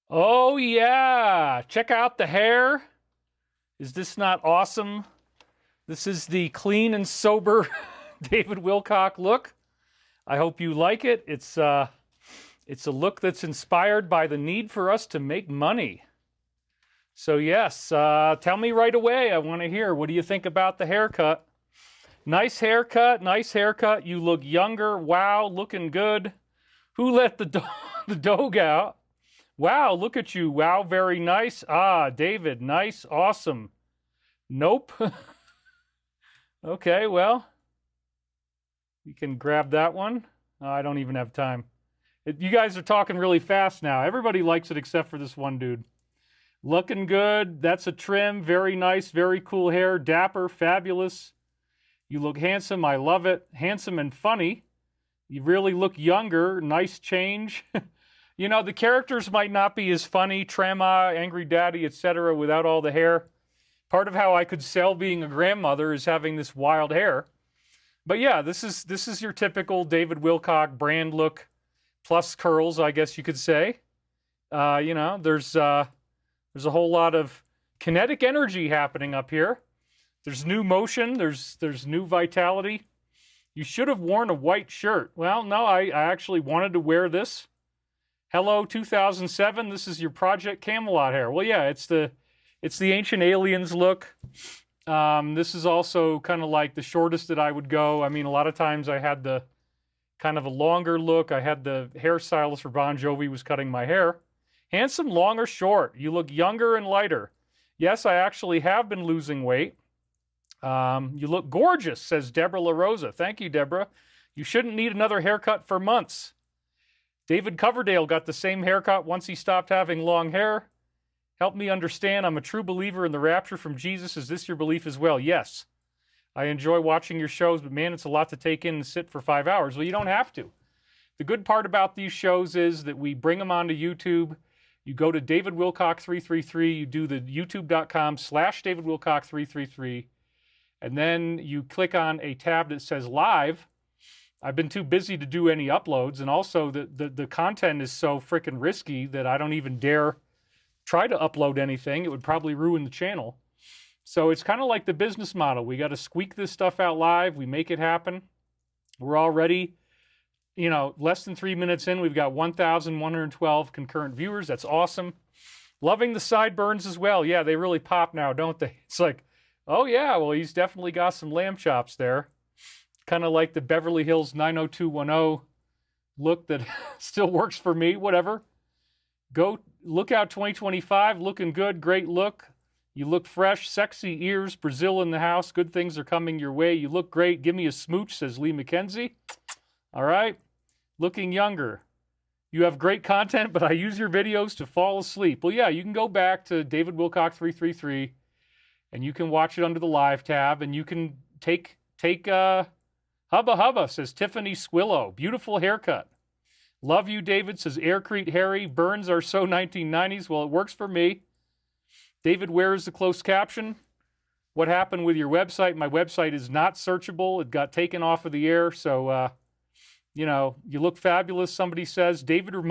Oh, yeah. Check out the hair. Is this not awesome? This is the clean and sober David Wilcock look. I hope you like it. It's a look that's inspired by the need for us to make money. So, yes, tell me right away. I want to hear. What do you think about the haircut? Nice haircut. Nice haircut. You look younger. Wow, looking good. Who let the dog out? Wow, look at you. Wow, very nice. Ah, David, nice, awesome. Nope. Okay, well, you can grab that one. Oh, I don't even have time. You guys are talking really fast now. Everybody likes it except for this one dude. Looking good. That's a trim. Very nice, very cool hair. Dapper, fabulous. You look handsome. I love it. Handsome and funny. You really look younger. Nice change. You know, the characters might not be as funny, Trema, Angry Daddy, etc., without all the hair. Part of how I could sell being a grandmother is having this wild hair. But yeah, this is your typical David Wilcock brand look, plus curls, I guess you could say. You know, there's a whole lot of kinetic energy happening up here. There's new motion. There's new vitality. You should have worn a white shirt. Well, no, I actually wanted to wear this. Hello, 2007. This is your Project Camelot hair. Well, yeah, it's the Ancient Aliens look. This is also kind of like the shortest that I would go. I mean, a lot of times I had the kind of a longer look. I had the hairstylist for Bon Jovi was cutting my hair. Handsome, long or short. You look younger and lighter. Yes, I actually have been losing weight. You look gorgeous, says Deborah La Rosa. Thank you, Deborah. You shouldn't need another haircut for months. David Coverdale got the same haircut once he stopped having long hair. Help me understand. I'm a true believer in the rapture from Jesus. Is this your belief as well? Yes. I enjoy watching your shows, but man, it's a lot to take in and sit for 5 hours. Well, you don't have to. The good part about these shows is that we bring them onto YouTube. You go to David Wilcock 333. You do the youtube.com/David Wilcock 333. And then you click on a tab that says live. I've been too busy to do any uploads. And also the content is so freaking risky that I don't even dare try to upload anything. It would probably ruin the channel. So it's kind of like the business model. We got to squeak this stuff out live. We make it happen. We're already, you know, less than 3 minutes in. We've got 1,112 concurrent viewers. That's awesome. Loving the sideburns as well. Yeah, they really pop now, don't they? It's like, oh yeah, well, he's definitely got some lamb chops there. Kind of like the Beverly Hills 90210 look that still works for me, whatever. Go look out 2025, looking good, great look. You look fresh, sexy ears, Brazil in the house. Good things are coming your way. You look great. Give me a smooch, says Lee McKenzie. All right. Looking younger. You have great content, but I use your videos to fall asleep. Well, yeah, you can go back to David Wilcock 333, and you can watch it under the live tab, and you can take Hubba Hubba, says Tiffany Squillo. Beautiful haircut. Love you, David, says Aircrete Harry. Burns are so 1990s. Well, it works for me. David, where is the closed caption? What happened with your website? My website is not searchable. It got taken off of the air. So, you know, you look fabulous, somebody says. David's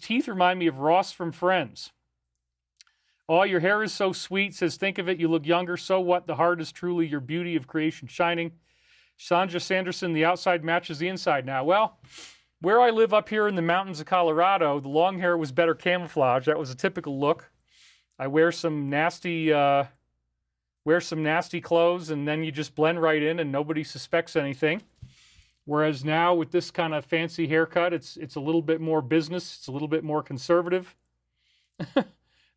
teeth remind me of Ross from Friends. Oh, your hair is so sweet, says think of it. You look younger. So what? The heart is truly your beauty of creation shining. Sandra Sanderson, the outside matches the inside now. Well, where I live up here in the mountains of Colorado, the long hair was better camouflage. That was a typical look. I wear some nasty clothes, and then you just blend right in, and nobody suspects anything. Whereas now with this kind of fancy haircut, it's a little bit more business. It's a little bit more conservative.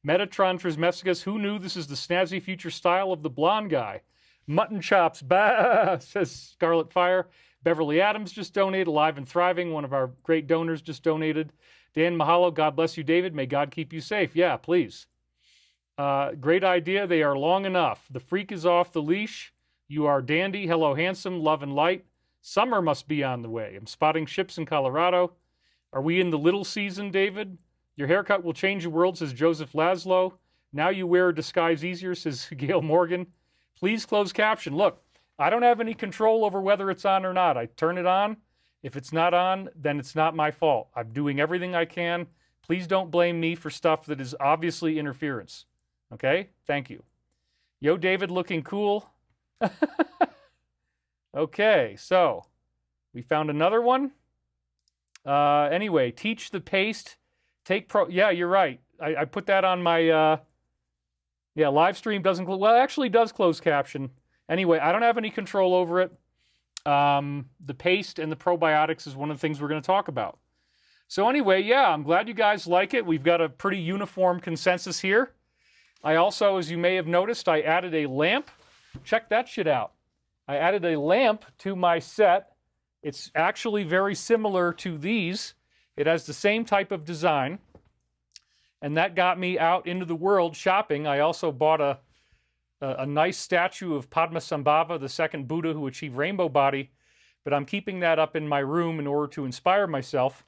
Metatron Trismethicus, who knew this is the snazzy future style of the blonde guy? Mutton chops, bah, says Scarlet Fire. Beverly Adams just donated. Alive and Thriving, one of our great donors, just donated. Dan Mahalo, God bless you, David. May God keep you safe. Yeah, please. Great idea. They are long enough. The freak is off the leash. You are dandy. Hello, handsome. Love and light. Summer must be on the way. I'm spotting ships in Colorado. Are we in the little season, David? Your haircut will change the world, says Joseph Laszlo. Now you wear a disguise easier, says Gail Morgan. Please close caption. Look, I don't have any control over whether it's on or not. I turn it on. If it's not on, then it's not my fault. I'm doing everything I can. Please don't blame me for stuff that is obviously interference. Okay? Thank you. Yo, David, looking cool. Okay, so we found another one. Anyway, teach the paste. Yeah, you're right. I put that on my... yeah, live stream doesn't... Well, it actually does close caption. Anyway, I don't have any control over it. The paste and the probiotics is one of the things we're going to talk about. So anyway, yeah, I'm glad you guys like it. We've got a pretty uniform consensus here. I also, as you may have noticed, I added a lamp. Check that shit out. I added a lamp to my set. It's actually very similar to these. It has the same type of design. And that got me out into the world shopping. I also bought a nice statue of Padmasambhava, the second Buddha who achieved rainbow body, but I'm keeping that up in my room in order to inspire myself.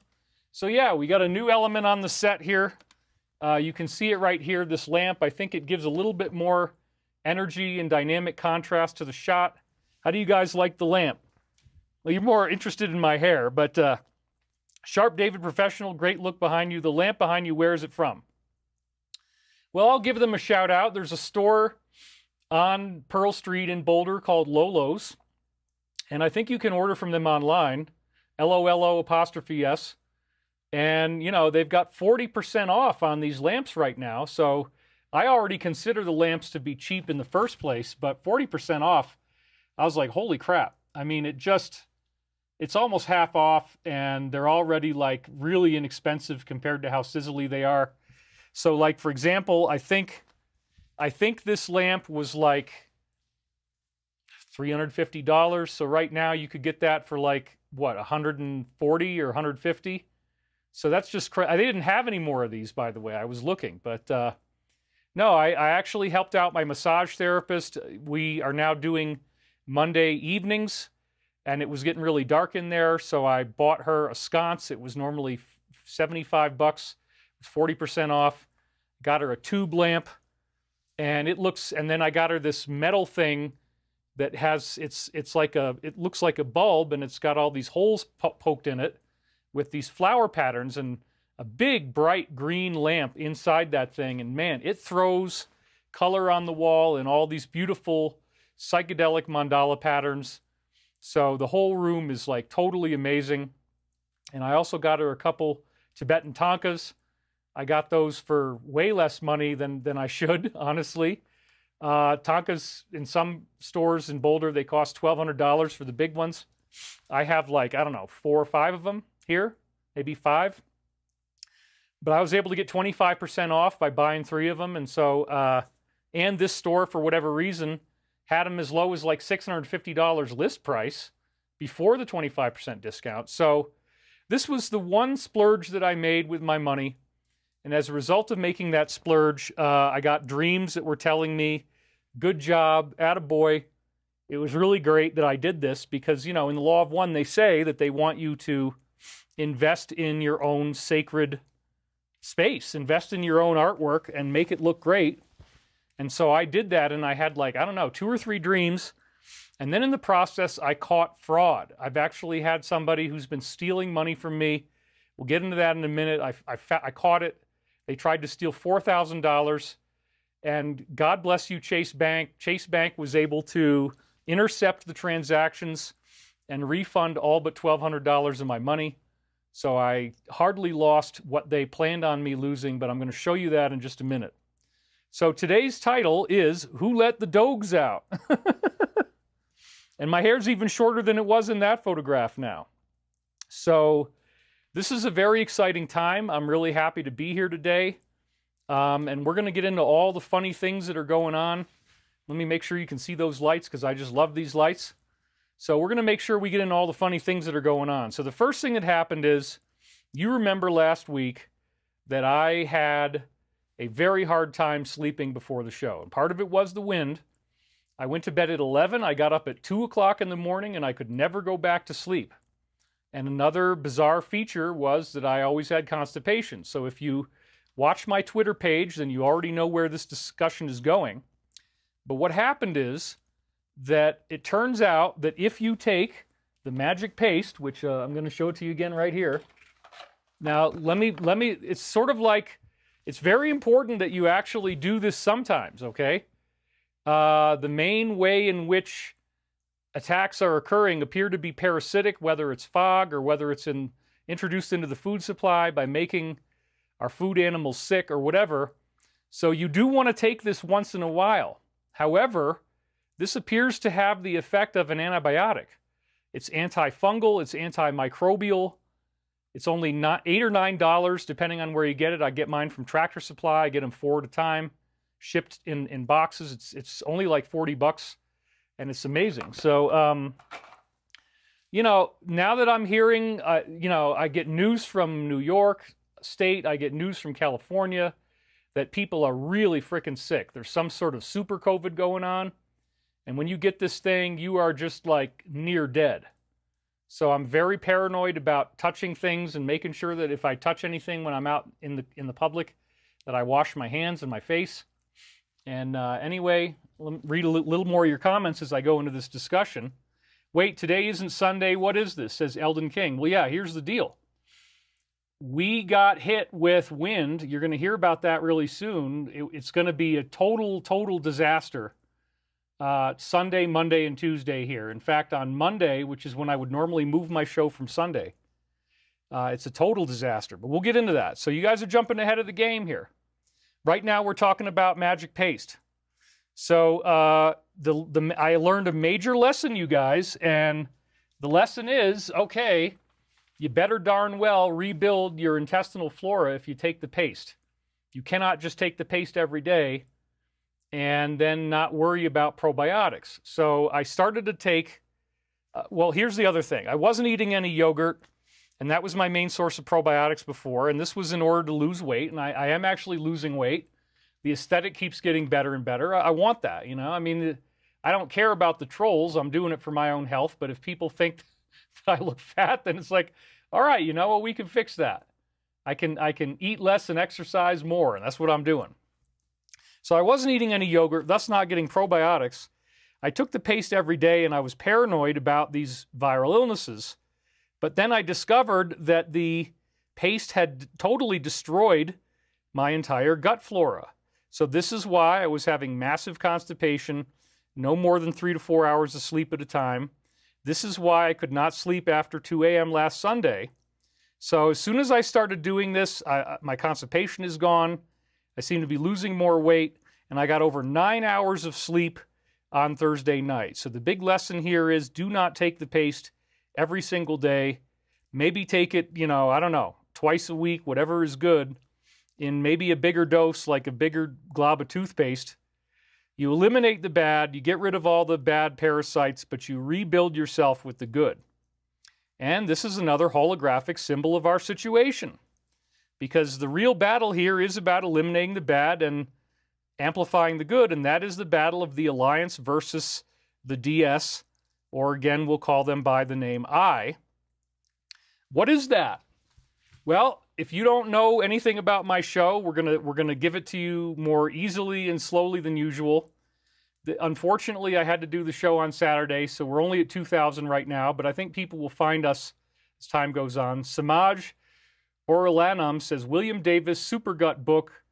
So yeah, we got a new element on the set here. You can see it right here, this lamp. I think it gives a little bit more energy and dynamic contrast to the shot. How do you guys like the lamp? Well, you're more interested in my hair, but Sharp David Professional, great look behind you. The lamp behind you, where is it from? Well, I'll give them a shout out. There's a store on Pearl Street in Boulder called Lolo's, and I think you can order from them online, LOLO''S, and, you know, they've got 40% off on these lamps right now, so I already consider the lamps to be cheap in the first place, but 40% off, I was like, holy crap. I mean, it's almost half off, and they're already, like, really inexpensive compared to how sizzly they are. So, like, for example, I think this lamp was like $350. So right now you could get that for like, what, 140 or 150? So that's just crazy. They didn't have any more of these, by the way. I was looking. But no, I actually helped out my massage therapist. We are now doing Monday evenings, and it was getting really dark in there. So I bought her a sconce. It was normally $75. It was 40% off. Got her a tube lamp. And it looks, and then I got her this metal thing that has, it looks like a bulb, and it's got all these holes poked in it with these flower patterns and a big bright green lamp inside that thing. And man, it throws color on the wall and all these beautiful psychedelic mandala patterns. So the whole room is like totally amazing. And I also got her a couple Tibetan tankas. I got those for way less money than I should, honestly. Tankas in some stores in Boulder, they cost $1,200 for the big ones. I have like, I don't know, 4 or 5 of them here, maybe 5. But I was able to get 25% off by buying 3 of them. And so, and this store, for whatever reason, had them as low as like $650 list price before the 25% discount. So this was the one splurge that I made with my money. And as a result of making that splurge, I got dreams that were telling me, good job, attaboy. It was really great that I did this because, you know, in the Law of One, they say that they want you to invest in your own sacred space, invest in your own artwork and make it look great. And so I did that, and I had like, I don't know, 2 or 3 dreams. And then in the process, I caught fraud. I've actually had somebody who's been stealing money from me. We'll get into that in a minute. I caught it. They tried to steal $4,000, and God bless you, Chase Bank. Chase Bank was able to intercept the transactions and refund all but $1,200 of my money. So I hardly lost what they planned on me losing, but I'm going to show you that in just a minute. So today's title is, Who Let the Dogs Out? And my hair's even shorter than it was in that photograph now. So this is a very exciting time. I'm really happy to be here today. And we're going to get into all the funny things that are going on. Let me make sure you can see those lights because I just love these lights. So we're going to make sure we get into all the funny things that are going on. So the first thing that happened is, you remember last week that I had a very hard time sleeping before the show. And part of it was the wind. I went to bed at 11. I got up at 2 o'clock in the morning, and I could never go back to sleep. And another bizarre feature was that I always had constipation. So if you watch my Twitter page, then you already know where this discussion is going. But what happened is that it turns out that if you take the magic paste, which I'm going to show it to you again right here. Now, let me, it's sort of like, it's very important that you actually do this sometimes, okay? The main way in which attacks are occurring appear to be parasitic, whether it's fog or whether it's introduced into the food supply by making our food animals sick or whatever. So you do want to take this once in a while. However, this appears to have the effect of an antibiotic. It's antifungal, it's antimicrobial. It's only not $8 or $9, depending on where you get it. I get mine from Tractor Supply. I get them 4 at a time, shipped in boxes. It's only like $40, and it's amazing. So, you know, now that I'm hearing, you know, I get news from New York State, I get news from California that people are really freaking sick. There's some sort of super COVID going on, and when you get this thing, you are just like near dead. So I'm very paranoid about touching things and making sure that if I touch anything when I'm out in the public, that I wash my hands and my face. And anyway, let me read a little more of your comments as I go into this discussion. Wait, today isn't Sunday. What is this? Says Eldon King. Well, yeah, here's the deal. We got hit with wind. You're going to hear about that really soon. It's going to be a total disaster. Sunday, Monday, and Tuesday here. In fact, on Monday, which is when I would normally move my show from Sunday, it's a total disaster. But we'll get into that. So you guys are jumping ahead of the game here. Right now, we're talking about magic paste. So I learned a major lesson, you guys, and the lesson is, okay, you better darn well rebuild your intestinal flora if you take the paste. You cannot just take the paste every day and then not worry about probiotics. So I started to take, well, here's the other thing. I wasn't eating any yogurt, and that was my main source of probiotics before, and this was in order to lose weight, and I am actually losing weight. The aesthetic keeps getting better and better. I want that, you know? I mean, I don't care about the trolls. I'm doing it for my own health, but if people think that I look fat, then it's like, all right, you know what, we can fix that. I can eat less and exercise more, and that's what I'm doing. So I wasn't eating any yogurt, thus not getting probiotics. I took the paste every day, and I was paranoid about these viral illnesses. But then I discovered that the paste had totally destroyed my entire gut flora. So this is why I was having massive constipation, no more than 3 to 4 hours of sleep at a time. This is why I could not sleep after 2 a.m. last Sunday. So as soon as I started doing this, my constipation is gone. I seem to be losing more weight, and I got over 9 hours of sleep on Thursday night. So the big lesson here is do not take the paste every single day. Maybe take it, you know, I don't know, twice a week, whatever is good, in maybe a bigger dose, like a bigger glob of toothpaste. You eliminate the bad, you get rid of all the bad parasites, but you rebuild yourself with the good. And this is another holographic symbol of our situation. Because the real battle here is about eliminating the bad and amplifying the good, and that is the battle of the Alliance versus the DS, or again, we'll call them by the name I. What is that? Well, if you don't know anything about my show, we're gonna give it to you more easily and slowly than usual. Unfortunately, I had to do the show on Saturday, so we're only at 2,000 right now, but I think people will find us as time goes on. Samaj Oralanam says, William Davis, Supergut book,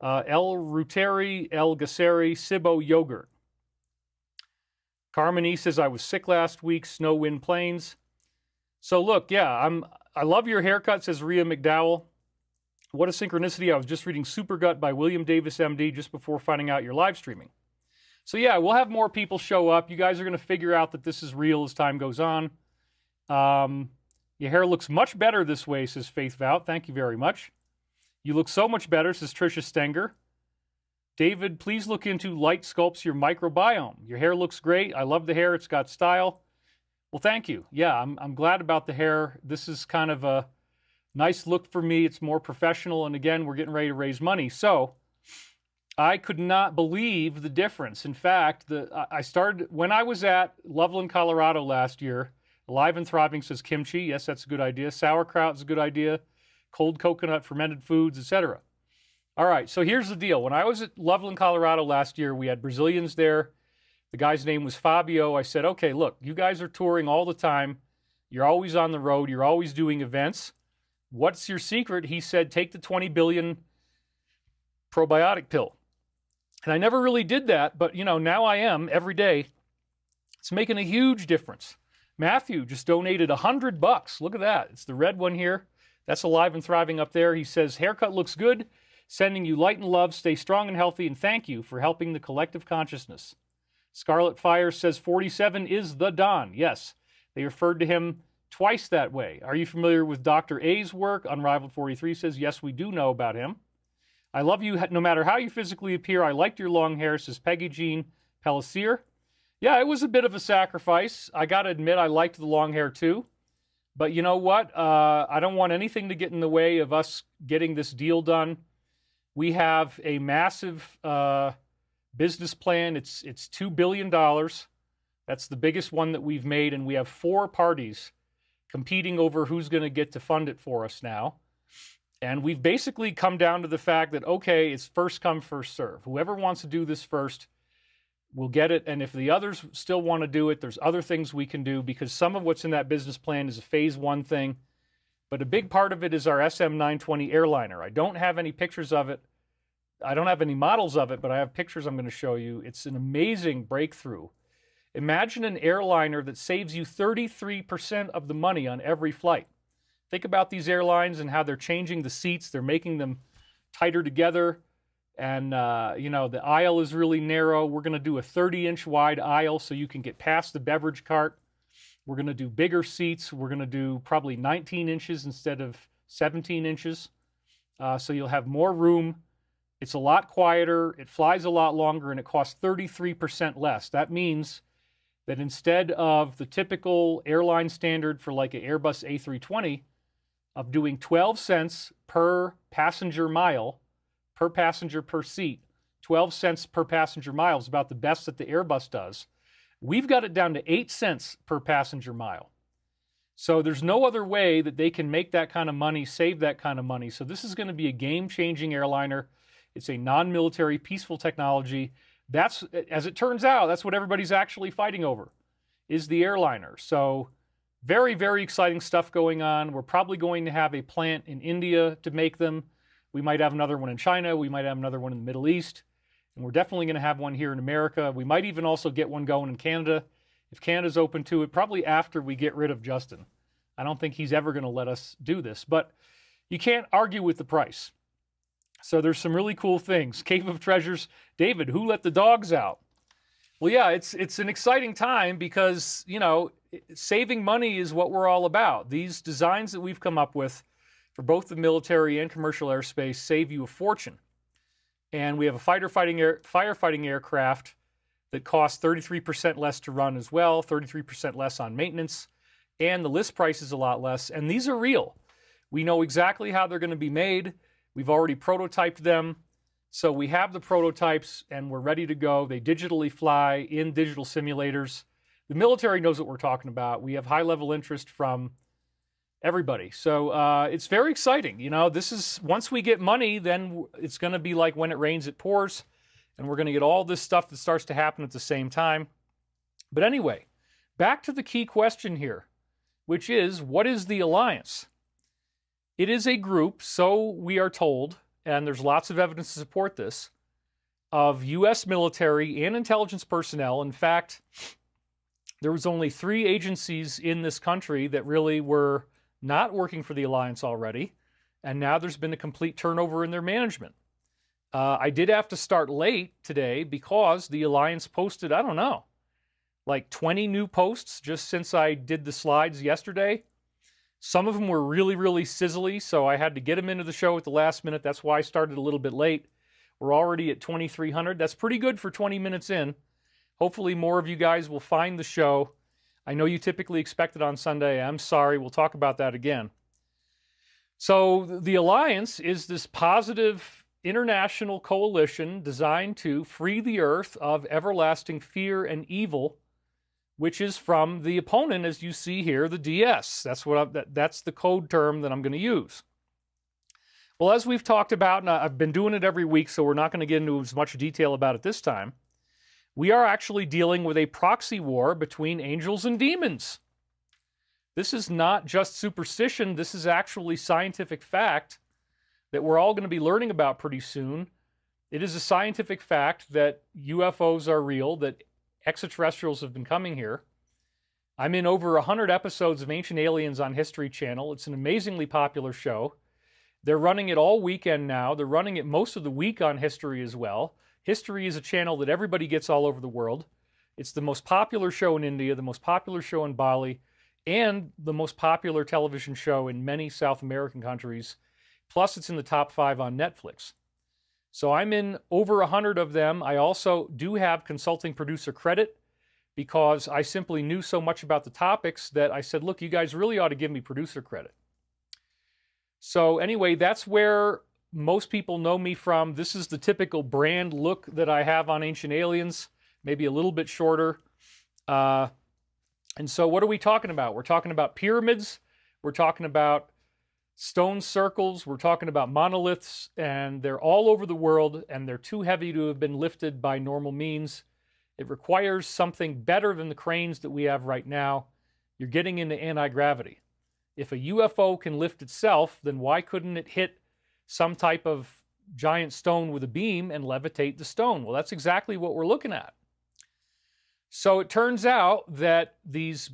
El Ruteri, El Gasseri, Cibo yogurt. Carmen E says, I was sick last week, snow, wind, plains. So look, yeah, I love your haircut, says Rhea McDowell. What a synchronicity. I was just reading Supergut by William Davis, MD, just before finding out you're live streaming. So yeah, we'll have more people show up. You guys are going to figure out that this is real as time goes on. Your hair looks much better this way, says Faith Vout. Thank you very much. You look so much better, says Tricia Stenger. David, please look into Light Sculpts Your Microbiome. Your hair looks great. I love the hair. It's got style. Well, thank you. Yeah, I'm glad about the hair. This is kind of a nice look for me. It's more professional. And again, we're getting ready to raise money. So I could not believe the difference. In fact, I started when I was at Loveland, Colorado last year. Alive and Thriving says kimchi. Yes, that's a good idea. Sauerkraut is a good idea. Cold coconut, fermented foods, etc. All right, so here's the deal. When I was at Loveland, Colorado last year, we had Brazilians there. The guy's name was Fabio. I said, okay, look, you guys are touring all the time. You're always on the road. You're always doing events. What's your secret? He said, take the 20 billion probiotic pill. And I never really did that, but now I am every day. It's making a huge difference. Matthew just donated $100. Look at that. It's the red one here. That's alive and thriving up there. He says, haircut looks good. Sending you light and love. Stay strong and healthy. And thank you for helping the collective consciousness. Scarlet Fire says 47 is the Don. Yes, they referred to him twice that way. Are you familiar with Dr. A's work? Unrivaled 43 says, yes, we do know about him. I love you no matter how you physically appear. I liked your long hair, says Peggy Jean Pellissier. Yeah, it was a bit of a sacrifice. I got to admit, I liked the long hair too. But you know what? I don't want anything to get in the way of us getting this deal done. We have a massive business plan. It's $2 billion. That's the biggest one that we've made, and we have 4 parties competing over who's going to get to fund it for us now. And we've basically come down to the fact that, okay, it's first come, first serve. Whoever wants to do this first will get it, and if the others still want to do it, there's other things we can do, because some of what's in that business plan is a phase 1 thing. But a big part of it is our SM920 airliner. I don't have any pictures of it. I don't have any models of it, but I have pictures I'm going to show you. It's an amazing breakthrough. Imagine an airliner that saves you 33% of the money on every flight. Think about these airlines and how they're changing the seats. They're making them tighter together. And, the aisle is really narrow. We're going to do a 30-inch wide aisle so you can get past the beverage cart. We're going to do bigger seats. We're going to do probably 19 inches instead of 17 inches. So you'll have more room. It's a lot quieter. It flies a lot longer, and it costs 33% less. That means that instead of the typical airline standard for like an Airbus A320 of doing 12 cents per passenger mile, per passenger per seat, 12 cents per passenger mile is about the best that the Airbus does. We've got it down to 8 cents per passenger mile. So there's no other way that they can make that kind of money, save that kind of money. So this is going to be a game-changing airliner. It's a non-military, peaceful technology. That's, as it turns out, that's what everybody's actually fighting over, is the airliner. So very, very exciting stuff going on. We're probably going to have a plant in India to make them. We might have another one in China. We might have another one in the Middle East. And we're definitely going to have one here in America. We might even also get one going in Canada, if Canada's open to it, probably after we get rid of Justin. I don't think he's ever going to let us do this. But you can't argue with the price. So there's some really cool things. Cave of Treasures. David, who let the dogs out? Well, yeah, it's an exciting time because, saving money is what we're all about. These designs that we've come up with for both the military and commercial airspace save you a fortune. And we have a firefighting aircraft that costs 33% less to run as well, 33% less on maintenance, and the list price is a lot less. And these are real. We know exactly how they're going to be made. We've already prototyped them. So we have the prototypes and we're ready to go. They digitally fly in digital simulators. The military knows what we're talking about. We have high-level interest from everybody. So it's very exciting. This is, once we get money, then it's going to be like when it rains, it pours. And we're going to get all this stuff that starts to happen at the same time. But anyway, back to the key question here, which is, what is the Alliance? It is a group, so we are told, and there's lots of evidence to support this, of U.S. military and intelligence personnel. In fact, there was only 3 agencies in this country that really were not working for the Alliance already, and now there's been a complete turnover in their management. I did have to start late today because the Alliance posted, I don't know, like 20 new posts just since I did the slides yesterday. Some of them were really, really sizzly, so I had to get them into the show at the last minute. That's why I started a little bit late. We're already at 2,300. That's pretty good for 20 minutes in. Hopefully more of you guys will find the show. I know you typically expect it on Sunday. I'm sorry. We'll talk about that again. So the Alliance is this positive international coalition designed to free the earth of everlasting fear and evil, which is from the opponent, as you see here, the DS. That's the code term that I'm going to use. Well, as we've talked about, and I've been doing it every week, so we're not going to get into as much detail about it this time, we are actually dealing with a proxy war between angels and demons. This is not just superstition. This is actually scientific fact that we're all going to be learning about pretty soon. It is a scientific fact that UFOs are real, that extraterrestrials have been coming here. I'm in over 100 episodes of Ancient Aliens on History Channel. It's an amazingly popular show. They're running it all weekend now. They're running it most of the week on History as well. History is a channel that everybody gets all over the world. It's the most popular show in India, the most popular show in Bali, and the most popular television show in many South American countries. Plus, it's in the top 5 on Netflix. So I'm in over 100 of them. I also do have consulting producer credit because I simply knew so much about the topics that I said, look, you guys really ought to give me producer credit. So anyway, that's where most people know me from. This is the typical brand look that I have on Ancient Aliens, maybe a little bit shorter. And so what are we talking about? We're talking about pyramids. We're talking about stone circles. We're talking about monoliths, and they're all over the world, and they're too heavy to have been lifted by normal means. It requires something better than the cranes that we have right now. You're getting into anti-gravity. If a UFO can lift itself, then why couldn't it hit some type of giant stone with a beam and levitate the stone? Well, that's exactly what we're looking at. So it turns out that these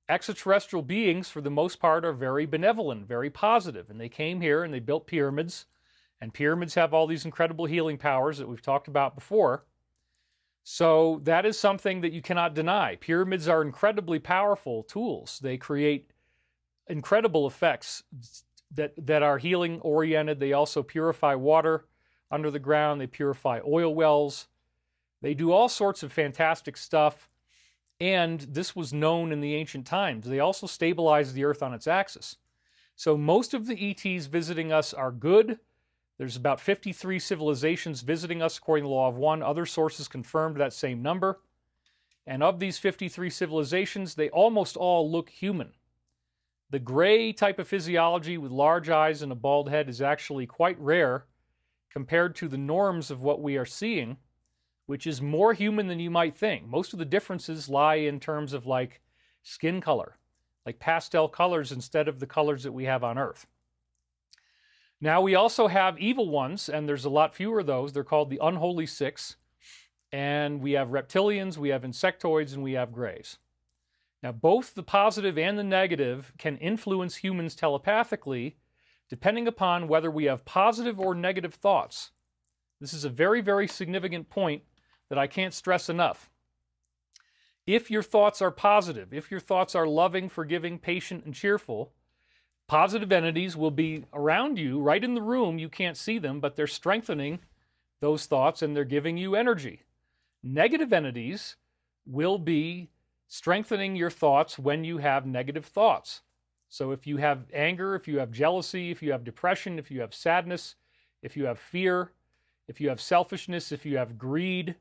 extraterrestrial beings, for the most part, are very benevolent, very positive. And they came here and they built pyramids. And pyramids have all these incredible healing powers that we've talked about before. So that is something that you cannot deny. Pyramids are incredibly powerful tools. They create incredible effects that are healing oriented. They also purify water under the ground. They purify oil wells. They do all sorts of fantastic stuff. And this was known in the ancient times. They also stabilize the Earth on its axis. So most of the ETs visiting us are good. There's about 53 civilizations visiting us according to the law of one. Other sources confirmed that same number. And of these 53 civilizations, they almost all look human. The gray type of physiology with large eyes and a bald head is actually quite rare compared to the norms of what we are seeing, which is more human than you might think. Most of the differences lie in terms of like skin color, like pastel colors instead of the colors that we have on Earth. Now we also have evil ones, and there's a lot fewer of those. They're called the Unholy Six. And we have reptilians, we have insectoids, and we have grays. Now both the positive and the negative can influence humans telepathically depending upon whether we have positive or negative thoughts. This is a very, very significant point that I can't stress enough. If your thoughts are positive, if your thoughts are loving, forgiving, patient, and cheerful, positive entities will be around you, right in the room. You can't see them, but they're strengthening those thoughts and they're giving you energy. Negative entities will be strengthening your thoughts when you have negative thoughts. So if you have anger, if you have jealousy, if you have depression, if you have sadness, if you have fear, if you have selfishness, if you have greed,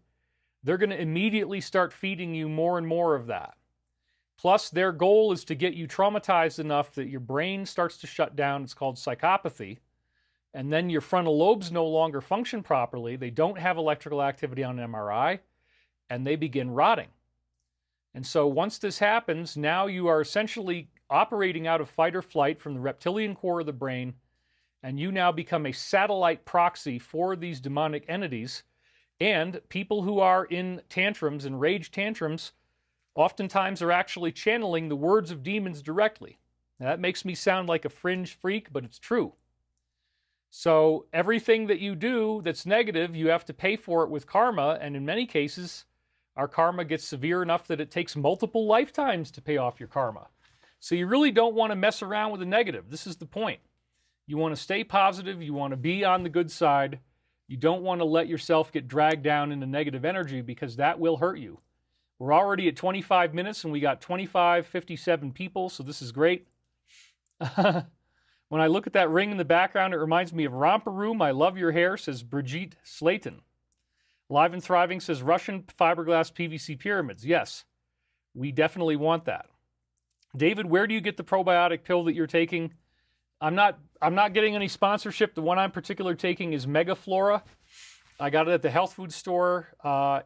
they're going to immediately start feeding you more and more of that. Plus, their goal is to get you traumatized enough that your brain starts to shut down. It's called psychopathy. And then your frontal lobes no longer function properly. They don't have electrical activity on an MRI, and they begin rotting. And so once this happens, now you are essentially operating out of fight or flight from the reptilian core of the brain, and you now become a satellite proxy for these demonic entities. And people who are in tantrums and rage tantrums oftentimes are actually channeling the words of demons directly. Now, that makes me sound like a fringe freak, but it's true. So everything that you do that's negative, you have to pay for it with karma, and in many cases, our karma gets severe enough that it takes multiple lifetimes to pay off your karma. So you really don't want to mess around with the negative. This is the point. You want to stay positive. You want to be on the good side. You don't want to let yourself get dragged down into negative energy because that will hurt you. We're already at 25 minutes and we got 57 people, so this is great. When I look at that ring in the background, it reminds me of Romper Room. I love your hair, says Brigitte Slayton. Live and Thriving says Russian fiberglass PVC pyramids. Yes, we definitely want that. David, where do you get the probiotic pill that you're taking? I'm not getting any sponsorship. The one I'm particularly taking is Megaflora. I got it at the health food store,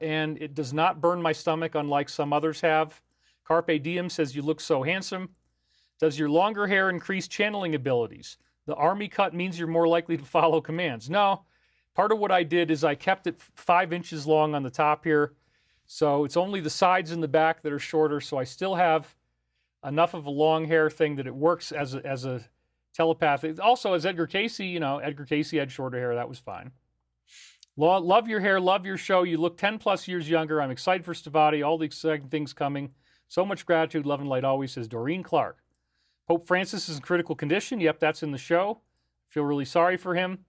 and it does not burn my stomach unlike some others have. Carpe Diem says you look so handsome. Does your longer hair increase channeling abilities? The army cut means you're more likely to follow commands. No, part of what I did is I kept it 5 inches long on the top here. So it's only the sides and the back that are shorter. So I still have enough of a long hair thing that it works as a telepath. Also, as Edgar Casey, Edgar Casey had shorter hair. That was fine. Love your hair. Love your show. You look 10 plus years younger. I'm excited for Stavati. All the exciting things coming. So much gratitude. Love and light always, says Doreen Clark. Pope Francis is in critical condition. Yep, that's in the show. Feel really sorry for him.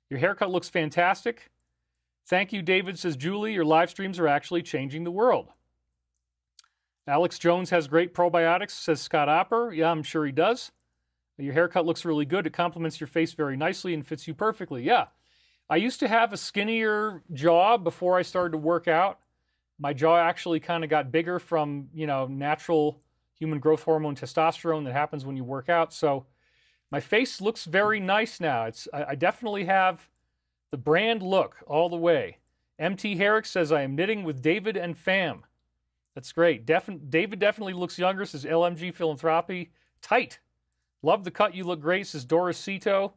Your haircut looks fantastic. Thank you, David, says Julie. Your live streams are actually changing the world. Alex Jones has great probiotics, says Scott Opper. Yeah, I'm sure he does. Your haircut looks really good. It complements your face very nicely and fits you perfectly. Yeah. I used to have a skinnier jaw before I started to work out. My jaw actually kind of got bigger from, natural human growth hormone testosterone that happens when you work out. So my face looks very nice now. I definitely have the brand look all the way. MT Herrick says, I am knitting with David and fam. That's great. David definitely looks younger, says LMG Philanthropy. Tight. Love the cut. You look great, says Doris Cito.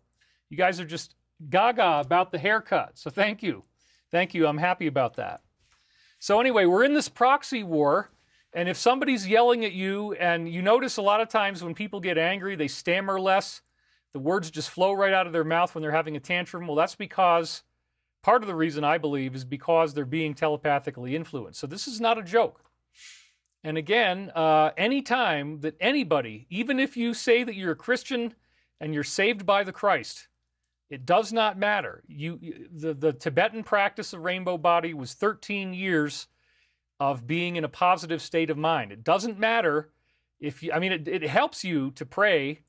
You guys are just gaga about the haircut. So thank you. Thank you. I'm happy about that. So anyway, we're in this proxy war. And if somebody's yelling at you, and you notice a lot of times when people get angry, they stammer less. The words just flow right out of their mouth when they're having a tantrum. Well, that's because, part of the reason I believe is because they're being telepathically influenced. So this is not a joke. And again, anytime that anybody, even if you say that you're a Christian and you're saved by the Christ, it does not matter. The Tibetan practice of rainbow body was 13 years of being in a positive state of mind. It doesn't matter if you, it helps you to pray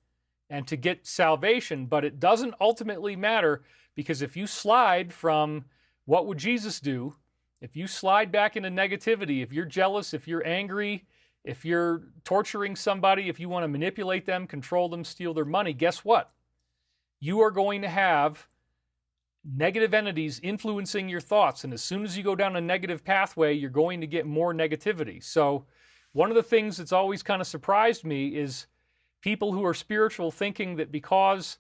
and to get salvation, but it doesn't ultimately matter, because if you slide from what would Jesus do, if you slide back into negativity, if you're jealous, if you're angry, if you're torturing somebody, if you want to manipulate them, control them, steal their money, guess what? You are going to have negative entities influencing your thoughts. And as soon as you go down a negative pathway, you're going to get more negativity. So one of the things that's always kind of surprised me is people who are spiritual thinking that because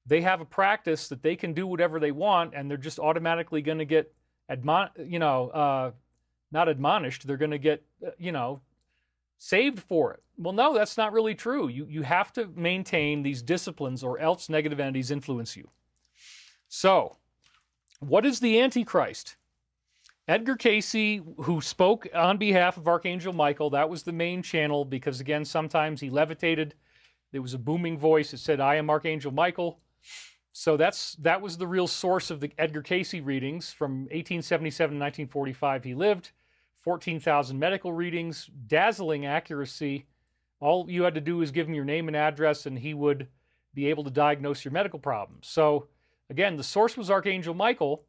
they have a practice that they can do whatever they want and they're just automatically going to get, not admonished, they're going to get, saved for it. Well, no, that's not really true. You have to maintain these disciplines or else negative entities influence you. So, what is the Antichrist? Edgar Casey, who spoke on behalf of Archangel Michael, that was the main channel because, again, sometimes he levitated. There was a booming voice that said, I am Archangel Michael. So that was the real source of the Edgar Casey readings. From 1877 to 1945 he lived. 14,000 medical readings, dazzling accuracy. All you had to do was give him your name and address and he would be able to diagnose your medical problems. So, again, the source was Archangel Michael,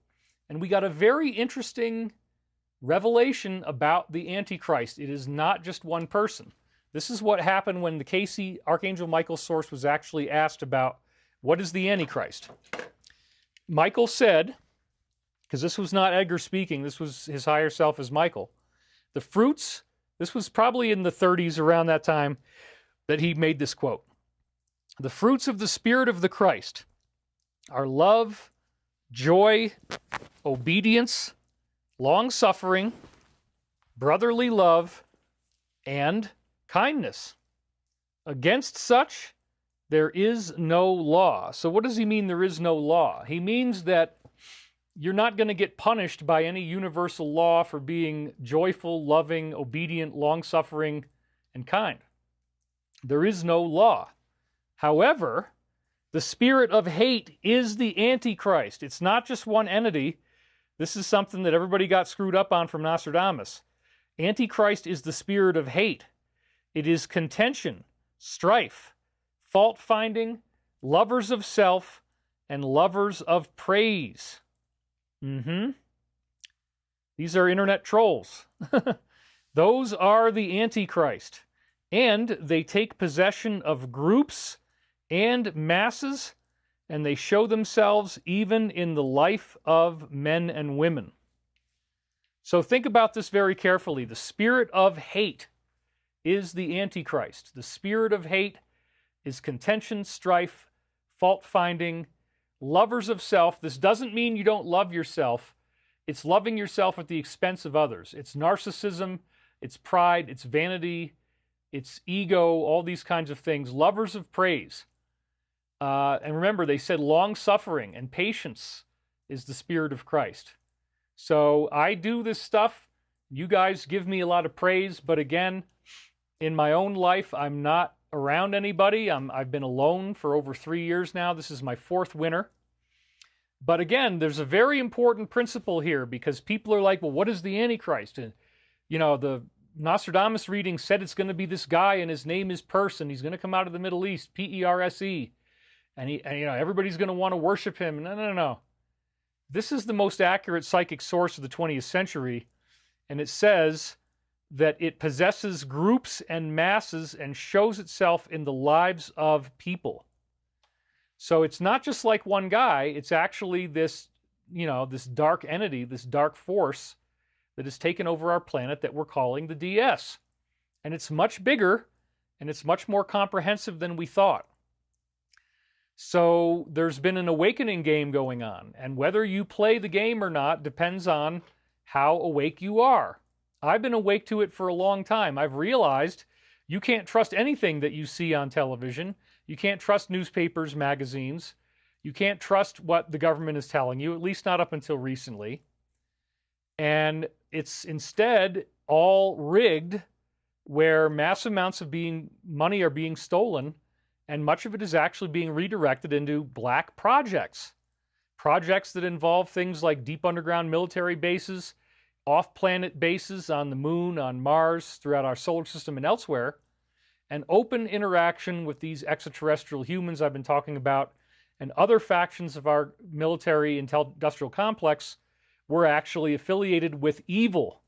and we got a very interesting revelation about the Antichrist. It is not just one person. This is what happened when the Casey Archangel Michael source was actually asked about what is the Antichrist. Michael said, because this was not Edgar speaking, this was his higher self as Michael, the fruits, this was probably in the 30s around that time that he made this quote. The fruits of the Spirit of the Christ are love, joy, obedience, long-suffering, brotherly love, and kindness. Against such, there is no law. So what does he mean there is no law? He means that you're not going to get punished by any universal law for being joyful, loving, obedient, long-suffering, and kind. There is no law. However, the spirit of hate is the Antichrist. It's not just one entity. This is something that everybody got screwed up on from Nostradamus. Antichrist is the spirit of hate. It is contention, strife, fault-finding, lovers of self, and lovers of praise. These are internet trolls. Those are the Antichrist. And they take possession of groups and masses, and they show themselves even in the life of men and women. So think about this very carefully. The spirit of hate is the Antichrist. The spirit of hate is contention, strife, fault-finding, lovers of self. This doesn't mean you don't love yourself. It's loving yourself at the expense of others. It's narcissism, it's pride, it's vanity, it's ego, all these kinds of things. Lovers of praise. And remember, they said long-suffering and patience is the spirit of Christ. So I do this stuff. You guys give me a lot of praise, but again, in my own life, I'm not around anybody. I've been alone for over 3 years now. This is my 4th winter. But again, there's a very important principle here, because people are like, well, what is the Antichrist? And, you know, the Nostradamus reading said it's going to be this guy, and his name is Person. He's going to come out of the Middle East, Perse. And you know, everybody's going to want to worship him. No. This is the most accurate psychic source of the 20th century, and it says that it possesses groups and masses and shows itself in the lives of people. So it's not just like one guy, it's actually this, you know, this dark entity, this dark force that has taken over our planet that we're calling the DS. And it's much bigger, and it's much more comprehensive than we thought. So there's been an awakening game going on, and whether you play the game or not depends on how awake you are. I've been awake to it for a long time. I've realized you can't trust anything that you see on television. You can't trust newspapers, magazines. You can't trust what the government is telling you, at least not up until recently. And it's instead all rigged, where mass amounts of money are being stolen, and much of it is actually being redirected into black projects. Projects that involve things like deep underground military bases, off-planet bases on the moon, on Mars, throughout our solar system and elsewhere, and open interaction with these extraterrestrial humans I've been talking about, and other factions of our military industrial complex were actually affiliated with evil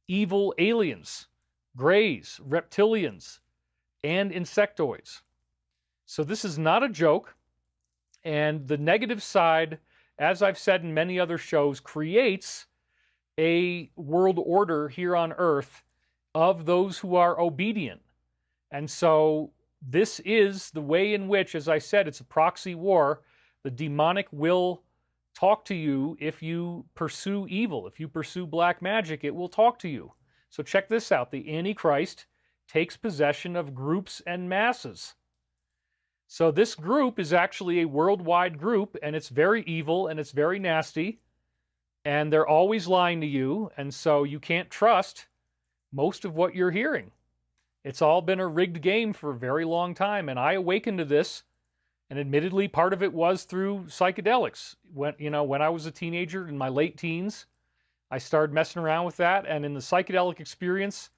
aliens, greys, reptilians, and insectoids. So this is not a joke, and the negative side, as I've said in many other shows, creates a world order here on Earth of those who are obedient. And so this is the way in which, as I said, it's a proxy war. The demonic will talk to you if you pursue evil. If you pursue black magic, it will talk to you. So check this out. The Antichrist takes possession of groups and masses. So this group is actually a worldwide group, and it's very evil, and it's very nasty, and they're always lying to you, and so you can't trust most of what you're hearing. It's all been a rigged game for a very long time, and I awakened to this, and admittedly, part of it was through psychedelics. When I was a teenager in my late teens, I started messing around with that, and in the psychedelic experience,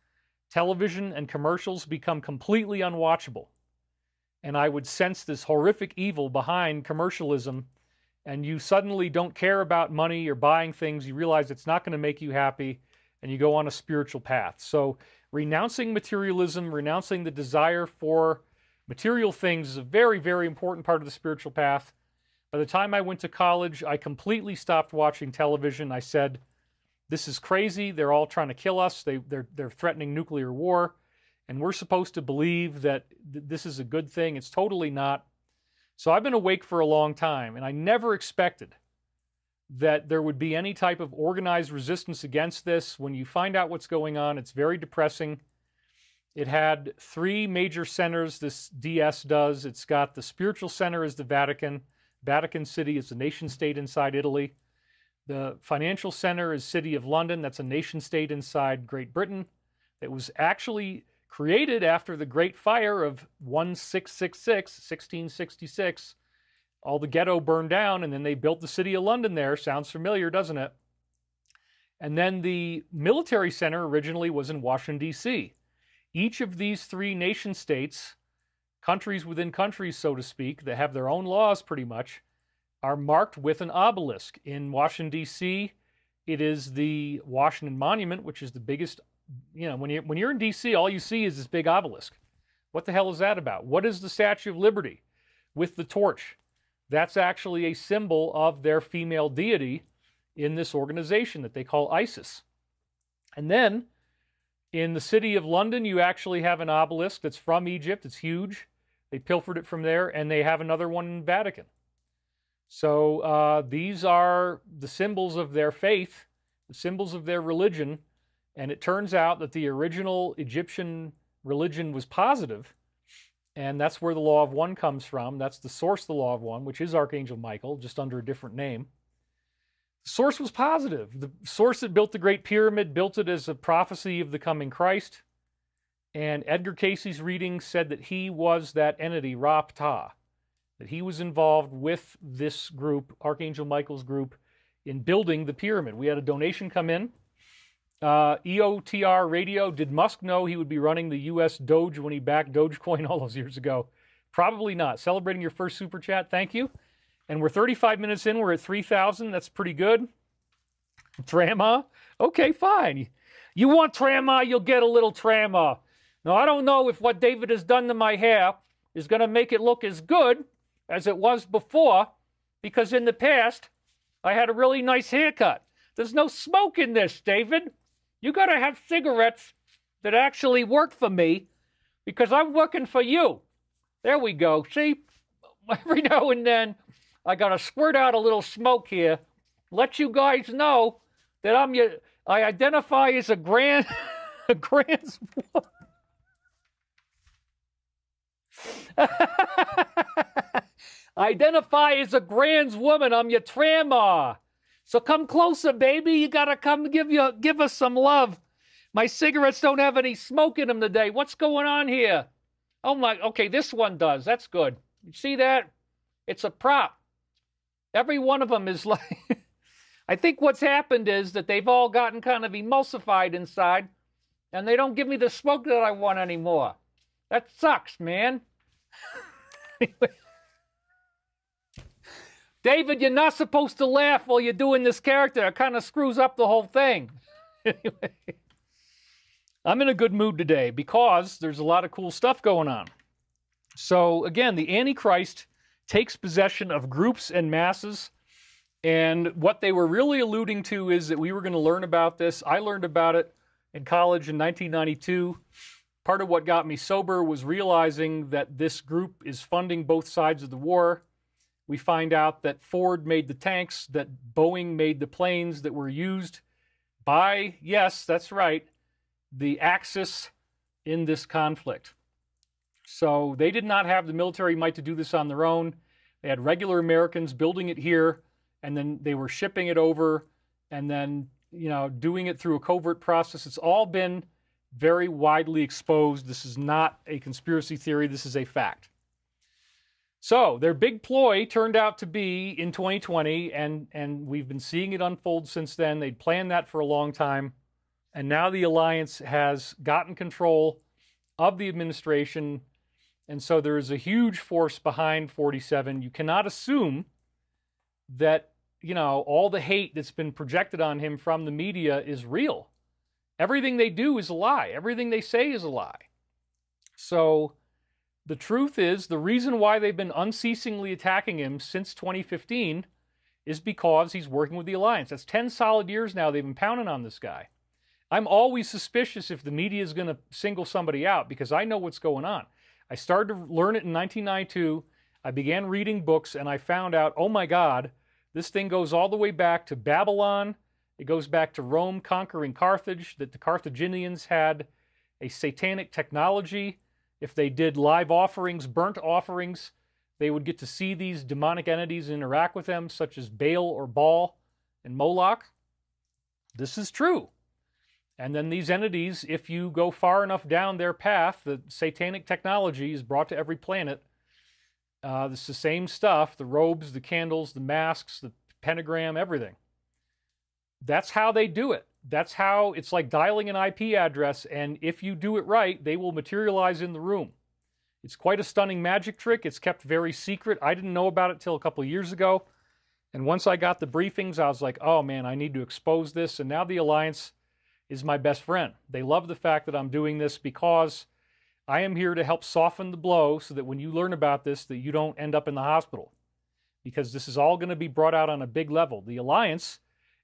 television and commercials become completely unwatchable. And I would sense this horrific evil behind commercialism, and you suddenly don't care about money or buying things. You realize it's not going to make you happy, and you go on a spiritual path. So renouncing materialism, renouncing the desire for material things is a very, very important part of the spiritual path. By the time I went to college, I completely stopped watching television. I said, this is crazy. They're all trying to kill us. They're threatening nuclear war. And we're supposed to believe that this is a good thing. It's totally not. So I've been awake for a long time, and I never expected that there would be any type of organized resistance against this. When you find out what's going on, it's very depressing. It had 3 major centers, this DS does. It's got the spiritual center is the Vatican. Vatican City is a nation-state inside Italy. The financial center is City of London. That's a nation-state inside Great Britain. It was actually created after the Great Fire of 1666. All the ghetto burned down, and then they built the City of London there. Sounds familiar, doesn't it? And then the military center originally was in Washington, D.C. Each of these 3 nation states, countries within countries, so to speak, that have their own laws pretty much, are marked with an obelisk. In Washington, D.C., it is the Washington Monument, which is the biggest. When you're in D.C., all you see is this big obelisk. What the hell is that about? What is the Statue of Liberty with the torch? That's actually a symbol of their female deity in this organization that they call Isis. And then, in the City of London, you actually have an obelisk that's from Egypt. It's huge. They pilfered it from there, and they have another one in Vatican. So these are the symbols of their faith, the symbols of their religion, and it turns out that the original Egyptian religion was positive, and that's where the Law of One comes from. That's the source of the Law of One, which is Archangel Michael, just under a different name. The source was positive. The source that built the Great Pyramid built it as a prophecy of the coming Christ, and Edgar Casey's reading said that he was that entity, Ra-Ptah, that he was involved with this group, Archangel Michael's group, in building the pyramid. We had a donation come in. EOTR Radio, did Musk know he would be running the U.S. Doge when he backed Dogecoin all those years ago? Probably not. Celebrating your first super chat. Thank you. And we're 35 minutes in. We're at 3,000. That's pretty good. Trama? Okay, fine. You want Trama, you'll get a little Trama. Now, I don't know if what David has done to my hair is going to make it look as good as it was before, because in the past, I had a really nice haircut. There's no smoke in this, David. You got to have cigarettes that actually work for me, because I'm working for you. There we go. See, every now and then, I got to squirt out a little smoke here, let you guys know that I identify as a grand woman. I identify as a grand woman. I'm your trama. So come closer, baby. You got to come give us some love. My cigarettes don't have any smoke in them today. What's going on here? Oh my, okay, this one does. That's good. You see that? It's a prop. Every one of them is like, I think what's happened is that they've all gotten kind of emulsified inside, and they don't give me the smoke that I want anymore. That sucks, man. Anyway. David, you're not supposed to laugh while you're doing this character. It kind of screws up the whole thing. Anyway, I'm in a good mood today because there's a lot of cool stuff going on. So again, the Antichrist takes possession of groups and masses, and what they were really alluding to is that we were going to learn about this. I learned about it in college in 1992. Part of what got me sober was realizing that this group is funding both sides of the war. We find out that Ford made the tanks, that Boeing made the planes that were used by, yes, that's right, the Axis in this conflict. So they did not have the military might to do this on their own. They had regular Americans building it here, and then they were shipping it over, and then, doing it through a covert process. It's all been very widely exposed. This is not a conspiracy theory. This is a fact. So their big ploy turned out to be in 2020, and we've been seeing it unfold since then. They'd planned that for a long time, and now the alliance has gotten control of the administration, and so there is a huge force behind 47. You cannot assume that, all the hate that's been projected on him from the media is real. Everything they do is a lie. Everything they say is a lie. So the truth is, the reason why they've been unceasingly attacking him since 2015 is because he's working with the alliance. That's 10 solid years now they've been pounding on this guy. I'm always suspicious if the media is going to single somebody out, because I know what's going on. I started to learn it in 1992. I began reading books, and I found out, oh my God, this thing goes all the way back to Babylon. It goes back to Rome conquering Carthage, that the Carthaginians had a satanic technology. If they did live offerings, burnt offerings, they would get to see these demonic entities interact with them, such as Baal or Baal and Moloch. This is true. And then these entities, if you go far enough down their path, the satanic technology is brought to every planet. It's the same stuff, the robes, the candles, the masks, the pentagram, everything. That's how they do it. That's how it's like dialing an IP address, and if you do it right, they will materialize in the room. It's quite a stunning magic trick. It's kept very secret. I didn't know about it till a couple of years ago. And once I got the briefings, I was like, oh man, I need to expose this. And now the Alliance is my best friend. They love the fact that I'm doing this because I am here to help soften the blow so that when you learn about this, that you don't end up in the hospital. Because this is all going to be brought out on a big level. The Alliance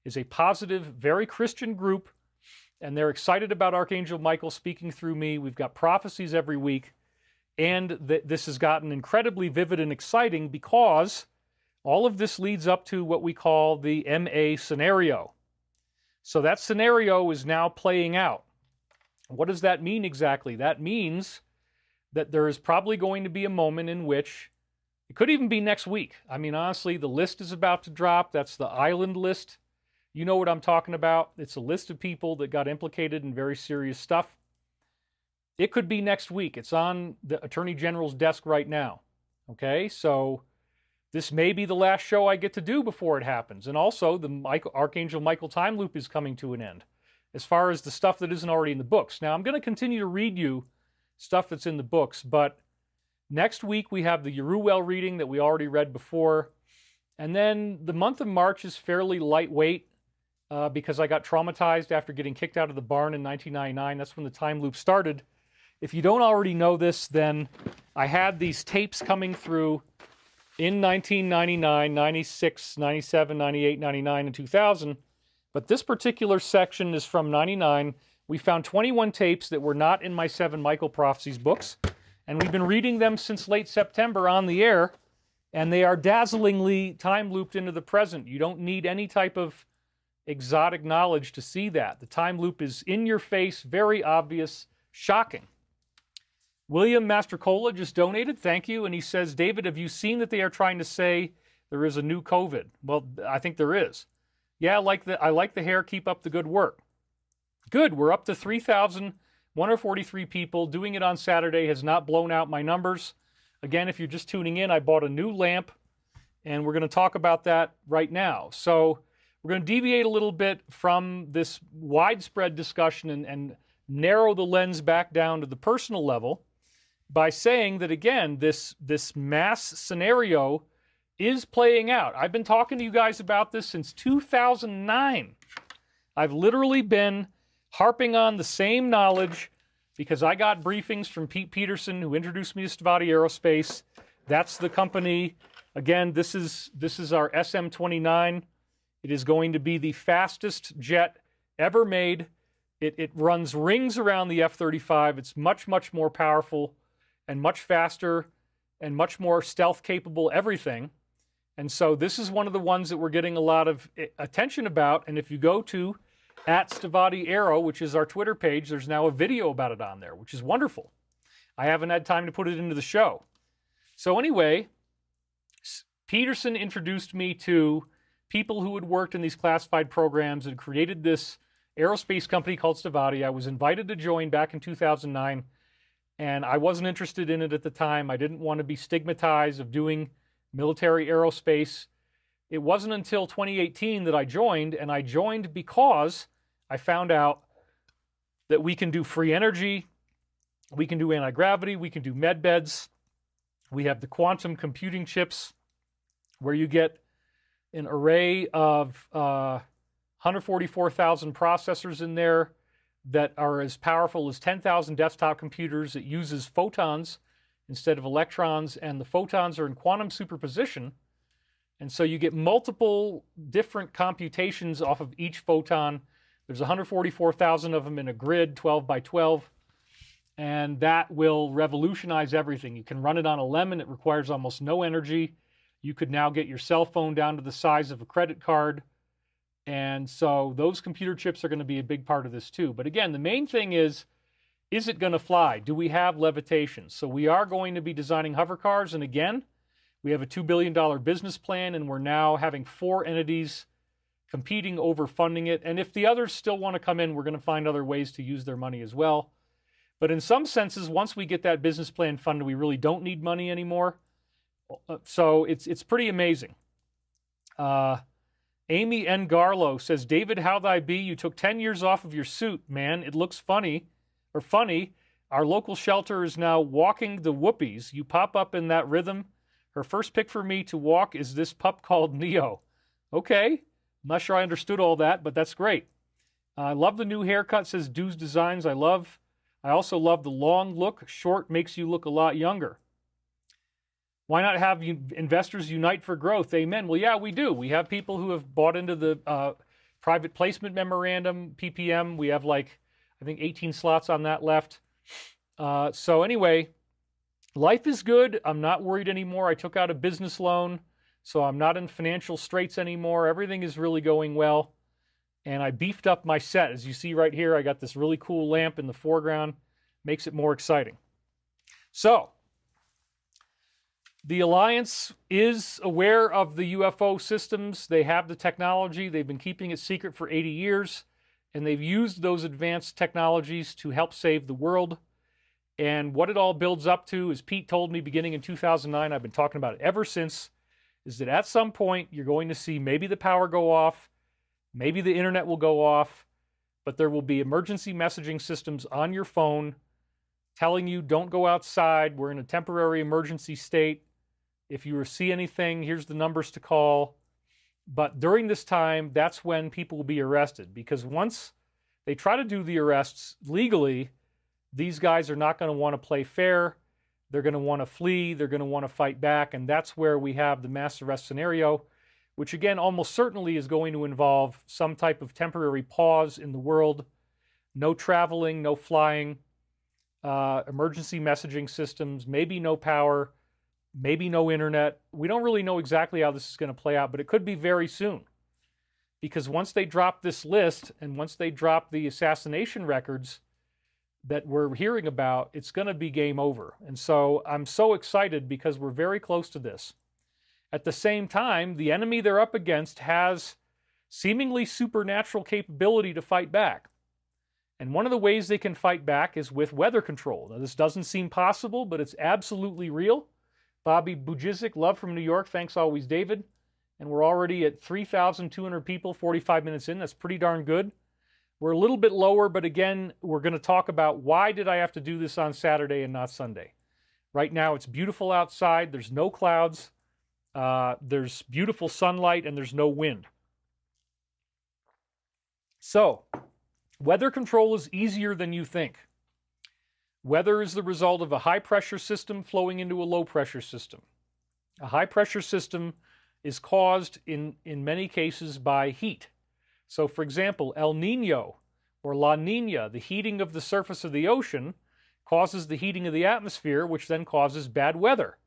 is a positive, very Christian group, and they're excited about Archangel Michael speaking through me. We've got prophecies every week, And this has gotten incredibly vivid and exciting because all of this leads up to what we call the MA scenario. So that scenario is now playing out. What does that mean exactly? That means that there is probably going to be a moment in which it could even be next week. I mean, honestly, the list is about to drop. That's the island list. You know what I'm talking about. It's a list of people that got implicated in very serious stuff. It could be next week. It's on the Attorney General's desk right now. Okay, so this may be the last show I get to do before it happens. And also, the Archangel Michael time loop is coming to an end, as far as the stuff that isn't already in the books. Now, I'm going to continue to read you stuff that's in the books, but next week we have the Yeruel reading that we already read before. And then the month of March is fairly lightweight because I got traumatized after getting kicked out of the barn in 1999. That's when the time loop started. If you don't already know this, then I had these tapes coming through in 1999, 96, 97, 98, 99, and 2000. But this particular section is from 99. We found 21 tapes that were not in my 7 Michael Prophecies books. And we've been reading them since late September on the air. And they are dazzlingly time looped into the present. You don't need any type of exotic knowledge to see that. The time loop is in your face, very obvious, shocking. William Mastercola just donated, thank you, and he says, David, have you seen that they are trying to say there is a new COVID? Well, I think there is. Yeah, I like the hair, keep up the good work. Good, we're up to 3,143 people. Doing it on Saturday has not blown out my numbers. Again, if you're just tuning in, I bought a new lamp, and we're going to talk about that right now. So we're going to deviate a little bit from this widespread discussion and narrow the lens back down to the personal level by saying that, again, this mass scenario is playing out. I've been talking to you guys about this since 2009. I've literally been harping on the same knowledge because I got briefings from Pete Peterson, who introduced me to Stavati Aerospace. That's the company. Again, this is our SM-29. It is going to be the fastest jet ever made. It runs rings around the F-35. It's much, much more powerful and much faster and much more stealth capable, everything. And so this is one of the ones that we're getting a lot of attention about. And if you go to @StavatiAero, which is our Twitter page, there's now a video about it on there, which is wonderful. I haven't had time to put it into the show. So anyway, Peterson introduced me to people who had worked in these classified programs and created this aerospace company called Stavati. I was invited to join back in 2009, and I wasn't interested in it at the time. I didn't want to be stigmatized of doing military aerospace. It wasn't until 2018 that I joined, and I joined because I found out that we can do free energy, we can do anti-gravity, we can do med beds. We have the quantum computing chips where you get an array of 144,000 processors in there that are as powerful as 10,000 desktop computers. It uses photons instead of electrons, and the photons are in quantum superposition. And so you get multiple different computations off of each photon. There's 144,000 of them in a grid, 12 by 12, and that will revolutionize everything. You can run it on a lemon. It requires almost no energy. You could now get your cell phone down to the size of a credit card. And so those computer chips are going to be a big part of this too. But again, the main thing is it going to fly? Do we have levitation? So we are going to be designing hover cars. And again, we have a $2 billion business plan, and we're now having 4 entities competing over funding it. And if the others still want to come in, we're going to find other ways to use their money as well. But in some senses, once we get that business plan funded, we really don't need money anymore. So it's pretty amazing. Amy N. Garlow says, David, how thy be? You took 10 years off of your suit, man. It looks funny. Our local shelter is now walking the whoopies. You pop up in that rhythm. Her first pick for me to walk is this pup called Neo. Okay. I'm not sure I understood all that, but that's great. I love the new haircut, says Dues Designs. I also love the long look. Short makes you look a lot younger. Why not have investors unite for growth? Amen. Well, yeah, we do. We have people who have bought into the private placement memorandum, PPM. We have I think 18 slots on that left. So anyway, life is good. I'm not worried anymore. I took out a business loan, so I'm not in financial straits anymore. Everything is really going well. And I beefed up my set. As you see right here, I got this really cool lamp in the foreground. Makes it more exciting. So, the Alliance is aware of the UFO systems. They have the technology. They've been keeping it secret for 80 years. And they've used those advanced technologies to help save the world. And what it all builds up to, as Pete told me beginning in 2009, I've been talking about it ever since, is that at some point you're going to see maybe the power go off, maybe the internet will go off, but there will be emergency messaging systems on your phone telling you don't go outside. We're in a temporary emergency state. If you see anything, here's the numbers to call. But during this time, that's when people will be arrested, because once they try to do the arrests legally, these guys are not going to want to play fair. They're going to want to flee. They're going to want to fight back. And that's where we have the mass arrest scenario, which again, almost certainly is going to involve some type of temporary pause in the world. No traveling, no flying, emergency messaging systems, maybe no power, maybe no internet. We don't really know exactly how this is going to play out, but it could be very soon. Because once they drop this list and once they drop the assassination records that we're hearing about, it's going to be game over. And so I'm so excited because we're very close to this. At the same time, the enemy they're up against has seemingly supernatural capability to fight back. And one of the ways they can fight back is with weather control. Now, this doesn't seem possible, but it's absolutely real. Bobby Bujizik, love from New York. Thanks always, David. And we're already at 3,200 people, 45 minutes in. That's pretty darn good. We're a little bit lower, but again, we're going to talk about why did I have to do this on Saturday and not Sunday. Right now, it's beautiful outside. There's no clouds. There's beautiful sunlight, and there's no wind. So, weather control is easier than you think. Weather is the result of a high-pressure system flowing into a low-pressure system. A high-pressure system is caused, in many cases, by heat. So, for example, El Nino or La Nina, the heating of the surface of the ocean, causes the heating of the atmosphere, which then causes bad weather.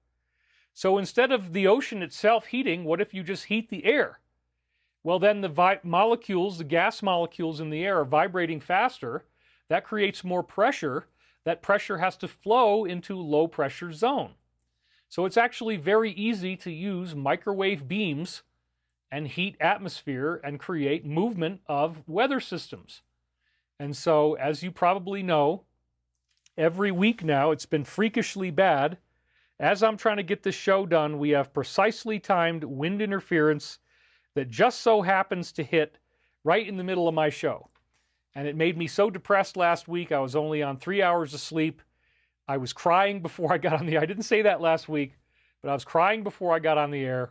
So instead of the ocean itself heating, what if you just heat the air? Well, then the molecules, the gas molecules in the air are vibrating faster. That creates more pressure. That pressure has to flow into low-pressure zone. So it's actually very easy to use microwave beams and heat atmosphere and create movement of weather systems. And so, as you probably know, every week now it's been freakishly bad. As I'm trying to get this show done, we have precisely timed wind interference that just so happens to hit right in the middle of my show. And it made me so depressed last week. I was only on 3 hours of sleep. I was crying before I got on the air. I didn't say that last week, but I was crying before I got on the air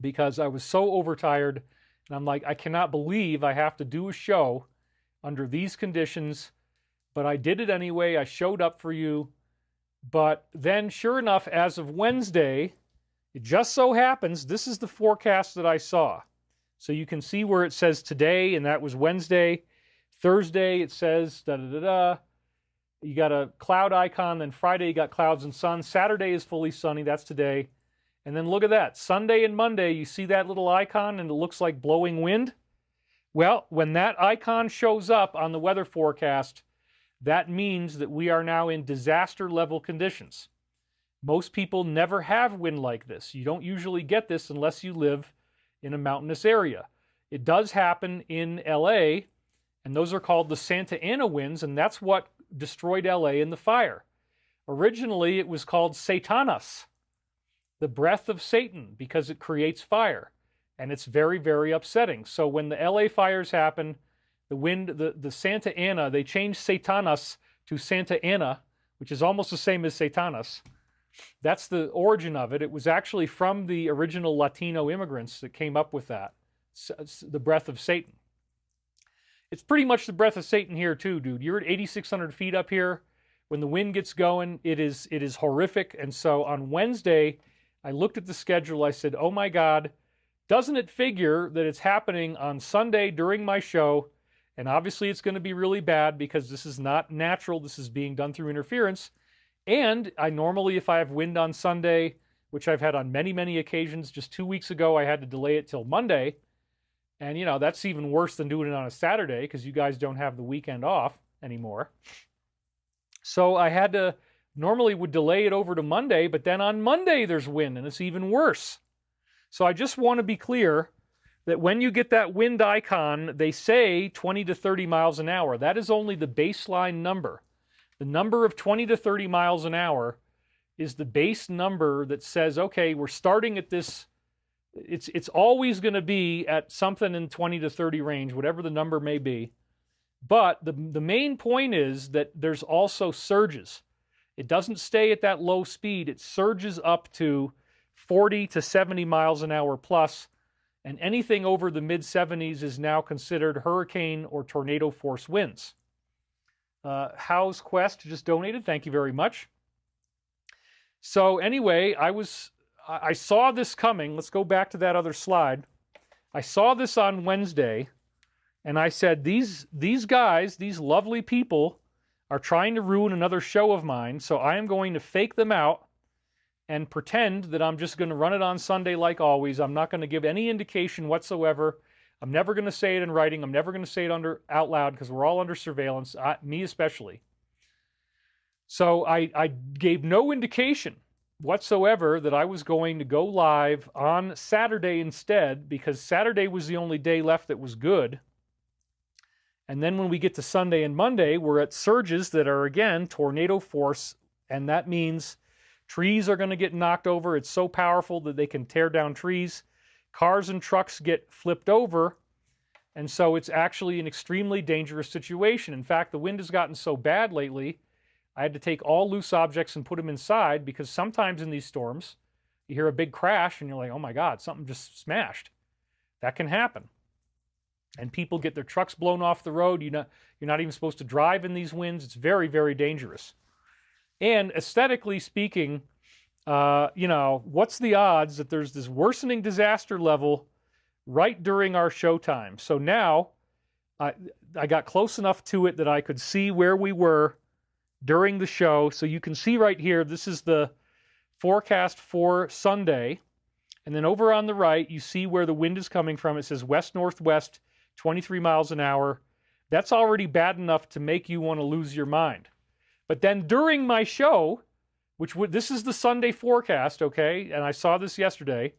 because I was so overtired. And I'm like, I cannot believe I have to do a show under these conditions. But I did it anyway. I showed up for you. But then, sure enough, as of Wednesday, it just so happens, this is the forecast that I saw. So you can see where it says today, and that was Wednesday. Thursday, it says da-da-da-da. You got a cloud icon. Then Friday, you got clouds and sun. Saturday is fully sunny. That's today. And then look at that. Sunday and Monday, you see that little icon, and it looks like blowing wind? Well, when that icon shows up on the weather forecast, that means that we are now in disaster-level conditions. Most people never have wind like this. You don't usually get this unless you live in a mountainous area. It does happen in LA, and those are called the Santa Ana winds, and that's what destroyed LA in the fire. Originally, it was called Satanas, the breath of Satan, because it creates fire, and it's very, very upsetting. So when the LA fires happen, the wind, the Santa Ana, they changed Satanas to Santa Ana, which is almost the same as Satanas. That's the origin of it. It was actually from the original Latino immigrants that came up with that, the breath of Satan. It's pretty much the breath of Satan here too, dude. You're at 8,600 feet up here. When the wind gets going, it is horrific. And so on Wednesday, I looked at the schedule. I said, oh my God, doesn't it figure that it's happening on Sunday during my show? And obviously it's going to be really bad because this is not natural. This is being done through interference. And I normally, if I have wind on Sunday, which I've had on many, many occasions, just 2 weeks ago, I had to delay it till Monday. And, you know, that's even worse than doing it on a Saturday because you guys don't have the weekend off anymore. So I had to, normally would delay it over to Monday, but then on Monday there's wind and it's even worse. So I just want to be clear that when you get that wind icon, they say 20 to 30 miles an hour. That is only the baseline number. The number of 20 to 30 miles an hour is the base number that says, okay, we're starting at this. It's always going to be at something in 20 to 30 range, whatever the number may be. But the main point is that there's also surges. It doesn't stay at that low speed. It surges up to 40 to 70 miles an hour plus, and anything over the mid-70s is now considered hurricane or tornado force winds. House Quest just donated. Thank you very much. So anyway, I saw this coming. Let's go back to that other slide. I saw this on Wednesday, and I said, these guys, these lovely people, are trying to ruin another show of mine, so I am going to fake them out and pretend that I'm just going to run it on Sunday like always. I'm not going to give any indication whatsoever. I'm never going to say it in writing. I'm never going to say it out loud because we're all under surveillance, me especially. So I gave no indication whatsoever that I was going to go live on Saturday instead, because Saturday was the only day left that was good. And then when we get to Sunday and Monday, we're at surges that are, again, tornado force, and that means trees are going to get knocked over. It's so powerful that they can tear down trees. Cars and trucks get flipped over, and so it's actually an extremely dangerous situation. In fact, the wind has gotten so bad lately, I had to take all loose objects and put them inside, because sometimes in these storms, you hear a big crash and you're like, oh my God, something just smashed. That can happen. And people get their trucks blown off the road. You're not even supposed to drive in these winds. It's very, very dangerous. And aesthetically speaking, what's the odds that there's this worsening disaster level right during our showtime? So now I got close enough to it that I could see where we were during the show. So you can see right here, this is the forecast for Sunday. And then over on the right, you see where the wind is coming from. It says west-northwest, 23 miles an hour. That's already bad enough to make you want to lose your mind. But then during my show, this is the Sunday forecast, okay, and I saw this yesterday,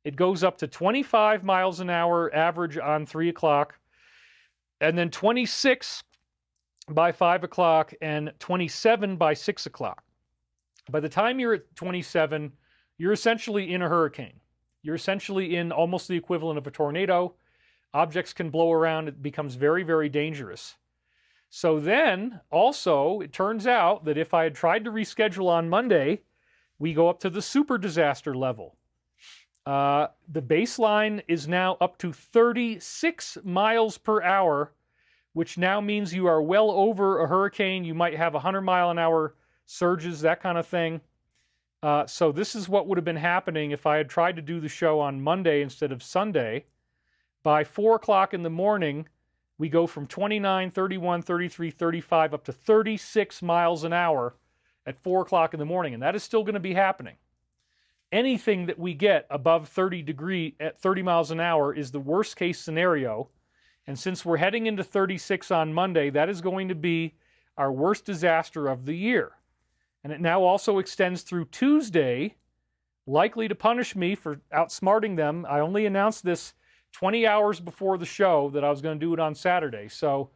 it goes up to 25 miles an hour average on 3 o'clock, and then 26 by 5 o'clock, and 27 by 6 o'clock. By the time you're at 27, you're essentially in a hurricane. You're essentially in almost the equivalent of a tornado. Objects can blow around. It becomes very, very dangerous. So then, also, it turns out that if I had tried to reschedule on Monday, we go up to the super disaster level. The baseline is now up to 36 miles per hour, which now means you are well over a hurricane. You might have 100-mile-an-hour surges, that kind of thing. So this is what would have been happening if I had tried to do the show on Monday instead of Sunday. By 4 o'clock in the morning, we go from 29, 31, 33, 35 up to 36 miles an hour at 4 o'clock in the morning, and that is still going to be happening. Anything that we get above 30 miles an hour is the worst case scenario, and since we're heading into 36 on Monday, that is going to be our worst disaster of the year. And it now also extends through Tuesday, likely to punish me for outsmarting them. I only announced this 20 hours before the show that I was going to do it on Saturday. So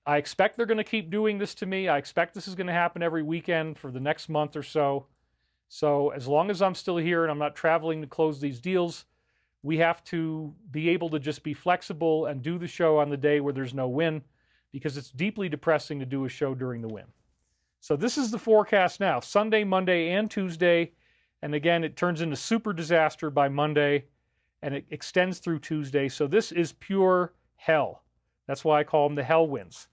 I expect they're going to keep doing this to me. I expect this is going to happen every weekend for the next month or so. So as long as I'm still here and I'm not traveling to close these deals, we have to be able to just be flexible and do the show on the day where there's no wind, because it's deeply depressing to do a show during the wind. So this is the forecast now, Sunday, Monday, and Tuesday. And again, it turns into super disaster by Monday, and it extends through Tuesday. So this is pure hell. That's why I call them the hell winds.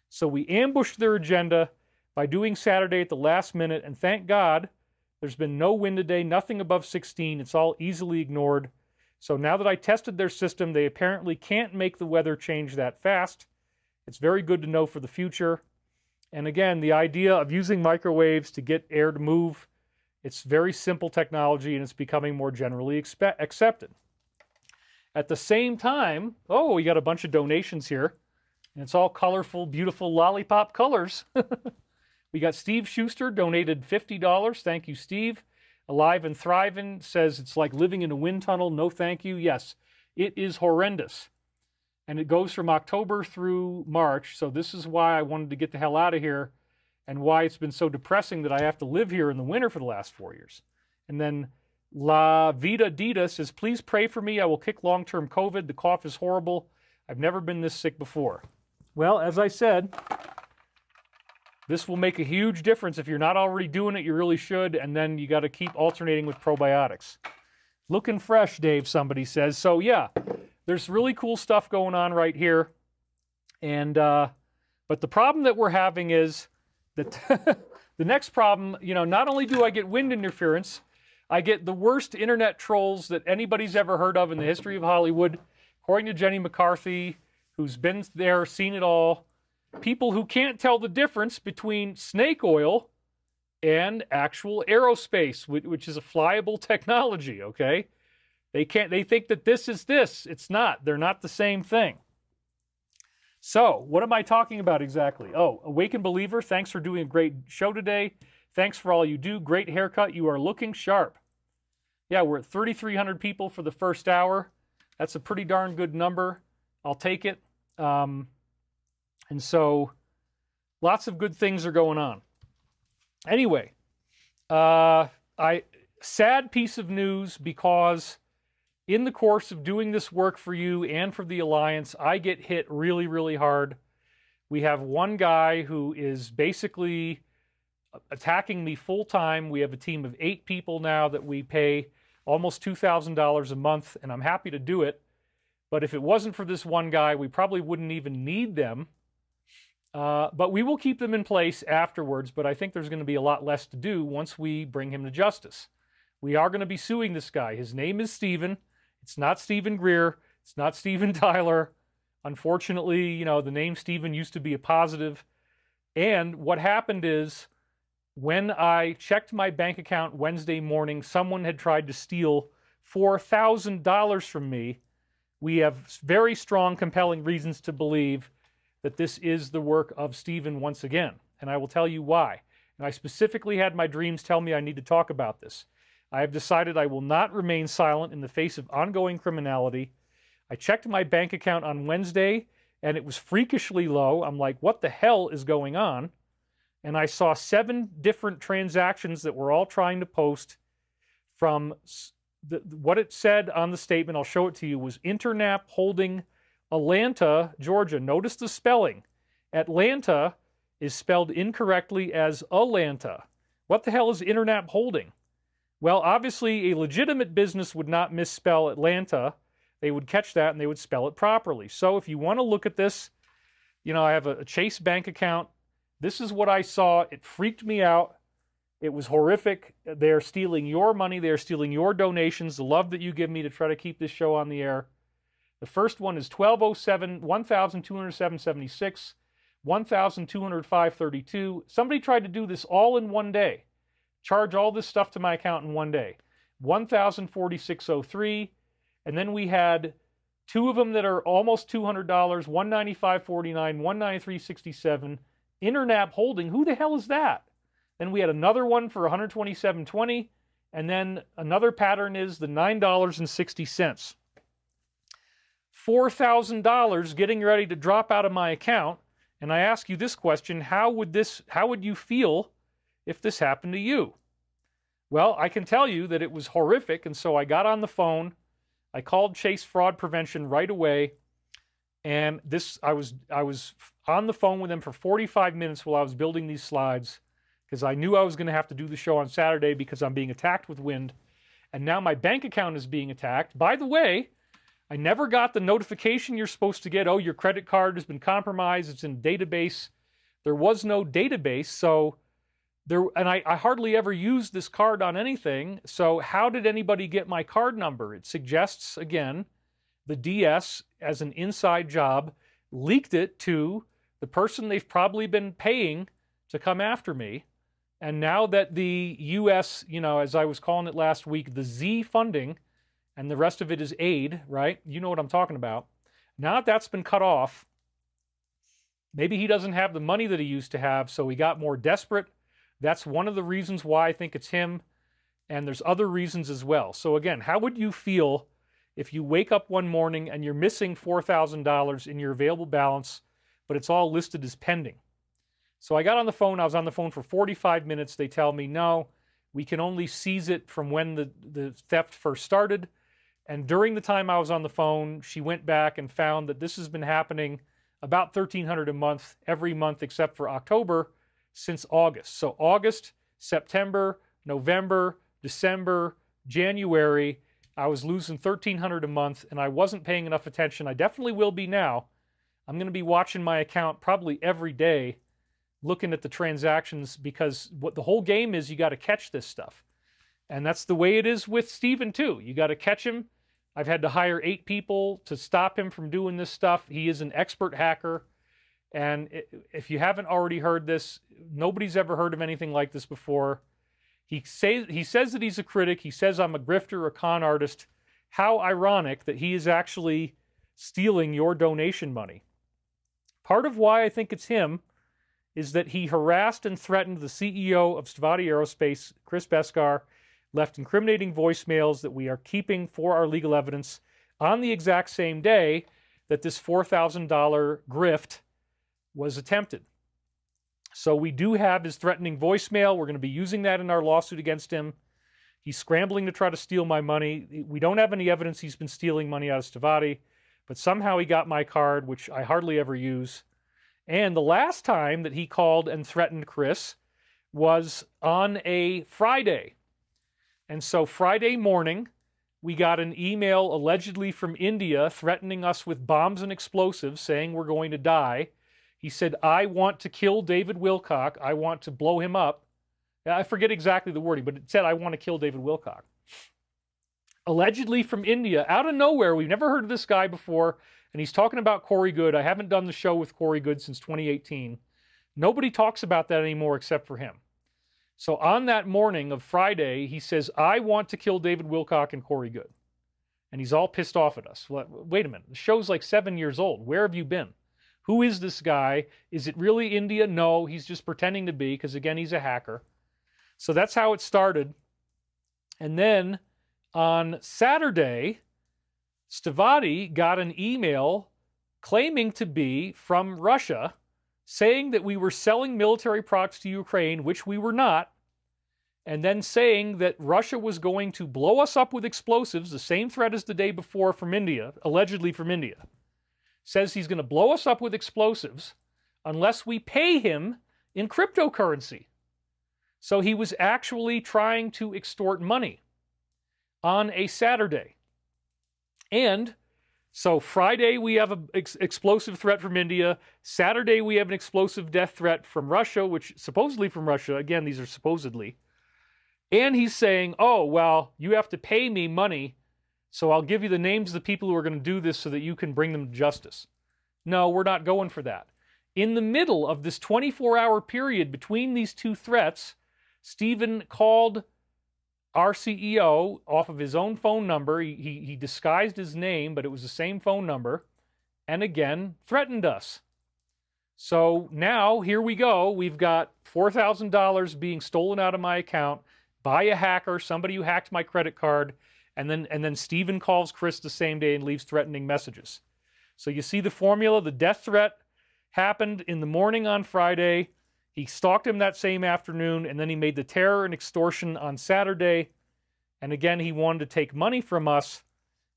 So we ambushed their agenda by doing Saturday at the last minute, and thank God there's been no wind today, nothing above 16. It's all easily ignored. So now that I tested their system, they apparently can't make the weather change that fast. It's very good to know for the future. And again, the idea of using microwaves to get air to move, it's very simple technology, and it's becoming more generally accepted. At the same time, oh, we got a bunch of donations here. And it's all colorful, beautiful lollipop colors. We got Steve Schuster donated $50. Thank you, Steve. Alive and Thriving says it's like living in a wind tunnel. No, thank you. Yes, it is horrendous. And it goes from October through March. So this is why I wanted to get the hell out of here and why it's been so depressing that I have to live here in the winter for the last 4 years. And then La Vida Dita says, please pray for me. I will kick long-term COVID. The cough is horrible. I've never been this sick before. Well, as I said, this will make a huge difference. If you're not already doing it, you really should. And then you got to keep alternating with probiotics. Looking fresh, Dave, somebody says. So yeah, there's really cool stuff going on right here. And, but the problem that we're having is that the next problem, you know, not only do I get wind interference, I get the worst internet trolls that anybody's ever heard of in the history of Hollywood. According to Jenny McCarthy, who's been there, seen it all. People who can't tell the difference between snake oil and actual aerospace, which is a flyable technology, okay? They think that this is this. It's not. They're not the same thing. So, what am I talking about exactly? Oh, Awakened Believer, thanks for doing a great show today. Thanks for all you do. Great haircut. You are looking sharp. Yeah, we're at 3,300 people for the first hour. That's a pretty darn good number. I'll take it. And so lots of good things are going on. Anyway, sad piece of news, because in the course of doing this work for you and for the Alliance, I get hit really, really hard. We have one guy who is basically attacking me full time. We have a team of 8 people now that we pay almost $2,000 a month, and I'm happy to do it. But if it wasn't for this one guy, we probably wouldn't even need them. But we will keep them in place afterwards, but I think there's going to be a lot less to do once we bring him to justice. We are going to be suing this guy. His name is Stephen. It's not Stephen Greer. It's not Stephen Tyler. Unfortunately, you know, the name Stephen used to be a positive. And what happened is, when I checked my bank account Wednesday morning, someone had tried to steal $4,000 from me. We have very strong, compelling reasons to believe that this is the work of Stephen once again. And I will tell you why. And I specifically had my dreams tell me I need to talk about this. I have decided I will not remain silent in the face of ongoing criminality. I checked my bank account on Wednesday, and it was freakishly low. I'm like, what the hell is going on? And I saw 7 different transactions that were all trying to post from what it said on the statement. I'll show it to you. Was Internap Holding Atlanta, Georgia. Notice the spelling. Atlanta is spelled incorrectly as Atlanta. What the hell is Internap Holding? Well, obviously a legitimate business would not misspell Atlanta. They would catch that and they would spell it properly. So if you want to look at this, you know, I have a Chase bank account. This is what I saw. It freaked me out. It was horrific. They're stealing your money. They're stealing your donations, the love that you give me to try to keep this show on the air. The first one is 1207, 1,207.76, 1,205.32. Somebody tried to do this all in one day. Charge all this stuff to my account in one day. 1,046.03. And then we had 2 of them that are almost $200, 195.49, 193.67. Internap Holding, who the hell is that? Then we had another one for 127.20, and then another pattern is the $9.60. $4,000 getting ready to drop out of my account, and I ask you this question: how would you feel if this happened to you? Well, I can tell you that it was horrific, and so I got on the phone. I called Chase Fraud Prevention right away. And I was on the phone with them for 45 minutes while I was building these slides, because I knew I was going to have to do the show on Saturday because I'm being attacked with wind. And now my bank account is being attacked. By the way, I never got the notification you're supposed to get. Oh, your credit card has been compromised. It's in a database. There was no database. So I hardly ever used this card on anything. So how did anybody get my card number? It suggests, again, the DS, as an inside job, leaked it to the person they've probably been paying to come after me. And now that the U.S., as I was calling it last week, the Z funding, and the rest of it is aid, right? You know what I'm talking about. Now that that's been cut off, maybe he doesn't have the money that he used to have, so he got more desperate. That's one of the reasons why I think it's him. And there's other reasons as well. So again, how would you feel if you wake up one morning and you're missing $4,000 in your available balance, but it's all listed as pending? So I got on the phone. I was on the phone for 45 minutes. They tell me, no, we can only seize it from when the theft first started. And during the time I was on the phone, she went back and found that this has been happening about $1,300 a month, every month except for October, since August. So August, September, November, December, January, I was losing $1,300 a month, and I wasn't paying enough attention. I definitely will be now. I'm going to be watching my account probably every day, looking at the transactions, because what the whole game is, you got to catch this stuff. And that's the way it is with Steven too. You got to catch him. I've had to hire 8 people to stop him from doing this stuff. He is an expert hacker. And if you haven't already heard this, nobody's ever heard of anything like this before. He says that he's a critic. He says I'm a grifter, a con artist. How ironic that he is actually stealing your donation money. Part of why I think it's him is that he harassed and threatened the CEO of Stavati Aerospace, Chris Beskar, left incriminating voicemails that we are keeping for our legal evidence on the exact same day that this $4,000 grift was attempted. So we do have his threatening voicemail. We're going to be using that in our lawsuit against him. He's scrambling to try to steal my money. We don't have any evidence he's been stealing money out of Stavati, but somehow he got my card, which I hardly ever use. And the last time that he called and threatened Chris was on a Friday. And so Friday morning, we got an email allegedly from India threatening us with bombs and explosives, saying we're going to die. He said, I want to kill David Wilcock. I want to blow him up. I forget exactly the wording, but it said, I want to kill David Wilcock. Allegedly from India, out of nowhere. We've never heard of this guy before. And he's talking about Corey Good. I haven't done the show with Corey Good since 2018. Nobody talks about that anymore except for him. So on that morning of Friday, he says, I want to kill David Wilcock and Corey Good. And he's all pissed off at us. Well, wait a minute. The show's like 7 years old. Where have you been? Who is this guy? Is it really India? No, he's just pretending to be, because again, he's a hacker. So that's how it started. And then on Saturday, Stavati got an email claiming to be from Russia, saying that we were selling military products to Ukraine, which we were not, and then saying that Russia was going to blow us up with explosives, the same threat as the day before from India, allegedly from India. Says he's going to blow us up with explosives unless we pay him in cryptocurrency. So he was actually trying to extort money on a Saturday. And so Friday we have an explosive threat from India. Saturday we have an explosive death threat from Russia, which supposedly from Russia. Again, these are supposedly. And he's saying, oh, well, you have to pay me money, so I'll give you the names of the people who are going to do this so that you can bring them to justice. No, we're not going for that. In the middle of this 24-hour period between these two threats, Steven called our CEO off of his own phone number. He disguised his name, but it was the same phone number, and again, threatened us. So now, here we go. We've got $4,000 being stolen out of my account by a hacker, somebody who hacked my credit card, and then Steven calls Chris the same day and leaves threatening messages. So you see the formula. The death threat happened in the morning on Friday. He stalked him that same afternoon, and then he made the terror and extortion on Saturday. And again, he wanted to take money from us,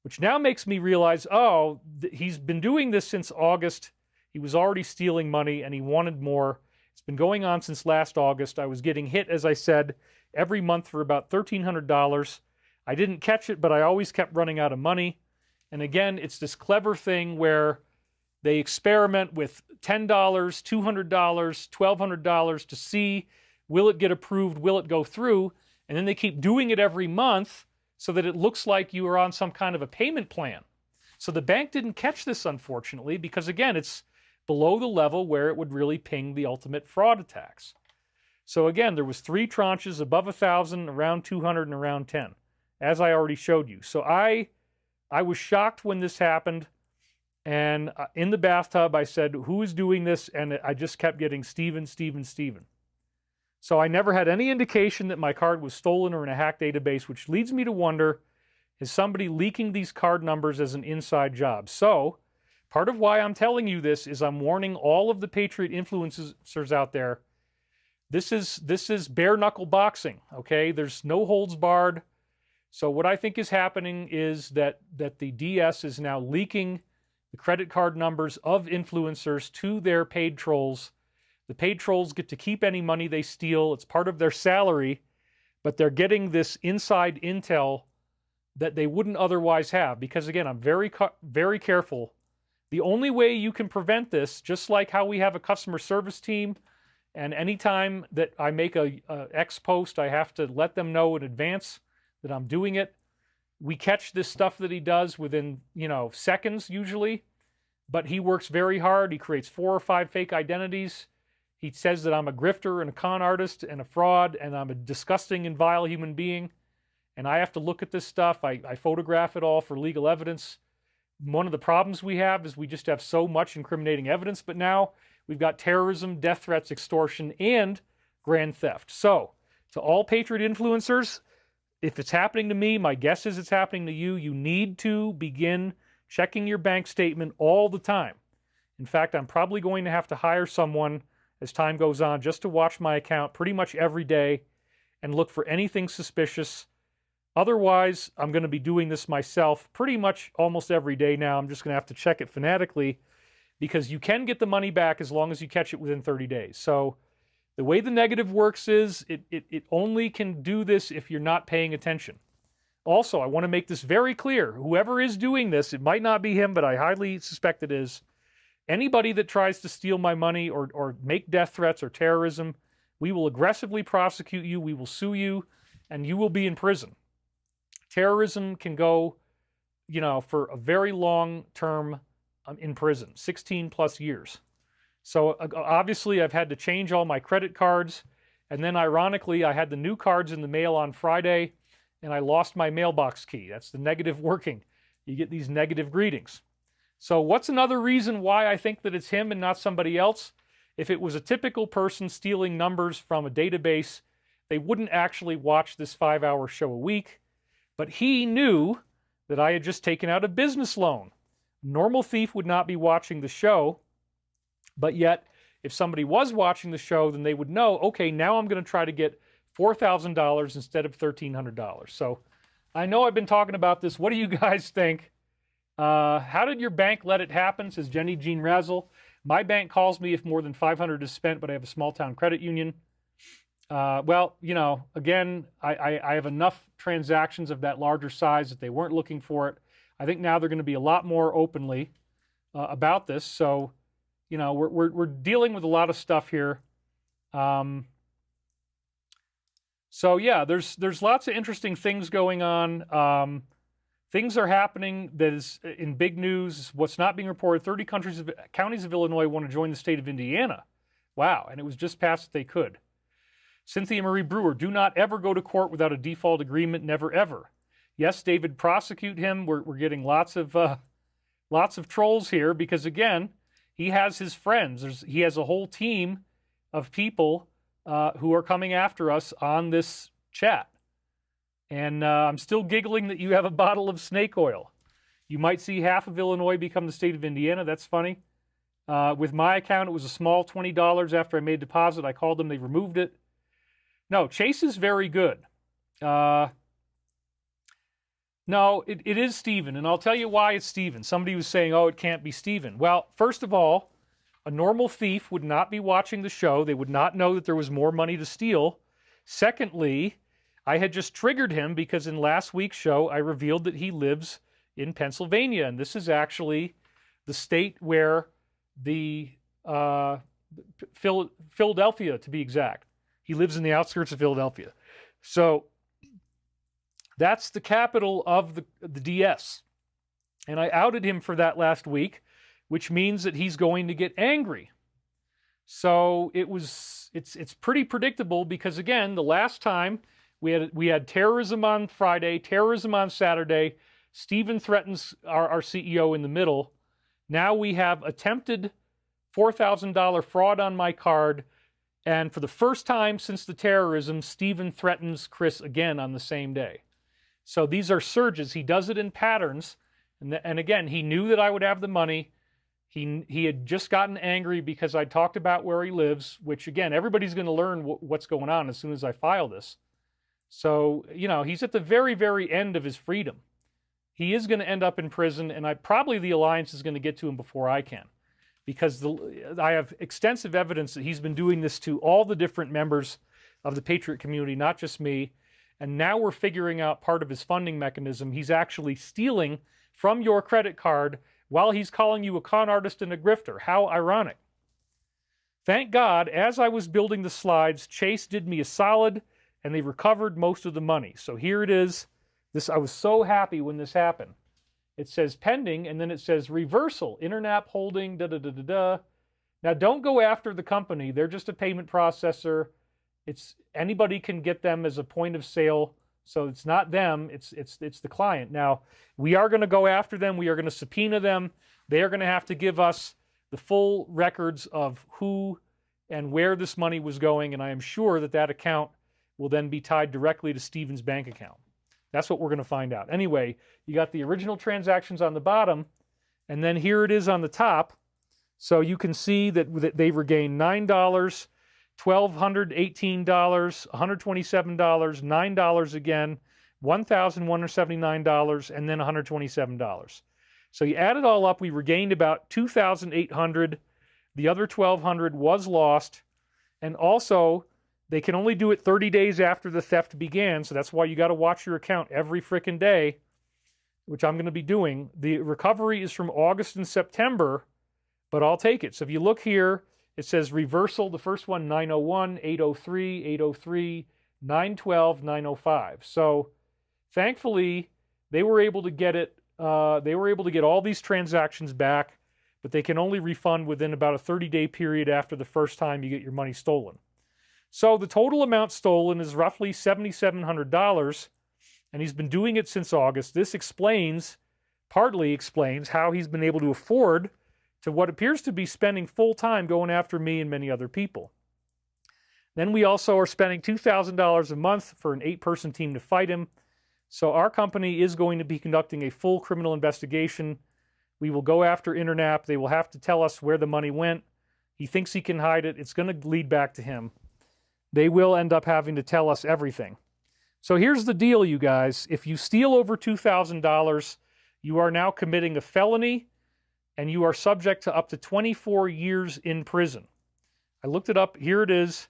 which now makes me realize, oh, he's been doing this since August. He was already stealing money, and he wanted more. It's been going on since last August. I was getting hit, as I said, every month for about $1,300. I didn't catch it, but I always kept running out of money. And again, it's this clever thing where they experiment with $10, $200, $1,200 to see, will it get approved, will it go through? And then they keep doing it every month so that it looks like you are on some kind of a payment plan. So the bank didn't catch this, unfortunately, because again, it's below the level where it would really ping the ultimate fraud attacks. So again, there was 3 tranches above 1,000, around 200, and around 10, as I already showed you. So I was shocked when this happened, and in the bathtub I said, who is doing this? And I just kept getting Steven, Steven, Steven. So I never had any indication that my card was stolen or in a hacked database, which leads me to wonder, is somebody leaking these card numbers as an inside job? So part of why I'm telling you this is I'm warning all of the Patriot influencers out there. This is bare knuckle boxing, okay? There's no holds barred. So what I think is happening is that the DS is now leaking the credit card numbers of influencers to their paid trolls. The paid trolls get to keep any money they steal. It's part of their salary, but they're getting this inside intel that they wouldn't otherwise have. Because again, I'm very, very careful. The only way you can prevent this, just like how we have a customer service team, and anytime that I make a X post, I have to let them know in advance that I'm doing it. We catch this stuff that he does within, seconds usually, but he works very hard. He creates 4 or 5 fake identities. He says that I'm a grifter and a con artist and a fraud, and I'm a disgusting and vile human being. And I have to look at this stuff. I photograph it all for legal evidence. One of the problems we have is we just have so much incriminating evidence, but now we've got terrorism, death threats, extortion, and grand theft. So, to all Patriot influencers, if it's happening to me, my guess is it's happening to you. You need to begin checking your bank statement all the time. In fact, I'm probably going to have to hire someone as time goes on just to watch my account pretty much every day and look for anything suspicious. Otherwise, I'm going to be doing this myself pretty much almost every day now. I'm just going to have to check it fanatically because you can get the money back as long as you catch it within 30 days. So the way the negative works is it only can do this if you're not paying attention. Also, I want to make this very clear. Whoever is doing this, it might not be him, but I highly suspect it is. Anybody that tries to steal my money or make death threats or terrorism, we will aggressively prosecute you, we will sue you, and you will be in prison. Terrorism can go, for a very long term in prison, 16 plus years. So obviously I've had to change all my credit cards, and then ironically I had the new cards in the mail on Friday, and I lost my mailbox key. That's the negative working. You get these negative greetings. So what's another reason why I think that it's him and not somebody else? If it was a typical person stealing numbers from a database, they wouldn't actually watch this 5-hour show a week. But he knew that I had just taken out a business loan. Normal thief would not be watching the show, but yet if somebody was watching the show, then they would know, okay, now I'm going to try to get $4,000 instead of $1,300. So I know I've been talking about this. What do you guys think? How did your bank let it happen, says Jenny Jean Razzle. My bank calls me if more than $500 is spent, but I have a small town credit union. Again, I have enough transactions of that larger size that they weren't looking for it. I think now they're going to be a lot more openly about this. So, we're dealing with a lot of stuff here. So yeah, there's lots of interesting things going on. Things are happening that is in big news. What's not being reported, 30 counties of Illinois want to join the state of Indiana. Wow, and it was just passed that they could. Cynthia Marie Brewer, do not ever go to court without a default agreement, never ever. Yes, David, prosecute him. We're getting lots of trolls here because, again, he has his friends. He has a whole team of people who are coming after us on this chat. And I'm still giggling that you have a bottle of snake oil. You might see half of Illinois become the state of Indiana. That's funny. With my account, it was a small $20 after I made a deposit. I called them. They removed it. No, Chase is very good. No, it is Steven, and I'll tell you why it's Steven. Somebody was saying, oh, it can't be Steven. Well, first of all, a normal thief would not be watching the show. They would not know that there was more money to steal. Secondly, I had just triggered him because in last week's show, I revealed that he lives in Pennsylvania, and this is actually the state where the Philadelphia, to be exact. He lives in the outskirts of Philadelphia. So that's the capital of the DS. And I outed him for that last week which means that he's going to get angry. So it's pretty predictable because, again, the last time we had terrorism on Friday, terrorism on Saturday, Stephen threatens our CEO in the middle. Now we have attempted $4,000 fraud on my card, and for the first time since the terrorism, Stephen threatens Chris again on the same day. So these are surges. He does it in patterns, and again, he knew that I would have the money. He had just gotten angry because I talked about where he lives, which, again, everybody's going to learn what's going on as soon as I file this. So, you know, he's at the very, very end of his freedom. He is going to end up in prison, and probably the Alliance is going to get to him before I can, because I have extensive evidence that he's been doing this to all the different members of the Patriot community, not just me. And now we're figuring out part of his funding mechanism. He's actually stealing from your credit card while he's calling you a con artist and a grifter. How ironic. Thank God, as I was building the slides, Chase did me a solid, and they recovered most of the money. So here it is. I was so happy when this happened. It says pending, and then it says reversal, Internap holding, da-da-da-da-da. Now, don't go after the company. They're just a payment processor. Anybody can get them as a point of sale. So it's not them, it's the client. Now, we are going to go after them. We are going to subpoena them. They are going to have to give us the full records of who and where this money was going, and I am sure that account will then be tied directly to Stephen's bank account. That's what we're going to find out. Anyway, you got the original transactions on the bottom, and then here it is on the top. So you can see that they regained $9, $1,218, $127, $9 again, $1,179, and then $127. So you add it all up, we regained about $2,800. The other $1,200 was lost. And also, they can only do it 30 days after the theft began, so that's why you got to watch your account every frickin' day, which I'm going to be doing. The recovery is from August and September, but I'll take it. So if you look here, it says reversal, the first one, 901, 803, 803, 912, 905. So thankfully, they were able to get it. They were able to get all these transactions back, but they can only refund within about a 30-day period after the first time you get your money stolen. So the total amount stolen is roughly $7,700, and he's been doing it since August. This partly explains how he's been able to afford to what appears to be spending full time going after me and many other people. Then we also are spending $2,000 a month for an 8-person team to fight him. So our company is going to be conducting a full criminal investigation. We will go after Internap. They will have to tell us where the money went. He thinks he can hide it. It's going to lead back to him. They will end up having to tell us everything. So here's the deal, you guys. If you steal over $2,000, you are now committing a felony, and you are subject to up to 24 years in prison. I looked it up. Here it is.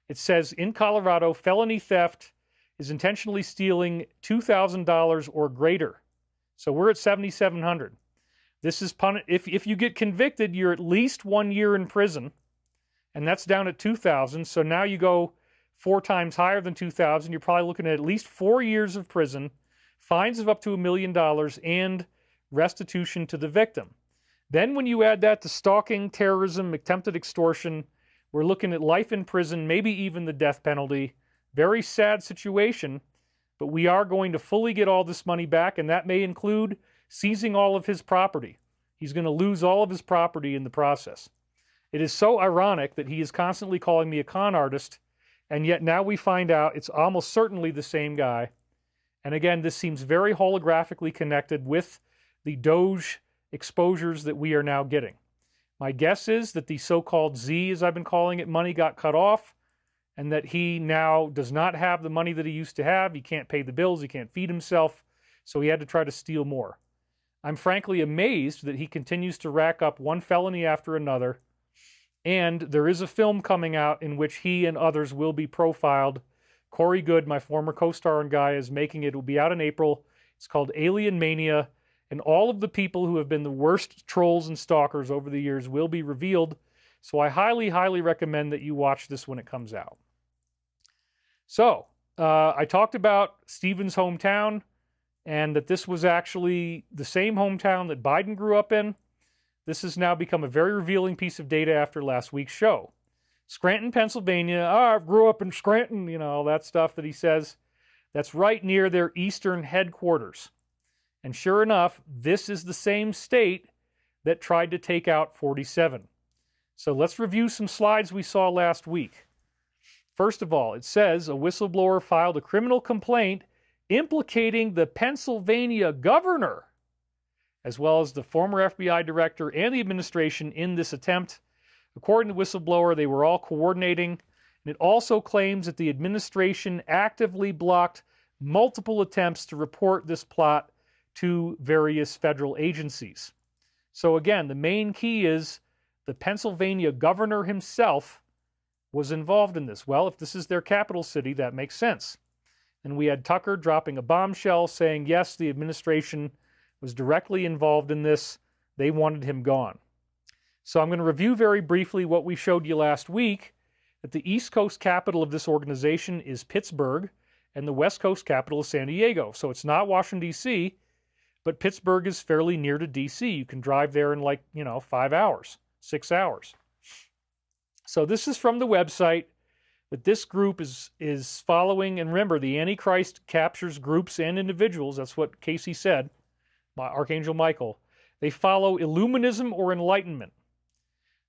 It says, in Colorado, felony theft is intentionally stealing $2,000 or greater. So we're at $7,700. This is if you get convicted, you're at least 1 year in prison, and that's down at $2,000. So now you go 4 times higher than $2,000. You're probably looking at least 4 years of prison, fines of up to $1 million, and restitution to the victim. Then when you add that to stalking, terrorism, attempted extortion, we're looking at life in prison, maybe even the death penalty. Very sad situation, but we are going to fully get all this money back, and that may include seizing all of his property. He's going to lose all of his property in the process. It is so ironic that he is constantly calling me a con artist, and yet now we find out it's almost certainly the same guy. And again, this seems very holographically connected with the Doge exposures that we are now getting. My guess is that the so-called Z, as I've been calling it, money got cut off, and that he now does not have the money that he used to have. He can't pay the bills, he can't feed himself, so he had to try to steal more. I'm frankly amazed that he continues to rack up one felony after another, and there is a film coming out in which he and others will be profiled. Corey Good, my former co-star and guy, is making it. It will be out in April. It's called Alien Mania. And all of the people who have been the worst trolls and stalkers over the years will be revealed. So I highly, highly recommend that you watch this when it comes out. So, I talked about Stephen's hometown, and that this was actually the same hometown that Biden grew up in. This has now become a very revealing piece of data after last week's show. Scranton, Pennsylvania. I grew up in Scranton, all that stuff that he says. That's right near their eastern headquarters. And sure enough, this is the same state that tried to take out 47. So let's review some slides we saw last week. First of all, it says a whistleblower filed a criminal complaint implicating the Pennsylvania governor, as well as the former FBI director and the administration in this attempt. According to the whistleblower, they were all coordinating. And it also claims that the administration actively blocked multiple attempts to report this plot to various federal agencies. So again, the main key is the Pennsylvania governor himself was involved in this. Well, if this is their capital city, that makes sense. And we had Tucker dropping a bombshell saying, yes, the administration was directly involved in this. They wanted him gone. So I'm going to review very briefly what we showed you last week, that the East Coast capital of this organization is Pittsburgh, and the West Coast capital is San Diego. So it's not Washington, D.C., but Pittsburgh is fairly near to D.C. You can drive there in 5 hours, 6 hours. So this is from the website that this group is following. And remember, the Antichrist captures groups and individuals. That's what Casey said, Archangel Michael. They follow Illuminism or Enlightenment.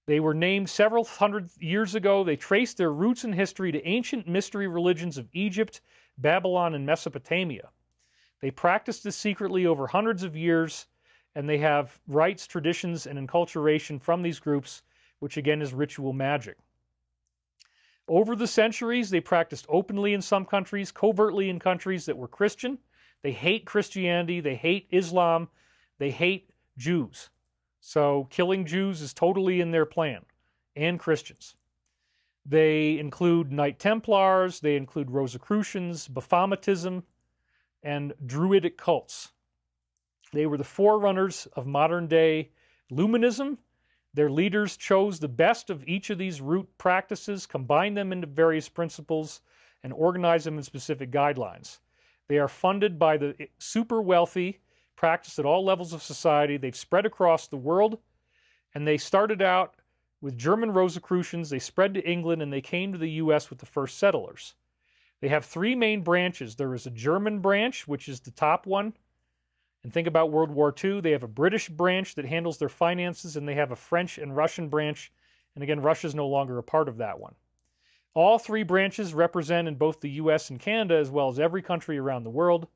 They were named several hundred years ago. They trace their roots and history to ancient mystery religions of Egypt, Babylon, and Mesopotamia. They practiced this secretly over hundreds of years, and they have rites, traditions, and enculturation from these groups, which again is ritual magic. Over the centuries, they practiced openly in some countries, covertly in countries that were Christian. They hate Christianity, they hate Islam, they hate Jews. So killing Jews is totally in their plan, and Christians. They include Knight Templars, they include Rosicrucians, Baphometsism, and Druidic cults. They were the forerunners of modern-day Luminism. Their leaders chose the best of each of these root practices, combined them into various principles, and organized them in specific guidelines. They are funded by the super wealthy, practiced at all levels of society. They've spread across the world, and they started out with German Rosicrucians. They spread to England, and they came to the U.S. with the first settlers. They have three main branches. There is a German branch, which is the top one. And think about World War II. They have a British branch that handles their finances, and they have a French and Russian branch. And again, Russia is no longer a part of that one. All three branches represent in both the U.S. and Canada, as well as every country around the world.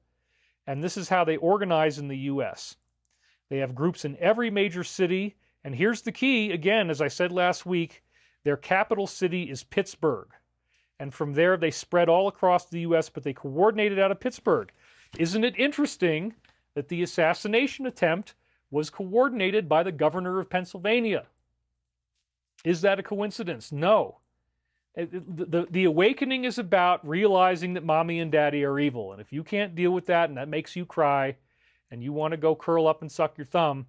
And this is how they organize in the U.S. They have groups in every major city. And here's the key, again, as I said last week, their capital city is Pittsburgh. And from there, they spread all across the U.S., but they coordinated out of Pittsburgh. Isn't it interesting that the assassination attempt was coordinated by the governor of Pennsylvania? Is that a coincidence? No. The awakening is about realizing that mommy and daddy are evil. And if you can't deal with that and that makes you cry and you want to go curl up and suck your thumb,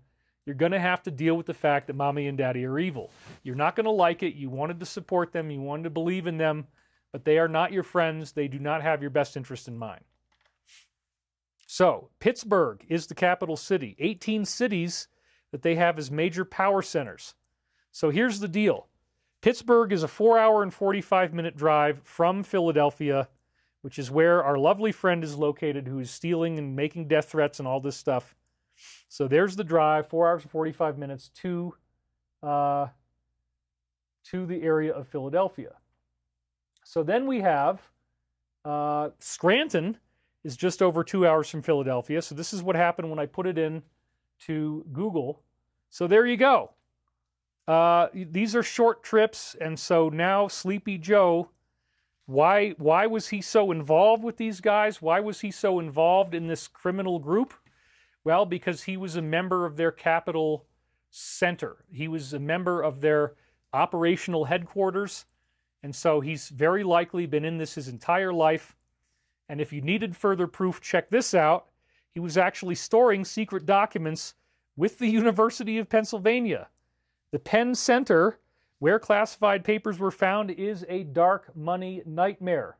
you're going to have to deal with the fact that mommy and daddy are evil. You're not going to like it. You wanted to support them. You wanted to believe in them. But they are not your friends. They do not have your best interest in mind. So, Pittsburgh is the capital city. 18 cities that they have as major power centers. So here's the deal. Pittsburgh is a 4-hour and 45-minute drive from Philadelphia, which is where our lovely friend is located, who is stealing and making death threats and all this stuff. So there's the drive, 4 hours and 45 minutes to the area of Philadelphia. So then we have Scranton is just over 2 hours from Philadelphia. So this is what happened when I put it in to Google. So there you go. These are short trips, and so now Sleepy Joe, why was he so involved with these guys? Why was he so involved in this criminal group? Well, because he was a member of their capital center. He was a member of their operational headquarters, and so he's very likely been in this his entire life. And if you needed further proof, check this out. He was actually storing secret documents with the University of Pennsylvania. The Penn Center, where classified papers were found, is a dark money nightmare.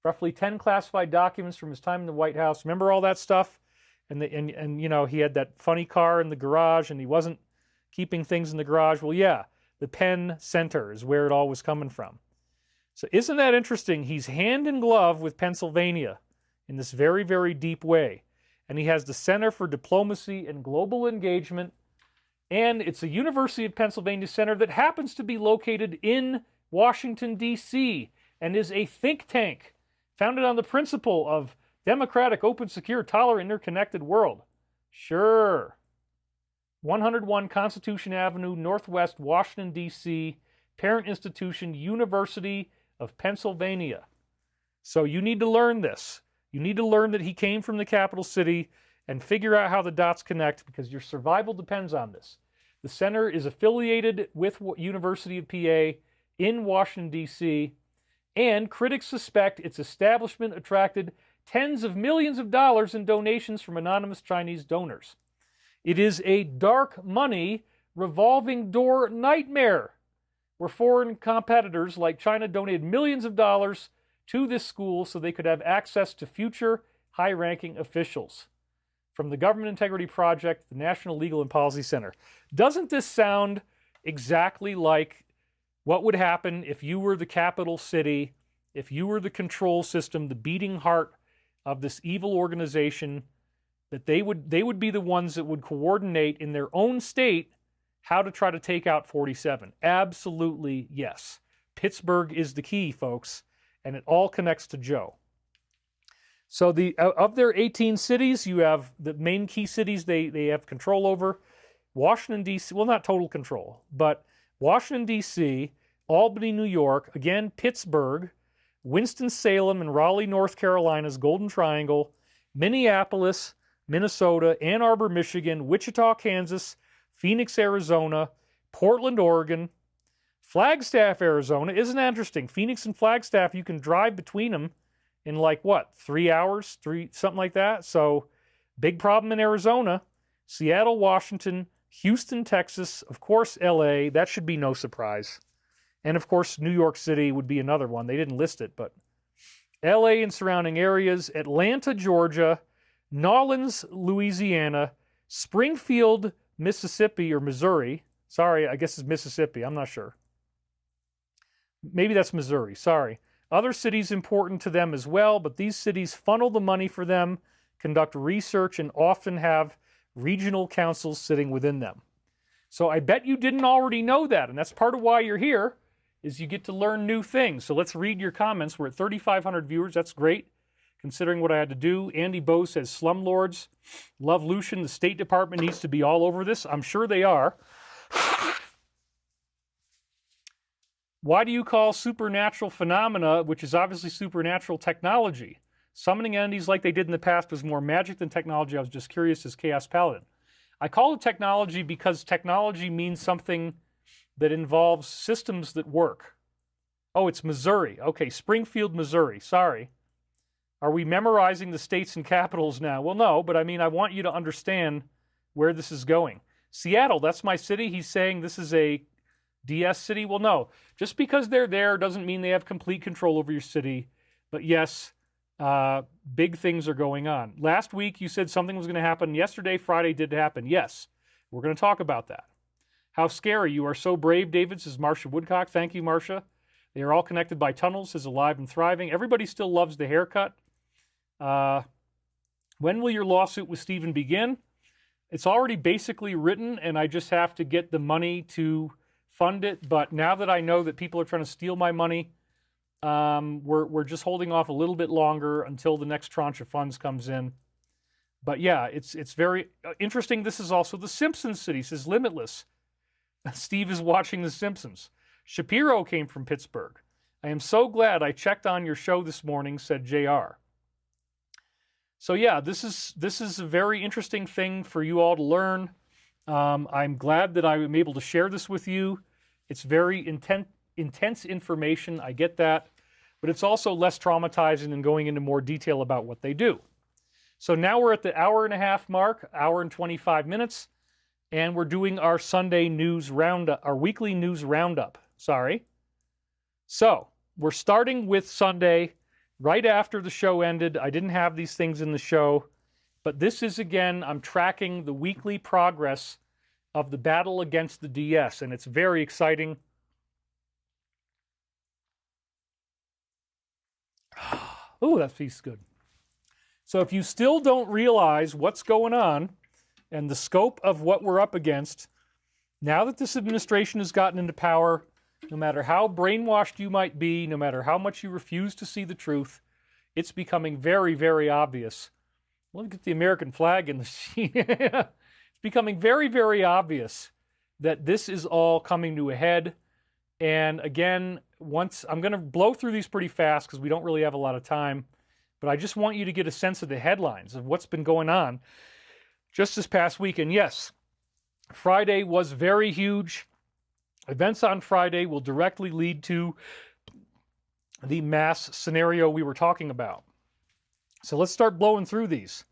Roughly 10 classified documents from his time in the White House. Remember all that stuff? And you know, he had that funny car in the garage, and he wasn't keeping things in the garage. Well, yeah, the Penn Center is where it all was coming from. So isn't that interesting? He's hand in glove with Pennsylvania in this very, very deep way. And he has the Center for Diplomacy and Global Engagement. And it's a University of Pennsylvania center that happens to be located in Washington, D.C., and is a think tank founded on the principle of democratic, open, secure, tolerant, interconnected world. Sure. 101 Constitution Avenue, Northwest, Washington, D.C., parent institution, University of Pennsylvania. So you need to learn this. You need to learn that he came from the capital city and figure out how the dots connect, because your survival depends on this. The center is affiliated with University of PA in Washington, D.C., and critics suspect its establishment attracted tens of millions of dollars in donations from anonymous Chinese donors. It is a dark money revolving door nightmare where foreign competitors like China donated millions of dollars to this school so they could have access to future high-ranking officials. From the Government Integrity Project, the National Legal and Policy Center. Doesn't this sound exactly like what would happen if you were the capital city, if you were the control system, the beating heart of this evil organization, that they would be the ones that would coordinate in their own state how to try to take out 47? Absolutely yes. Pittsburgh is the key, folks, and it all connects to Joe. So of their 18 cities, you have the main key cities they have control over. Washington, D.C., well, not total control, but Washington, D.C., Albany, New York, again, Pittsburgh, Winston-Salem and Raleigh, North Carolina's Golden Triangle, Minneapolis, Minnesota, Ann Arbor, Michigan, Wichita, Kansas, Phoenix, Arizona, Portland, Oregon, Flagstaff, Arizona. Isn't that interesting? Phoenix and Flagstaff, you can drive between them in like, what, 3 hours? Something like that. So, big problem in Arizona. Seattle, Washington, Houston, Texas, of course, L.A. That should be no surprise. And, of course, New York City would be another one. They didn't list it, but L.A. and surrounding areas, Atlanta, Georgia, Nolens, Louisiana, Springfield, Mississippi, or Missouri. Sorry, I guess it's Mississippi. I'm not sure. Maybe that's Missouri. Sorry. Other cities important to them as well, but these cities funnel the money for them, conduct research, and often have regional councils sitting within them. So I bet you didn't already know that, and that's part of why you're here, is you get to learn new things. So let's read your comments. We're at 3,500 viewers. That's great, considering what I had to do. Andy Bowe says, slumlords, love Lucian. The State Department needs to be all over this. I'm sure they are. Why do you call supernatural phenomena, which is obviously supernatural, technology? Summoning entities like they did in the past was more magic than technology. I was just curious as Chaos Paladin. I call it technology because technology means something that involves systems that work. Oh, it's Missouri. Okay, Springfield, Missouri. Sorry. Are we memorizing the states and capitals now? Well, no, but I mean, I want you to understand where this is going. Seattle, that's my city. He's saying this is a DS city. Well, no. Just because they're there doesn't mean they have complete control over your city. But yes, big things are going on. Last week, you said something was going to happen. Yesterday, Friday, did happen. Yes, we're going to talk about that. How scary. You are so brave, David, says Marcia Woodcock. Thank you, Marcia. They are all connected by tunnels, says Alive and Thriving. Everybody still loves the haircut. When will your lawsuit with Stephen begin? It's already basically written, and I just have to get the money to fund it. But now that I know that people are trying to steal my money, we're just holding off a little bit longer until the next tranche of funds comes in. But yeah, it's very interesting. This is also the Simpsons city, says Limitless. Steve is watching The Simpsons. Shapiro came from Pittsburgh. I am so glad I checked on your show this morning, said JR. So yeah, this is a very interesting thing for you all to learn. I'm glad that I'm able to share this with you. It's very intense information, I get that, but it's also less traumatizing than going into more detail about what they do. So now we're at the hour and a half mark, hour and 25 minutes, and we're doing our Sunday news roundup, our weekly news roundup, sorry. So we're starting with Sunday, right after the show ended. I didn't have these things in the show, but this is, again, I'm tracking the weekly progress of the battle against the DS, and it's very exciting. Oh, that tastes good. So if you still don't realize what's going on and the scope of what we're up against, now that this administration has gotten into power, no matter how brainwashed you might be, no matter how much you refuse to see the truth, it's becoming very, very obvious. Look at the American flag in the scene. It's becoming very, very obvious that this is all coming to a head. And again, once I'm going to blow through these pretty fast because we don't really have a lot of time, but I just want you to get a sense of the headlines of what's been going on just this past week. And yes, Friday was very huge. Events on Friday will directly lead to the mass scenario we were talking about. So let's start blowing through these.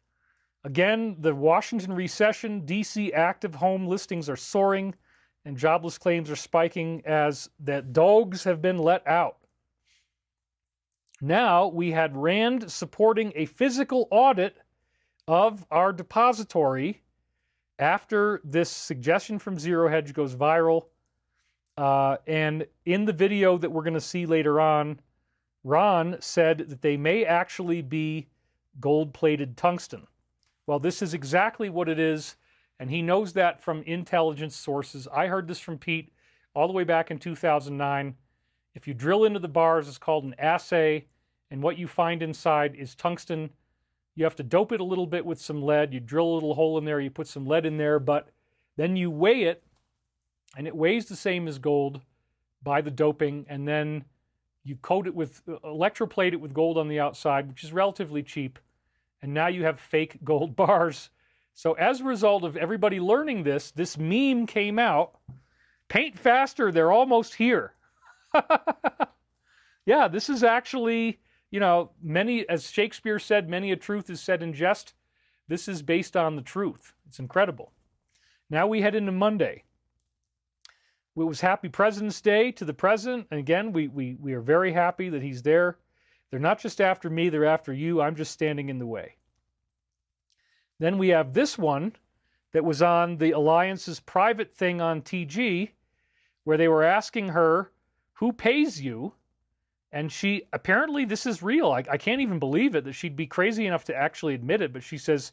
Again, the Washington recession, D.C. active home listings are soaring, and jobless claims are spiking as the dogs have been let out. Now, we had Rand supporting a physical audit of our depository after this suggestion from Zero Hedge goes viral. And in the video that we're going to see later on, Ron said that they may actually be gold-plated tungsten. Well, this is exactly what it is, and he knows that from intelligence sources. I heard this from Pete all the way back in 2009. If you drill into the bars, it's called an assay, and what you find inside is tungsten. You have to dope it a little bit with some lead. You drill a little hole in there, you put some lead in there, but then you weigh it, and it weighs the same as gold by the doping, and then you coat it with, electroplate it with gold on the outside, which is relatively cheap, and now you have fake gold bars. So as a result of everybody learning this, this meme came out. Paint faster, they're almost here. Yeah, this is actually, you know, many, as Shakespeare said, many a truth is said in jest. This is based on the truth. It's incredible. Now we head into Monday. It was Happy President's Day to the president. And again, we are very happy that he's there. They're not just after me, they're after you. I'm just standing in the way. Then we have this one that was on the Alliance's private thing on TG, where they were asking her, who pays you? And she, apparently this is real. I can't even believe it, that she'd be crazy enough to actually admit it, but she says,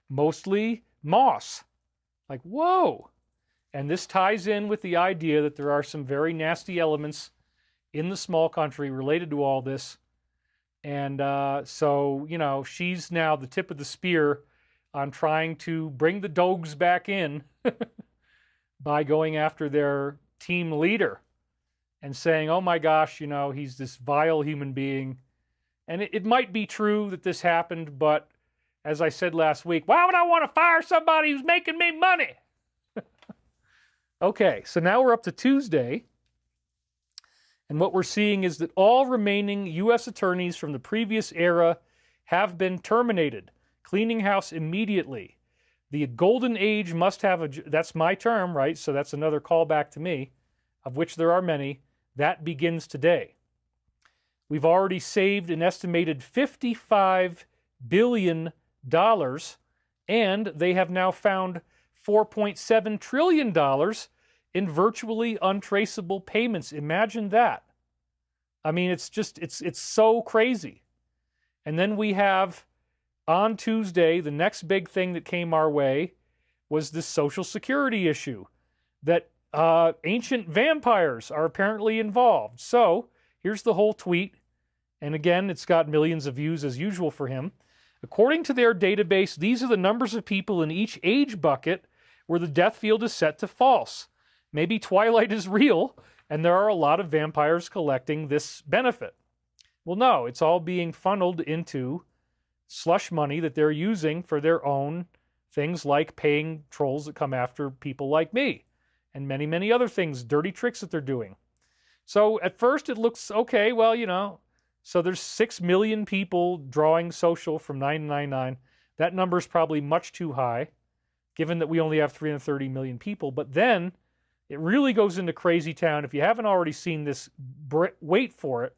mostly Moss. Like, whoa. And this ties in with the idea that there are some very nasty elements in the small country related to all this. And so, you know, she's now the tip of the spear on trying to bring the dogs back in by going after their team leader and saying, oh my gosh, you know, he's this vile human being. And it might be true that this happened, but as I said last week, why would I want to fire somebody who's making me money? Okay, so now we're up to Tuesday. And what we're seeing is that all remaining U.S. attorneys from the previous era have been terminated. Cleaning house immediately. The golden age must have a... That's my term, right? So that's another callback to me, of which there are many. That begins today. We've already saved an estimated $55 billion, and they have now found $4.7 trillion in virtually untraceable payments. Imagine that. I mean, it's just, it's so crazy. And then we have, on Tuesday, the next big thing that came our way was this Social Security issue, that ancient vampires are apparently involved. So, here's the whole tweet. And again, it's got millions of views as usual for him. According to their database, these are the numbers of people in each age bucket where the death field is set to false. Maybe Twilight is real, and there are a lot of vampires collecting this benefit. Well, no, it's all being funneled into slush money that they're using for their own things like paying trolls that come after people like me, and many, many other things, dirty tricks that they're doing. So at first it looks, okay, well, you know, so there's 6 million people drawing social from 999. That number's probably much too high, given that we only have 330 million people. But then it really goes into crazy town. If you haven't already seen this, wait for it.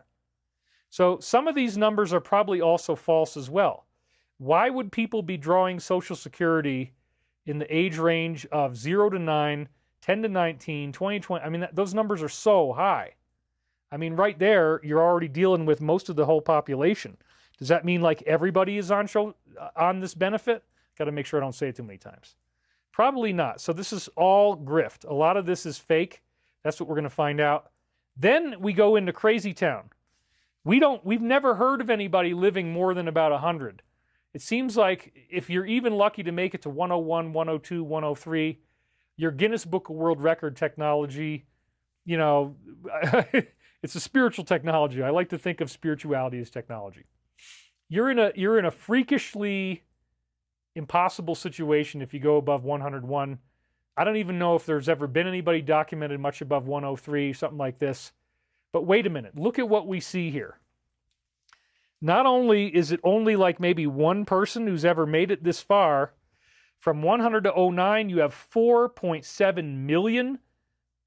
So some of these numbers are probably also false as well. Why would people be drawing Social Security in the age range of 0 to 9, 10 to 19, 20 to 20. I mean, those numbers are so high. I mean, right there, you're already dealing with most of the whole population. Does that mean like everybody is on this benefit? Got to make sure I don't say it too many times. Probably not. So this is all grift. A lot of this is fake. That's what we're going to find out. Then we go into Crazy Town. We've never heard of anybody living more than about 100. It seems like if you're even lucky to make it to 101, 102, 103, your Guinness Book of World Record technology, you know, it's a spiritual technology. I like to think of spirituality as technology. You're in a freakishly impossible situation if you go above 101. I don't even know if there's ever been anybody documented much above 103, something like this. But wait a minute. Look at what we see here. Not only is it only like maybe one person who's ever made it this far, from 100 to 09, you have 4.7 million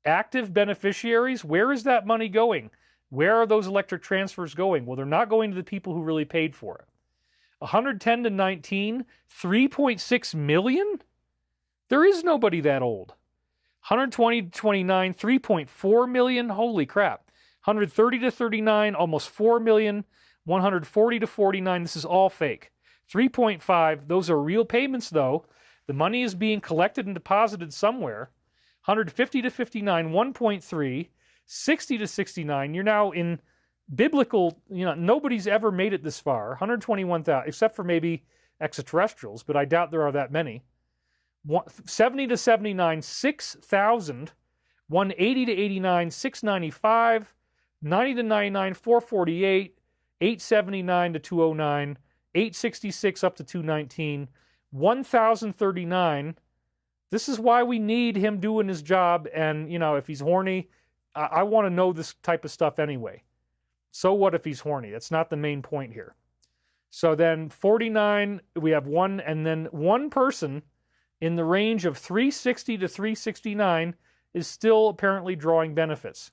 active beneficiaries. Where is that money going? Where are those electric transfers going? Well, they're not going to the people who really paid for it. 110 to 19, 3.6 million? There is nobody that old. 120 to 29, 3.4 million? Holy crap. 130 to 39, almost 4 million. 140 to 49, this is all fake. 3.5, those are real payments though. The money is being collected and deposited somewhere. 150 to 59, 1.3. 60 to 69, you're now in biblical, nobody's ever made it this far. 121,000, except for maybe extraterrestrials, but I doubt there are that many. 70 to 79, 6,000. 180 to 89, 695. 90 to 99, 448. 879 to 209. 866 up to 219. 1,039. This is why we need him doing his job, and, if he's horny, I want to know this type of stuff anyway. So what if he's horny? That's not the main point here. So then 49, we have one, and then one person in the range of 360 to 369 is still apparently drawing benefits.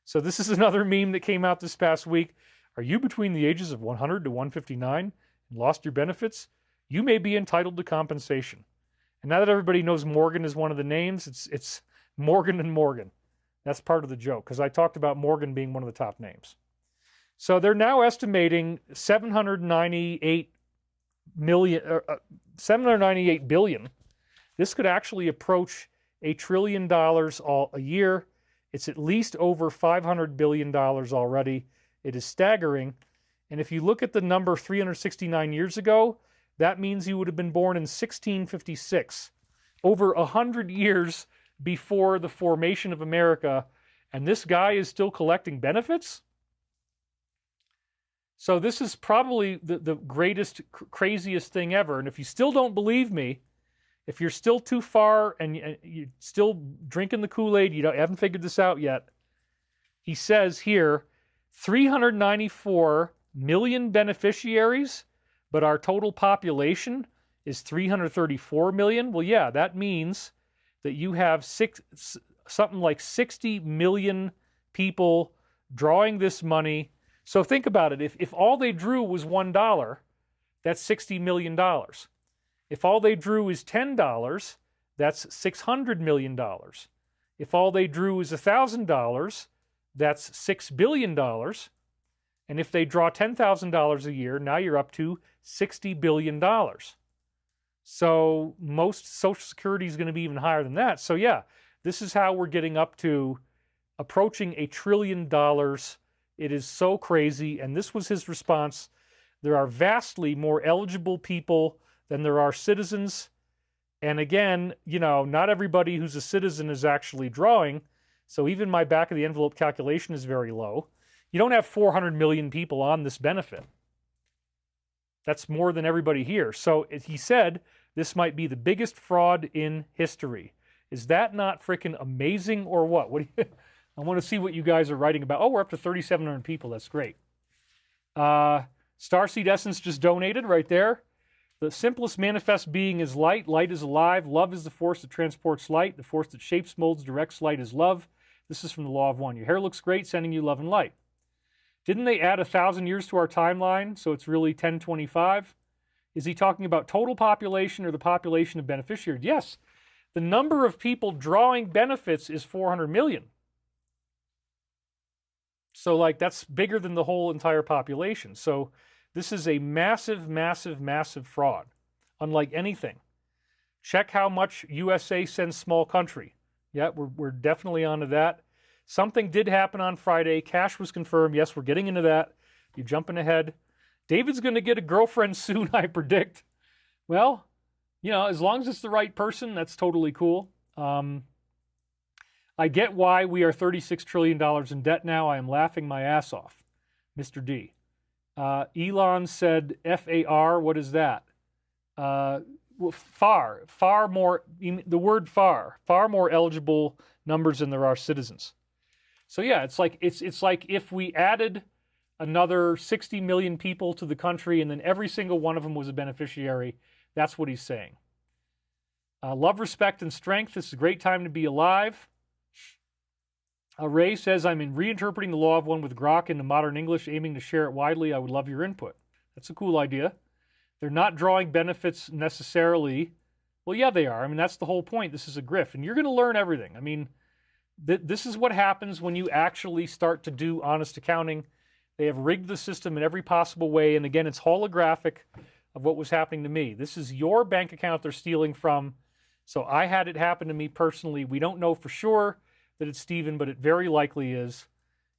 So this is another meme that came out this past week. Are you between the ages of 100 to 159 and lost your benefits? You may be entitled to compensation. And now that everybody knows Morgan is one of the names, it's Morgan and Morgan. That's part of the joke, because I talked about Morgan being one of the top names. So they're now estimating 798 billion. This could actually approach $1 trillion a year. It's at least over $500 billion already. It is staggering. And if you look at the number 369 years ago, that means you would have been born in 1656, over 100 years before the formation of America, and this guy is still collecting benefits? So this is probably the greatest, craziest thing ever. And if you still don't believe me, if you're still too far and you're still drinking the Kool-Aid, you haven't figured this out yet, he says here, 394 million beneficiaries, but our total population is 334 million. Well, yeah, that means that you have something like 60 million people drawing this money. So think about it. If all they drew was $1, that's $60 million. If all they drew is $10, that's $600 million. If all they drew is $1,000, that's $6 billion. And if they draw $10,000 a year, now you're up to $60 billion. So most Social Security is going to be even higher than that. So yeah, this is how we're getting up to approaching $1 trillion. It is so crazy. And this was his response. There are vastly more eligible people than there are citizens. And again, not everybody who's a citizen is actually drawing. So even my back of the envelope calculation is very low. You don't have 400 million people on this benefit. That's more than everybody here. So he said this might be the biggest fraud in history. Is that not freaking amazing or what? I want to see what you guys are writing about. Oh, we're up to 3,700 people. That's great. Starseed Essence just donated right there. The simplest manifest being is light. Light is alive. Love is the force that transports light. The force that shapes, molds, directs light is love. This is from the Law of One. Your hair looks great, sending you love and light. Didn't they add 1,000 years to our timeline, so it's really 1025? Is he talking about total population or the population of beneficiaries? Yes. The number of people drawing benefits is 400 million. So, like, that's bigger than the whole entire population. So this is a massive, massive, massive fraud, unlike anything. Check how much USA sends small country. Yeah, we're definitely onto that. Something did happen on Friday. Cash was confirmed. Yes, we're getting into that. You're jumping ahead. David's going to get a girlfriend soon, I predict. Well, you know, as long as it's the right person, that's totally cool. I get why we are $36 trillion in debt now. I am laughing my ass off. Mr. D. Elon said FAR. What is that? Well, far more, the word far more eligible numbers than there are citizens. So yeah, it's like if we added another 60 million people to the country and then every single one of them was a beneficiary. That's what he's saying. Love, respect, and strength. This is a great time to be alive. Ray says, I'm reinterpreting the law of one with Grok into modern English, aiming to share it widely. I would love your input. That's a cool idea. They're not drawing benefits necessarily. Well, yeah, they are. I mean, that's the whole point. This is a grift, and you're going to learn everything. I mean, this is what happens when you actually start to do honest accounting. They have rigged the system in every possible way, and again, it's holographic of what was happening to me. This is your bank account they're stealing from, so I had it happen to me personally. We don't know for sure that it's Stephen, but it very likely is.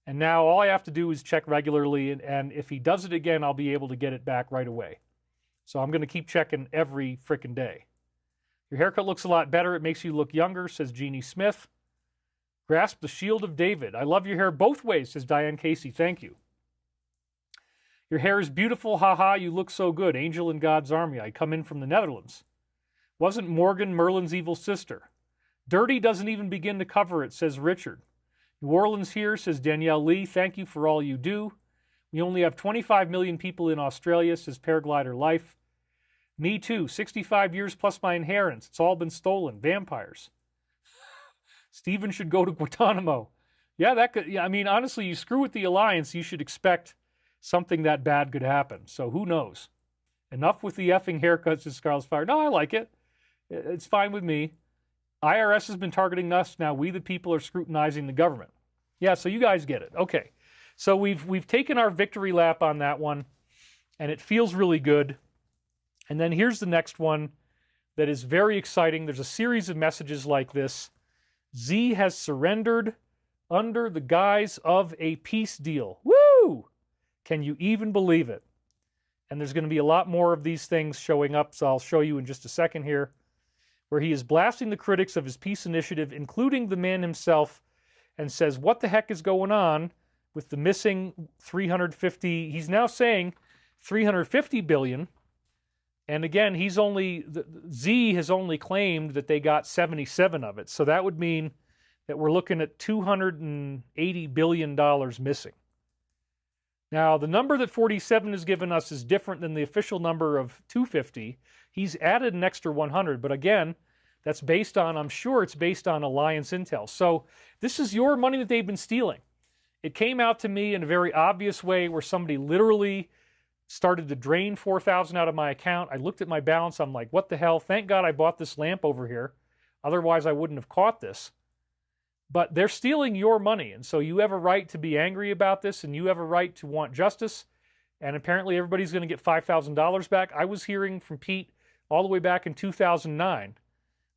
And now all I have to do is check regularly, and if he does it again, I'll be able to get it back right away. So I'm going to keep checking every frickin' day. Your haircut looks a lot better. It makes you look younger, says Jeannie Smith. Grasp the shield of David. I love your hair both ways, says Diane Casey. Thank you. Your hair is beautiful. Haha, you look so good. Angel in God's army. I come in from the Netherlands. Wasn't Morgan Merlin's evil sister? Dirty doesn't even begin to cover it, says Richard. New Orleans here, says Danielle Lee. Thank you for all you do. We only have 25 million people in Australia, says Paraglider Life. Me too. 65 years plus my inheritance. It's all been stolen. Vampires. Stephen should go to Guantanamo. Yeah, that could. Yeah, I mean, honestly, you screw with the alliance, you should expect something that bad could happen. So who knows? Enough with the effing haircuts, says Scarlet's Fire. No, I like it. It's fine with me. IRS has been targeting us. Now we, the people, are scrutinizing the government. Yeah, so you guys get it. Okay. So we've taken our victory lap on that one, and it feels really good. And then here's the next one that is very exciting. There's a series of messages like this. Z has surrendered under the guise of a peace deal. Woo! Can you even believe it? And there's going to be a lot more of these things showing up, so I'll show you in just a second here, where he is blasting the critics of his peace initiative, including the man himself, and says, what the heck is going on with the missing 350, he's now saying 350 billion. And again, Z has only claimed that they got 77 of it. So that would mean that we're looking at $280 billion missing. Now, the number that 47 has given us is different than the official number of 250. He's added an extra 100, but again, that's based on, I'm sure it's based on alliance intel. So this is your money that they've been stealing. It came out to me in a very obvious way where somebody literally started to drain $4,000 out of my account. I looked at my balance. I'm like, what the hell? Thank God I bought this lamp over here. Otherwise, I wouldn't have caught this. But they're stealing your money. And so you have a right to be angry about this, and you have a right to want justice. And apparently everybody's going to get $5,000 back. I was hearing from Pete all the way back in 2009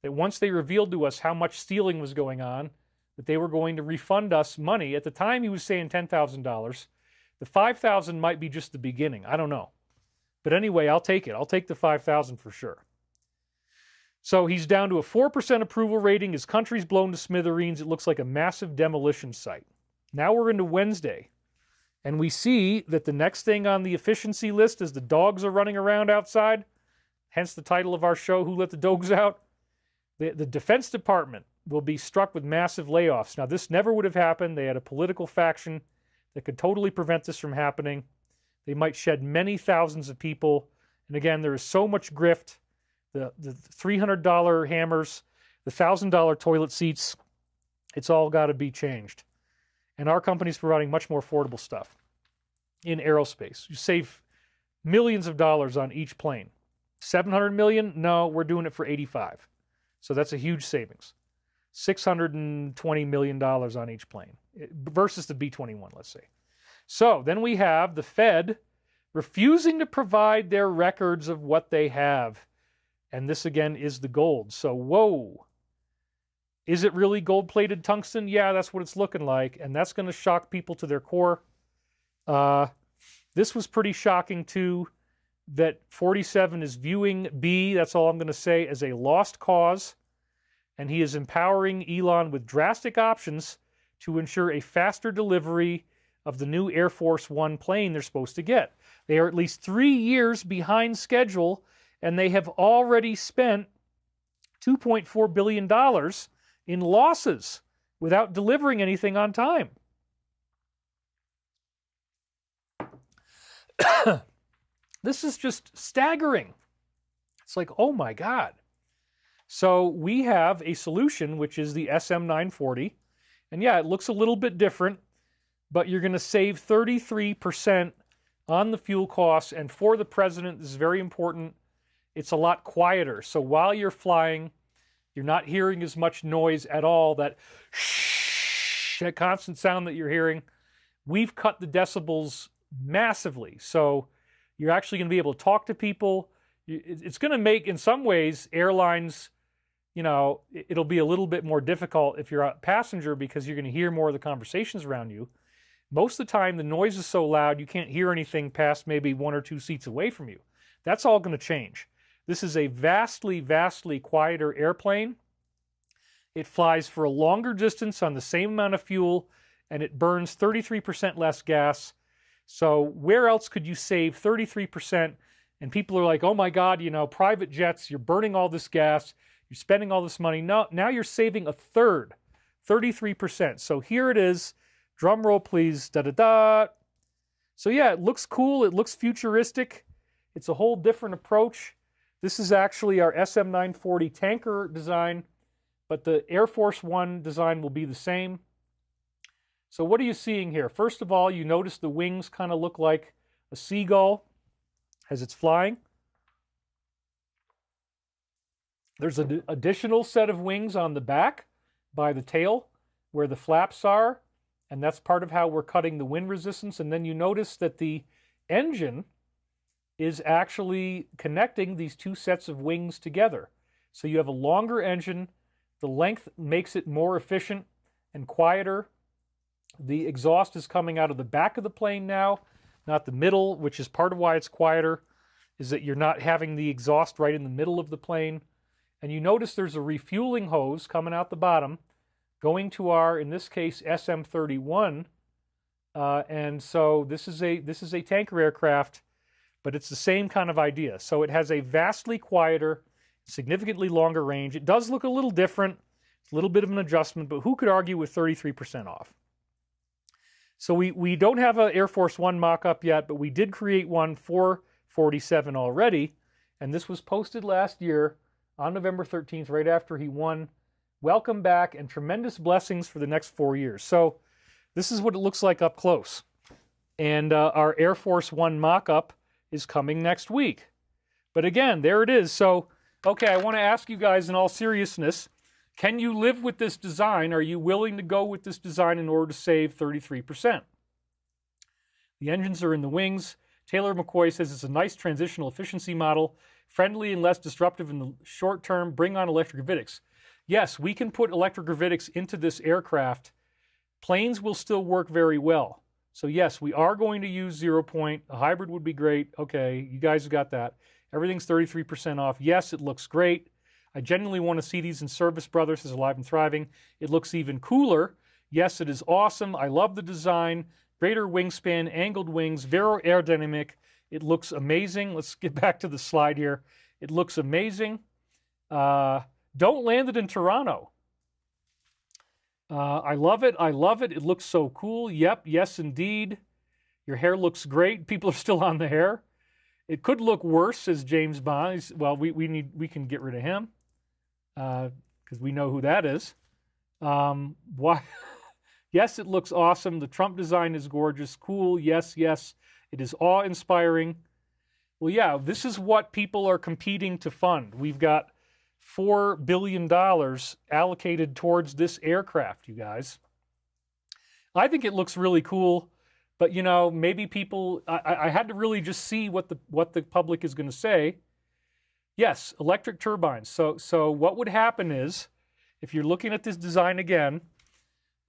that once they revealed to us how much stealing was going on, that they were going to refund us money. At the time, he was saying $10,000. The $5,000 might be just the beginning. I don't know. But anyway, I'll take it. I'll take the $5,000 for sure. So he's down to a 4% approval rating. His country's blown to smithereens. It looks like a massive demolition site. Now we're into Wednesday. And we see that the next thing on the efficiency list is the dogs are running around outside. Hence the title of our show, Who Let the Dogs Out? The Defense Department will be struck with massive layoffs. Now, this never would have happened. They had a political faction that could totally prevent this from happening. They might shed many thousands of people. And again, there is so much grift. The $300 hammers, the $1,000 toilet seats, it's all got to be changed. And our company's providing much more affordable stuff in aerospace. You save millions of dollars on each plane. $700 million? No, we're doing it for 85. So that's a huge savings. $620 million on each plane versus the B-21, let's say. So then we have the Fed refusing to provide their records of what they have. And this, again, is the gold. So, whoa. Is it really gold-plated tungsten? Yeah, that's what it's looking like. And that's going to shock people to their core. This was pretty shocking, too, that 47 is viewing B, that's all I'm going to say, as a lost cause. And he is empowering Elon with drastic options to ensure a faster delivery of the new Air Force One plane they're supposed to get. They are at least 3 years behind schedule, and they have already spent $2.4 billion in losses without delivering anything on time. This is just staggering. It's like, oh my God. So we have a solution, which is the SM940. And yeah, it looks a little bit different, but you're going to save 33% on the fuel costs. And for the president, this is very important, it's a lot quieter. So while you're flying, you're not hearing as much noise at all, that shh, that constant sound that you're hearing. We've cut the decibels massively. So you're actually going to be able to talk to people. It's going to make, in some ways, airlines, you know, it'll be a little bit more difficult if you're a passenger because you're going to hear more of the conversations around you. Most of the time, the noise is so loud you can't hear anything past maybe 1 or 2 seats away from you. That's all going to change. This is a vastly, vastly quieter airplane. It flies for a longer distance on the same amount of fuel, and it burns 33% less gas. So where else could you save 33%? And people are like, oh my God, you know, private jets, you're burning all this gas, you're spending all this money. No, now you're saving a third, 33%. So here it is. Drum roll, please. Da-da-da. So yeah, it looks cool. It looks futuristic. It's a whole different approach. This is actually our SM940 tanker design, but the Air Force One design will be the same. So what are you seeing here? First of all, you notice the wings kind of look like a seagull as it's flying. There's an additional set of wings on the back by the tail where the flaps are, and that's part of how we're cutting the wind resistance. And then you notice that the engine is actually connecting these 2 sets of wings together. So you have a longer engine. The length makes it more efficient and quieter. The exhaust is coming out of the back of the plane now, not the middle, which is part of why it's quieter, is that you're not having the exhaust right in the middle of the plane. And you notice there's a refueling hose coming out the bottom, going to our, in this case, SM31. And so this is a tanker aircraft, but it's the same kind of idea. So it has a vastly quieter, significantly longer range. It does look a little different. It's a little bit of an adjustment, but who could argue with 33% off? So we don't have an Air Force One mock-up yet, but we did create one for 47 already, and this was posted last year on November 13th, right after he won. Welcome back and tremendous blessings for the next 4 years. So this is what it looks like up close. And our Air Force One mock-up is coming next week. But again, there it is. So, okay, I want to ask you guys in all seriousness, can you live with this design? Are you willing to go with this design in order to save 33%? The engines are in the wings. Taylor McCoy says it's a nice transitional efficiency model, friendly and less disruptive in the short term. Bring on electric gravitics. Yes, we can put electric gravitics into this aircraft. Planes will still work very well. So yes, we are going to use 0 point. A hybrid would be great. Okay, you guys have got that. Everything's 33% off. Yes, it looks great. I genuinely want to see these in service, brothers, is alive and thriving. It looks even cooler. Yes, it is awesome. I love the design. Greater wingspan, angled wings, very aerodynamic. It looks amazing. Let's get back to the slide here. It looks amazing. Don't land it in Toronto. I love it. I love it. It looks so cool. Yep. Yes, indeed. Your hair looks great. People are still on the hair. It could look worse, says James Bond. Well, we can get rid of him because we know who that is. Why? Yes, it looks awesome. The Trump design is gorgeous. Cool. Yes, yes. It is awe-inspiring. Well, yeah, this is what people are competing to fund. We've got $4 billion allocated towards this aircraft, you guys. I think it looks really cool, but you know, maybe people, I had to really just see what the public is going to say. Yes, electric turbines. So what would happen is, if you're looking at this design again,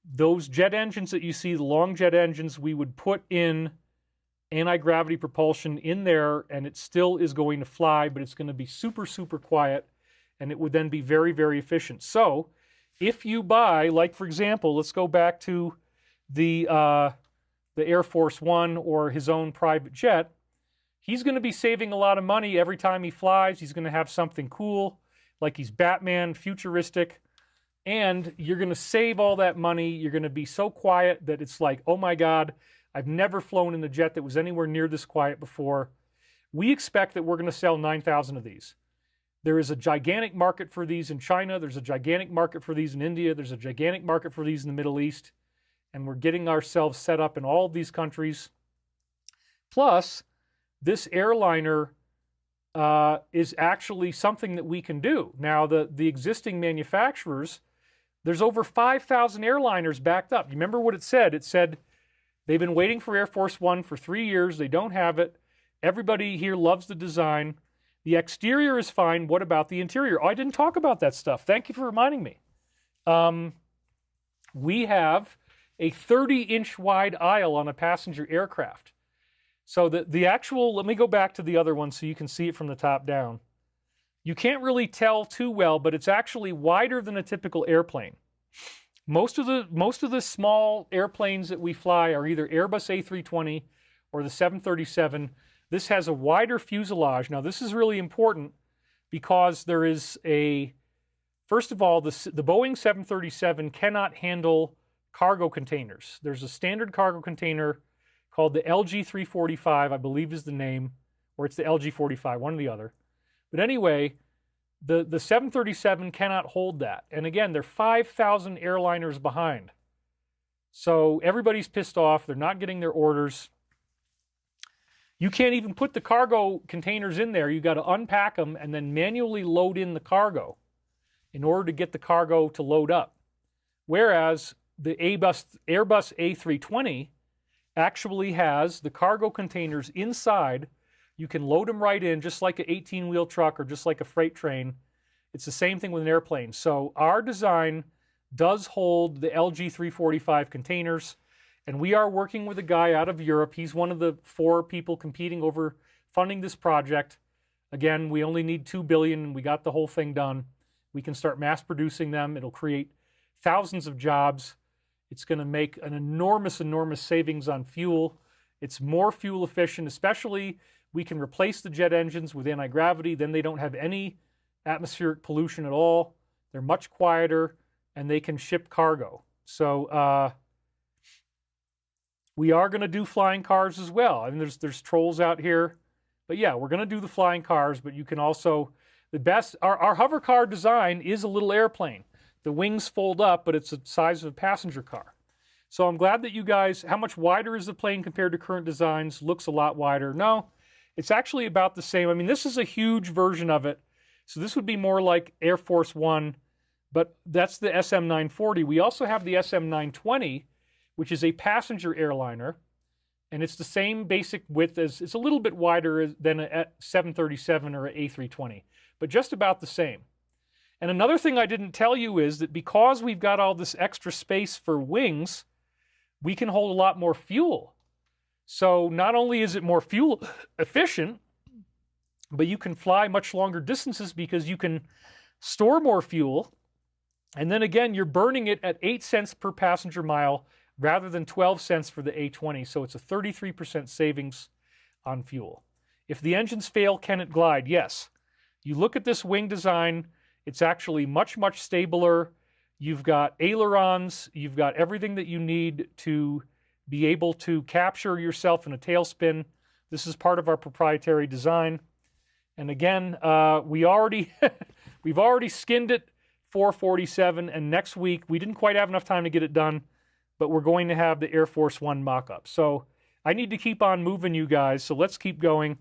those jet engines that you see, the long jet engines, we would put in anti-gravity propulsion in there, and it still is going to fly, but it's going to be super, super quiet, and it would then be very, very efficient. So if you buy, like for example, let's go back to the Air Force One or his own private jet, he's going to be saving a lot of money every time he flies. He's going to have something cool, like he's Batman, futuristic, and you're going to save all that money. You're going to be so quiet that it's like, oh my God, I've never flown in a jet that was anywhere near this quiet before. We expect that we're going to sell 9,000 of these. There is a gigantic market for these in China. There's a gigantic market for these in India. There's a gigantic market for these in the Middle East. And we're getting ourselves set up in all of these countries. Plus, this airliner is actually something that we can do. Now, the existing manufacturers, there's over 5,000 airliners backed up. You remember what it said? It said they've been waiting for Air Force One for 3 years. They don't have it. Everybody here loves the design. The exterior is fine. What about the interior? Oh, I didn't talk about that stuff. Thank you for reminding me. We have a 30-inch wide aisle on a passenger aircraft. So the actual, let me go back to the other one so you can see it from the top down. You can't really tell too well, but it's actually wider than a typical airplane. Most of the small airplanes that we fly are either Airbus A320 or the 737. This has a wider fuselage. Now, this is really important because there is first of all, the Boeing 737 cannot handle cargo containers. There's a standard cargo container called the LG345, I believe is the name, or it's the LG45, one or the other. But anyway, the 737 cannot hold that. And again, they're 5,000 airliners behind. So everybody's pissed off. They're not getting their orders. You can't even put the cargo containers in there. You got to unpack them and then manually load in the cargo in order to get the cargo to load up. Whereas the Airbus A320 actually has the cargo containers inside. You can load them right in, just like an 18-wheel truck or just like a freight train. It's the same thing with an airplane. So our design does hold the LG345 containers, and we are working with a guy out of Europe. He's one of the 4 people competing over funding this project. Again, we only need $2 billion, and we got the whole thing done. We can start mass producing them. It'll create thousands of jobs. It's going to make an enormous, enormous savings on fuel. It's more fuel efficient, especially we can replace the jet engines with anti-gravity. Then they don't have any atmospheric pollution at all. They're much quieter, and they can ship cargo. So we are going to do flying cars as well. I mean, there's trolls out here. But yeah, we're going to do the flying cars, but you can also, our hover car design is a little airplane. The wings fold up, but it's the size of a passenger car. So I'm glad that you guys, how much wider is the plane compared to current designs? Looks a lot wider. No, it's actually about the same. I mean, this is a huge version of it. So this would be more like Air Force One, but that's the SM-940. We also have the SM-920, which is a passenger airliner, and it's the same basic width as, it's a little bit wider than a 737 or an A320, but just about the same. And another thing I didn't tell you is that because we've got all this extra space for wings, we can hold a lot more fuel. So not only is it more fuel efficient, but you can fly much longer distances because you can store more fuel. And then again, you're burning it at 8 cents per passenger mile rather than 12 cents for the A20. So it's a 33% savings on fuel. If the engines fail, can it glide? Yes. You look at this wing design, it's actually much, much stabler. You've got ailerons. You've got everything that you need to be able to capture yourself in a tailspin. This is part of our proprietary design. And again, we've already skinned it 447, and next week, we didn't quite have enough time to get it done, but we're going to have the Air Force One mock-up. So I need to keep on moving, you guys, so let's keep going.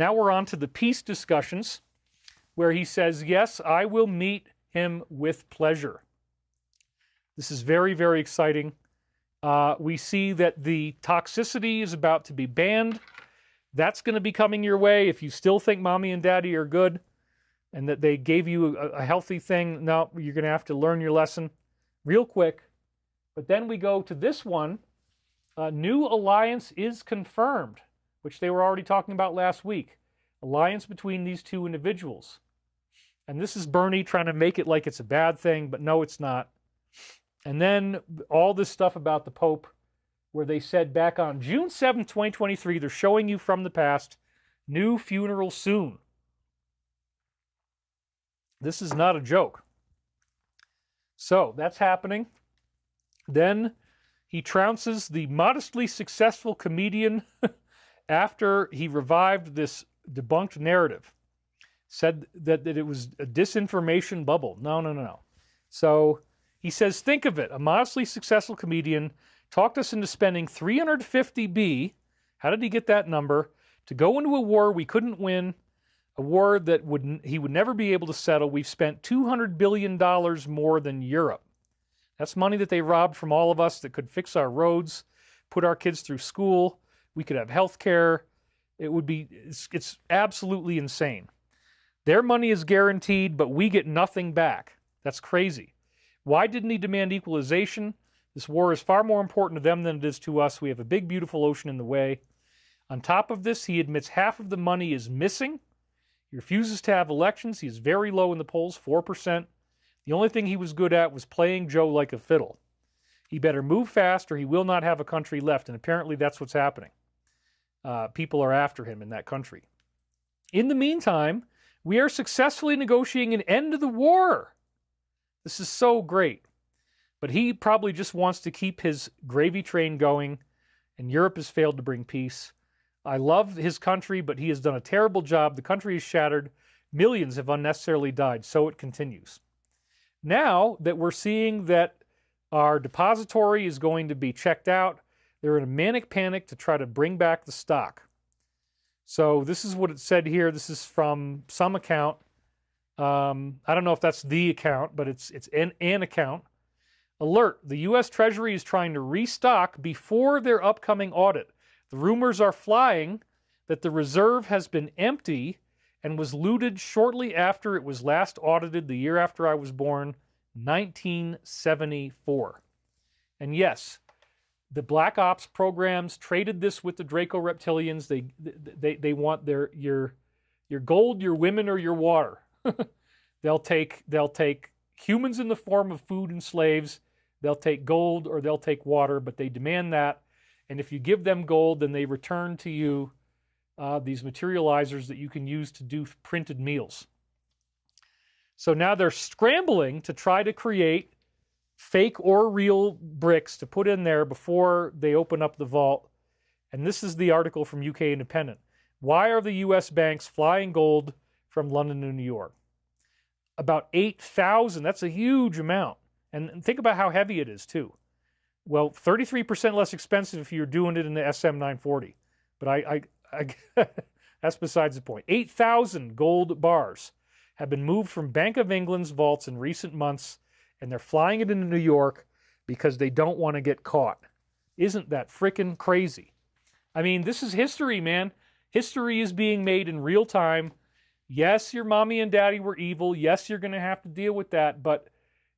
Now we're on to the peace discussions, where he says, yes, I will meet him with pleasure. This is very, very exciting. We see that the toxicity is about to be banned. That's going to be coming your way. If you still think mommy and daddy are good and that they gave you a healthy thing, no, you're going to have to learn your lesson real quick. But then we go to this one. New alliance is confirmed, which they were already talking about last week. Alliance between these two individuals. And this is Bernie trying to make it like it's a bad thing, but no, it's not. And then all this stuff about the Pope, where they said back on June 7th, 2023, they're showing you from the past, new funeral soon. This is not a joke. So that's happening. Then he trounces the modestly successful comedian after he revived this debunked narrative. Said that it was a disinformation bubble. No. So he says, think of it. A modestly successful comedian talked us into spending $350 how did he get that number? To go into a war we couldn't win, a war that he would never be able to settle. We've spent $200 billion more than Europe. That's money that they robbed from all of us that could fix our roads, put our kids through school. We could have health care. It's absolutely insane. Their money is guaranteed, but we get nothing back. That's crazy. Why didn't he demand equalization? This war is far more important to them than it is to us. We have a big, beautiful ocean in the way. On top of this, he admits half of the money is missing. He refuses to have elections. He is very low in the polls, 4%. The only thing he was good at was playing Joe like a fiddle. He better move fast or he will not have a country left, and apparently that's what's happening. People are after him in that country. In the meantime, we are successfully negotiating an end to the war. This is so great. But he probably just wants to keep his gravy train going, and Europe has failed to bring peace. I love his country, but he has done a terrible job. The country is shattered. Millions have unnecessarily died, so it continues. Now that we're seeing that our depository is going to be checked out, they're in a manic panic to try to bring back the stock. So this is what it said here. This is from some account. I don't know if that's the account, but it's an account. Alert, the U.S. Treasury is trying to restock before their upcoming audit. The rumors are flying that the reserve has been empty and was looted shortly after it was last audited the year after I was born, 1974. And yes, the Black Ops programs traded this with the Draco reptilians. They want your gold, your women, or your water. They'll take humans in the form of food and slaves. They'll take gold or they'll take water, but they demand that. And if you give them gold, then they return to you these materializers that you can use to do printed meals. So now they're scrambling to try to create fake or real bricks to put in there before they open up the vault. And this is the article from UK Independent. Why are the U.S. banks flying gold from London to New York? About 8,000. That's a huge amount. And think about how heavy it is, too. Well, 33% less expensive if you're doing it in the SM940. But I that's besides the point. 8,000 gold bars have been moved from Bank of England's vaults in recent months, and they're flying it into New York because they don't want to get caught. Isn't that frickin' crazy? I mean, this is history, man. History is being made in real time. Yes, your mommy and daddy were evil. Yes, you're going to have to deal with that, but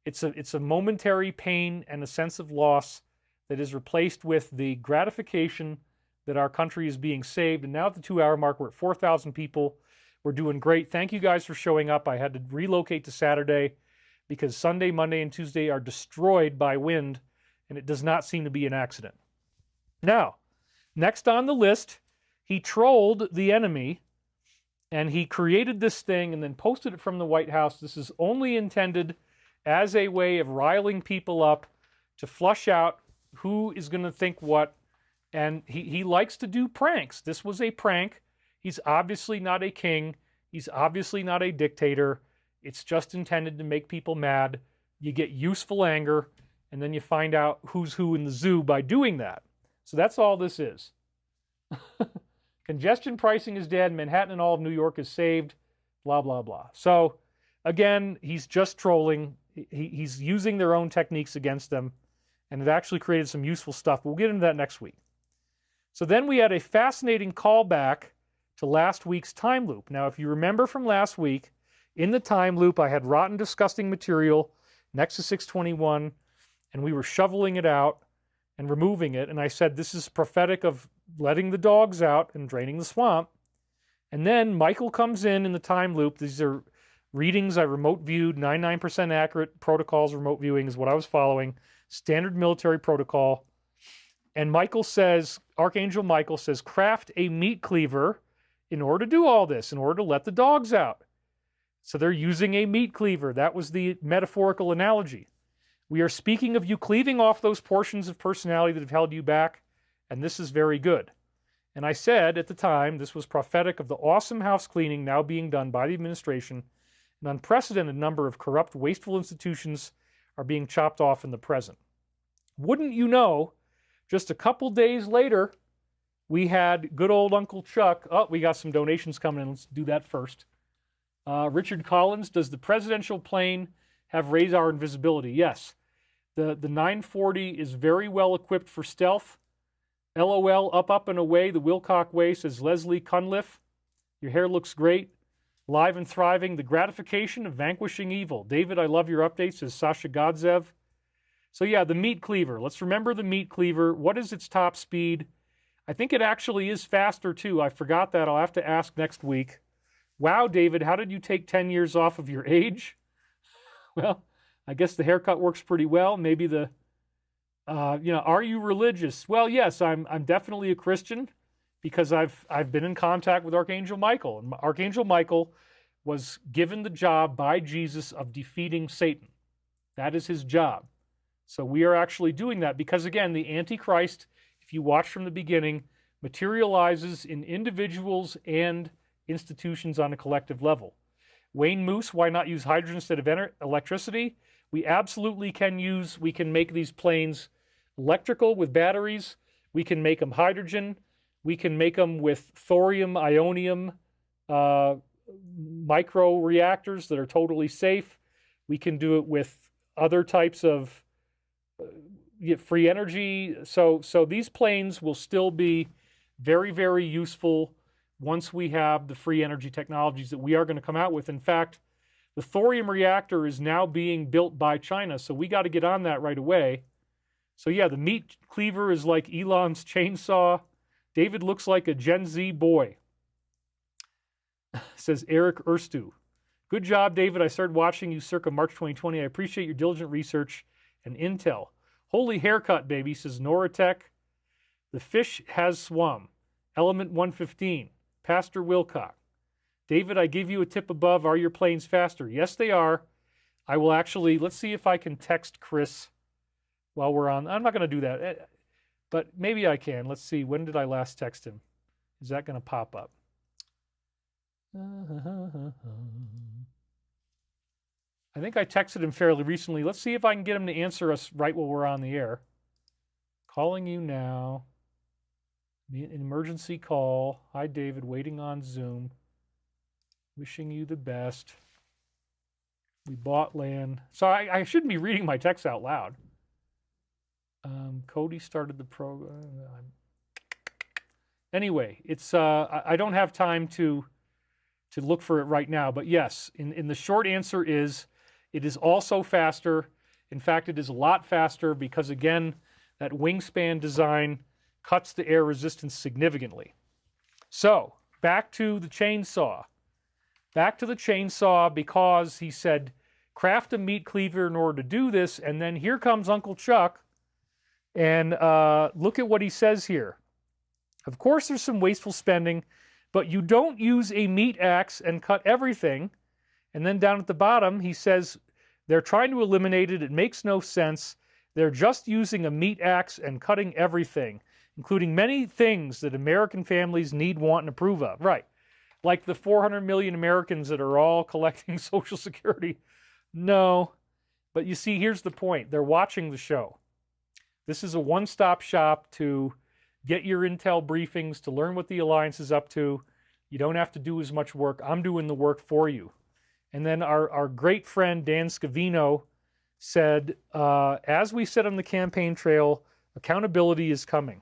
it's a momentary pain and a sense of loss that is replaced with the gratification that our country is being saved. And now at the 2-hour mark, we're at 4,000 people. We're doing great. Thank you guys for showing up. I had to relocate to Saturday because Sunday, Monday, and Tuesday are destroyed by wind, and it does not seem to be an accident. Now, next on the list, he trolled the enemy, and he created this thing and then posted it from the White House. This is only intended as a way of riling people up to flush out who is going to think what. And he likes to do pranks. This was a prank. He's obviously not a king. He's obviously not a dictator. It's just intended to make people mad. You get useful anger, and then you find out who's who in the zoo by doing that. So that's all this is. Congestion pricing is dead. Manhattan and all of New York is saved. Blah, blah, blah. So, again, he's just trolling. He's using their own techniques against them, and it actually created some useful stuff. We'll get into that next week. So then we had a fascinating callback to last week's time loop. Now, if you remember from last week, in the time loop, I had rotten, disgusting material next to 621, and we were shoveling it out and removing it. And I said, this is prophetic of letting the dogs out and draining the swamp. And then Michael comes in the time loop. These are readings I remote viewed, 99% accurate protocols. Remote viewing is what I was following. Standard military protocol. And Michael says, Archangel Michael says, craft a meat cleaver in order to do all this, in order to let the dogs out. So they're using a meat cleaver. That was the metaphorical analogy. We are speaking of you cleaving off those portions of personality that have held you back, and this is very good. And I said at the time, this was prophetic of the awesome house cleaning now being done by the administration. An unprecedented number of corrupt, wasteful institutions are being chopped off in the present. Wouldn't you know, just a couple days later, we had good old Uncle Chuck. Oh, we got some donations coming in. Let's do that first. Richard Collins, does the presidential plane have radar invisibility? Yes. The 940 is very well equipped for stealth. LOL, up and away, the Wilcock way, says Leslie Cunliffe. Your hair looks great. Live and thriving, the gratification of vanquishing evil. David, I love your updates, says Sasha Godzev. So yeah, the meat cleaver. Let's remember the meat cleaver. What is its top speed? I think it actually is faster too. I forgot that. I'll have to ask next week. Wow, David, how did you take 10 years off of your age? Well, I guess the haircut works pretty well. Maybe the, are you religious? Well, yes, I'm definitely a Christian because I've been in contact with Archangel Michael. And Archangel Michael was given the job by Jesus of defeating Satan. That is his job. So we are actually doing that because, again, the Antichrist, if you watch from the beginning, materializes in individuals and institutions on a collective level. Wayne Moose, why not use hydrogen instead of electricity? We absolutely can use, we can make these planes electrical with batteries. We can make them hydrogen. We can make them with thorium, ionium, micro reactors that are totally safe. We can do it with other types of free energy. So these planes will still be very, very useful once we have the free energy technologies that we are going to come out with. In fact, the thorium reactor is now being built by China, so we got to get on that right away. So yeah, the meat cleaver is like Elon's chainsaw. David looks like a Gen Z boy, says Eric Erstu. Good job, David. I started watching you circa March 2020. I appreciate your diligent research and intel. Holy haircut, baby, says Noratech. The fish has swum. Element 115. Pastor Wilcock. David, I give you a tip above. Are your planes faster? Yes, they are. I will actually, let's see if I can text Chris while we're on. I'm not going to do that, but maybe I can. Let's see. When did I last text him? Is that going to pop up? I think I texted him fairly recently. Let's see if I can get him to answer us right while we're on the air. Calling you now. An emergency call. Hi, David. Waiting on Zoom. Wishing you the best. We bought land. So I shouldn't be reading my text out loud. Cody started the program. Anyway, it's I don't have time to look for it right now. But yes, in the short answer is it is also faster. In fact, it is a lot faster because, again, that wingspan design cuts the air resistance significantly. So, back to the chainsaw. Back to the chainsaw because he said, craft a meat cleaver in order to do this, and then here comes Uncle Chuck, and look at what he says here. Of course there's some wasteful spending, but you don't use a meat axe and cut everything. And then down at the bottom, he says, they're trying to eliminate it. It makes no sense. They're just using a meat axe and cutting everything, including many things that American families need, want, and approve of. Right. Like the 400 million Americans that are all collecting Social Security. No. But you see, here's the point. They're watching the show. This is a one-stop shop to get your intel briefings to learn what the alliance is up to. You don't have to do as much work. I'm doing the work for you. And then our great friend Dan Scavino said, as we said on the campaign trail, accountability is coming.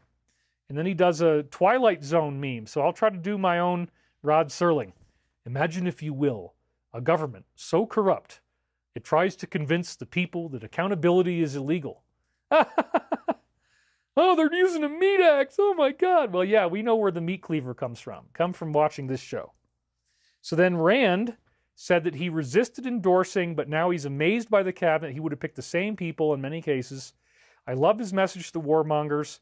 And then he does a Twilight Zone meme. So I'll try to do my own Rod Serling. Imagine, if you will, a government so corrupt it tries to convince the people that accountability is illegal. Oh, they're using a meat axe. Oh my God. Well, yeah, we know where the meat cleaver comes from. Come from watching this show. So then Rand said that he resisted endorsing, but now he's amazed by the cabinet. He would have picked the same people in many cases. I love his message to the warmongers,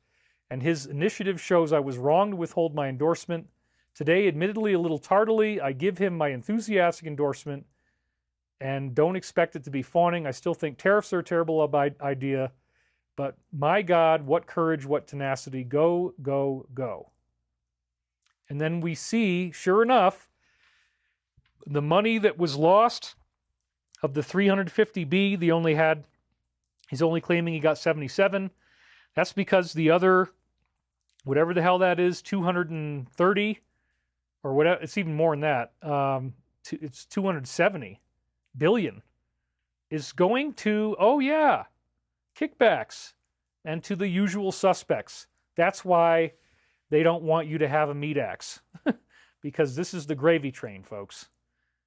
and his initiative shows I was wrong to withhold my endorsement. Today, admittedly a little tardily, I give him my enthusiastic endorsement and don't expect it to be fawning. I still think tariffs are a terrible idea, but my God, what courage, what tenacity. Go, go, go. And then we see, sure enough, the money that was lost of the 350B, he's only claiming he got 77. That's because the other, whatever the hell that is, 230, or whatever, it's even more than that. It's 270 billion is going to, oh yeah, kickbacks and to the usual suspects. That's why they don't want you to have a meat axe, because this is the gravy train, folks.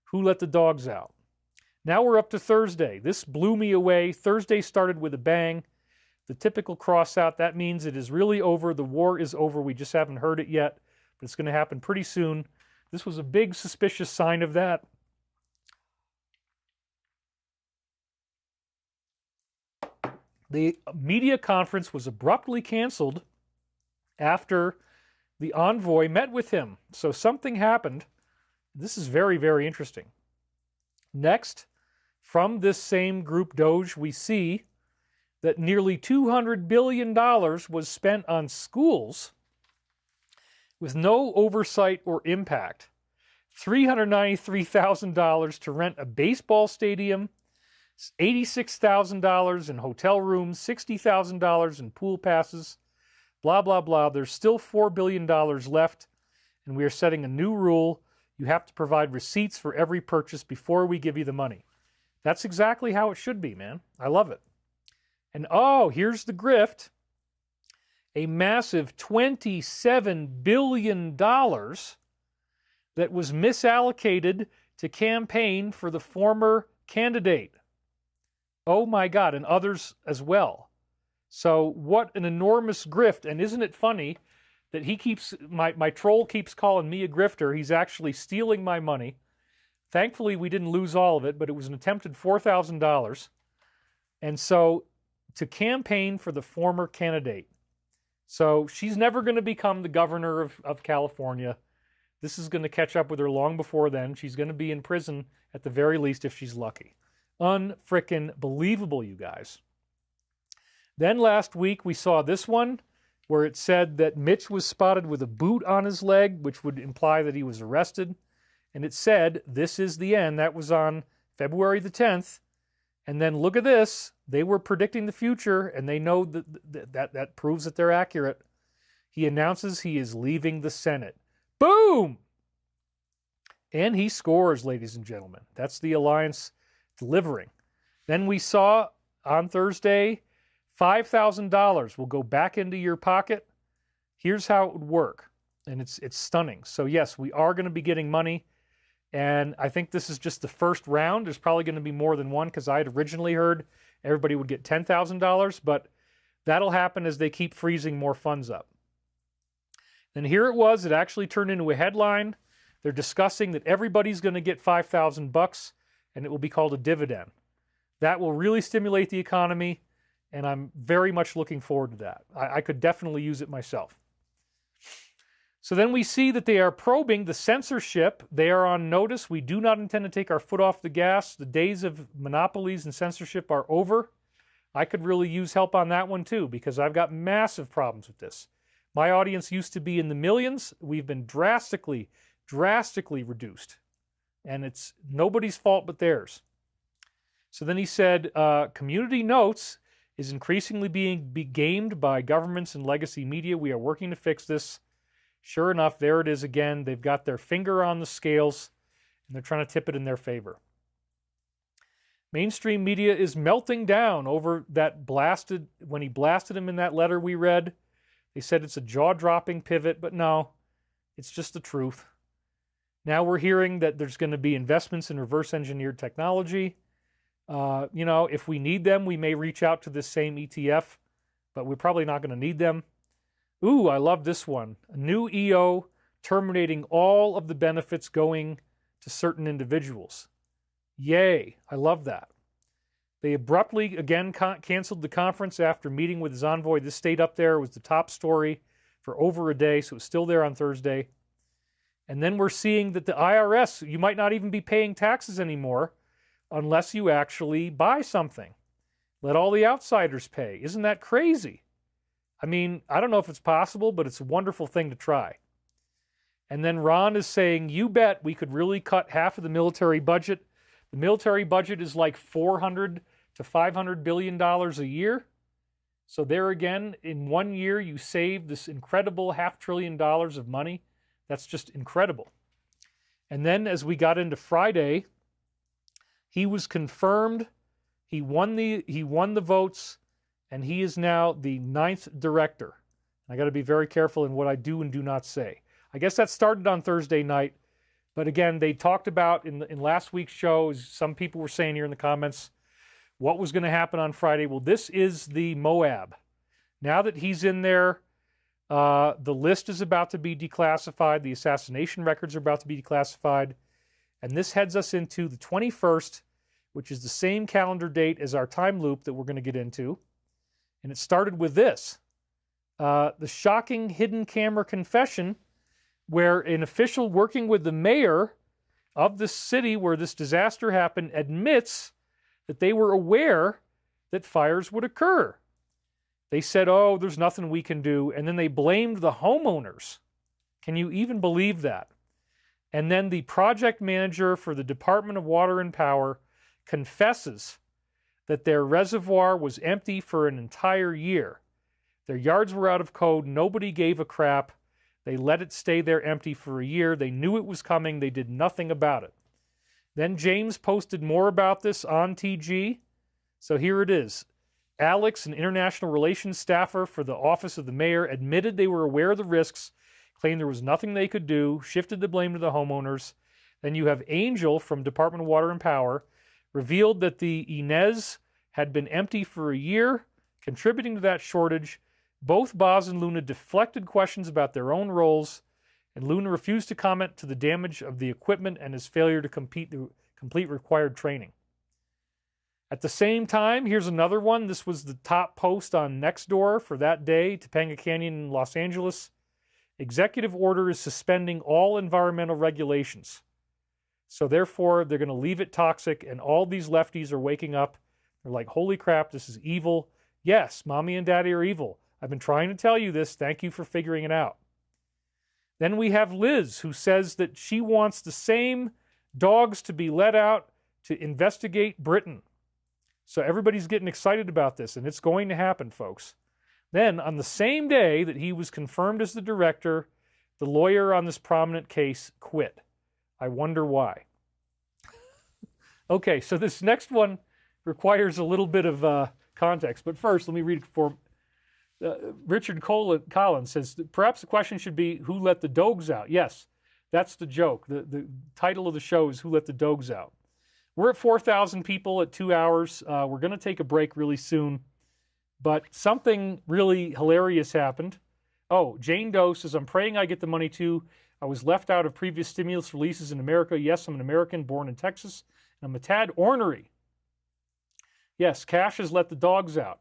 Who let the dogs out? Now we're up to Thursday. This blew me away. Thursday started with a bang. The typical cross out, that means it is really over. The war is over. We just haven't heard it yet, but it's going to happen pretty soon. This was a big suspicious sign of that. The media conference was abruptly canceled after the envoy met with him. So something happened. This is very, very interesting. Next, from this same group Doge, we see that nearly $200 billion was spent on schools with no oversight or impact. $393,000 to rent a baseball stadium, $86,000 in hotel rooms, $60,000 in pool passes, blah, blah, blah. There's still $4 billion left, and we are setting a new rule. You have to provide receipts for every purchase before we give you the money. That's exactly how it should be, man. I love it. And oh, here's the grift. A massive $27 billion that was misallocated to campaign for the former candidate. Oh my God, and others as well. So what an enormous grift. And isn't it funny that he keeps, my troll keeps calling me a grifter. He's actually stealing my money. Thankfully, we didn't lose all of it, but it was an attempted $4,000. And so to campaign for the former candidate. So she's never going to become the governor of California. This is going to catch up with her long before then. She's going to be in prison at the very least if she's lucky. Unfrickin' believable, you guys. Then last week we saw this one where it said that Mitch was spotted with a boot on his leg, which would imply that he was arrested. And it said, this is the end. That was on February the 10th. And then look at this. They were predicting the future, and they know that proves that they're accurate. He announces he is leaving the Senate. Boom! And he scores, ladies and gentlemen. That's the alliance delivering. Then we saw on Thursday, $5,000 will go back into your pocket. Here's how it would work. And it's stunning. So yes, we are going to be getting money. And I think this is just the first round. There's probably going to be more than one because I had originally heard everybody would get $10,000, but that'll happen as they keep freezing more funds up. And here it was. It actually turned into a headline. They're discussing that everybody's going to get $5,000 and it will be called a dividend. That will really stimulate the economy, and I'm very much looking forward to that. I could definitely use it myself. So then we see that they are probing the censorship. They are on notice. We do not intend to take our foot off the gas. The days of monopolies and censorship are over. I could really use help on that one too, because I've got massive problems with this. My audience used to be in the millions. We've been drastically reduced. And it's nobody's fault but theirs. So then he said, community notes, is increasingly being gamed by governments and legacy media. We are working to fix this. Sure enough, there it is again. They've got their finger on the scales, and they're trying to tip it in their favor. Mainstream media is melting down over that when he blasted him in that letter we read. They said it's a jaw-dropping pivot, but no, it's just the truth. Now we're hearing that there's going to be investments in reverse-engineered technology. If we need them, we may reach out to this same ETF, but we're probably not going to need them. Ooh, I love this one. A new EO terminating all of the benefits going to certain individuals. Yay, I love that. They abruptly, again, canceled the conference after meeting with his envoy. This stayed up there. It was the top story for over a day, so it was still there on Thursday. And then we're seeing that the IRS, you might not even be paying taxes anymore unless you actually buy something. Let all the outsiders pay. Isn't that crazy? I mean, I don't know if it's possible, but it's a wonderful thing to try. And then Ron is saying, you bet we could really cut half of the military budget. The military budget is like $400 to $500 billion a year. So there again, in 1 year, you save this incredible $500 billion of money. That's just incredible. And then as we got into Friday, he was confirmed. He won the votes, and he is now the 9th director. I got to be very careful in what I do and do not say. I guess that started on Thursday night. But again, they talked about in last week's show, as some people were saying here in the comments, what was going to happen on Friday. Well, this is the Moab. Now that he's in there, the list is about to be declassified. The assassination records are about to be declassified. And this heads us into the 21st, which is the same calendar date as our time loop that we're going to get into. And it started with this. The shocking hidden camera confession where an official working with the mayor of the city where this disaster happened admits that they were aware that fires would occur. They said, oh, there's nothing we can do. And then they blamed the homeowners. Can you even believe that? And then the project manager for the Department of Water and Power confesses that their reservoir was empty for an entire year. Their yards were out of code. Nobody gave a crap. They let it stay there empty for a year. They knew it was coming. They did nothing about it. Then James posted more about this on TG. So here it is. Alex, an international relations staffer for the office of the mayor, admitted they were aware of the risks, claimed there was nothing they could do, shifted the blame to the homeowners. Then you have Angel from Department of Water and Power, revealed that the Inez had been empty for a year, contributing to that shortage. Both Boz and Luna deflected questions about their own roles, and Luna refused to comment to the damage of the equipment and his failure to complete required training. At the same time, here's another one. This was the top post on Nextdoor for that day, Topanga Canyon in Los Angeles. Executive order is suspending all environmental regulations. So therefore, they're going to leave it toxic, and all these lefties are waking up. They're like, holy crap, this is evil. Yes, mommy and daddy are evil. I've been trying to tell you this. Thank you for figuring it out. Then we have Liz, who says that she wants the same dogs to be let out to investigate Britain. So everybody's getting excited about this, and it's going to happen, folks. Then, on the same day that he was confirmed as the director, the lawyer on this prominent case quit. I wonder why. Okay, so this next one requires a little bit of context. But first, let me read it for Richard Collins says, perhaps the question should be, who let the dogs out? Yes, that's the joke. The title of the show is Who Let the Dogs Out? We're at 4,000 people at 2 hours. We're going to take a break really soon. But something really hilarious happened. Oh, Jane Doe says, I'm praying I get the money too. I was left out of previous stimulus releases in America. Yes, I'm an American born in Texas. And I'm a tad ornery. Yes, Cash has let the dogs out.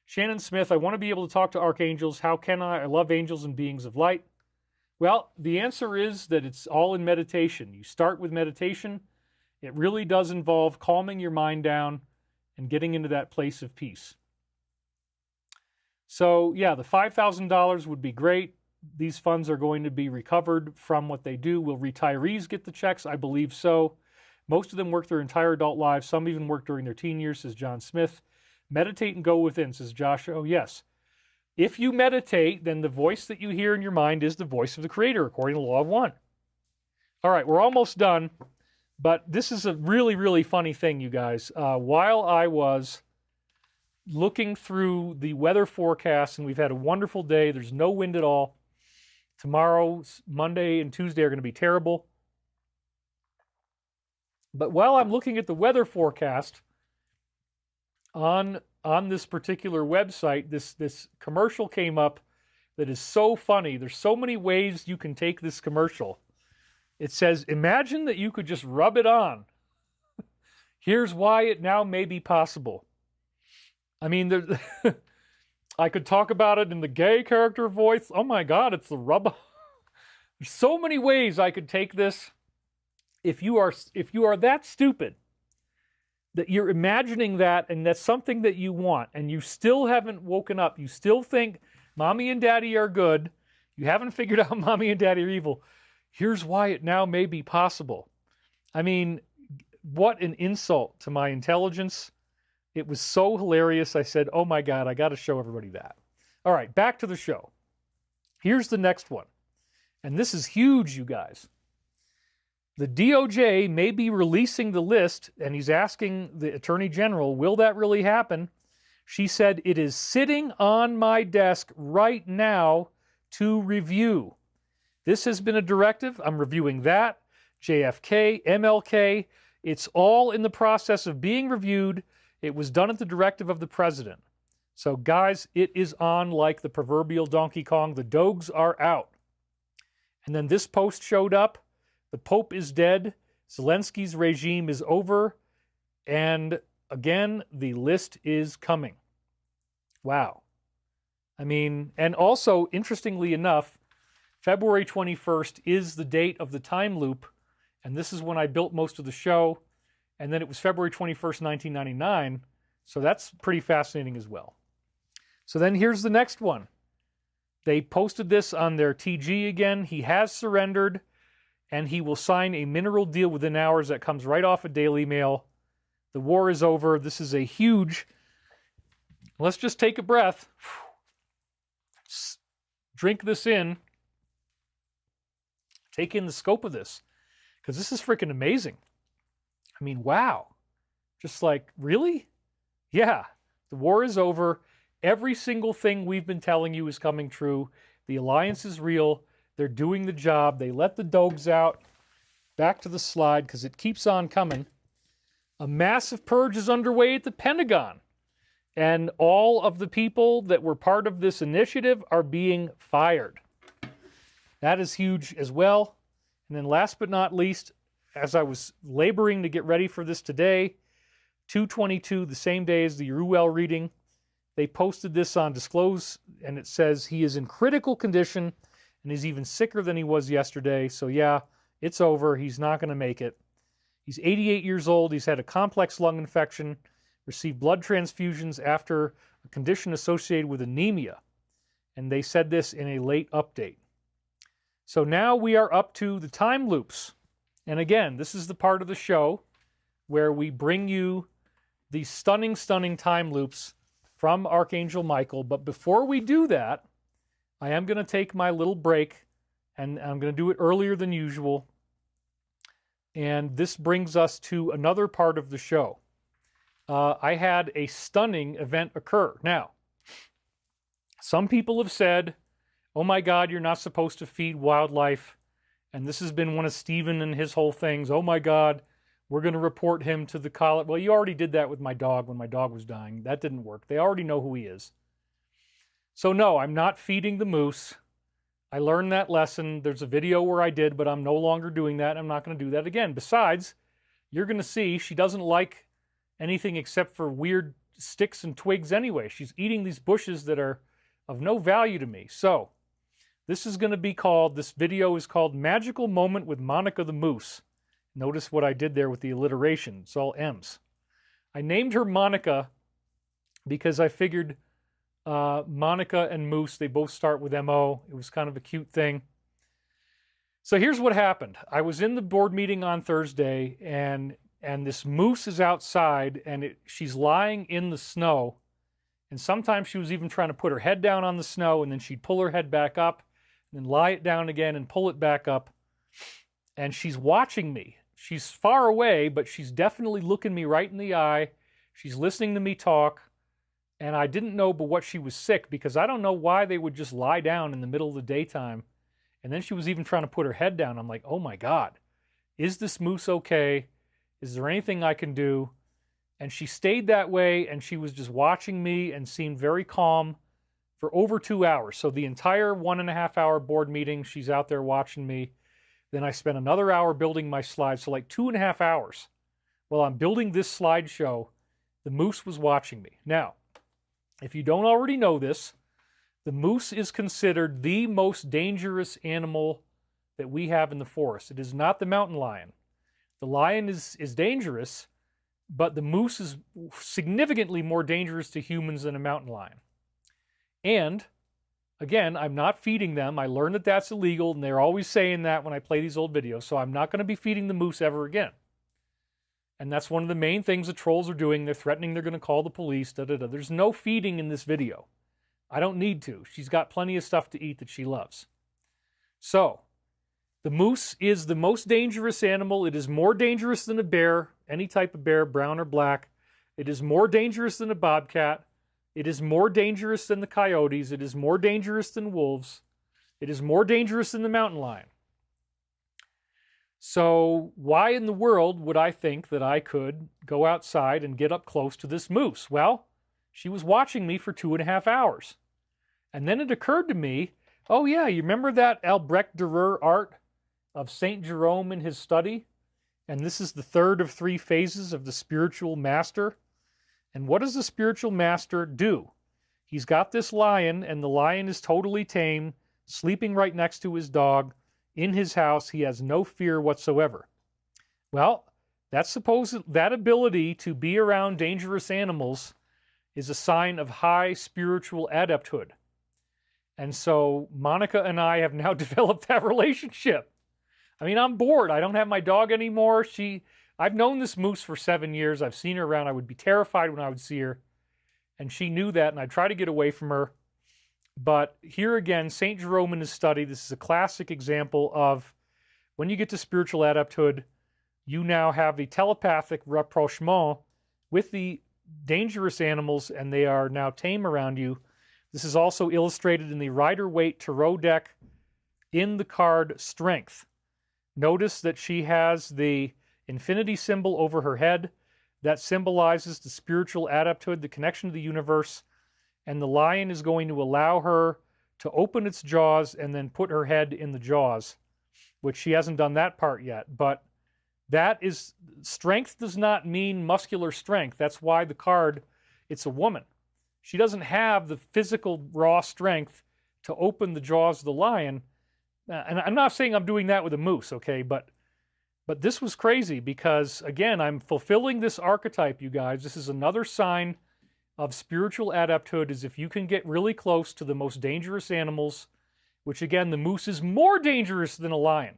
Shannon Smith, I want to be able to talk to archangels. How can I? I love angels and beings of light. Well, the answer is that it's all in meditation. You start with meditation. It really does involve calming your mind down and getting into that place of peace. So, yeah, the $5,000 would be great. These funds are going to be recovered from what they do. Will retirees get the checks? I believe so. Most of them work their entire adult lives. Some even work during their teen years, says John Smith. Meditate and go within, says Josh. Oh, yes. If you meditate, then the voice that you hear in your mind is the voice of the Creator, according to the law of one. All right, we're almost done, but this is a really, really funny thing, you guys. While I was looking through the weather forecast, and we've had a wonderful day, there's no wind at all. Tomorrow, Monday, and Tuesday are going to be terrible. But while I'm looking at the weather forecast on this particular website, this commercial came up that is so funny. There's so many ways you can take this commercial. It says, imagine that you could just rub it on. Here's why it now may be possible. I mean, I could talk about it in the gay character voice. Oh my God, it's the rub. There's so many ways I could take this. If you are that stupid that you're imagining that and that's something that you want and you still haven't woken up, you still think mommy and daddy are good, you haven't figured out mommy and daddy are evil, here's why it now may be possible. I mean, what an insult to my intelligence. It was so hilarious. I said, oh my God, I got to show everybody that. All right, back to the show. Here's the next one. And this is huge, you guys. The DOJ may be releasing the list, and he's asking the Attorney General, will that really happen? She said, it is sitting on my desk right now to review. This has been a directive. I'm reviewing that. JFK, MLK. It's all in the process of being reviewed. It was done at the directive of the president. So, guys, it is on like the proverbial Donkey Kong. The dogs are out. And then this post showed up. The Pope is dead. Zelensky's regime is over. And again, the list is coming. Wow. I mean, and also, interestingly enough, February 21st is the date of the time loop. And this is when I built most of the show. And then it was February 21st, 1999. So that's pretty fascinating as well. So then here's the next one. They posted this on their TG again. He has surrendered. And he will sign a mineral deal within hours that comes right off of Daily Mail. The war is over. This is a huge... Let's just take a breath. Drink this in. Take in the scope of this. Because this is freaking amazing. I mean, wow. Just like, really? Yeah. The war is over. Every single thing we've been telling you is coming true. The alliance is real. They're doing the job. They let the dogs out. Back to the slide because it keeps on coming. A massive purge is underway at the Pentagon. And all of the people that were part of this initiative are being fired. That is huge as well. And then last but not least, as I was laboring to get ready for this today, 2/22, the same day as the Ruel reading, they posted this on Disclose, and it says he is in critical condition and he's even sicker than he was yesterday. So yeah, it's over. He's not going to make it. He's 88 years old. He's had a complex lung infection, received blood transfusions after a condition associated with anemia. And they said this in a late update. So now we are up to the time loops. And again, this is the part of the show where we bring you these stunning, stunning time loops from Archangel Michael. But before we do that, I am going to take my little break, and I'm going to do it earlier than usual. And this brings us to another part of the show. I had a stunning event occur. Now, some people have said, oh my God, you're not supposed to feed wildlife. And this has been one of Stephen and his whole things. Oh my God, we're going to report him to the college. Well, you already did that with my dog when my dog was dying. That didn't work. They already know who he is. So no, I'm not feeding the moose. I learned that lesson. There's a video where I did, but I'm no longer doing that. I'm not going to do that again. Besides, you're going to see she doesn't like anything except for weird sticks and twigs anyway. She's eating these bushes that are of no value to me. So this is going to be called, this video is called Magical Moment with Monica the Moose. Notice what I did there with the alliteration. It's all M's. I named her Monica because I figured Monica and Moose, they both start with M-O. It was kind of a cute thing. So here's what happened. I was in the board meeting on Thursday, and and this moose is outside, and she's lying in the snow. And sometimes she was even trying to put her head down on the snow, and then she'd pull her head back up, and then lie it down again and pull it back up. And she's watching me. She's far away, but she's definitely looking me right in the eye. She's listening to me talk. And I didn't know but what she was sick, because I don't know why they would just lie down in the middle of the daytime. And then she was even trying to put her head down. I'm like, oh my God, is this moose okay? Is there anything I can do? And she stayed that way, and she was just watching me and seemed very calm for over 2 hours. So the entire 1.5 hour board meeting, she's out there watching me. Then I spent another hour building my slides. So like 2.5 hours while I'm building this slideshow, the moose was watching me. Now, if you don't already know this, the moose is considered the most dangerous animal that we have in the forest. It is not the mountain lion. The lion is dangerous, but the moose is significantly more dangerous to humans than a mountain lion. And, again, I'm not feeding them. I learned that that's illegal, and they're always saying that when I play these old videos, so I'm not going to be feeding the moose ever again. And that's one of the main things the trolls are doing. They're threatening they're going to call the police, da-da-da. There's no feeding in this video. I don't need to. She's got plenty of stuff to eat that she loves. So, the moose is the most dangerous animal. It is more dangerous than a bear, any type of bear, brown or black. It is more dangerous than a bobcat. It is more dangerous than the coyotes. It is more dangerous than wolves. It is more dangerous than the mountain lion. So why in the world would I think that I could go outside and get up close to this moose? Well, she was watching me for 2.5 hours. And then it occurred to me, oh yeah, you remember that Albrecht Dürer art of St. Jerome in his study? And this is the third of 3 phases of the spiritual master. And what does the spiritual master do? He's got this lion, and the lion is totally tame, sleeping right next to his dog. In his house, he has no fear whatsoever. Well, that ability to be around dangerous animals is a sign of high spiritual adepthood. And so Monica and I have now developed that relationship. I mean, I'm bored. I don't have my dog anymore. I've known this moose for 7 years. I've seen her around. I would be terrified when I would see her. And she knew that, and I try to get away from her. But here again, St. Jerome in his study, this is a classic example of when you get to spiritual adepthood, you now have a telepathic rapprochement with the dangerous animals, and they are now tame around you. This is also illustrated in the Rider-Waite Tarot deck in the card Strength. Notice that she has the infinity symbol over her head. That symbolizes the spiritual adepthood, the connection to the universe. And the lion is going to allow her to open its jaws and then put her head in the jaws, which she hasn't done that part yet. But that is, strength does not mean muscular strength. That's why the card, it's a woman. She doesn't have the physical raw strength to open the jaws of the lion. And I'm not saying I'm doing that with a moose, okay? But this was crazy because, again, I'm fulfilling this archetype, you guys. This is another sign of spiritual adepthood, is if you can get really close to the most dangerous animals, which again, the moose is more dangerous than a lion.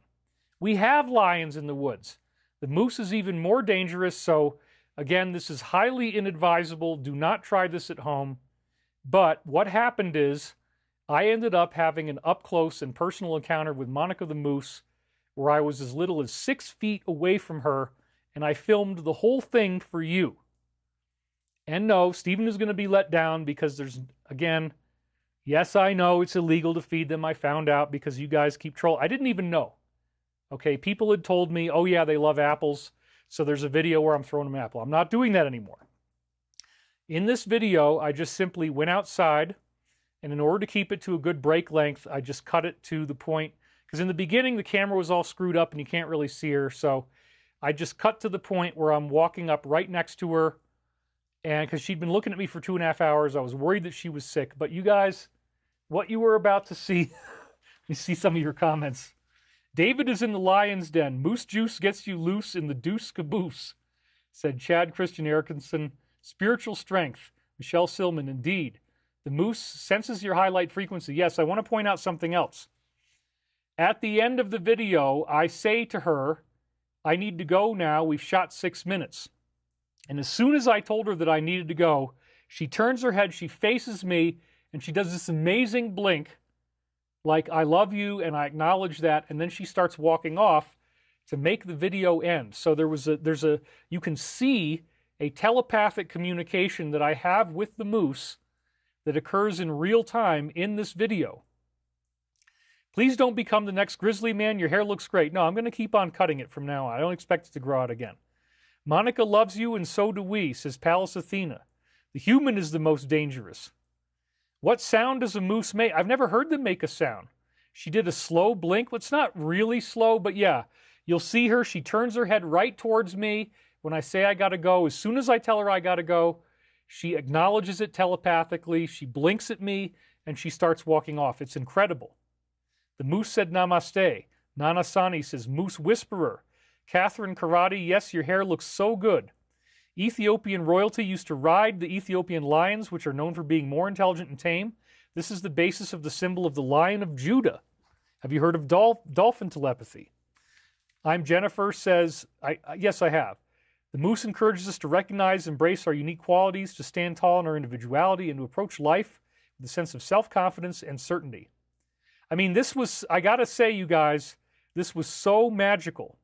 We have lions in the woods. The moose is even more dangerous, so again, this is highly inadvisable. Do not try this at home. But what happened is, I ended up having an up-close and personal encounter with Monica the moose, where I was as little as 6 feet away from her, and I filmed the whole thing for you. And no, Stephen is going to be let down because there's, again, yes, I know it's illegal to feed them. I found out because you guys keep trolling. I didn't even know. Okay, people had told me, oh yeah, they love apples, so there's a video where I'm throwing them an apple. I'm not doing that anymore. In this video, I just simply went outside, and in order to keep it to a good break length, I just cut it to the point, because in the beginning, the camera was all screwed up and you can't really see her, so I just cut to the point where I'm walking up right next to her. And because she'd been looking at me for 2.5 hours, I was worried that she was sick. But you guys, what you were about to see, let me see some of your comments. David is in the lion's den. Moose juice gets you loose in the deuce caboose, said Chad Christian Erickson. Spiritual strength. Michelle Silman, indeed. The moose senses your highlight frequency. Yes, I want to point out something else. At the end of the video, I say to her, I need to go now. We've shot 6 minutes. And as soon as I told her that I needed to go, she turns her head, she faces me, and she does this amazing blink, like, I love you, and I acknowledge that, and then she starts walking off to make the video end. So you can see a telepathic communication that I have with the moose that occurs in real time in this video. Please don't become the next grizzly man. Your hair looks great. No, I'm going to keep on cutting it from now on. I don't expect it to grow out again. Monica loves you, and so do we, says Pallas Athena. The human is the most dangerous. What sound does a moose make? I've never heard them make a sound. She did a slow blink. Well, it's not really slow, but yeah. You'll see her. She turns her head right towards me when I say I got to go. As soon as I tell her I got to go, she acknowledges it telepathically. She blinks at me, and she starts walking off. It's incredible. The moose said namaste. Nanasani says, moose whisperer. Catherine Karate, yes, your hair looks so good. Ethiopian royalty used to ride the Ethiopian lions, which are known for being more intelligent and tame. This is the basis of the symbol of the Lion of Judah. Have you heard of dolphin telepathy? I'm Jennifer says, yes, I have. The moose encourages us to recognize and embrace our unique qualities, to stand tall in our individuality, and to approach life with a sense of self-confidence and certainty. I mean, this was, I got to say, you guys, this was so magical.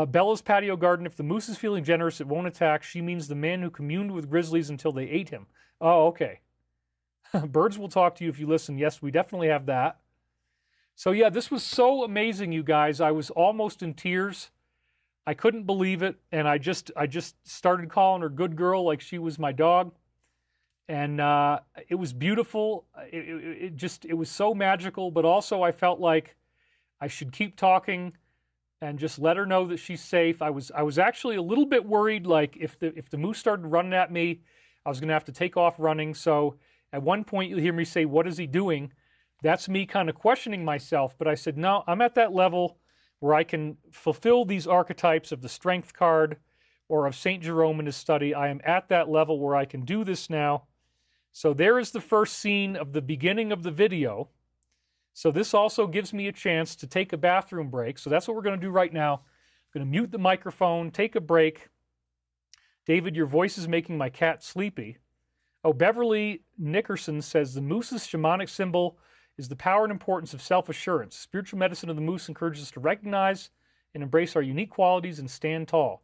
Bella's patio garden, if the moose is feeling generous, it won't attack. She means the man who communed with grizzlies until they ate him. Oh, okay. Birds will talk to you if you listen. Yes, we definitely have that. So yeah, this was so amazing, you guys. I was almost in tears. I couldn't believe it, and I just started calling her good girl like she was my dog. And it was beautiful. It was so magical, but also I felt like I should keep talking and just let her know that she's safe. I was actually a little bit worried, like if the moose started running at me, I was going to have to take off running. So at one point you'll hear me say, what is he doing? That's me kind of questioning myself. But I said, no, I'm at that level where I can fulfill these archetypes of the Strength card or of St. Jerome in his study. I am at that level where I can do this now. So there is the first scene of the beginning of the video. So this also gives me a chance to take a bathroom break. So that's what we're going to do right now. I'm going to mute the microphone, take a break. David, your voice is making my cat sleepy. Oh, Beverly Nickerson says, the moose's shamanic symbol is the power and importance of self-assurance. Spiritual medicine of the moose encourages us to recognize and embrace our unique qualities and stand tall.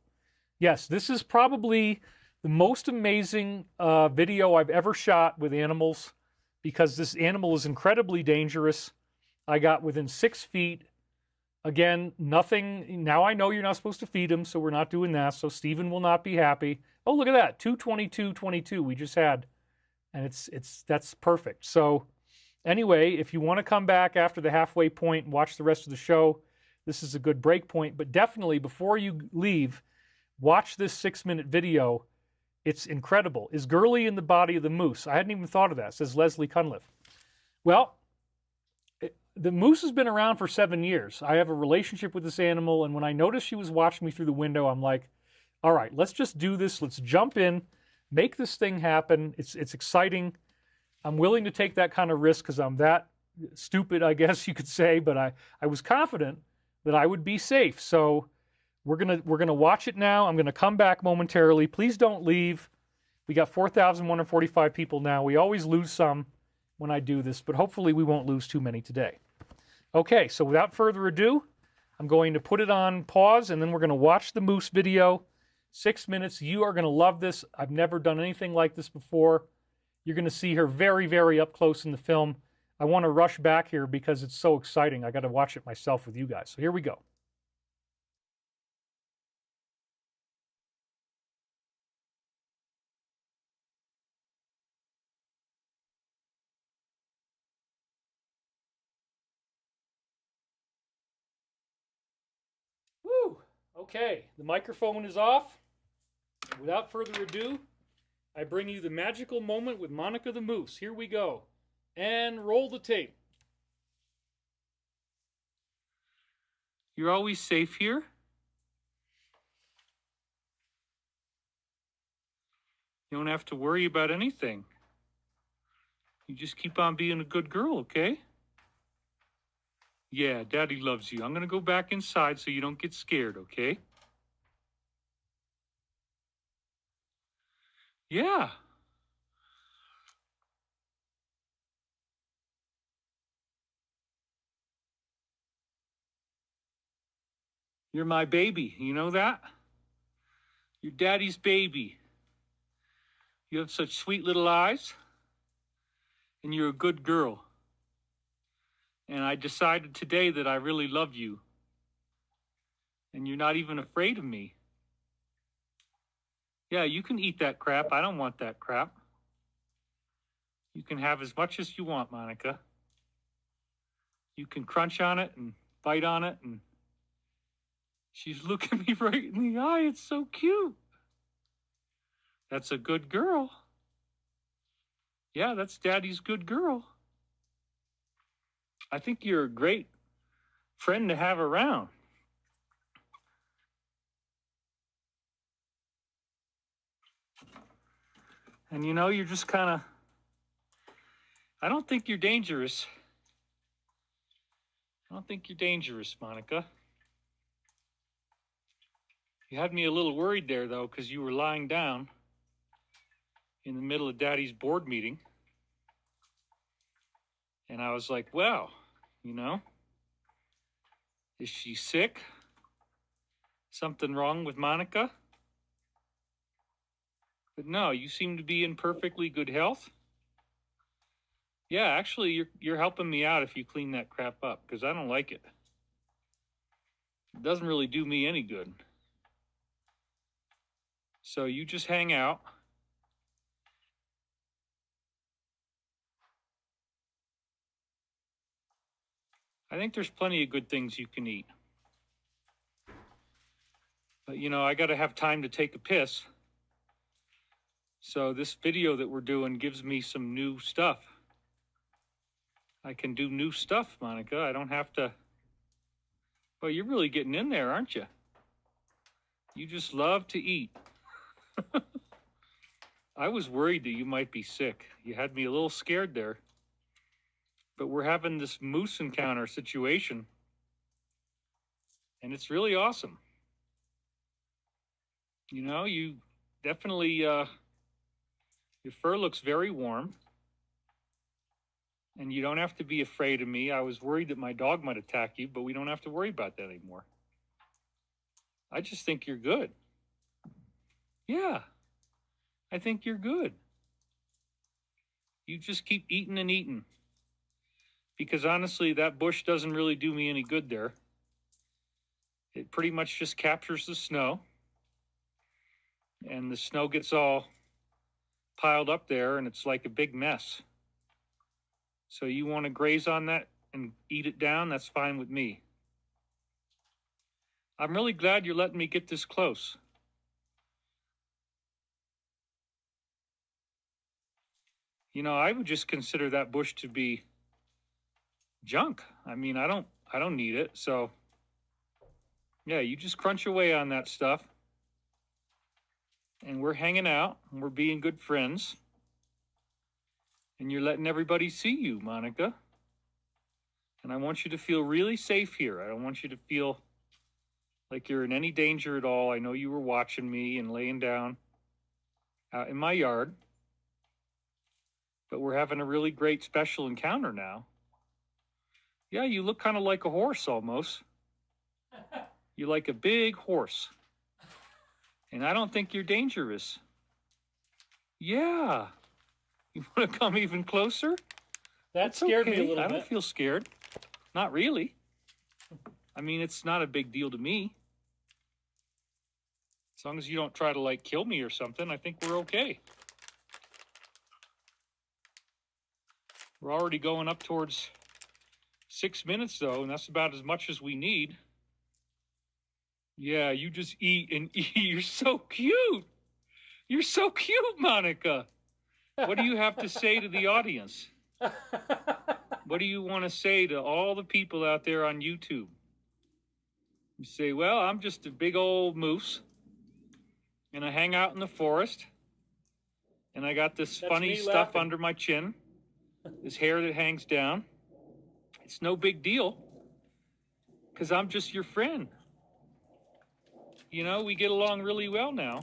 Yes, this is probably the most amazing video I've ever shot with animals, because this animal is incredibly dangerous. I got within 6 feet. Again, nothing. Now I know you're not supposed to feed him, so we're not doing that. So Stephen will not be happy. Oh, look at that. 222.22 we just had. And that's perfect. So anyway, if you want to come back after the halfway point and watch the rest of the show, this is a good break point. But definitely, before you leave, watch this 6-minute video. It's incredible. Is Gurley in the body of the moose? I hadn't even thought of that, says Leslie Cunliffe. Well, the moose has been around for 7 years. I have a relationship with this animal, and when I noticed she was watching me through the window, I'm like, all right, let's just do this. Let's jump in, make this thing happen. It's exciting. I'm willing to take that kind of risk because I'm that stupid, I guess you could say, but I was confident that I would be safe. So we're gonna watch it now. I'm gonna come back momentarily. Please don't leave. We got 4,145 people now. We always lose some when I do this, but hopefully we won't lose too many today. Okay, so without further ado, I'm going to put it on pause, and then we're going to watch the moose video. 6 minutes. You are going to love this. I've never done anything like this before. You're going to see her very, very up close in the film. I want to rush back here because it's so exciting. I got to watch it myself with you guys. So here we go. Woo! Okay, the microphone is off. Without further ado, I bring you the magical moment with Monica the Moose. Here we go. And roll the tape. You're always safe here. You don't have to worry about anything. You just keep on being a good girl, okay? Yeah, Daddy loves you. I'm going to go back inside so you don't get scared, okay? Yeah. You're my baby. You know that? You're Daddy's baby. You have such sweet little eyes, and you're a good girl. And I decided today that I really love you. And you're not even afraid of me. Yeah, you can eat that crap. I don't want that crap. You can have as much as you want, Monica. You can crunch on it and bite on it, and she's looking me right in the eye. It's so cute. That's a good girl. Yeah, that's Daddy's good girl. I think you're a great friend to have around. And you know, you're just kind of, I don't think you're dangerous. I don't think you're dangerous, Monica. You had me a little worried there, though, because you were lying down in the middle of Daddy's board meeting. And I was like, well, you know, is she sick? Something wrong with Monica? But no, you seem to be in perfectly good health. Yeah, actually, you're helping me out if you clean that crap up, because I don't like it. It doesn't really do me any good. So you just hang out. I think there's plenty of good things you can eat. But, you know, I got to have time to take a piss. So this video that we're doing gives me some new stuff. I can do new stuff, Monica. I don't have to. Well, you're really getting in there, aren't you? You just love to eat. I was worried that you might be sick. You had me a little scared there. But we're having this moose encounter situation. And it's really awesome. You know, you definitely, your fur looks very warm. And you don't have to be afraid of me. I was worried that my dog might attack you, but we don't have to worry about that anymore. I just think you're good. Yeah, I think you're good. You just keep eating and eating. Because honestly, that bush doesn't really do me any good there. It pretty much just captures the snow. And the snow gets all piled up there, and it's like a big mess. So you want to graze on that and eat it down? That's fine with me. I'm really glad you're letting me get this close. You know, I would just consider that bush to be junk. I mean, I don't need it. So yeah, you just crunch away on that stuff. And we're hanging out and we're being good friends. And you're letting everybody see you, Monica. And I want you to feel really safe here. I don't want you to feel like you're in any danger at all. I know you were watching me and laying down out in my yard. But we're having a really great special encounter now. Yeah, you look kind of like a horse almost. You're like a big horse. And I don't think you're dangerous. Yeah. You want to come even closer? That scared me a little bit. I don't feel scared. Not really. I mean, it's not a big deal to me. As long as you don't try to, like, kill me or something, I think we're okay. We're already going up towards 6 minutes, though, and that's about as much as we need. Yeah, you just eat and eat. You're so cute. You're so cute, Monica. What do you have to say to the audience? What do you want to say to all the people out there on YouTube? You say, well, I'm just a big old moose, and I hang out in the forest, and I got this funny stuff under my chin, this hair that hangs down. It's no big deal. Because I'm just your friend. You know, we get along really well now.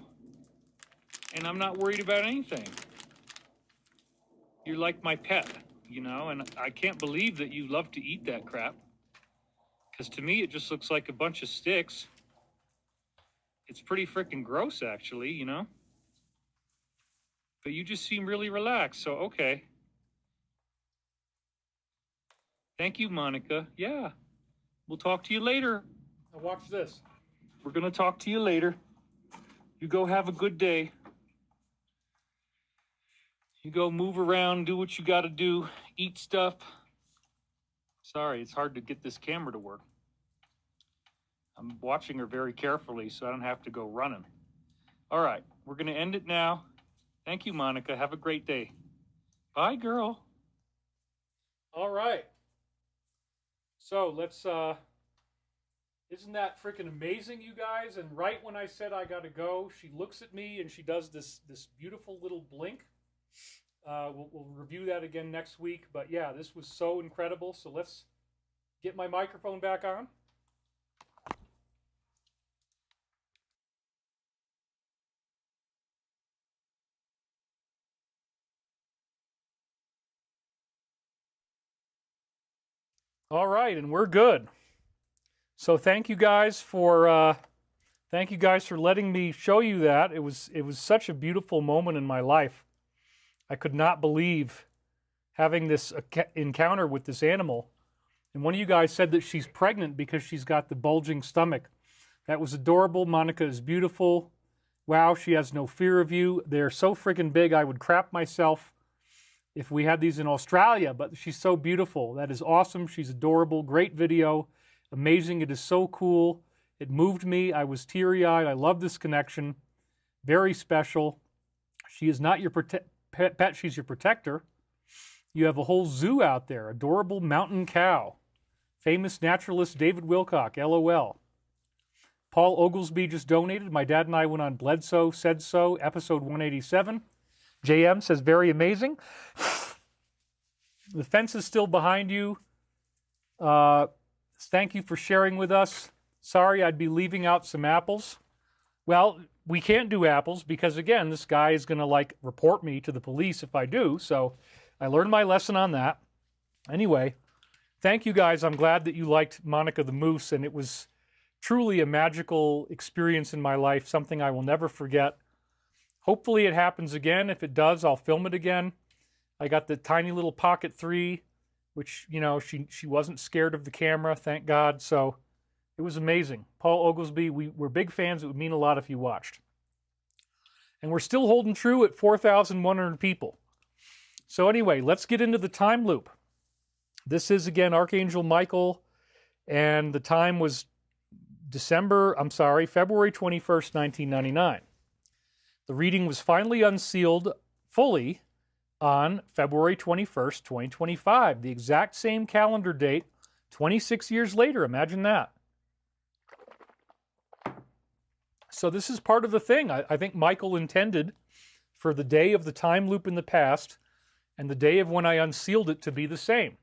And I'm not worried about anything. You're like my pet, you know, and I can't believe that you love to eat that crap. Because to me, it just looks like a bunch of sticks. It's pretty freaking gross, actually, you know. But you just seem really relaxed, so okay. Thank you, Monica. Yeah, we'll talk to you later. Now watch this. We're going to talk to you later. You go have a good day. You go move around, do what you got to do, eat stuff. Sorry, it's hard to get this camera to work. I'm watching her very carefully so I don't have to go running. All right, we're going to end it now. Thank you, Monica. Have a great day. Bye, girl. All right. So let's, isn't that freaking amazing, you guys? And right when I said I got to go, she looks at me and she does this beautiful little blink. We'll review that again next week. But yeah, this was so incredible. So let's get my microphone back on. All right, and we're good. So thank you guys for letting me show you that. It was such a beautiful moment in my life. I could not believe having this encounter with this animal. And one of you guys said that she's pregnant because she's got the bulging stomach. That was adorable. Monica is beautiful. Wow, she has no fear of you. They're so freaking big, I would crap myself if we had these in Australia, but she's so beautiful. That is awesome. She's adorable. Great video. Amazing. It is so cool. It moved me. I was teary-eyed. I love this connection. Very special. She is not your pet. She's your protector. You have a whole zoo out there. Adorable mountain cow. Famous naturalist David Wilcock. LOL. Paul Oglesby just donated. My dad and I went on Bledsoe Said So, episode 187. JM says, very amazing. The fence is still behind you. Thank you for sharing with us. Sorry, I'd be leaving out some apples. Well, we can't do apples because, again, this guy is going to, report me to the police if I do. So I learned my lesson on that. Anyway, thank you guys. I'm glad that you liked Monica the Moose, and it was truly a magical experience in my life, something I will never forget. Hopefully it happens again. If it does, I'll film it again. I got the tiny little Pocket 3, which, she wasn't scared of the camera, thank God. So it was amazing. Paul Oglesby, we're big fans. It would mean a lot if you watched. And we're still holding true at 4,100 people. So anyway, let's get into the time loop. This is, again, Archangel Michael, and the time was February 21st, 1999. The reading was finally unsealed fully on February 21st, 2025, the exact same calendar date, 26 years later. Imagine that. So this is part of the thing. I think Michael intended for the day of the time loop in the past and the day of when I unsealed it to be the same.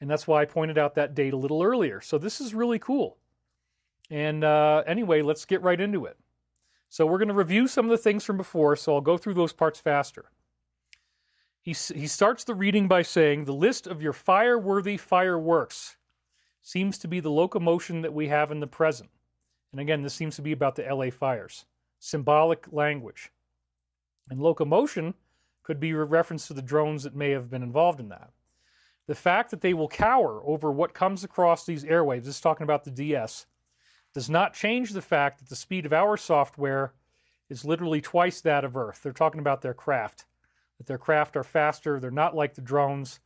And that's why I pointed out that date a little earlier. So this is really cool. And anyway, let's get right into it. So we're going to review some of the things from before, so I'll go through those parts faster. He starts the reading by saying, the list of your fire-worthy fireworks seems to be the locomotion that we have in the present. And again, this seems to be about the LA fires. Symbolic language. And locomotion could be a reference to the drones that may have been involved in that. The fact that they will cower over what comes across these airwaves, this is talking about the DS, does not change the fact that the speed of our software is literally twice that of Earth. They're talking about their craft, that their craft are faster, they're not like the drones,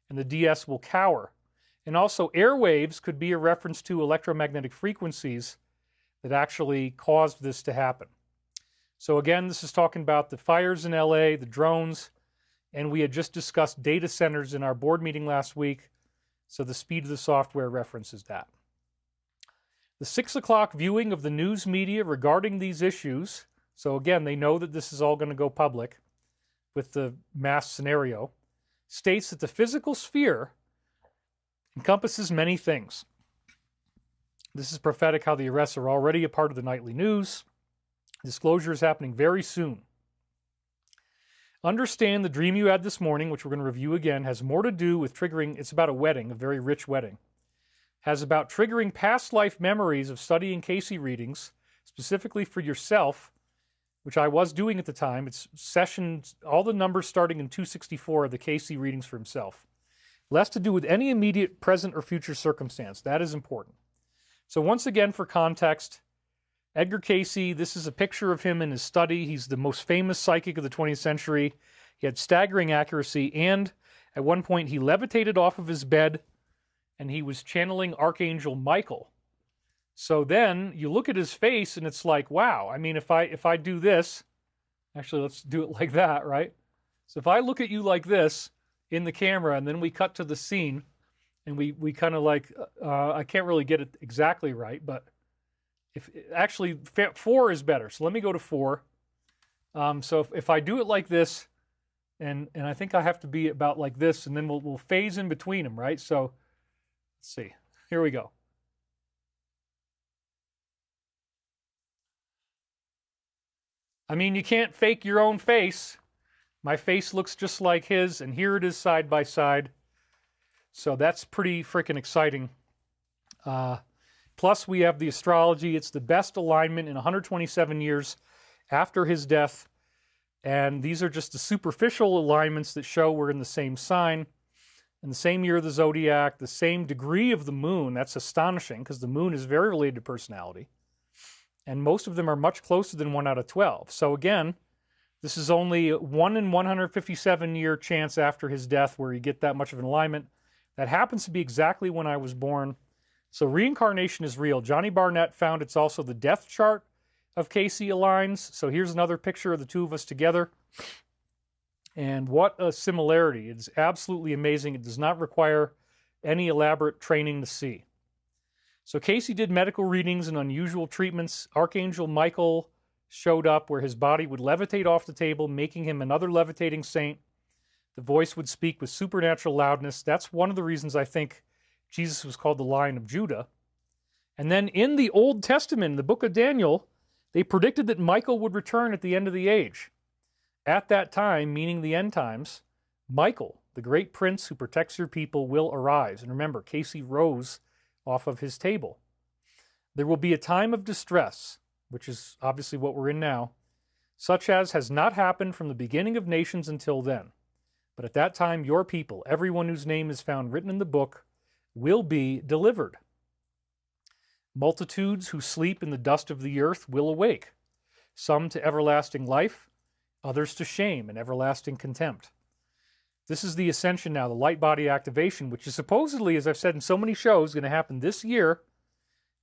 and the DS will cower. And also airwaves could be a reference to electromagnetic frequencies that actually caused this to happen. So again, this is talking about the fires in LA, the drones, and we had just discussed data centers in our board meeting last week, so the speed of the software references that. The 6 o'clock viewing of the news media regarding these issues, so again, they know that this is all going to go public with the mass scenario, states that the physical sphere encompasses many things. This is prophetic how the arrests are already a part of the nightly news. Disclosure is happening very soon. Understand the dream you had this morning, which we're going to review again, has more to do with triggering, it's about a wedding, a very rich wedding. Has about triggering past life memories of studying Casey readings, specifically for yourself, which I was doing at the time. It's sessions, all the numbers starting in 264 are the Casey readings for himself. Less to do with any immediate present or future circumstance. That is important. So once again, for context, Edgar Casey, this is a picture of him in his study. He's the most famous psychic of the 20th century. He had staggering accuracy, and at one point he levitated off of his bed and he was channeling Archangel Michael. So then you look at his face and it's like, wow. I mean, if I do this, actually let's do it like that, right? So if I look at you like this in the camera and then we cut to the scene and we kind of like, I can't really get it exactly right, but if actually 4 is better. So let me go to 4. So if I do it like this, and I think I have to be about like this, and then we'll phase in between them, right? So let's see. Here we go. I mean, you can't fake your own face. My face looks just like his, and here it is side by side. So that's pretty freaking exciting. Plus, we have the astrology. It's the best alignment in 127 years after his death. And these are just the superficial alignments that show we're in the same sign, in the same year of the zodiac, the same degree of the moon. That's astonishing because the moon is very related to personality. And most of them are much closer than 1 out of 12. So again, this is only 1 in 157 year chance after his death where you get that much of an alignment. That happens to be exactly when I was born. So reincarnation is real. Johnny Barnett found it's also the death chart of Casey aligns. So here's another picture of the two of us together. And what a similarity. It's absolutely amazing. It does not require any elaborate training to see. So Casey did medical readings and unusual treatments. Archangel Michael showed up where his body would levitate off the table, making him another levitating saint. The voice would speak with supernatural loudness. That's one of the reasons I think Jesus was called the Lion of Judah. And then in the Old Testament, in the book of Daniel, they predicted that Michael would return at the end of the age. At that time, meaning the end times, Michael, the great prince who protects your people, will arise. And remember, Casey rose off of his table. There will be a time of distress, which is obviously what we're in now, such as has not happened from the beginning of nations until then. But at that time, your people, everyone whose name is found written in the book, will be delivered. Multitudes who sleep in the dust of the earth will awake, some to everlasting life, others to shame and everlasting contempt. This is the Ascension now, the light body activation, which is supposedly, as I've said in so many shows, going to happen this year.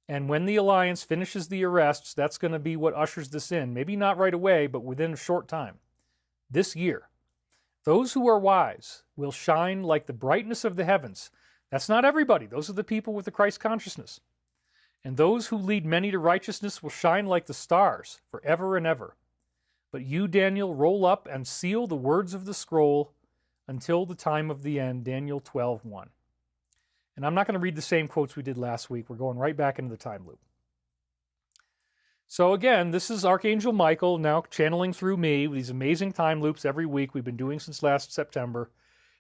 And when the Alliance finishes the arrests, that's going to be what ushers this in. Maybe not right away, but within a short time. This year. Those who are wise will shine like the brightness of the heavens. That's not everybody. Those are the people with the Christ consciousness. And those who lead many to righteousness will shine like the stars forever and ever. But you, Daniel, roll up and seal the words of the scroll until the time of the end, Daniel 12:1. And I'm not going to read the same quotes we did last week. We're going right back into the time loop. So again, this is Archangel Michael now channeling through me with these amazing time loops every week we've been doing since last September.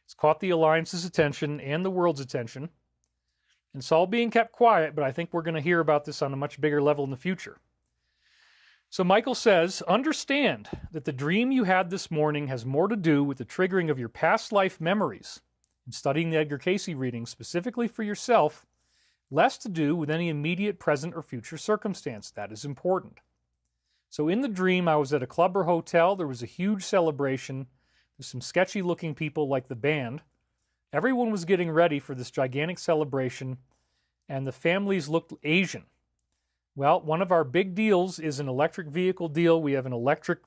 It's caught the Alliance's attention and the world's attention. And it's all being kept quiet, but I think we're going to hear about this on a much bigger level in the future. So Michael says, understand that the dream you had this morning has more to do with the triggering of your past life memories and studying the Edgar Casey reading specifically for yourself, less to do with any immediate present or future circumstance. That is important. So in the dream, I was at a club or hotel. There was a huge celebration. There's some sketchy looking people like the band. Everyone was getting ready for this gigantic celebration, and the families looked Asian. Well, one of our big deals is an electric vehicle deal. We have an electric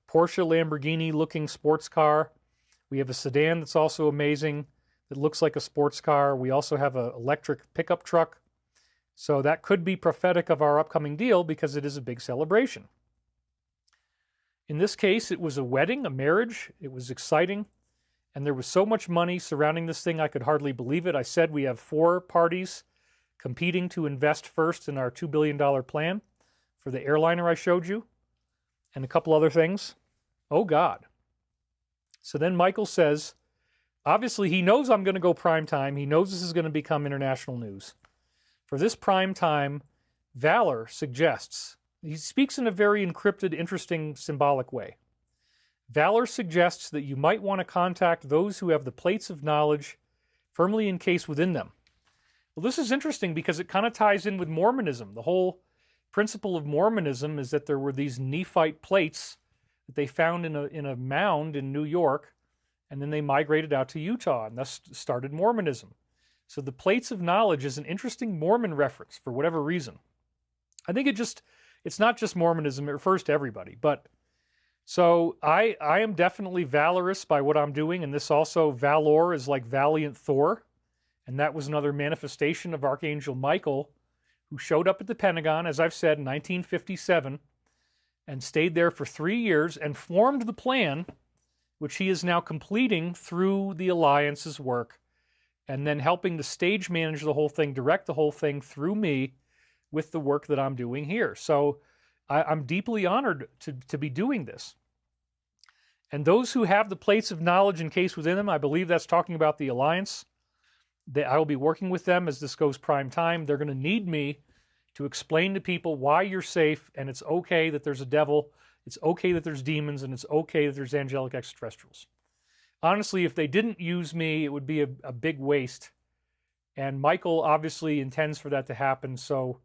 Porsche Lamborghini looking sports car. We have a sedan that's also amazing that looks like a sports car. We also have an electric pickup truck. So that could be prophetic of our upcoming deal because it is a big celebration. In this case, it was a wedding, a marriage. It was exciting. And there was so much money surrounding this thing, I could hardly believe it. I said we have 4 parties competing to invest first in our $2 billion plan for the airliner I showed you, and a couple other things. Oh, God. So then Michael says, obviously he knows I'm going to go prime time. He knows this is going to become international news. For this prime time, Valor suggests, he speaks in a very encrypted, interesting, symbolic way. Valor suggests that you might want to contact those who have the plates of knowledge firmly encased within them. Well, this is interesting because it kind of ties in with Mormonism. The whole principle of Mormonism is that there were these Nephite plates that they found in a mound in New York, and then they migrated out to Utah, and thus started Mormonism. So the plates of knowledge is an interesting Mormon reference for whatever reason. I think it's not just Mormonism, it refers to everybody. But so I am definitely valorous by what I'm doing, and this also, valor is like valiant Thor, and that was another manifestation of Archangel Michael, who showed up at the Pentagon, as I've said, in 1957, and stayed there for 3 years and formed the plan, which he is now completing through the Alliance's work, and then helping to stage manage the whole thing, direct the whole thing through me with the work that I'm doing here. So I'm deeply honored to be doing this. And those who have the plates of knowledge encased within them, I believe that's talking about the Alliance. I will be working with them as this goes prime time. They're going to need me to explain to people why you're safe, and it's okay that there's a devil, it's okay that there's demons, and it's okay that there's angelic extraterrestrials. Honestly, if they didn't use me, it would be a big waste. And Michael obviously intends for that to happen, so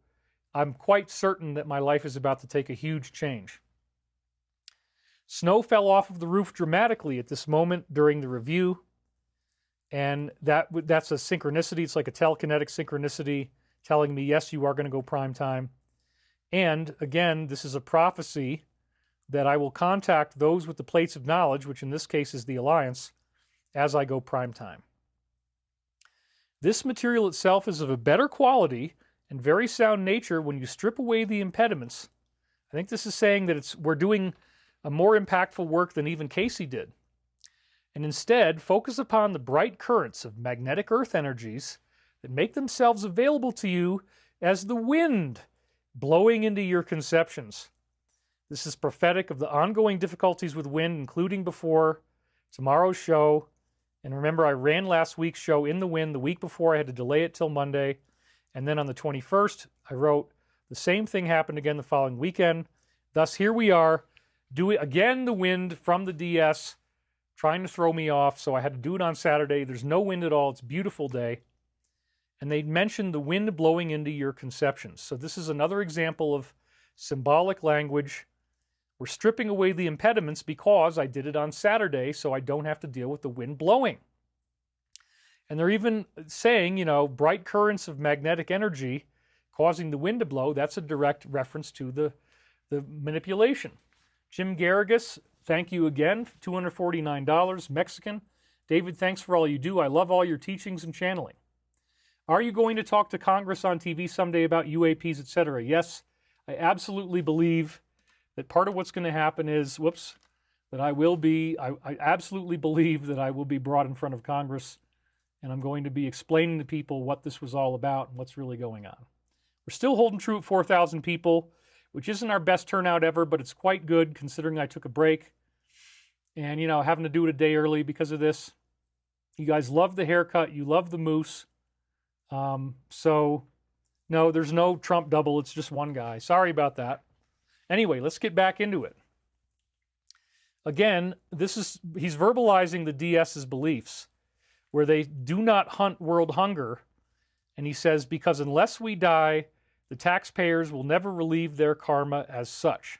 I'm quite certain that my life is about to take a huge change. Snow fell off of the roof dramatically at this moment during the review, and that's a synchronicity. It's like a telekinetic synchronicity telling me, yes, you are going to go prime time. And again, this is a prophecy that I will contact those with the plates of knowledge, which in this case is the Alliance, as I go prime time. This material itself is of a better quality and very sound nature when you strip away the impediments. I think this is saying that we're doing a more impactful work than even Casey did. And instead, focus upon the bright currents of magnetic earth energies that make themselves available to you as the wind blowing into your conceptions. This is prophetic of the ongoing difficulties with wind, including before tomorrow's show. And remember, I ran last week's show in the wind the week before. I had to delay it till Monday. And then on the 21st, I wrote, the same thing happened again the following weekend. Thus, here we are, doing again the wind from the DS, trying to throw me off. So I had to do it on Saturday. There's no wind at all. It's a beautiful day. And they mentioned the wind blowing into your conceptions. So this is another example of symbolic language. We're stripping away the impediments because I did it on Saturday, so I don't have to deal with the wind blowing. And they're even saying, bright currents of magnetic energy causing the wind to blow. That's a direct reference to the manipulation. Jim Garrigus, thank you again, $249, Mexican. David, thanks for all you do. I love all your teachings and channeling. Are you going to talk to Congress on TV someday about UAPs, etc.? Yes, I absolutely believe that part of what's going to happen is, that I absolutely believe that I will be brought in front of Congress, and I'm going to be explaining to people what this was all about and what's really going on. We're still holding true at 4,000 people, which isn't our best turnout ever, but it's quite good considering I took a break. And, having to do it a day early because of this. You guys love the haircut. You love the moose. So, no, there's no Trump double. It's just one guy. Sorry about that. Anyway, let's get back into it. Again, he's verbalizing the DS's beliefs, where they do not hunt world hunger. And he says, because unless we die, the taxpayers will never relieve their karma as such.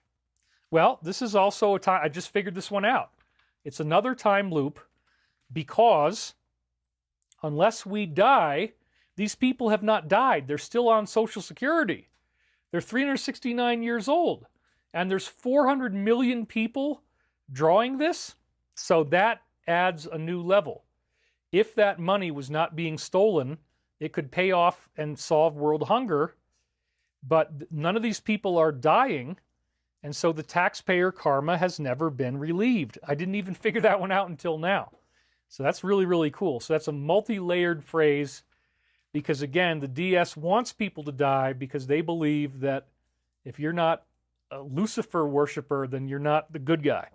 Well, this is also a time, I just figured this one out. It's another time loop because unless we die, these people have not died. They're still on Social Security. They're 369 years old. And there's 400 million people drawing this. So that adds a new level. If that money was not being stolen, it could pay off and solve world hunger. But none of these people are dying. And so the taxpayer karma has never been relieved. I didn't even figure that one out until now. So that's really, really cool. So that's a multi-layered phrase because, again, the DS wants people to die because they believe that if you're not a Lucifer worshiper, then you're not the good guy.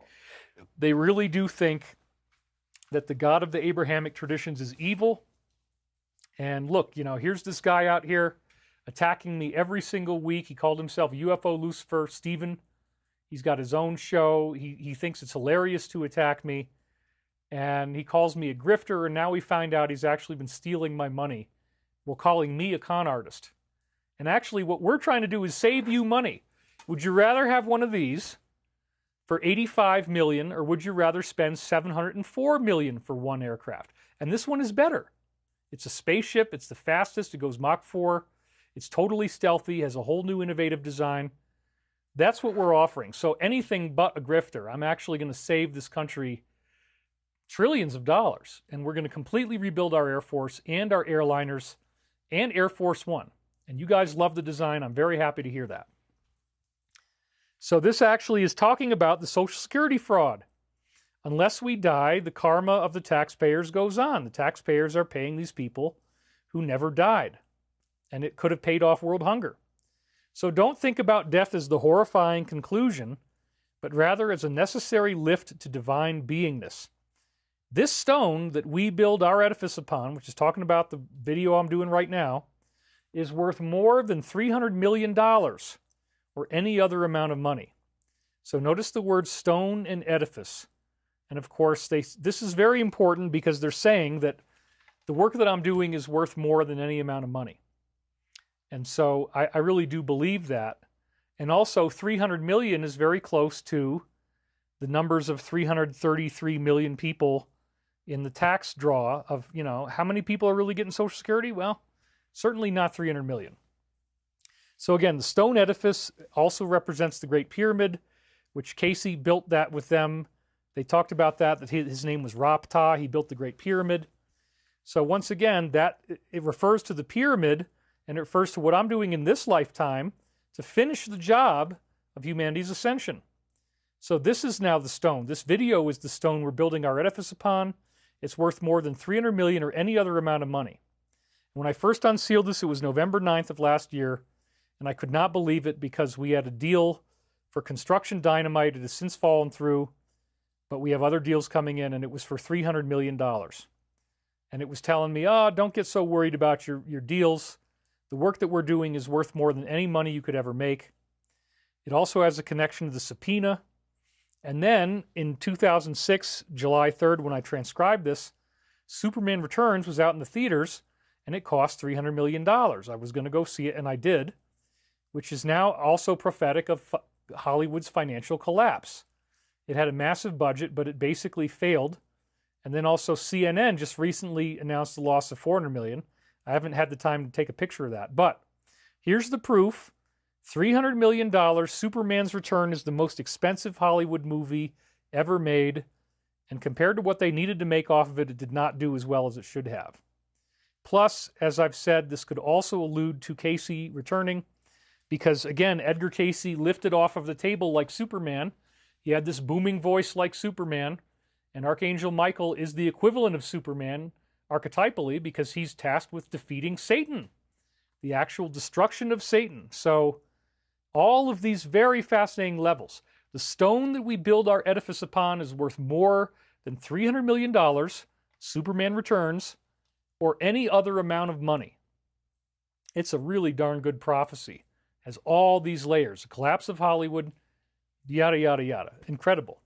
They really do think that the God of the Abrahamic traditions is evil. And look, here's this guy out here attacking me every single week. He called himself UFO Lucifer Steven. He's got his own show. He thinks it's hilarious to attack me. And he calls me a grifter, and now we find out he's actually been stealing my money while calling me a con artist. And actually, what we're trying to do is save you money. Would you rather have one of these for $85 million, or would you rather spend $704 million for one aircraft? And this one is better. It's a spaceship. It's the fastest. It goes Mach 4. It's totally stealthy, has a whole new innovative design. That's what we're offering. So anything but a grifter. I'm actually going to save this country trillions of dollars, and we're going to completely rebuild our Air Force and our airliners and Air Force One. And you guys love the design. I'm very happy to hear that. So this actually is talking about the Social Security fraud. Unless we die, the karma of the taxpayers goes on. The taxpayers are paying these people who never died, and it could have paid off world hunger. So don't think about death as the horrifying conclusion, but rather as a necessary lift to divine beingness. This stone that we build our edifice upon, which is talking about the video I'm doing right now, is worth more than $300 million or any other amount of money. So notice the words stone and edifice. And of course, this is very important because they're saying that the work that I'm doing is worth more than any amount of money. And so I really do believe that. And also 300 million is very close to the numbers of 333 million people in the tax draw of, how many people are really getting Social Security? Well, certainly not 300 million. So again, the stone edifice also represents the Great Pyramid, which Casey built that with them. They talked about that his name was Ra-Ptah. He built the Great Pyramid. So once again, it refers to the pyramid, and it refers to what I'm doing in this lifetime to finish the job of humanity's ascension. So this is now the stone. This video is the stone we're building our edifice upon. It's worth more than 300 million or any other amount of money. When I first unsealed this, it was November 9th of last year, and I could not believe it because we had a deal for construction dynamite. It has since fallen through, but we have other deals coming in, and it was for $300 million. And it was telling me, don't get so worried about your deals. The work that we're doing is worth more than any money you could ever make. It also has a connection to the subpoena. And then in 2006, July 3rd, when I transcribed this, Superman Returns was out in the theaters, and it cost $300 million. I was going to go see it, and I did, which is now also prophetic of Hollywood's financial collapse. It had a massive budget, but it basically failed. And then also CNN just recently announced the loss of $400 million. I haven't had the time to take a picture of that. But here's the proof. $300 million, Superman's Return is the most expensive Hollywood movie ever made. And compared to what they needed to make off of it, it did not do as well as it should have. Plus, as I've said, this could also allude to Casey returning. Because, again, Edgar Casey lifted off of the table like Superman. He had this booming voice like Superman. And Archangel Michael is the equivalent of Superman, archetypally, because he's tasked with defeating Satan, the actual destruction of Satan. So all of these very fascinating levels. The stone that we build our edifice upon is worth more than $300 million, Superman Returns, or any other amount of money. It's a really darn good prophecy. Has all these layers. The collapse of Hollywood, yada, yada, yada. Incredible.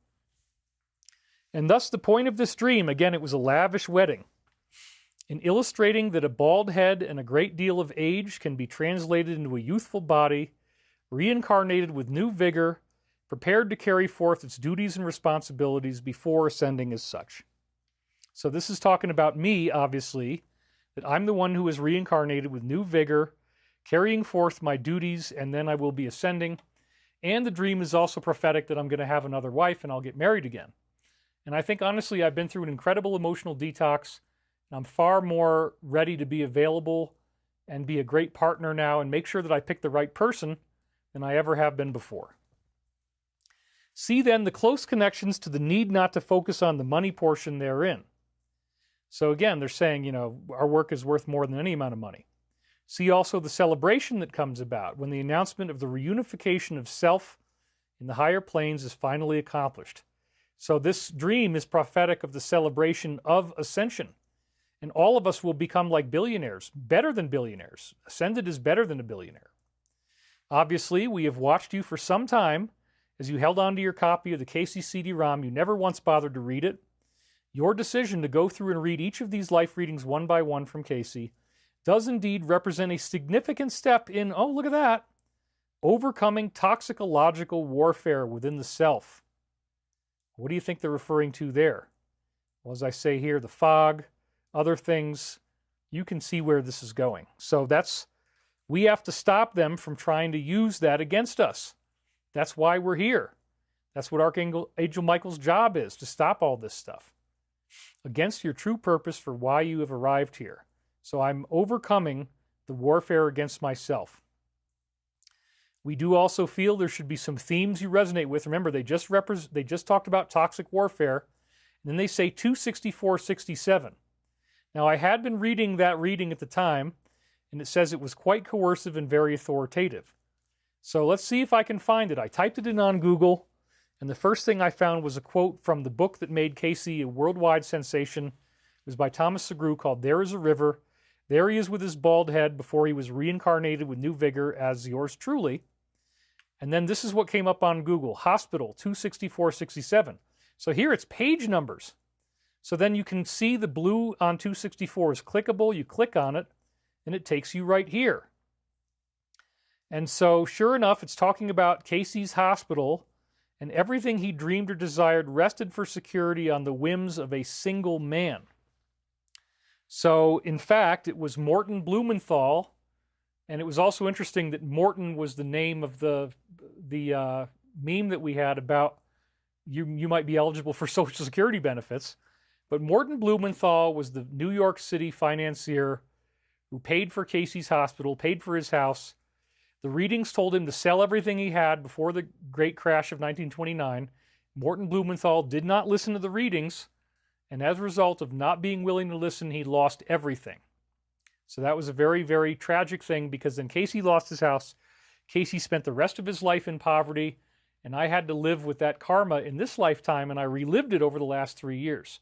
And thus the point of this dream, again, it was a lavish wedding. In illustrating that a bald head and a great deal of age can be translated into a youthful body, reincarnated with new vigor, prepared to carry forth its duties and responsibilities before ascending as such. So this is talking about me, obviously, that I'm the one who is reincarnated with new vigor, carrying forth my duties, and then I will be ascending. And the dream is also prophetic that I'm going to have another wife and I'll get married again. And I think, honestly, I've been through an incredible emotional detox. And I'm far more ready to be available and be a great partner now and make sure that I pick the right person than I ever have been before. See, then, the close connections to the need not to focus on the money portion therein. So again, they're saying, our work is worth more than any amount of money. See also the celebration that comes about when the announcement of the reunification of self in the higher planes is finally accomplished. So this dream is prophetic of the celebration of ascension. And all of us will become like billionaires, better than billionaires. Ascended is better than a billionaire. Obviously, we have watched you for some time as you held on to your copy of the Casey CD-ROM. You never once bothered to read it. Your decision to go through and read each of these life readings one by one from Casey does indeed represent a significant step in, oh, look at that, overcoming toxicological warfare within the self. What do you think they're referring to there? Well, as I say here, the fog, other things, you can see where this is going. So we have to stop them from trying to use that against us. That's why we're here. That's what Archangel Michael's job is, to stop all this stuff against your true purpose for why you have arrived here. So I'm overcoming the warfare against myself. We do also feel there should be some themes you resonate with. Remember, they just talked about toxic warfare, and then they say 264-67. Now, I had been reading that reading at the time, and it says it was quite coercive and very authoritative. So let's see if I can find it. I typed it in on Google, and the first thing I found was a quote from the book that made Casey a worldwide sensation. It was by Thomas Segru, called There is a River. There he is with his bald head before he was reincarnated with new vigor as yours truly. And then this is what came up on Google, Hospital 264-67. So here it's page numbers. So then you can see the blue on 264 is clickable. You click on it, and it takes you right here. And so sure enough, it's talking about Casey's hospital, and everything he dreamed or desired rested for security on the whims of a single man. So, in fact, it was Morton Blumenthal, and it was also interesting that Morton was the name of the meme that we had about you might be eligible for Social Security benefits. But Morton Blumenthal was the New York City financier who paid for Casey's hospital, paid for his house. The readings told him to sell everything he had before the great crash of 1929. Morton Blumenthal did not listen to the readings, and as a result of not being willing to listen, he lost everything. So that was a very, very tragic thing, because then Casey lost his house. Casey spent the rest of his life in poverty, and I had to live with that karma in this lifetime, and I relived it over the last 3 years.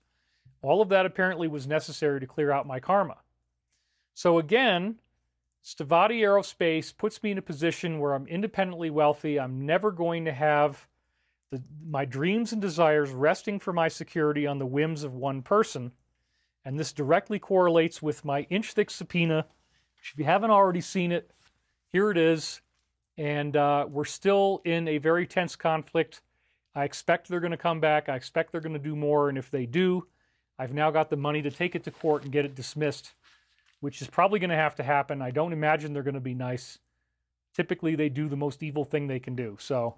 All of that apparently was necessary to clear out my karma. So again, Stavati Aerospace puts me in a position where I'm independently wealthy. I'm never going to have my dreams and desires resting for my security on the whims of one person. And this directly correlates with my inch-thick subpoena, which if you haven't already seen it, here it is. And we're still in a very tense conflict. I expect they're going to come back. I expect they're going to do more. And if they do, I've now got the money to take it to court and get it dismissed, which is probably going to have to happen. I don't imagine they're going to be nice. Typically, they do the most evil thing they can do. So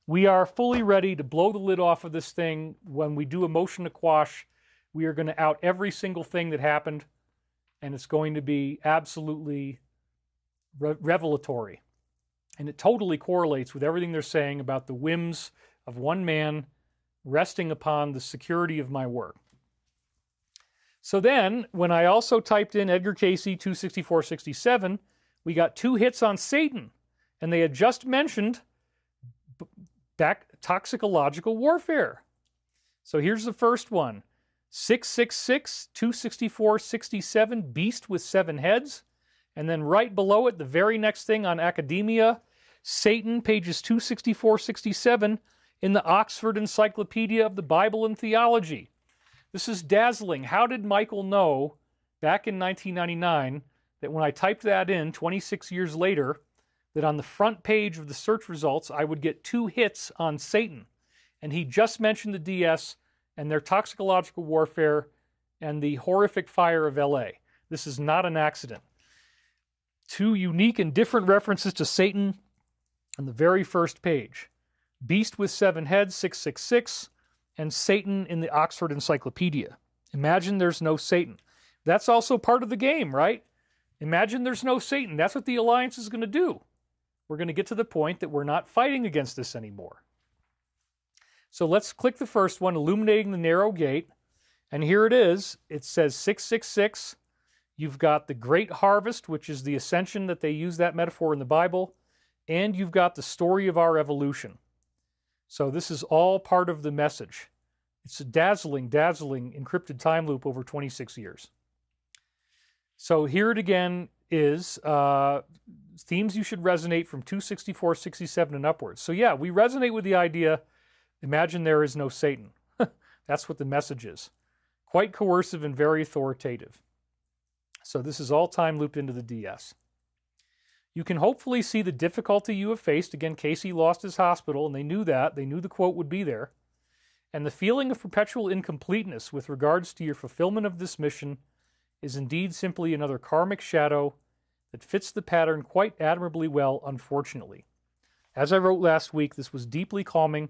we are fully ready to blow the lid off of this thing. When we do a motion to quash, we are going to out every single thing that happened, and it's going to be absolutely revelatory. And it totally correlates with everything they're saying about the whims of one man resting upon the security of my work. So then, when I also typed in Edgar Casey 264-67, we got 2 hits on Satan, and they had just mentioned back toxicological warfare. So here's the first one. 666, 264-67, Beast with 7 heads. And then right below it, the very next thing on Academia, Satan, pages 264-67, in the Oxford Encyclopedia of the Bible and Theology. This is dazzling. How did Michael know back in 1999 that when I typed that in 26 years later, that on the front page of the search results, I would get 2 hits on Satan? And he just mentioned the DS and their toxicological warfare and the horrific fire of LA. This is not an accident. 2 unique and different references to Satan on the very first page. Beast with 7 heads, 666, and Satan in the Oxford Encyclopedia. Imagine there's no Satan. That's also part of the game, right? Imagine there's no Satan. That's what the Alliance is going to do. We're going to get to the point that we're not fighting against this anymore. So let's click the first one, Illuminating the Narrow Gate. And here it is. It says 666. You've got the great harvest, which is the ascension that they use that metaphor in the Bible. And you've got the story of our evolution. So this is all part of the message. It's a dazzling, dazzling encrypted time loop over 26 years. So here it again is themes you should resonate from 264, 67 and upwards. So yeah, we resonate with the idea, imagine there is no Satan. That's what the message is. Quite coercive and very authoritative. So this is all time looped into the DS. You can hopefully see the difficulty you have faced. Again, Casey lost his hospital, and they knew that. They knew the quote would be there. And the feeling of perpetual incompleteness with regards to your fulfillment of this mission is indeed simply another karmic shadow that fits the pattern quite admirably well, unfortunately. As I wrote last week, this was deeply calming.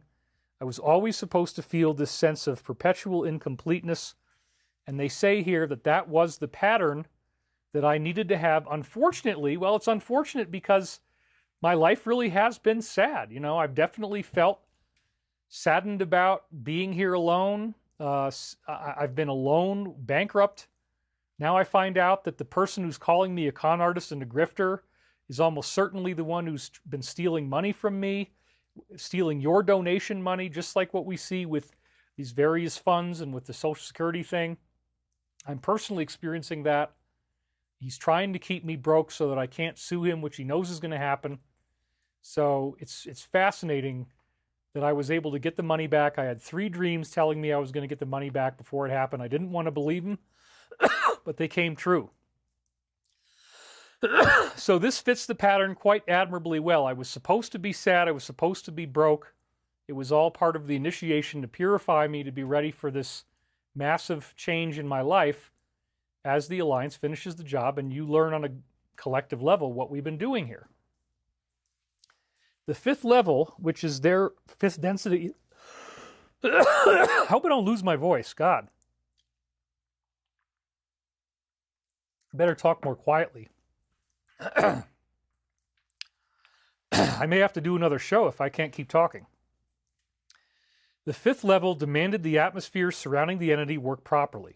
I was always supposed to feel this sense of perpetual incompleteness, and they say here that that was the pattern that I needed to have. Unfortunately, well, it's unfortunate because my life really has been sad. You know, I've definitely felt saddened about being here alone. I've been alone, bankrupt. Now I find out that the person who's calling me a con artist and a grifter is almost certainly the one who's been stealing money from me, stealing your donation money, just like what we see with these various funds and with the Social Security thing. I'm personally experiencing that. He's trying to keep me broke so that I can't sue him, which he knows is going to happen. So it's fascinating that I was able to get the money back. I had 3 dreams telling me I was going to get the money back before it happened. I didn't want to believe him, but they came true. So this fits the pattern quite admirably well. I was supposed to be sad. I was supposed to be broke. It was all part of the initiation to purify me to be ready for this massive change in my life as the Alliance finishes the job and you learn on a collective level what we've been doing here. The 5th level, which is their 5th density... I hope I don't lose my voice. God. I better talk more quietly. I may have to do another show if I can't keep talking. The 5th level demanded the atmosphere surrounding the entity work properly.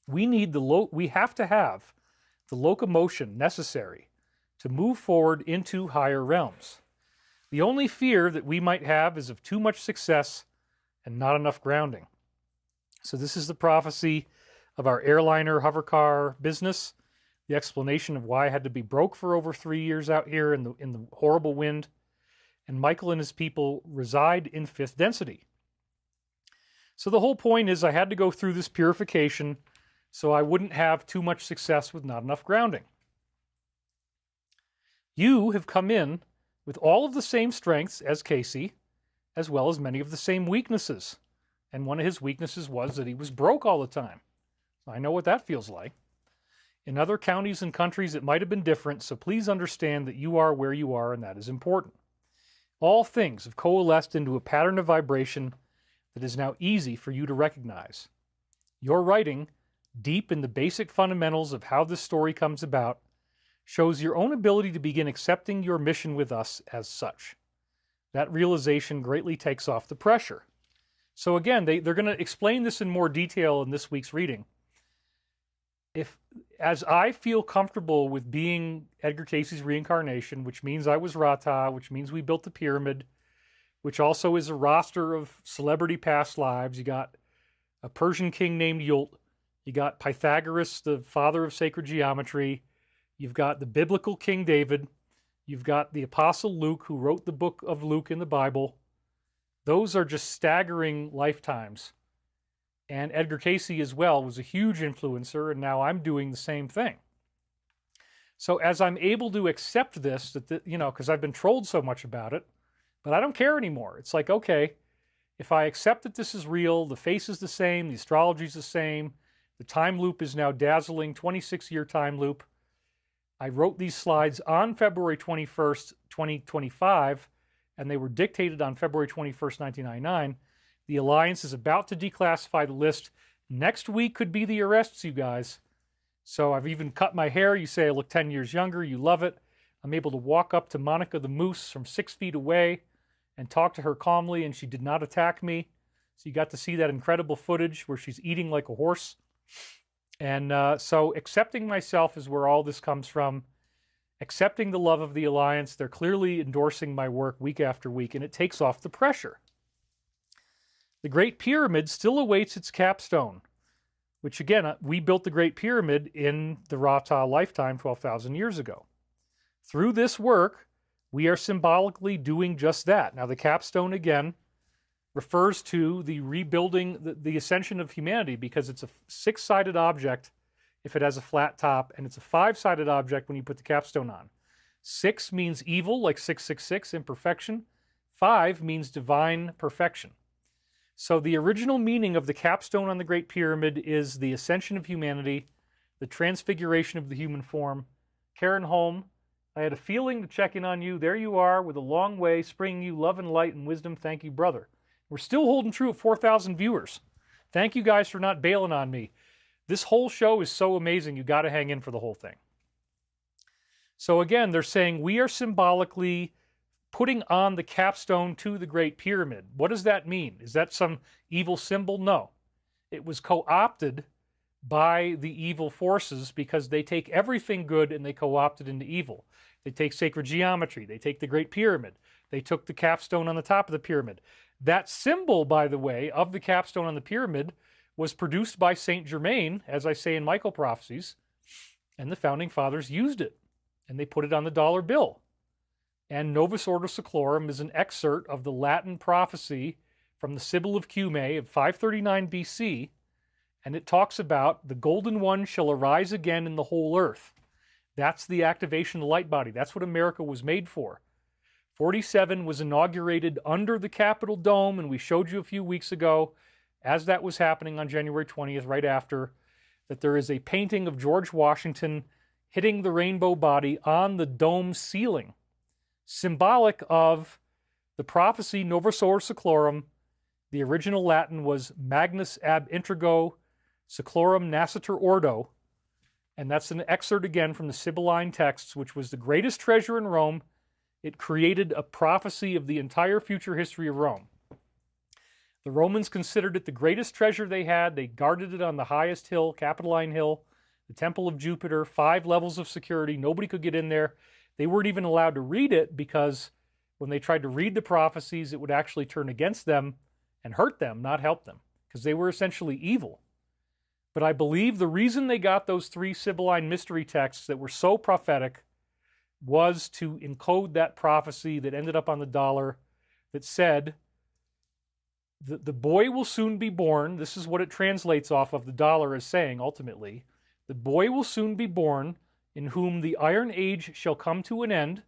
We have to have the locomotion necessary to move forward into higher realms. The only fear that we might have is of too much success and not enough grounding. So this is the prophecy of our airliner hovercar business, the explanation of why I had to be broke for over 3 years out here in the horrible wind. And Michael and his people reside in 5th density. So the whole point is I had to go through this purification so I wouldn't have too much success with not enough grounding. You have come in with all of the same strengths as Casey, as well as many of the same weaknesses. And one of his weaknesses was that he was broke all the time. I know what that feels like. In other counties and countries, it might have been different, so please understand that you are where you are, and that is important. All things have coalesced into a pattern of vibration that is now easy for you to recognize. Your writing, deep in the basic fundamentals of how this story comes about, shows your own ability to begin accepting your mission with us as such. That realization greatly takes off the pressure. So again, they're going to explain this in more detail in this week's reading. As I feel comfortable with being Edgar Casey's reincarnation, which means I was Rata, which means we built the pyramid, which also is a roster of celebrity past lives. You got a Persian king named Yult. You got Pythagoras, the father of sacred geometry. You've got the biblical King David. You've got the Apostle Luke, who wrote the book of Luke in the Bible. Those are just staggering lifetimes. And Edgar Casey as well was a huge influencer, and now I'm doing the same thing. So as I'm able to accept this, because I've been trolled so much about it, but I don't care anymore. It's like, okay, if I accept that this is real, the face is the same, the astrology is the same, the time loop is now dazzling, 26-year time loop. I wrote these slides on February 21st, 2025, and they were dictated on February 21st, 1999. The Alliance is about to declassify the list. Next week could be the arrests, you guys. So I've even cut my hair. You say I look 10 years younger. You love it. I'm able to walk up to Monica the Moose from 6 feet away and talk to her calmly, and she did not attack me. So you got to see that incredible footage where she's eating like a horse. And so accepting myself is where all this comes from. Accepting the love of the Alliance. They're clearly endorsing my work week after week, and it takes off the pressure. The Great Pyramid still awaits its capstone, which again, we built the Great Pyramid in the Rata lifetime 12,000 years ago. Through this work, we are symbolically doing just that. Now, the capstone, again, refers to the rebuilding, the ascension of humanity, because it's a six-sided object if it has a flat top, and it's a five-sided object when you put the capstone on. 6 means evil, like 666, imperfection. 5 means divine perfection. So the original meaning of the capstone on the Great Pyramid is the ascension of humanity, the transfiguration of the human form. Karen Holm, I had a feeling to check in on you. There you are, with a long way, springing you love and light and wisdom. Thank you, brother. We're still holding true at 4,000 viewers. Thank you guys for not bailing on me. This whole show is so amazing, you got to hang in for the whole thing. So again, they're saying we are symbolically putting on the capstone to the Great Pyramid. What does that mean? Is that some evil symbol? No. It was co-opted by the evil forces because they take everything good and they co-opt it into evil. They take sacred geometry. They take the Great Pyramid. They took the capstone on the top of the pyramid. That symbol, by the way, of the capstone on the pyramid was produced by Saint Germain, as I say in Michael Prophecies, and the Founding Fathers used it, and they put it on the dollar bill. And Novus Ordo Seclorum is an excerpt of the Latin prophecy from the Sibyl of Cumae of 539 BC, and it talks about the Golden One shall arise again in the whole earth. That's the activation of the light body. That's what America was made for. 47 was inaugurated under the Capitol Dome, and we showed you a few weeks ago, as that was happening on January 20th, right after, that there is a painting of George Washington hitting the rainbow body on the dome ceiling, symbolic of the prophecy Novus Ordo Seclorum. The original Latin was Magnus ab intrigo seclorum nascitur ordo, and that's an excerpt again from the Sibylline texts, which was the greatest treasure in Rome. It created a prophecy of the entire future history of Rome. The Romans considered it the greatest treasure they had. They guarded it on the highest hill, Capitoline Hill, the Temple of Jupiter, 5 levels of security. Nobody could get in there. They weren't even allowed to read it because when they tried to read the prophecies, it would actually turn against them and hurt them, not help them, because they were essentially evil. But I believe the reason they got those 3 Sibylline mystery texts that were so prophetic was to encode that prophecy that ended up on the dollar that said, the boy will soon be born. This is what it translates off of the dollar as saying, ultimately. The boy will soon be born, in whom the Iron Age shall come to an end,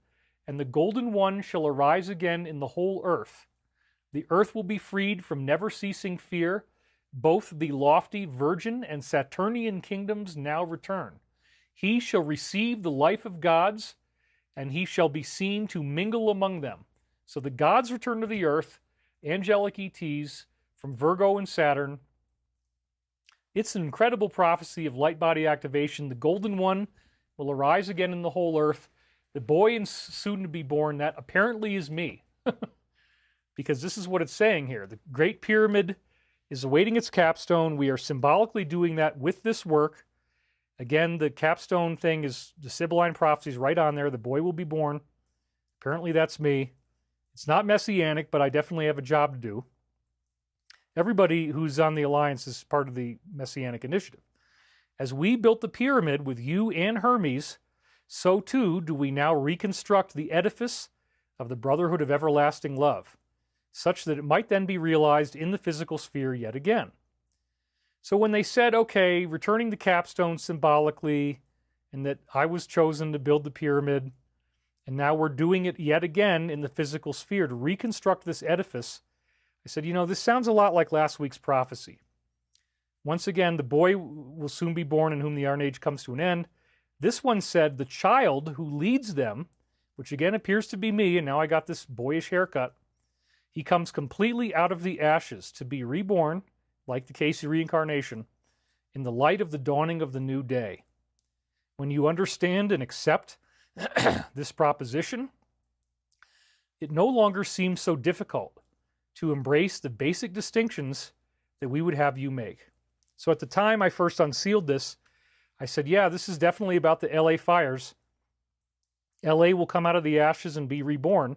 and the Golden One shall arise again in the whole earth. The earth will be freed from never-ceasing fear. Both the lofty virgin and Saturnian kingdoms now return. He shall receive the life of gods, and he shall be seen to mingle among them. So the gods return to the earth, angelic ETs from Virgo and Saturn. It's an incredible prophecy of light body activation. The Golden One will arise again in the whole earth. The boy and soon to be born, that apparently is me. Because this is what it's saying here. The Great Pyramid is awaiting its capstone. We are symbolically doing that with this work. Again, the capstone thing is the Sibylline prophecies right on there. The boy will be born. Apparently that's me. It's not messianic, but I definitely have a job to do. Everybody who's on the Alliance is part of the Messianic Initiative. As we built the pyramid with you and Hermes, so too do we now reconstruct the edifice of the Brotherhood of Everlasting Love, such that it might then be realized in the physical sphere yet again. So when they said, okay, returning the capstone symbolically, and that I was chosen to build the pyramid, and now we're doing it yet again in the physical sphere to reconstruct this edifice, I said, this sounds a lot like last week's prophecy. Once again, the boy will soon be born in whom the Iron Age comes to an end. This one said, the child who leads them, which again appears to be me, and now I got this boyish haircut, he comes completely out of the ashes to be reborn, like the Casey reincarnation, in the light of the dawning of the new day. When you understand and accept this proposition, it no longer seems so difficult. to embrace the basic distinctions that we would have you make. So at the time I first unsealed this, I said, yeah, this is definitely about the LA fires. LA will come out of the ashes and be reborn.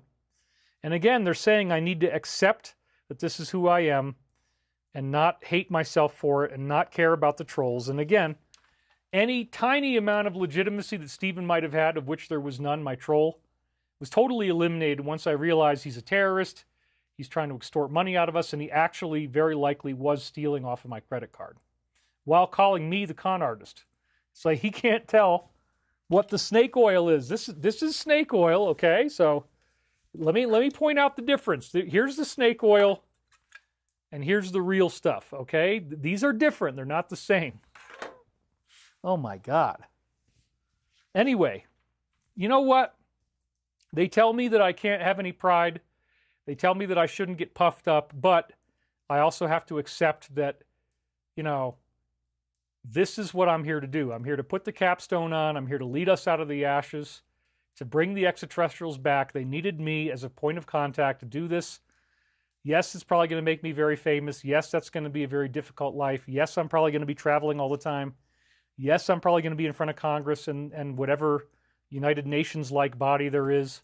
And again, they're saying I need to accept that this is who I am and not hate myself for it and not care about the trolls. And again, any tiny amount of legitimacy that Stephen might have had, of which there was none, my troll, was totally eliminated once I realized he's a terrorist, he's trying to extort money out of us, and he actually very likely was stealing off of my credit card while calling me the con artist. It's like he can't tell what the snake oil is. This is snake oil, okay? So let me point out the difference. Here's the snake oil, and here's the real stuff, okay? These are different. They're not the same. Oh, my God. Anyway, you know what? They tell me that I can't have any pride. They tell me that I shouldn't get puffed up, but I also have to accept that, you know, this is what I'm here to do. I'm here to put the capstone on. I'm here to lead us out of the ashes, to bring the extraterrestrials back. They needed me as a point of contact to do this. Yes, it's probably going to make me very famous. Yes, that's going to be a very difficult life. Yes, I'm probably going to be traveling all the time. Yes, I'm probably going to be in front of Congress and whatever United Nations-like body there is.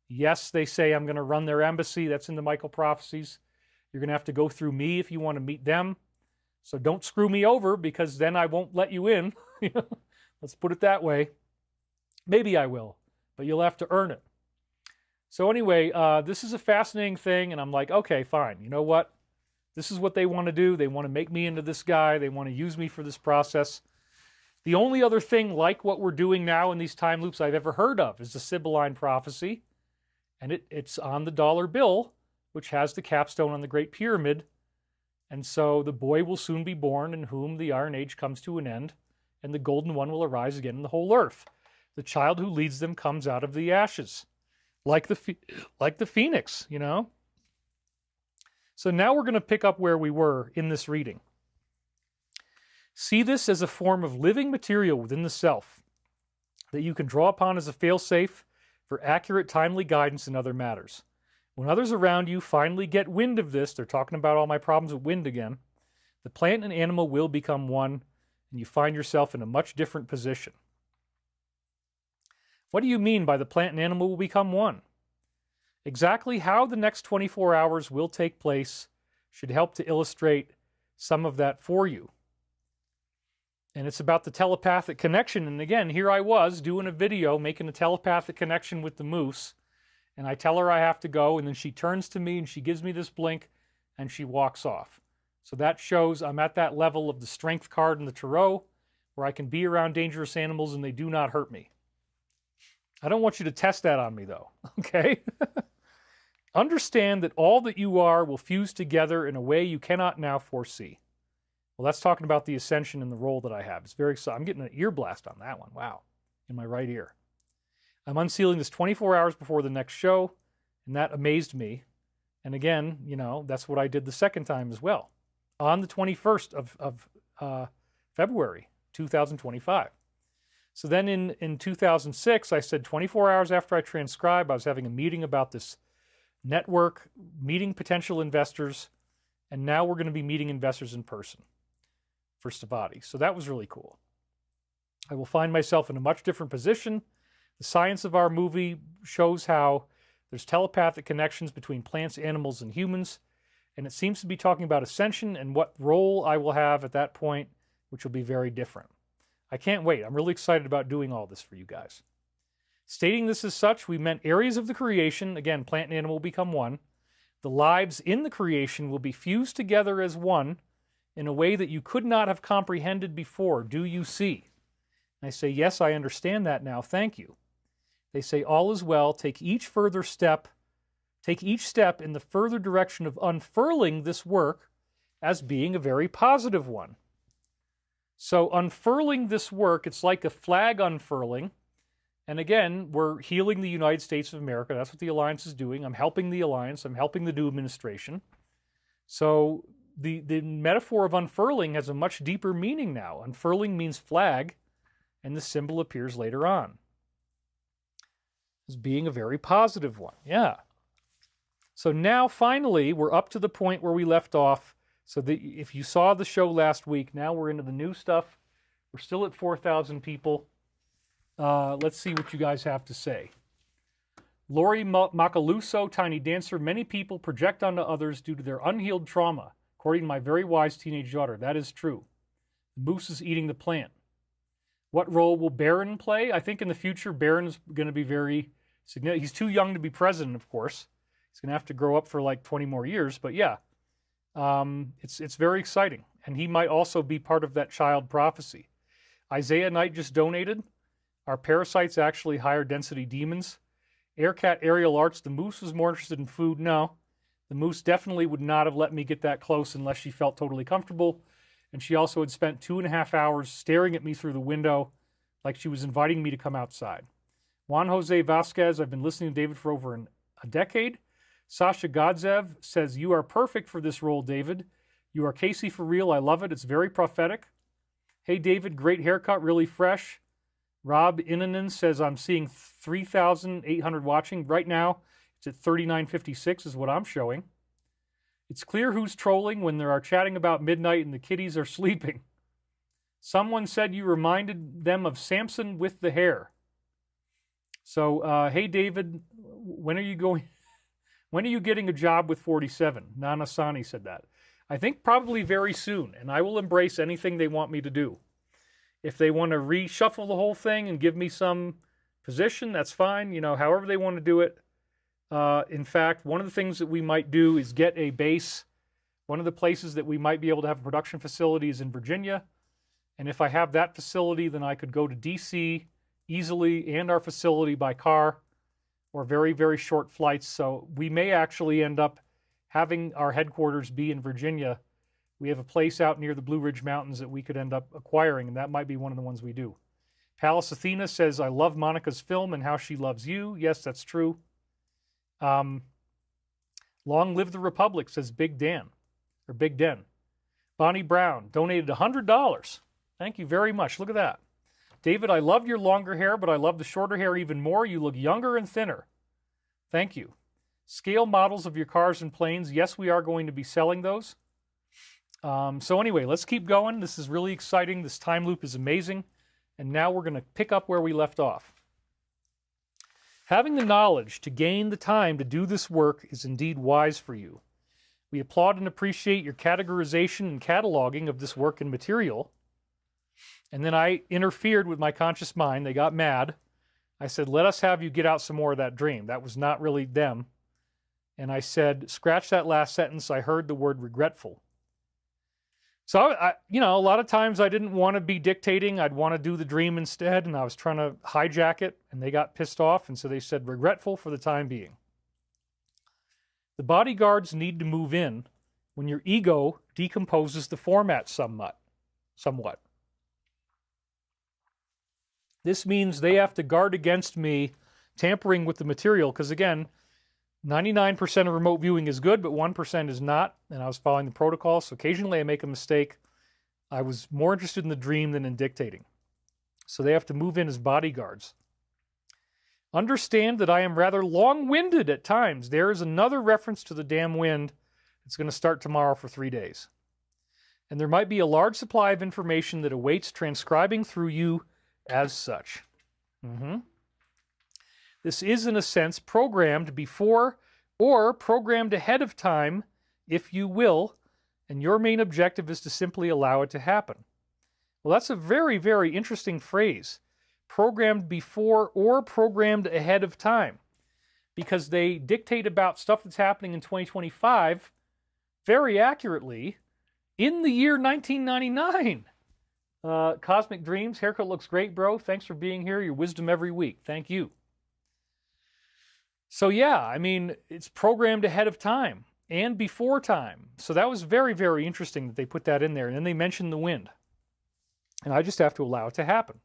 Yes, they say I'm going to run their embassy. That's in the Michael Prophecies. You're going to have to go through me if you want to meet them. So don't screw me over, because then I won't let you in. Let's put it that way. Maybe I will, but you'll have to earn it. So anyway, this is a fascinating thing, and I'm like, okay, fine. You know what? This is what they want to do. They want to make me into this guy. They want to use me for this process. The only other thing like what we're doing now in these time loops I've ever heard of is the Sibylline prophecy, and it's on the dollar bill, which has the capstone on the Great Pyramid. And so the boy will soon be born in whom the Iron Age comes to an end, and the Golden One will arise again in the whole earth. The child who leads them comes out of the ashes, like the phoenix, you know? So now we're going to pick up where we were in this reading. See this as a form of living material within the self that you can draw upon as a fail-safe for accurate, timely guidance in other matters. When others around you finally get wind of this, they're talking about all my problems with wind again, the plant and animal will become one, and you find yourself in a much different position. What do you mean by the plant and animal will become one? Exactly how the next 24 hours will take place should help to illustrate some of that for you. And it's about the telepathic connection. And again, here I was doing a video making a telepathic connection with the moose. And I tell her I have to go, and then she turns to me and she gives me this blink and she walks off. So that shows I'm at that level of the strength card in the tarot where I can be around dangerous animals and they do not hurt me. I don't want you to test that on me though, okay? Understand that all that you are will fuse together in a way you cannot now foresee. Well, that's talking about the Ascension and the role that I have. It's very exciting. I'm getting an ear blast on that one. Wow. In my right ear. I'm unsealing this 24 hours before the next show, and that amazed me. And again, you know, that's what I did the second time as well. On the 21st of February, 2025. So then in 2006, I said 24 hours after I transcribed, I was having a meeting about this network, meeting potential investors, and now we're going to be meeting investors in person for Stavati. So that was really cool. I will find myself in a much different position. The science of our movie shows how there's telepathic connections between plants, animals, and humans, and it seems to be talking about ascension and what role I will have at that point, which will be very different. I can't wait. I'm really excited about doing all this for you guys. Stating this as such, we meant areas of the creation, again, plant and animal will become one. The lives in the creation will be fused together as one in a way that you could not have comprehended before. Do you see? And I say, yes, I understand that now. Thank you. They say, all is well. Take each step in the further direction of unfurling this work as being a very positive one. So unfurling this work, it's like a flag unfurling. And again, we're healing the United States of America. That's what the Alliance is doing. I'm helping the Alliance. I'm helping the new administration. So the metaphor of unfurling has a much deeper meaning now. Unfurling means flag, and the symbol appears later on as being a very positive one. Yeah. So now, finally, we're up to the point where we left off. So if you saw the show last week, now we're into the new stuff. We're still at 4,000 people. Let's see what you guys have to say. Lori Macaluso, Tiny Dancer. Many people project onto others due to their unhealed trauma, according to my very wise teenage daughter. That is true. The moose is eating the plant. What role will Barron play? I think in the future, Barron's going to be very significant. He's too young to be president, of course. He's going to have to grow up for like 20 more years. But yeah, it's very exciting. And he might also be part of that child prophecy. Isaiah Knight just donated. Are parasites actually higher density demons? Aircat Aerial Arts, the moose was more interested in food. No, the moose definitely would not have let me get that close unless she felt totally comfortable. And she also had spent 2.5 hours staring at me through the window like she was inviting me to come outside. Juan Jose Vasquez, I've been listening to David for over a decade. Sasha Godzev says, you are perfect for this role, David. You are Casey for real. I love it. It's very prophetic. Hey, David, great haircut, really fresh. Rob Inanen says, I'm seeing 3,800 watching. Right now, it's at 3,956 is what I'm showing. It's clear who's trolling when they are chatting about midnight and the kiddies are sleeping. Someone said you reminded them of Samson with the hair. So, hey, David, when are you going? When are you getting a job with 47? Nana Sani said that. I think probably very soon, and I will embrace anything they want me to do. If they want to reshuffle the whole thing and give me some position, that's fine. You know, however they want to do it. In fact, one of the things that we might do is get a base. One of the places that we might be able to have a production facility is in Virginia. And if I have that facility, then I could go to D.C. easily and our facility by car or very, very short flights. So we may actually end up having our headquarters be in Virginia. We have a place out near the Blue Ridge Mountains that we could end up acquiring, and that might be one of the ones we do. Palace Athena says, I love Monica's film and how she loves you. Yes, that's true. Long live the Republic, says Big Dan, or Big Den. Bonnie Brown donated $100. Thank you very much. Look at that. David, I love your longer hair, but I love the shorter hair even more. You look younger and thinner. Thank you. Scale models of your cars and planes. Yes, we are going to be selling those. So anyway, let's keep going. This is really exciting. This time loop is amazing. And now we're going to pick up where we left off. Having the knowledge to gain the time to do this work is indeed wise for you. We applaud and appreciate your categorization and cataloging of this work and material. And then I interfered with my conscious mind. They got mad. I said, let us have you get out some more of that dream. That was not really them. And I said, scratch that last sentence. I heard the word regretful. So, a lot of times I didn't want to be dictating. I'd want to do the dream instead, and I was trying to hijack it, and they got pissed off, and so they said regretful for the time being. The bodyguards need to move in when your ego decomposes the format somewhat. This means they have to guard against me tampering with the material, because again, 99% of remote viewing is good, but 1% is not, and I was following the protocol, so occasionally I make a mistake. I was more interested in the dream than in dictating. So they have to move in as bodyguards. Understand that I am rather long-winded at times. There is another reference to the damn wind. It's going to start tomorrow for 3 days. And there might be a large supply of information that awaits transcribing through you as such. This is, in a sense, programmed before or programmed ahead of time, if you will, and your main objective is to simply allow it to happen. Well, that's a very, very interesting phrase. Programmed before or programmed ahead of time, because they dictate about stuff that's happening in 2025 very accurately in the year 1999. Cosmic Dreams, haircut looks great, bro. Thanks for being here. Your wisdom every week. Thank you. So yeah, I mean, it's programmed ahead of time and before time. So that was very, very interesting that they put that in there. And then they mentioned the wind. And I just have to allow it to happen.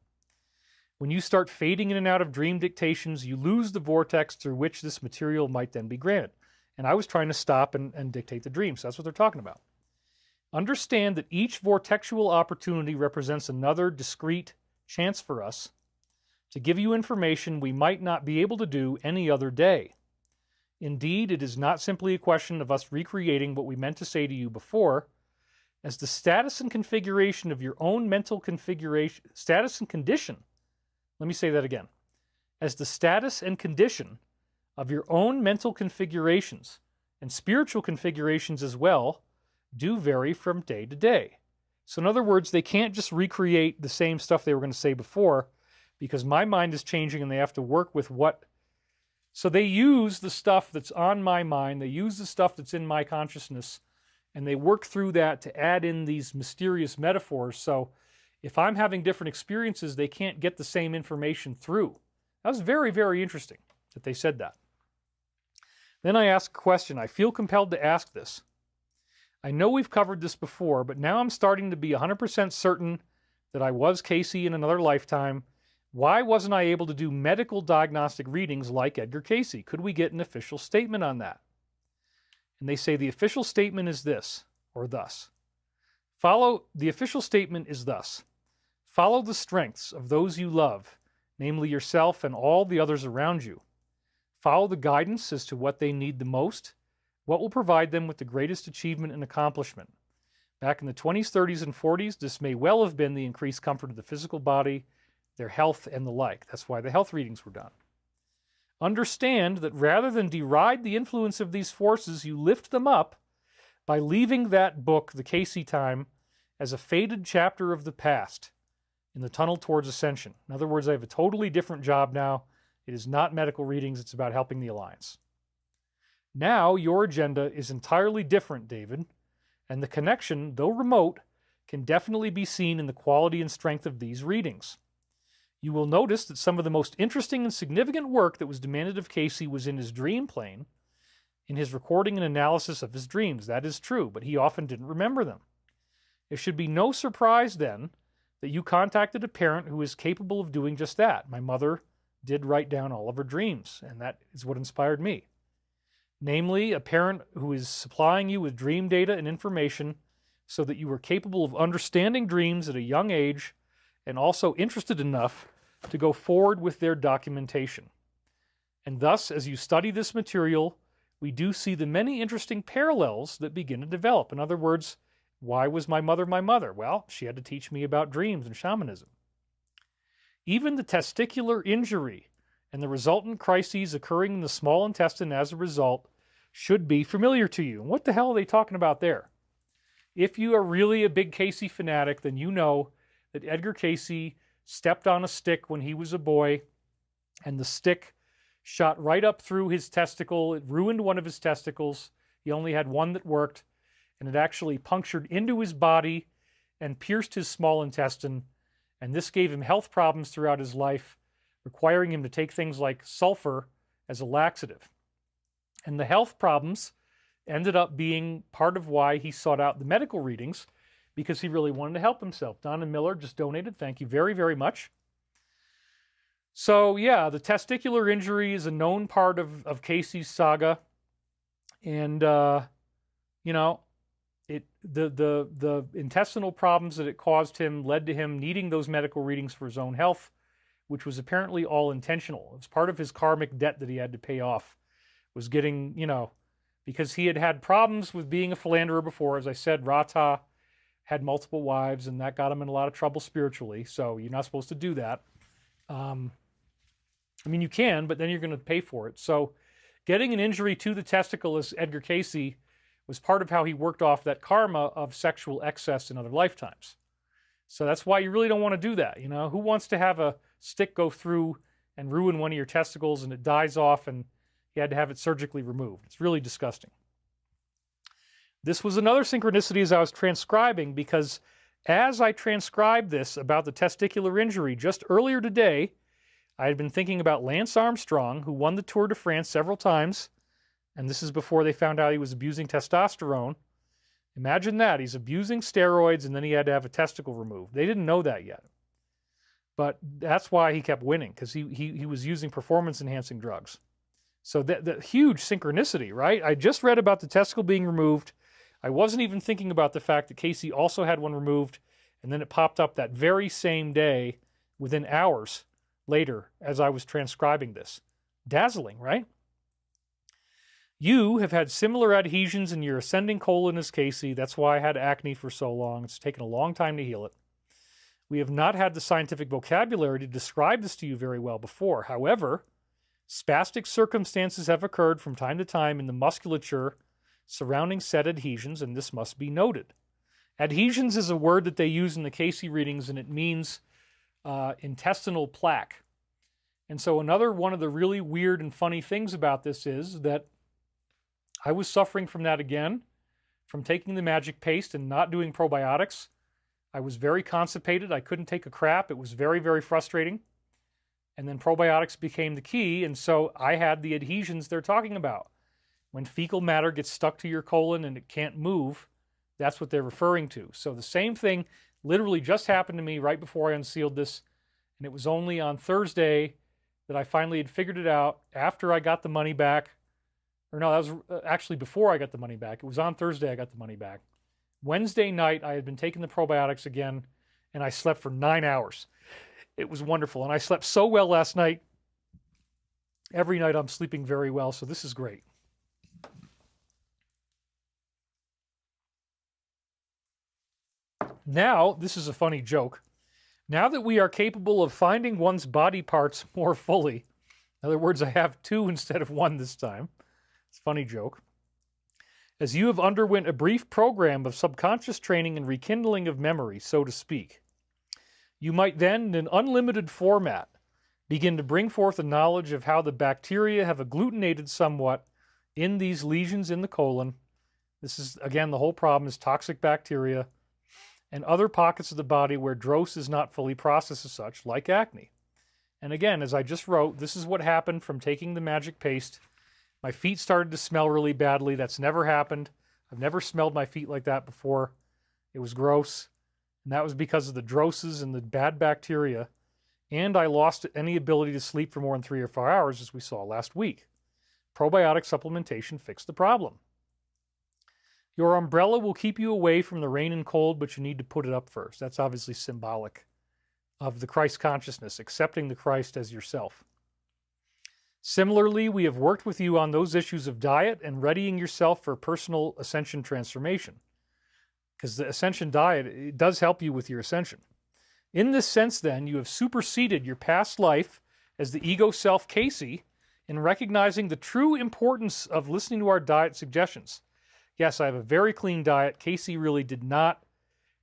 When you start fading in and out of dream dictations, you lose the vortex through which this material might then be granted. And I was trying to stop and dictate the dream. So that's what they're talking about. Understand that each vortexual opportunity represents another discrete chance for us to give you information we might not be able to do any other day. Indeed, it is not simply a question of us recreating what we meant to say to you before, as the status and configuration of your own mental configuration, status and condition, let me say that again, as the status and condition of your own mental configurations and spiritual configurations as well do vary from day to day. So in other words, they can't just recreate the same stuff they were going to say before, because my mind is changing and they have to work with what. So they use the stuff that's on my mind, they use the stuff that's in my consciousness, and they work through that to add in these mysterious metaphors. So if I'm having different experiences, they can't get the same information through. That was very, very interesting that they said that. Then I asked a question. I feel compelled to ask this. I know we've covered this before, but now I'm starting to be 100% certain that I was Casey in another lifetime. Why wasn't I able to do medical diagnostic readings like Edgar Casey? Could we get an official statement on that? And they say the official statement is this, or thus. The official statement is thus. Follow the strengths of those you love, namely yourself and all the others around you. Follow the guidance as to what they need the most, what will provide them with the greatest achievement and accomplishment. Back in the 20s, 30s, and 40s, this may well have been the increased comfort of the physical body, their health, and the like. That's why the health readings were done. Understand that rather than deride the influence of these forces, you lift them up by leaving that book, The Casey Time, as a faded chapter of the past in the tunnel towards ascension. In other words, I have a totally different job now. It is not medical readings. It's about helping the Alliance. Now your agenda is entirely different, David, and the connection, though remote, can definitely be seen in the quality and strength of these readings. You will notice that some of the most interesting and significant work that was demanded of Casey was in his dream plane, in his recording and analysis of his dreams. That is true, but he often didn't remember them. It should be no surprise, then, that you contacted a parent who is capable of doing just that. My mother did write down all of her dreams, and that is what inspired me. Namely, a parent who is supplying you with dream data and information so that you are capable of understanding dreams at a young age and also interested enough to go forward with their documentation. And thus, as you study this material, we do see the many interesting parallels that begin to develop. In other words, why was my mother my mother? Well, she had to teach me about dreams and shamanism. Even the testicular injury and the resultant crises occurring in the small intestine as a result should be familiar to you. And what the hell are they talking about there? If you are really a big Casey fanatic, then you know that Edgar Casey stepped on a stick when he was a boy, and the stick shot right up through his testicle. It ruined one of his testicles. He only had one that worked, and it actually punctured into his body and pierced his small intestine, and this gave him health problems throughout his life, requiring him to take things like sulfur as a laxative. And the health problems ended up being part of why he sought out the medical readings, because he really wanted to help himself. Donna Miller just donated. Thank you very, very much. So, yeah, the testicular injury is a known part of Casey's saga. And, the intestinal problems that it caused him led to him needing those medical readings for his own health, which was apparently all intentional. It was part of his karmic debt that he had to pay off, was getting, because he had problems with being a philanderer before. As I said, Rata had multiple wives, and that got him in a lot of trouble spiritually, so you're not supposed to do that. You can, but then you're going to pay for it. So getting an injury to the testicle, as Edgar Casey, was part of how he worked off that karma of sexual excess in other lifetimes. So that's why you really don't want to do that. Who wants to have a stick go through and ruin one of your testicles and it dies off and you had to have it surgically removed? It's really disgusting. This was another synchronicity as I was transcribing, because as I transcribed this about the testicular injury just earlier today, I had been thinking about Lance Armstrong, who won the Tour de France several times, and this is before they found out he was abusing testosterone. Imagine that. He's abusing steroids, and then he had to have a testicle removed. They didn't know that yet. But that's why he kept winning, because he was using performance-enhancing drugs. So the huge synchronicity, right? I just read about the testicle being removed. I wasn't even thinking about the fact that Casey also had one removed, and then it popped up that very same day, within hours later, as I was transcribing this. Dazzling, right? You have had similar adhesions in your ascending colon as Casey. That's why I had acne for so long. It's taken a long time to heal it. We have not had the scientific vocabulary to describe this to you very well before. However, spastic circumstances have occurred from time to time in the musculature surrounding said adhesions, and this must be noted. Adhesions is a word that they use in the Casey readings, and it means intestinal plaque. And so another one of the really weird and funny things about this is that I was suffering from that again, from taking the magic paste and not doing probiotics. I was very constipated. I couldn't take a crap. It was very, very frustrating. And then probiotics became the key, and so I had the adhesions they're talking about. When fecal matter gets stuck to your colon and it can't move, that's what they're referring to. So the same thing literally just happened to me right before I unsealed this, and it was only on Thursday that I finally had figured it out after I got the money back. Or no, that was actually before I got the money back. It was on Thursday I got the money back. Wednesday night, I had been taking the probiotics again, and I slept for 9 hours. It was wonderful, and I slept so well last night. Every night I'm sleeping very well, so this is great. Now, this is a funny joke. Now that we are capable of finding one's body parts more fully, in other words, I have 2 instead of 1 this time. It's a funny joke. As you have underwent a brief program of subconscious training and rekindling of memory, so to speak, you might then, in an unlimited format, begin to bring forth a knowledge of how the bacteria have agglutinated somewhat in these lesions in the colon. This is, again, the whole problem is toxic bacteria and other pockets of the body where DROS is not fully processed as such, like acne. And again, as I just wrote, this is what happened from taking the magic paste. My feet started to smell really badly. That's never happened. I've never smelled my feet like that before. It was gross. And that was because of the DROSes and the bad bacteria. And I lost any ability to sleep for more than 3 or 4 hours, as we saw last week. Probiotic supplementation fixed the problem. Your umbrella will keep you away from the rain and cold, but you need to put it up first. That's obviously symbolic of the Christ consciousness, accepting the Christ as yourself. Similarly, we have worked with you on those issues of diet and readying yourself for personal ascension transformation. Because the ascension diet, it does help you with your ascension. In this sense, then, you have superseded your past life as the ego self Casey in recognizing the true importance of listening to our diet suggestions. Yes, I have a very clean diet. Casey really did not.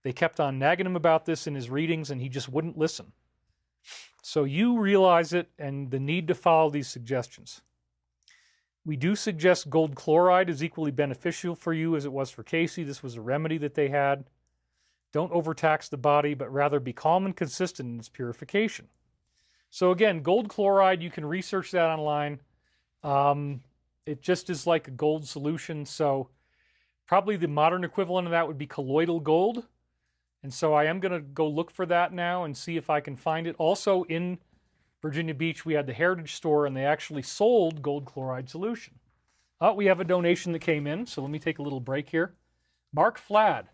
They kept on nagging him about this in his readings, and he just wouldn't listen. So you realize it and the need to follow these suggestions. We do suggest gold chloride is equally beneficial for you as it was for Casey. This was a remedy that they had. Don't overtax the body, but rather be calm and consistent in its purification. So again, gold chloride, you can research that online. It just is like a gold solution. So probably the modern equivalent of that would be colloidal gold. And so I am going to go look for that now and see if I can find it. Also in Virginia Beach, we had the Heritage Store, and they actually sold gold chloride solution. We have a donation that came in, so let me take a little break here. Mark Flad.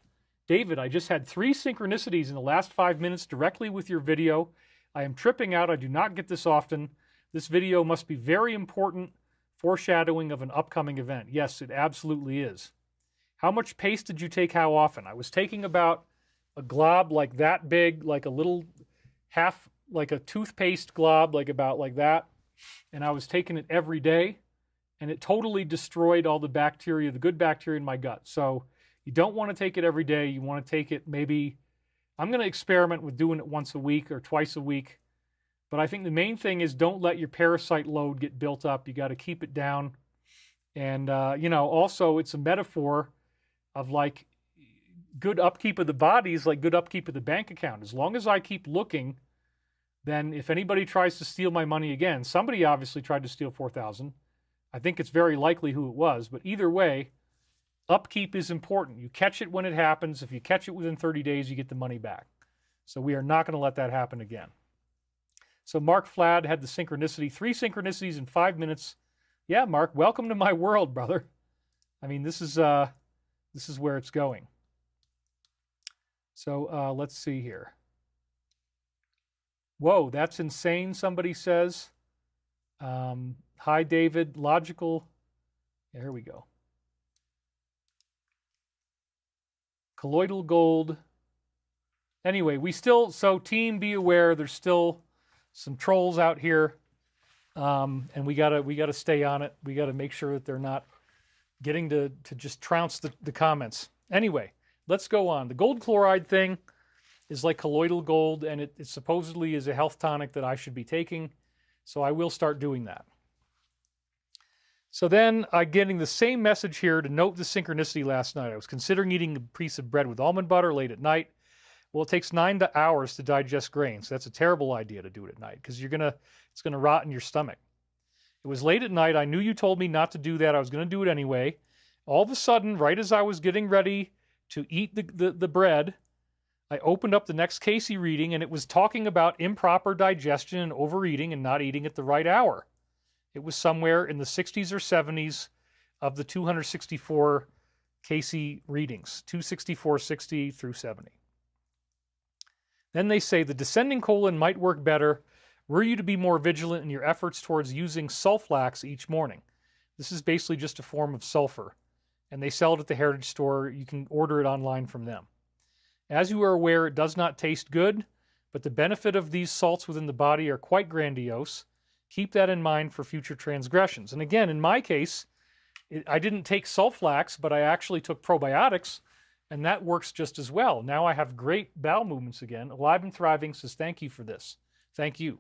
David, I just had 3 synchronicities in the last 5 minutes directly with your video. I am tripping out. I do not get this often. This video must be very important foreshadowing of an upcoming event. Yes, it absolutely is. How much paste did you take how often? I was taking about a glob like that big, like a little half, like a toothpaste glob, like about like that. And I was taking it every day, and it totally destroyed all the bacteria, the good bacteria in my gut. So you don't want to take it every day. You want to take it maybe, I'm going to experiment with doing it once a week or twice a week. But I think the main thing is don't let your parasite load get built up. You got to keep it down. And, also it's a metaphor of like good upkeep of the body is like good upkeep of the bank account. As long as I keep looking, then if anybody tries to steal my money again, somebody obviously tried to steal $4,000. I think it's very likely who it was. But either way, upkeep is important. You catch it when it happens. If you catch it within 30 days, you get the money back. So we are not going to let that happen again. So Mark Flad had the synchronicity, 3 synchronicities in 5 minutes. Yeah, Mark, welcome to my world, brother. I mean, this is where it's going. So let's see here. Whoa, that's insane, somebody says. Hi, David. Logical There we go. Colloidal gold. Anyway, so team, be aware, there's still some trolls out here. And we gotta stay on it. We gotta make sure that they're not getting to just trounce the comments. Anyway, let's go on. The gold chloride thing is like colloidal gold, and it supposedly is a health tonic that I should be taking. So I will start doing that. So then I'm getting the same message here to note the synchronicity last night. I was considering eating a piece of bread with almond butter late at night. Well, it takes 9 hours to digest grain, so that's a terrible idea to do it at night because it's gonna rot in your stomach. It was late at night. I knew you told me not to do that. I was going to do it anyway. All of a sudden, right as I was getting ready to eat the bread, I opened up the next Casey reading, and it was talking about improper digestion and overeating and not eating at the right hour. It was somewhere in the 60s or 70s of the 264 Casey readings, 264, 60 through 70. Then they say the descending colon might work better were you to be more vigilant in your efforts towards using sulflax each morning. This is basically just a form of sulfur, and they sell it at the Heritage Store. You can order it online from them. As you are aware, it does not taste good, but the benefit of these salts within the body are quite grandiose. Keep that in mind for future transgressions. And again, in my case, I didn't take sulflax, but I actually took probiotics, and that works just as well. Now I have great bowel movements again. Alive and Thriving says, thank you for this. Thank you.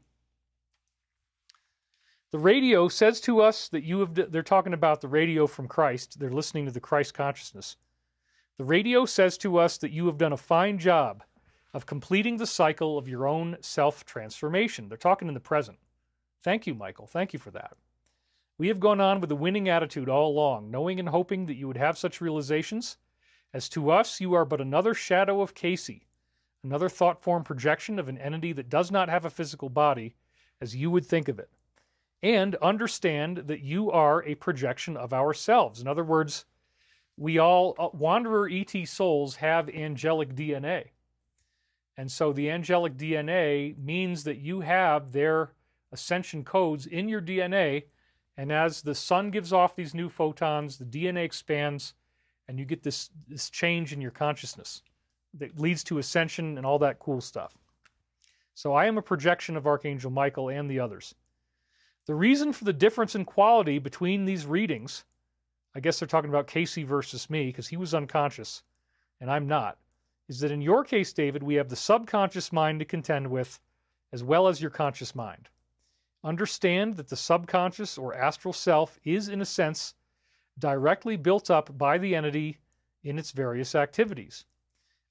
The radio says to us that they're talking about the radio from Christ. They're listening to the Christ consciousness. The radio says to us that you have done a fine job of completing the cycle of your own self-transformation. They're talking in the present. Thank you, Michael. Thank you for that. We have gone on with a winning attitude all along, knowing and hoping that you would have such realizations. As to us, you are but another shadow of Casey, another thought form projection of an entity that does not have a physical body, as you would think of it. And understand that you are a projection of ourselves. In other words, we all, wanderer ET souls, have angelic DNA. And so the angelic DNA means that you have their ascension codes in your DNA. And as the sun gives off these new photons, the DNA expands, and you get this change in your consciousness that leads to ascension and all that cool stuff. So I am a projection of Archangel Michael and the others. The reason for the difference in quality between these readings, I guess they're talking about Casey versus me because he was unconscious and I'm not, is that in your case, David, we have the subconscious mind to contend with as well as your conscious mind. Understand that the subconscious or astral self is, in a sense, directly built up by the entity in its various activities.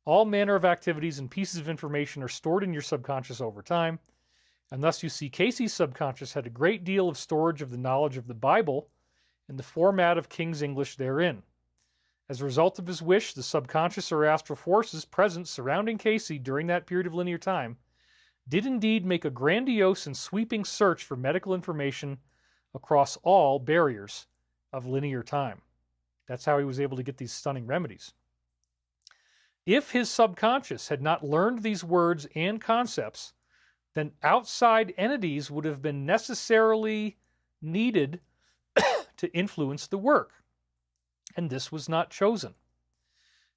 All manner of activities and pieces of information are stored in your subconscious over time, and thus you see Casey's subconscious had a great deal of storage of the knowledge of the Bible in the format of King's English therein. As a result of his wish, the subconscious or astral forces present surrounding Casey during that period of linear time did indeed make a grandiose and sweeping search for medical information across all barriers of linear time. That's how he was able to get these stunning remedies. If his subconscious had not learned these words and concepts, then outside entities would have been necessarily needed to influence the work. And this was not chosen.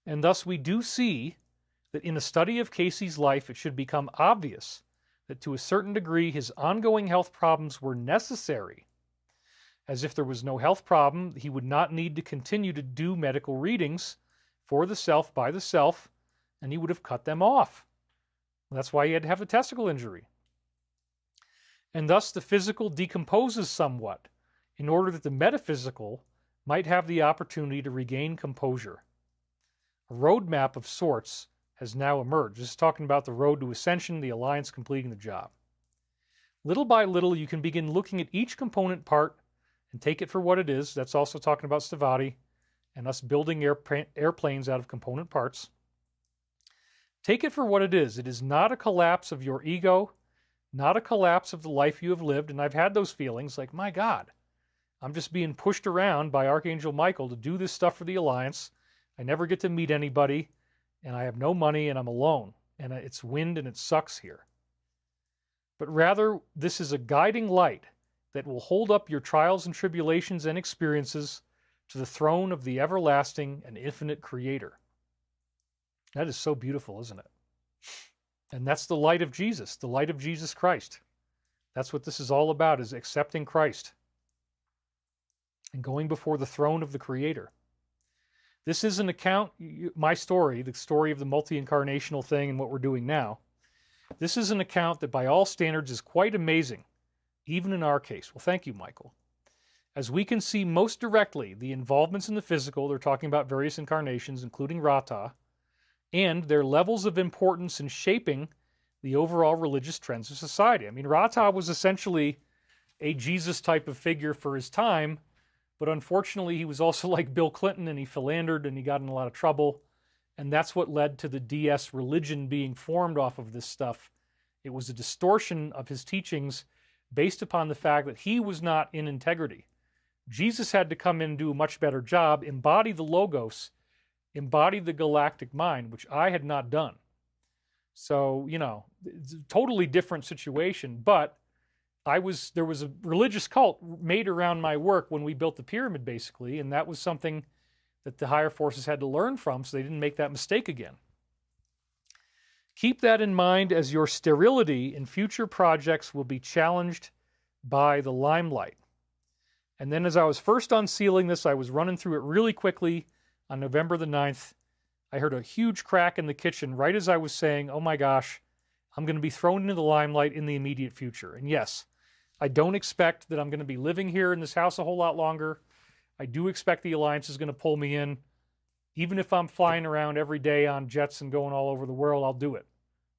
And thus we do see that in a study of Casey's life, it should become obvious that to a certain degree his ongoing health problems were necessary. As if there was no health problem, he would not need to continue to do medical readings for the self by the self, and he would have cut them off. That's why he had to have a testicle injury. And thus the physical decomposes somewhat in order that the metaphysical might have the opportunity to regain composure. A roadmap of sorts has now emerged. This is talking about the road to ascension, the alliance completing the job. Little by little, you can begin looking at each component part and take it for what it is. That's also talking about Stavati and us building airplanes out of component parts. Take it for what it is. It is not a collapse of your ego, not a collapse of the life you have lived. And I've had those feelings like, my God, I'm just being pushed around by Archangel Michael to do this stuff for the Alliance. I never get to meet anybody, and I have no money, and I'm alone. And it's wind, and it sucks here. But rather, this is a guiding light that will hold up your trials and tribulations and experiences to the throne of the everlasting and infinite Creator. That is so beautiful, isn't it? And that's the light of Jesus, the light of Jesus Christ. That's what this is all about, is accepting Christ and going before the throne of the Creator. This is an account, my story, the story of the multi-incarnational thing and what we're doing now. This is an account that by all standards is quite amazing, even in our case. Well, thank you, Michael. As we can see most directly, the involvements in the physical, they're talking about various incarnations, including Rata, and their levels of importance in shaping the overall religious trends of society. I mean, Rata was essentially a Jesus type of figure for his time, but unfortunately he was also like Bill Clinton, and he philandered and he got in a lot of trouble, and that's what led to the DS religion being formed off of this stuff. It was a distortion of his teachings based upon the fact that he was not in integrity. Jesus had to come in and do a much better job, embody the Logos, embody the galactic mind, which I had not done. So, you know, it's a totally different situation, but there was a religious cult made around my work when we built the pyramid, basically, and that was something that the higher forces had to learn from so they didn't make that mistake again. Keep that in mind, as your sterility in future projects will be challenged by the limelight. And then as I was first unsealing this, I was running through it really quickly on November the 9th. I heard a huge crack in the kitchen right as I was saying, oh my gosh, I'm going to be thrown into the limelight in the immediate future. And yes, I don't expect that I'm going to be living here in this house a whole lot longer. I do expect the Alliance is going to pull me in. Even if I'm flying around every day on jets and going all over the world, I'll do it.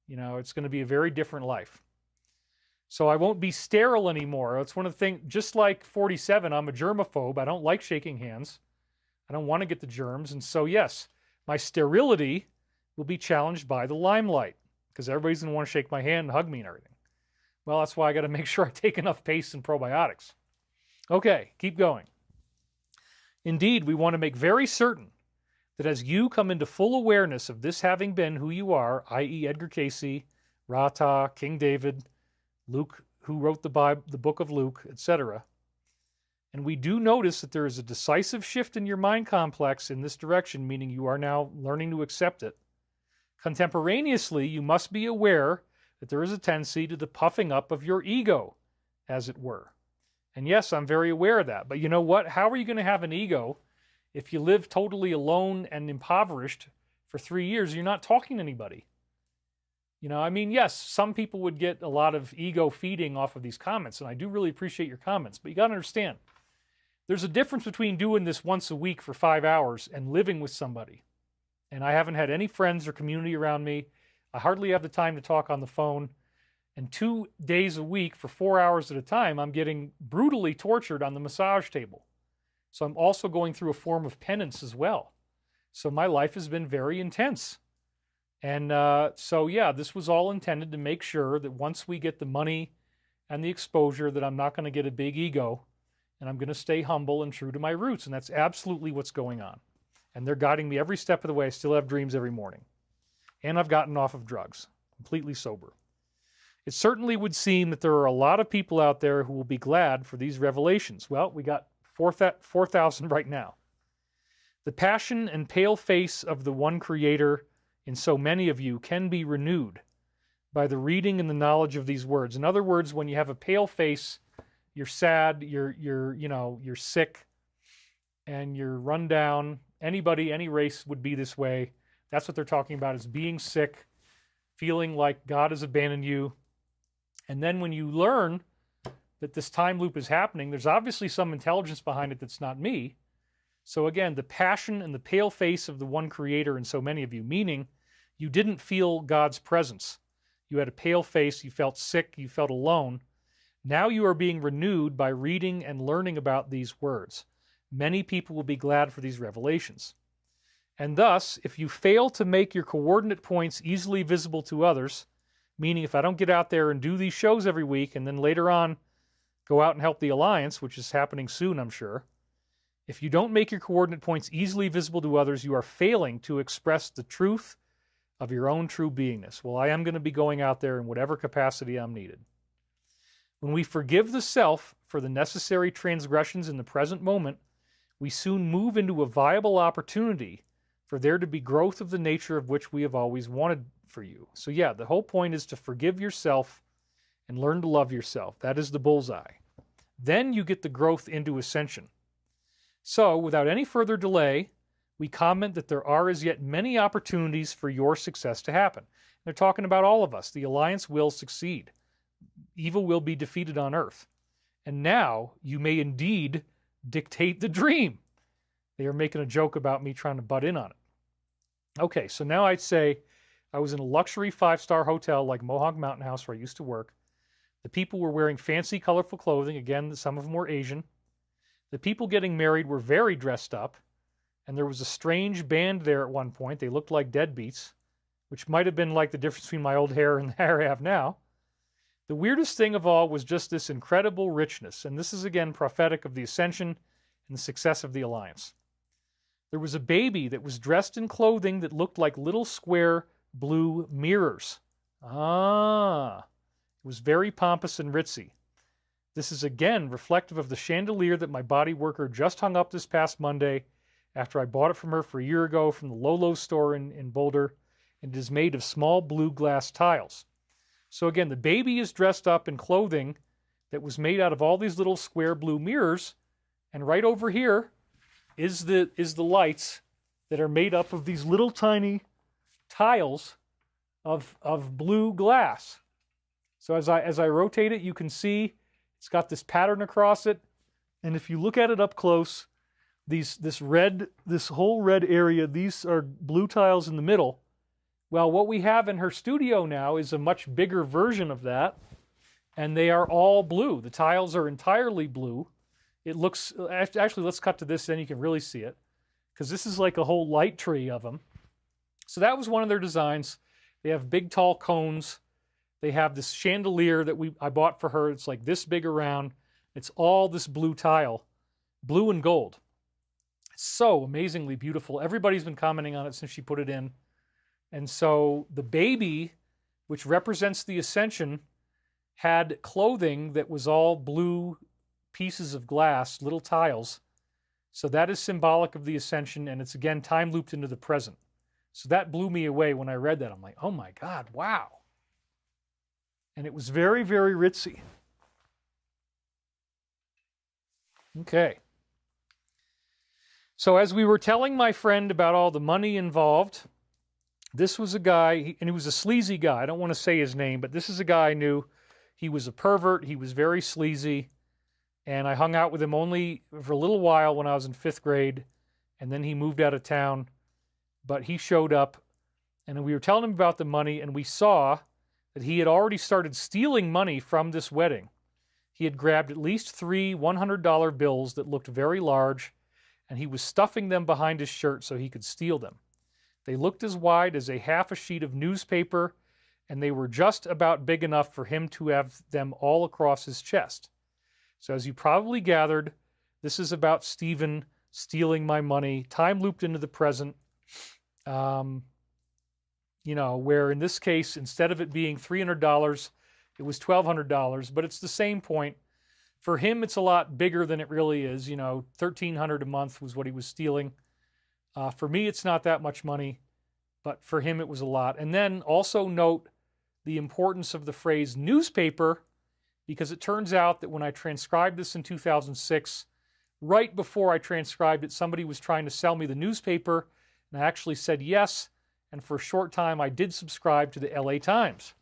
You know, it's going to be a very different life. So I won't be sterile anymore. It's one of the things, just like 47, I'm a germaphobe. I don't like shaking hands. I don't want to get the germs. And so, yes, my sterility will be challenged by the limelight because everybody's going to want to shake my hand and hug me and everything. Well, that's why I got to make sure I take enough paste and probiotics. Okay, keep going. Indeed, we want to make very certain that as you come into full awareness of this having been who you are, i.e. Edgar Cayce, Rata, King David, Luke, who wrote the Bible, the book of Luke, etc., and we do notice that there is a decisive shift in your mind complex in this direction, meaning you are now learning to accept it. Contemporaneously, you must be aware that there is a tendency to the puffing up of your ego, as it were. And yes, I'm very aware of that. But you know what? How are you going to have an ego if you live totally alone and impoverished for 3 years? You're not talking to anybody. You know, I mean, yes, some people would get a lot of ego feeding off of these comments, and I do really appreciate your comments, but you got to understand, there's a difference between doing this once a week for 5 hours and living with somebody. And I haven't had any friends or community around me. I hardly have the time to talk on the phone. And 2 days a week for 4 hours at a time, I'm getting brutally tortured on the massage table. So I'm also going through a form of penance as well. So my life has been very intense. And so, yeah, this was all intended to make sure that once we get the money and the exposure, that I'm not going to get a big ego, and I'm going to stay humble and true to my roots. And that's absolutely what's going on. And they're guiding me every step of the way. I still have dreams every morning. And I've gotten off of drugs, completely sober. It certainly would seem that there are a lot of people out there who will be glad for these revelations. Well, we got 4,000 right now. The passion and pale face of the one Creator in so many of you can be renewed by the reading and the knowledge of these words. In other words, when you have a pale face, you're sad, you're sick, and you're run down. Anybody, any race would be this way. That's what they're talking about, is being sick, feeling like God has abandoned you. And then when you learn that this time loop is happening, there's obviously some intelligence behind it that's not me. So again, the passion and the pale face of the one Creator in so many of you, meaning you didn't feel God's presence. You had a pale face, you felt sick, you felt alone. Now you are being renewed by reading and learning about these words. Many people will be glad for these revelations. And thus, if you fail to make your coordinate points easily visible to others, meaning if I don't get out there and do these shows every week and then later on go out and help the Alliance, which is happening soon, I'm sure, if you don't make your coordinate points easily visible to others, you are failing to express the truth of your own true beingness. Well, I am going to be going out there in whatever capacity I'm needed. When we forgive the self for the necessary transgressions in the present moment, we soon move into a viable opportunity for there to be growth of the nature of which we have always wanted for you. So yeah, the whole point is to forgive yourself and learn to love yourself. That is the bullseye. Then you get the growth into ascension. So without any further delay, we comment that there are as yet many opportunities for your success to happen. They're talking about all of us. The Alliance will succeed. Evil will be defeated on Earth. And now you may indeed dictate the dream. They are making a joke about me trying to butt in on it. Okay, so now I'd say I was in a luxury 5-star hotel like Mohawk Mountain House where I used to work. The people were wearing fancy, colorful clothing. Again, some of them were Asian. The people getting married were very dressed up. And there was a strange band there at one point. They looked like deadbeats, which might have been like the difference between my old hair and the hair I have now. The weirdest thing of all was just this incredible richness. And this is, again, prophetic of the Ascension and the success of the Alliance. There was a baby that was dressed in clothing that looked like little square blue mirrors. It was very pompous and ritzy. This is, again, reflective of the chandelier that my body worker just hung up this past Monday after I bought it from her for a year ago from the Lolo store in Boulder, and it is made of small blue glass tiles. So again, the baby is dressed up in clothing that was made out of all these little square blue mirrors, and right over here is the lights that are made up of these little tiny tiles of blue glass. So as I rotate it, you can see it's got this pattern across it, and if you look at it up close, this whole red area, these are blue tiles in the middle. Well, what we have in her studio now is a much bigger version of that, and they are all blue. The tiles are entirely blue. It looks, actually, let's cut to this, then you can really see it, because this is like a whole light tree of them. So that was one of their designs. They have big, tall cones. They have this chandelier that I bought for her. It's like this big around. It's all this blue tile, blue and gold. It's so amazingly beautiful. Everybody's been commenting on it since she put it in. And so the baby, which represents the Ascension, had clothing that was all blue pieces of glass, little tiles. So that is symbolic of the Ascension, and it's, again, time looped into the present. So that blew me away when I read that. I'm like, oh my God, wow. And it was very, very ritzy. Okay. So as we were telling my friend about all the money involved, this was a guy, and he was a sleazy guy. I don't want to say his name, but this is a guy I knew. He was a pervert. He was very sleazy. And I hung out with him only for a little while when I was in 5th grade. And then he moved out of town. But he showed up, and we were telling him about the money, and we saw that he had already started stealing money from this wedding. He had grabbed at least 3 $100 bills that looked very large, and he was stuffing them behind his shirt so he could steal them. They looked as wide as a half a sheet of newspaper, and they were just about big enough for him to have them all across his chest. So as you probably gathered, this is about Stephen stealing my money, time looped into the present. Where in this case, instead of it being $300, it was $1,200, but it's the same point. For him, it's a lot bigger than it really is. $1,300 a month was what he was stealing. For me, it's not that much money, but for him, it was a lot. And then also note the importance of the phrase newspaper, because it turns out that when I transcribed this in 2006, right before I transcribed it, somebody was trying to sell me the newspaper, and I actually said yes, and for a short time, I did subscribe to the LA Times.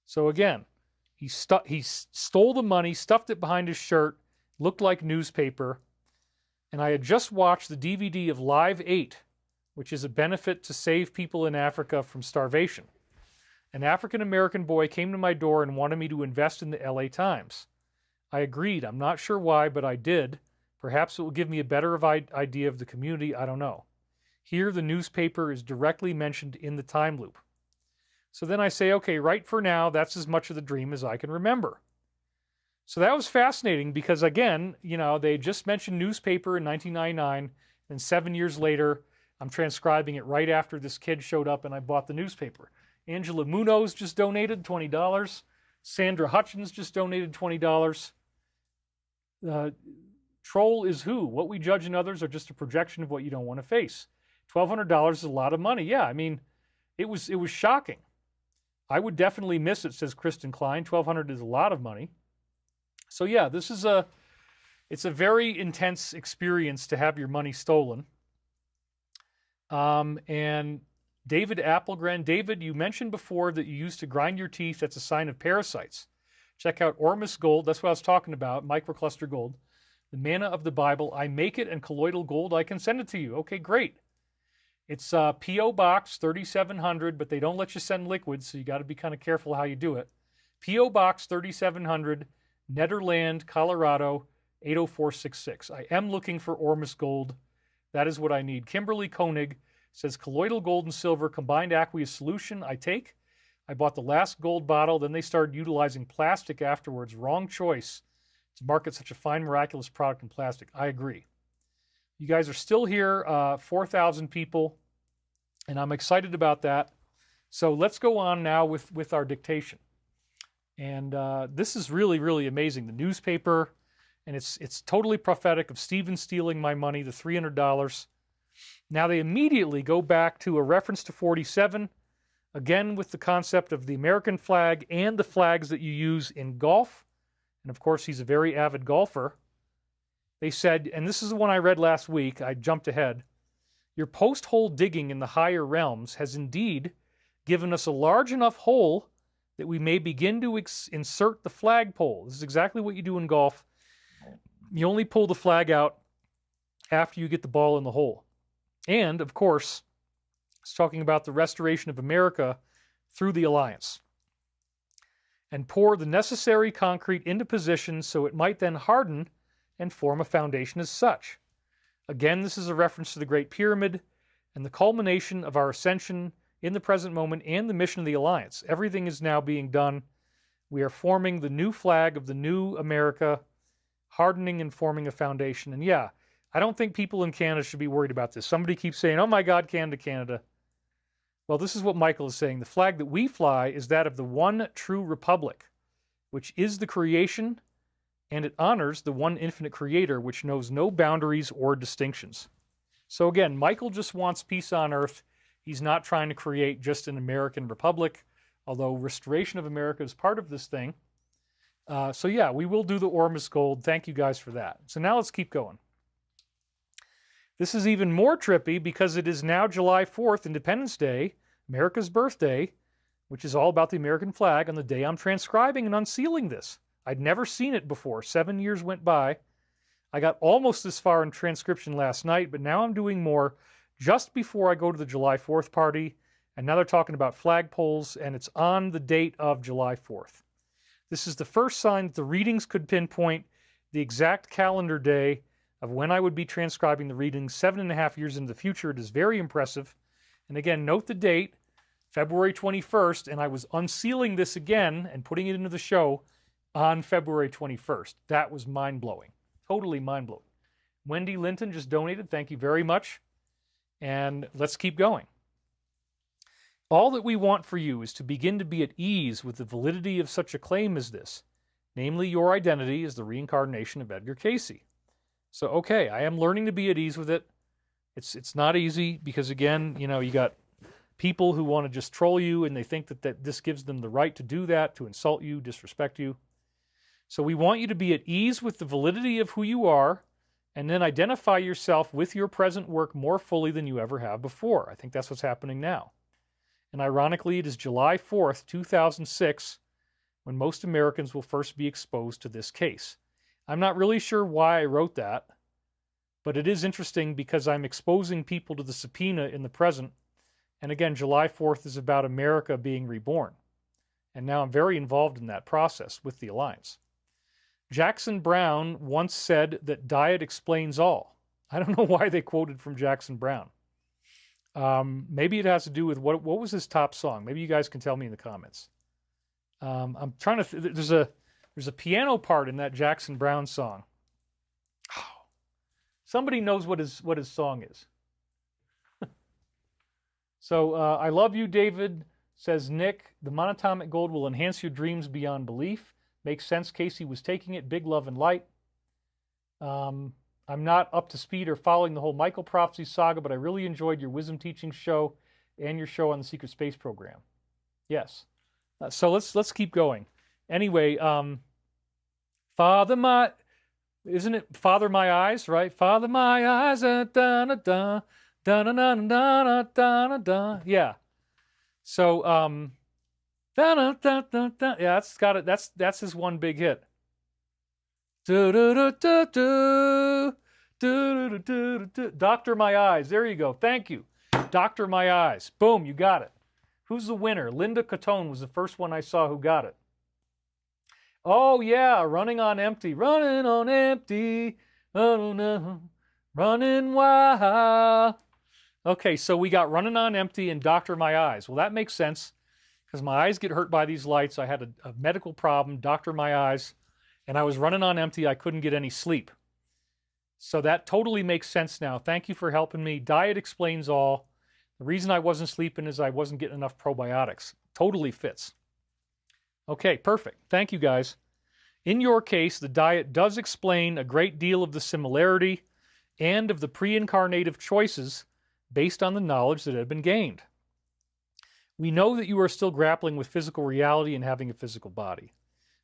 So again, he stole the money, stuffed it behind his shirt, looked like newspaper, and I had just watched the DVD of Live 8, which is a benefit to save people in Africa from starvation. An African-American boy came to my door and wanted me to invest in the LA Times. I agreed. I'm not sure why, but I did. Perhaps it will give me a better idea of the community. I don't know. Here, the newspaper is directly mentioned in the time loop. So then I say, okay, right for now, that's as much of the dream as I can remember. So that was fascinating because, again, they just mentioned newspaper in 1999, and 7 years later, I'm transcribing it right after this kid showed up and I bought the newspaper. Angela Munoz just donated $20. Sandra Hutchins just donated $20. Troll is who? What we judge in others are just a projection of what you don't want to face. $1,200 is a lot of money. Yeah, I mean, it was shocking. I would definitely miss it, says Kristen Klein. $1,200 is a lot of money. So yeah, it's a very intense experience to have your money stolen. And David Applegren. David, you mentioned before that you used to grind your teeth. That's a sign of parasites. Check out Ormus Gold. That's what I was talking about, microcluster gold. The manna of the Bible. I make it, and colloidal gold, I can send it to you. Okay, great. It's P.O. Box 3700, but they don't let you send liquids, so you got to be kind of careful how you do it. P.O. Box 3700, Nederland, Colorado, 80466. I am looking for Ormus Gold. That is what I need. Kimberly Koenig says, colloidal gold and silver, combined aqueous solution, I take. I bought the last gold bottle, then they started utilizing plastic afterwards. Wrong choice to market such a fine, miraculous product in plastic. I agree. You guys are still here, 4,000 people, and I'm excited about that. So let's go on now with our dictation. And this is really, really amazing. The newspaper, and it's totally prophetic of Stephen stealing my money, the $300. Now they immediately go back to a reference to 47, again with the concept of the American flag and the flags that you use in golf. And of course, he's a very avid golfer. They said, and this is the one I read last week, I jumped ahead, your post-hole digging in the higher realms has indeed given us a large enough hole that we may begin to insert the flagpole. This is exactly what you do in golf. You only pull the flag out after you get the ball in the hole. And, of course, it's talking about the restoration of America through the alliance. And pour the necessary concrete into position so it might then harden and form a foundation as such. Again, this is a reference to the Great Pyramid and the culmination of our ascension in the present moment and the mission of the alliance. Everything is now being done. We are forming the new flag of the new America, hardening and forming a foundation. And yeah, I don't think people in Canada should be worried about this. Somebody keeps saying, oh my God, Canada, Canada. Well, this is what Michael is saying. The flag that we fly is that of the one true republic, which is the creation, and it honors the one infinite creator, which knows no boundaries or distinctions. So again, Michael just wants peace on earth. He's not trying to create just an American republic, although restoration of America is part of this thing. So yeah, we will do the Ormus Gold. Thank you guys for that. So now let's keep going. This is even more trippy because it is now July 4th, Independence Day, America's birthday, which is all about the American flag on the day I'm transcribing and unsealing this. I'd never seen it before. 7 years went by. I got almost this far in transcription last night, but now I'm doing more just before I go to the July 4th party. And now they're talking about flagpoles, and it's on the date of July 4th. This is the first sign that the readings could pinpoint the exact calendar day of when I would be transcribing the readings 7.5 years into the future. It is very impressive. And again, note the date, February 21st, and I was unsealing this again and putting it into the show on February 21st. That was mind-blowing. Totally mind-blowing. Wendy Linton just donated. Thank you very much. And let's keep going. All that we want for you is to begin to be at ease with the validity of such a claim as this, namely your identity as the reincarnation of Edgar Casey. So, okay, I am learning to be at ease with it. It's not easy because, again, you got people who want to just troll you and they think that this gives them the right to do that, to insult you, disrespect you. So we want you to be at ease with the validity of who you are and then identify yourself with your present work more fully than you ever have before. I think that's what's happening now. And ironically, it is July 4th, 2006, when most Americans will first be exposed to this case. I'm not really sure why I wrote that, but it is interesting because I'm exposing people to the subpoena in the present. And again, July 4th is about America being reborn. And now I'm very involved in that process with the Alliance. Jackson Brown once said that diet explains all. I don't know why they quoted from Jackson Brown. Maybe it has to do with what was his top song. Maybe you guys can tell me in the comments. I'm trying to. There's a piano part in that Jackson Brown song. Oh, somebody knows what his song is. So I love you, David. Says Nick. The monatomic gold will enhance your dreams beyond belief. Makes sense. Casey was taking it. Big love and light. I'm not up to speed or following the whole Michael Prophecy saga, but I really enjoyed your wisdom teaching show and your show on the secret space program. Yes. So let's keep going. Anyway, Father my, isn't it Father my eyes, right? Father my eyes, da da da da da da da da da. Yeah. So da da da da da. Yeah, that's got it. That's his one big hit. Do do do do do do do do. Doctor My Eyes. There you go. Thank you. Doctor My Eyes. Boom, you got it. Who's the winner? Linda Catone was the first one I saw who got it. Oh yeah, Running on Empty. Running on empty. Oh no. Running wild. Okay, so we got Running on Empty and Doctor My Eyes. Well, that makes sense because my eyes get hurt by these lights. I had a medical problem, Doctor My Eyes, and I was running on empty. I couldn't get any sleep. So that totally makes sense now. Thank you for helping me. Diet explains all. The reason I wasn't sleeping is I wasn't getting enough probiotics. Totally fits. Okay, perfect. Thank you, guys. In your case, the diet does explain a great deal of the similarity and of the pre-incarnative choices based on the knowledge that had been gained. We know that you are still grappling with physical reality and having a physical body.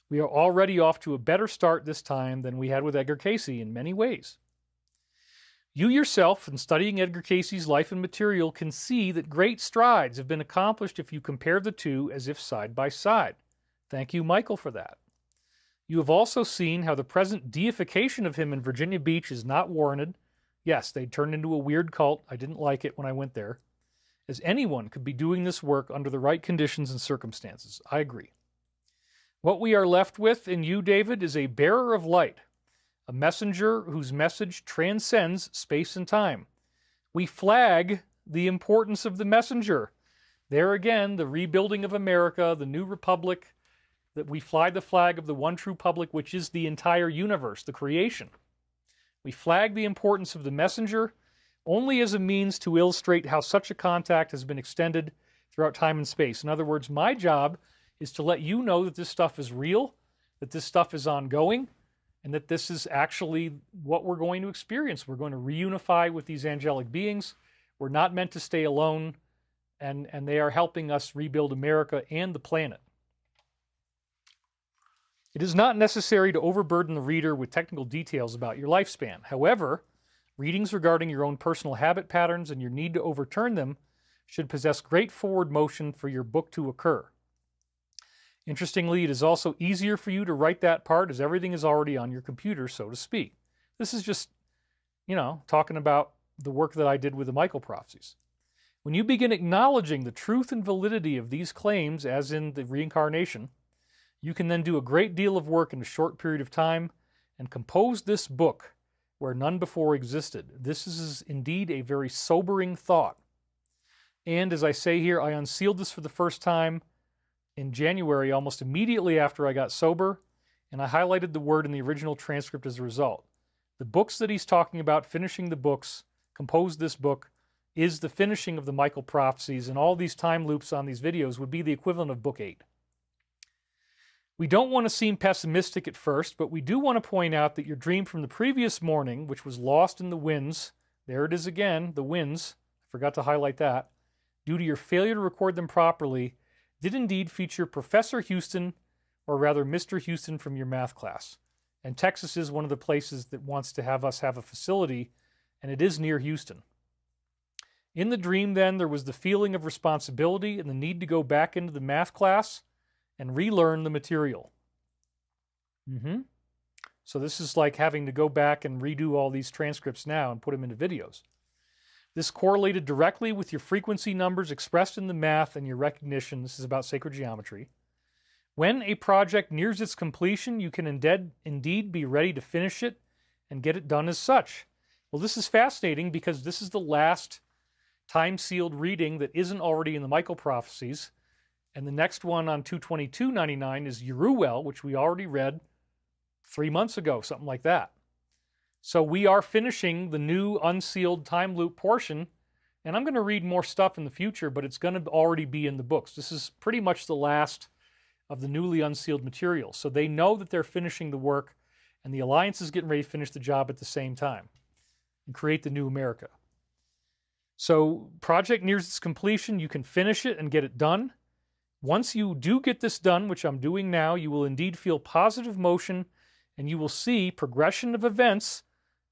We are already off to a better start this time than we had with Edgar Cayce in many ways. You yourself, in studying Edgar Cayce's life and material, can see that great strides have been accomplished if you compare the two as if side by side. Thank you, Michael, for that. You have also seen how the present deification of him in Virginia Beach is not warranted. Yes, they turned into a weird cult. I didn't like it when I went there. As anyone could be doing this work under the right conditions and circumstances. I agree. What we are left with in you, David, is a bearer of light, a messenger whose message transcends space and time. We flag the importance of the messenger. There again, the rebuilding of America, the new republic, that we fly the flag of the one true public, which is the entire universe, the creation. We flag the importance of the messenger only as a means to illustrate how such a contact has been extended throughout time and space. In other words, my job is to let you know that this stuff is real, that this stuff is ongoing, and that this is actually what we're going to experience. We're going to reunify with these angelic beings. We're not meant to stay alone, and they are helping us rebuild America and the planet. It is not necessary to overburden the reader with technical details about your lifespan. However, readings regarding your own personal habit patterns and your need to overturn them should possess great forward motion for your book to occur. Interestingly, it is also easier for you to write that part as everything is already on your computer, so to speak. This is just, talking about the work that I did with the Michael Prophecies. When you begin acknowledging the truth and validity of these claims, as in the reincarnation, you can then do a great deal of work in a short period of time and compose this book where none before existed. This is indeed a very sobering thought. And as I say here, I unsealed this for the first time in January, almost immediately after I got sober, and I highlighted the word in the original transcript as a result. The books that he's talking about, finishing the books, composed this book, is the finishing of the Michael Prophecies, and all these time loops on these videos would be the equivalent of book 8. We don't want to seem pessimistic at first, but we do want to point out that your dream from the previous morning, which was lost in the winds, there it is again, the winds, I forgot to highlight that, due to your failure to record them properly, did indeed feature Professor Houston, or rather Mr. Houston from your math class. And Texas is one of the places that wants to have us have a facility, and it is near Houston. In the dream, then, there was the feeling of responsibility and the need to go back into the math class and relearn the material. So this is like having to go back and redo all these transcripts now and put them into videos. This correlated directly with your frequency numbers expressed in the math and your recognition. This is about sacred geometry. When a project nears its completion, you can indeed be ready to finish it and get it done as such. Well, this is fascinating because this is the last time-sealed reading that isn't already in the Michael Prophecies. And the next one on 222.99 is Yeruel, which we already read 3 months ago, something like that. So we are finishing the new unsealed time loop portion, and I'm going to read more stuff in the future, but it's going to already be in the books. This is pretty much the last of the newly unsealed material. So they know that they're finishing the work, And the alliance is getting ready to finish the job at the same time and create the new America. So project nears its completion. You can finish it and get it done. Once you do get this done, which I'm doing now, you will indeed feel positive motion, and you will see progression of events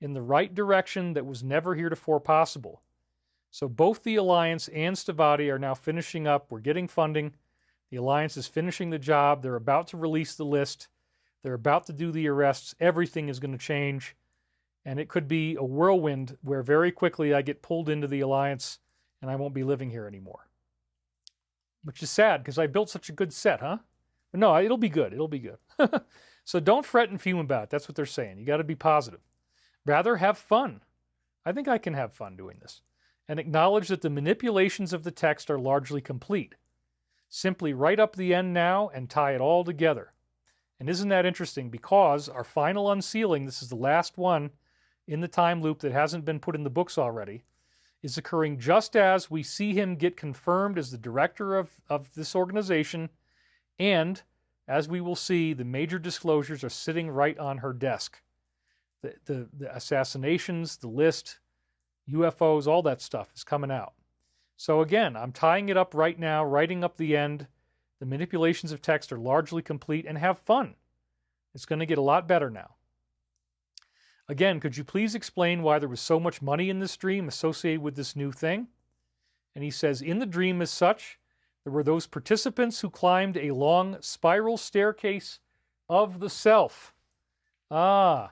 in the right direction that was never heretofore possible. So both the Alliance and Stavati are now finishing up. We're getting funding. The Alliance is finishing the job. They're about to release the list. They're about to do the arrests. Everything is going to change. And it could be a whirlwind where very quickly I get pulled into the Alliance and I won't be living here anymore. Which is sad because I built such a good set, huh? But no, it'll be good. It'll be good. So don't fret and fume about it. That's what they're saying. You got to be positive. Rather have fun. I think I can have fun doing this. And acknowledge that the manipulations of the text are largely complete. Simply write up the end now and tie it all together. And isn't that interesting? Because our final unsealing, this is the last one in the time loop that hasn't been put in the books already, is occurring just as we see him get confirmed as the director of this organization, and as we will see, the major disclosures are sitting right on her desk. The assassinations, the list, UFOs, all that stuff is coming out. So again, I'm tying it up right now, writing up the end. The manipulations of text are largely complete, and have fun. It's going to get a lot better now. Again, could you please explain why there was so much money in this dream associated with this new thing? And he says, in the dream as such, there were those participants who climbed a long spiral staircase of the self. Ah,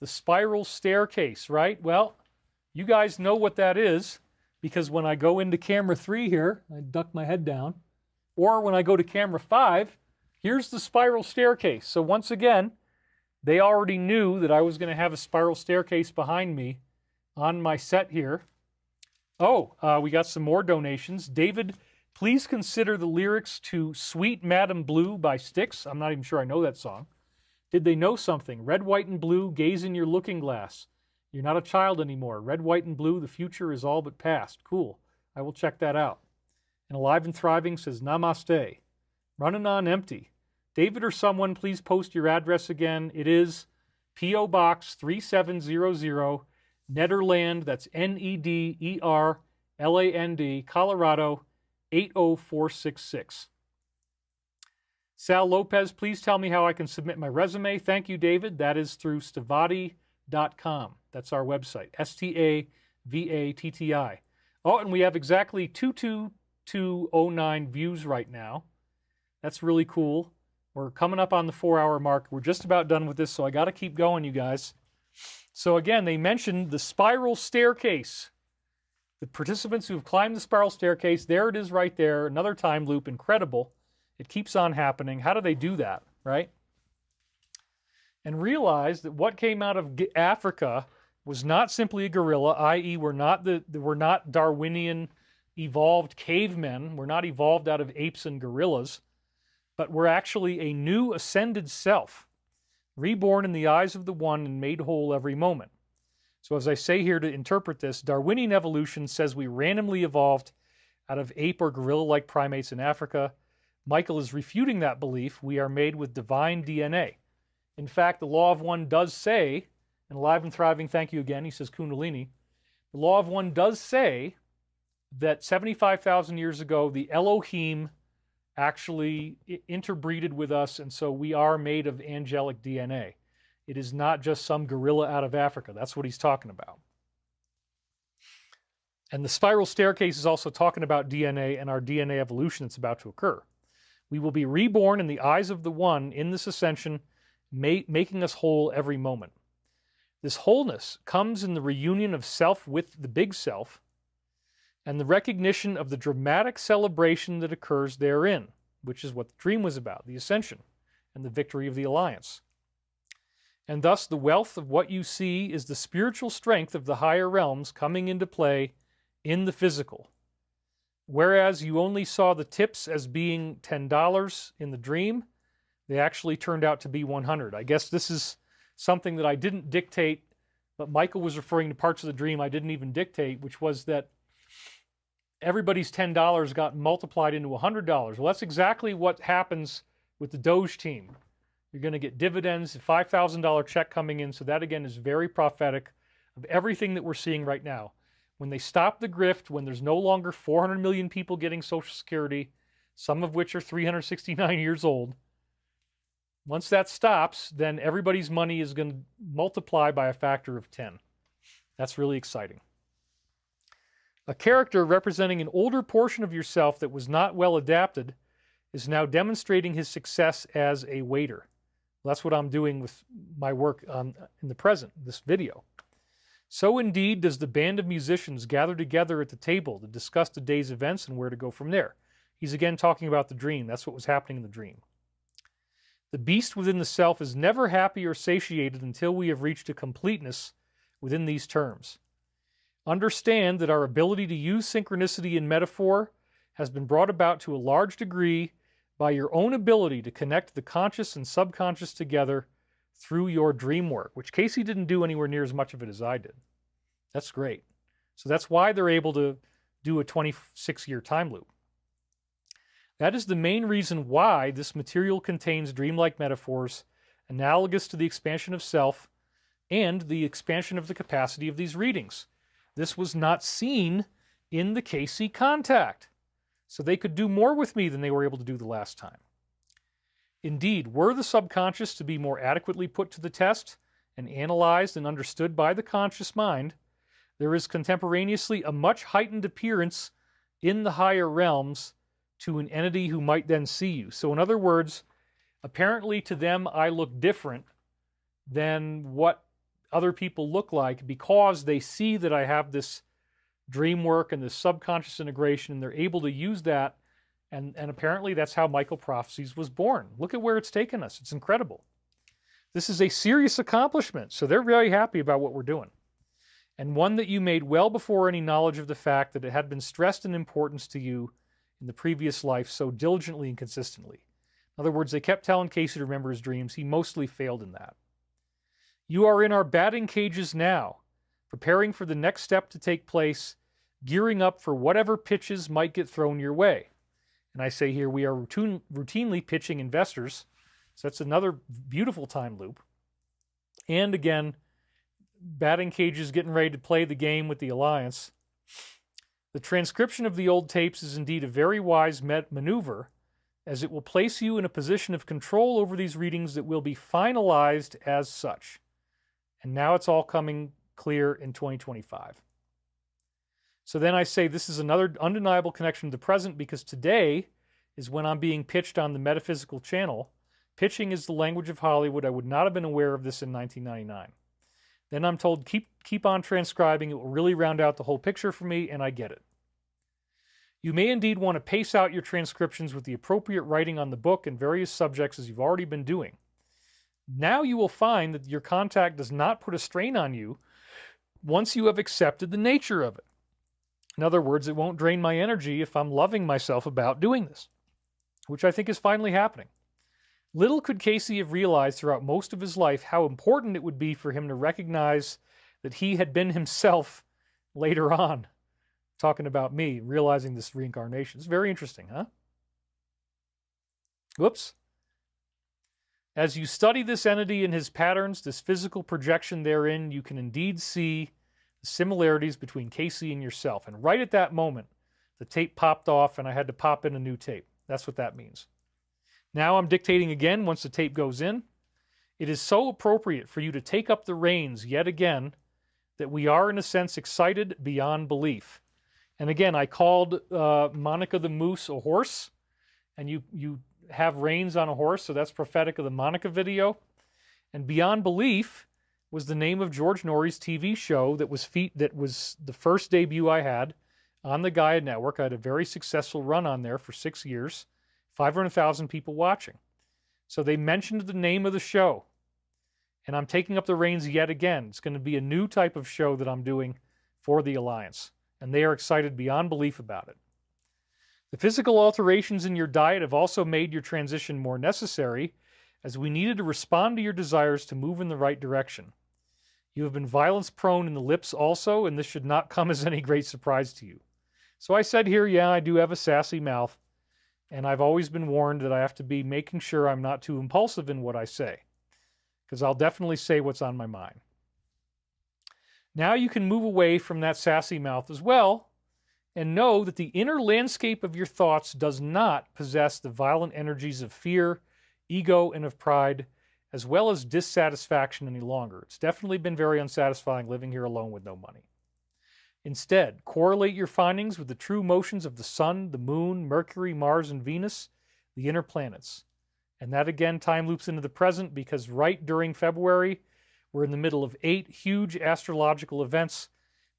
the spiral staircase, right? Well, you guys know what that is, because when I go into camera 3 here, I duck my head down, or when I go to camera 5, here's the spiral staircase. So once again, they already knew that I was going to have a spiral staircase behind me on my set here. Oh, we got some more donations. David, please consider the lyrics to Sweet Madam Blue by Styx. I'm not even sure I know that song. Did they know something? Red, white, and blue, gaze in your looking glass. You're not a child anymore. Red, white, and blue, the future is all but past. Cool. I will check that out. And Alive and Thriving says, Namaste. Running on empty. David or someone, please post your address again. It is P.O. Box 3700, Nederland, that's Nederland, Colorado 80466. Sal Lopez, please tell me how I can submit my resume. Thank you, David. That is through stavati.com. That's our website, STAVATTI. Oh, and we have exactly 22209 views right now. That's really cool. We're coming up on the 4-hour mark. We're just about done with this, so I got to keep going, you guys. So again, they mentioned the spiral staircase. The participants who have climbed the spiral staircase, there it is right there. Another time loop, incredible. It keeps on happening. How do they do that, right? And realize that what came out of Africa was not simply a gorilla, i.e. we're not Darwinian evolved cavemen. We're not evolved out of apes and gorillas. But we're actually a new ascended self, reborn in the eyes of the One and made whole every moment. So as I say here to interpret this, Darwinian evolution says we randomly evolved out of ape or gorilla-like primates in Africa. Michael is refuting that belief. We are made with divine DNA. In fact, the Law of One does say, and Alive and Thriving, thank you again, he says Kundalini, the Law of One does say that 75,000 years ago, the Elohim actually interbreeded with us, and so we are made of angelic DNA. It is not just some gorilla out of Africa. That's what he's talking about. And the spiral staircase is also talking about DNA and our DNA evolution that's about to occur. We will be reborn in the eyes of the One in this ascension, making us whole every moment. This wholeness comes in the reunion of self with the big self, and the recognition of the dramatic celebration that occurs therein, which is what the dream was about, the ascension and the victory of the alliance. And thus the wealth of what you see is the spiritual strength of the higher realms coming into play in the physical. Whereas you only saw the tips as being $10 in the dream, they actually turned out to be 100. I guess this is something that I didn't dictate, but Michael was referring to parts of the dream I didn't even dictate, which was that everybody's $10 got multiplied into $100. Well, that's exactly what happens with the Doge team. You're going to get dividends, a $5,000 check coming in. So that, again, is very prophetic of everything that we're seeing right now. When they stop the grift, when there's no longer 400 million people getting Social Security, some of which are 369 years old, once that stops, then everybody's money is going to multiply by a factor of 10. That's really exciting. A character representing an older portion of yourself that was not well adapted is now demonstrating his success as a waiter. That's what I'm doing with my work in the present, this video. So indeed does the band of musicians gather together at the table to discuss the day's events and where to go from there. He's again talking about the dream. That's what was happening in the dream. The beast within the self is never happy or satiated until we have reached a completeness within these terms. Understand that our ability to use synchronicity in metaphor has been brought about to a large degree by your own ability to connect the conscious and subconscious together through your dream work, which Casey didn't do anywhere near as much of it as I did. That's great. So that's why they're able to do a 26-year time loop. That is the main reason why this material contains dreamlike metaphors analogous to the expansion of self and the expansion of the capacity of these readings. This was not seen in the Casey contact. So they could do more with me than they were able to do the last time. Indeed, were the subconscious to be more adequately put to the test and analyzed and understood by the conscious mind, there is contemporaneously a much heightened appearance in the higher realms to an entity who might then see you. So in other words, apparently to them I look different than what other people look like because they see that I have this dream work and this subconscious integration, and they're able to use that. And apparently that's how Michael Prophecies was born. Look at where it's taken us. It's incredible. This is a serious accomplishment, so they're very happy about what we're doing. And one that you made well before any knowledge of the fact that it had been stressed in importance to you in the previous life so diligently and consistently. In other words, they kept telling Casey to remember his dreams. He mostly failed in that. You are in our batting cages now, preparing for the next step to take place, gearing up for whatever pitches might get thrown your way. And I say here, we are routinely pitching investors. So that's another beautiful time loop. And again, batting cages getting ready to play the game with the Alliance. The transcription of the old tapes is indeed a very wise maneuver, as it will place you in a position of control over these readings that will be finalized as such. And now it's all coming clear in 2025. So then I say this is another undeniable connection to the present, because today is when I'm being pitched on the metaphysical channel. Pitching is the language of Hollywood. I would not have been aware of this in 1999. Then I'm told, keep on transcribing. It will really round out the whole picture for me, and I get it. You may indeed want to pace out your transcriptions with the appropriate writing on the book and various subjects as you've already been doing. Now you will find that your contact does not put a strain on you once you have accepted the nature of it. In other words, it won't drain my energy if I'm loving myself about doing this, which I think is finally happening. Little could Casey have realized throughout most of his life how important it would be for him to recognize that he had been himself later on. Talking about me, realizing this reincarnation. It's very interesting, huh? Whoops. As you study this entity and his patterns, this physical projection therein, you can indeed see the similarities between Casey and yourself. And right at that moment, the tape popped off and I had to pop in a new tape. That's what that means. Now I'm dictating again once the tape goes in. It is so appropriate for you to take up the reins yet again that we are, in a sense, excited beyond belief. And again, I called Monica the Moose a horse, and you have reins on a horse, so that's prophetic of the Monica video. And Beyond Belief was the name of George Norrie's TV show that was the first debut I had on the Gaia Network. I had a very successful run on there for 6 years, 500,000 people watching. So they mentioned the name of the show, and I'm taking up the reins yet again. It's going to be a new type of show that I'm doing for the Alliance, and they are excited beyond belief about it. The physical alterations in your diet have also made your transition more necessary, as we needed to respond to your desires to move in the right direction. You have been violence-prone in the lips also, and this should not come as any great surprise to you. So I said here, yeah, I do have a sassy mouth, And I've always been warned that I have to be making sure I'm not too impulsive in what I say, because I'll definitely say what's on my mind. Now you can move away from that sassy mouth as well and know that the inner landscape of your thoughts does not possess the violent energies of fear, ego, and of pride, as well as dissatisfaction any longer. It's definitely been very unsatisfying living here alone with no money. Instead, correlate your findings with the true motions of the sun, the moon, Mercury, Mars, and Venus, the inner planets. And that again time loops into the present because right during February, we're in the middle of 8 huge astrological events,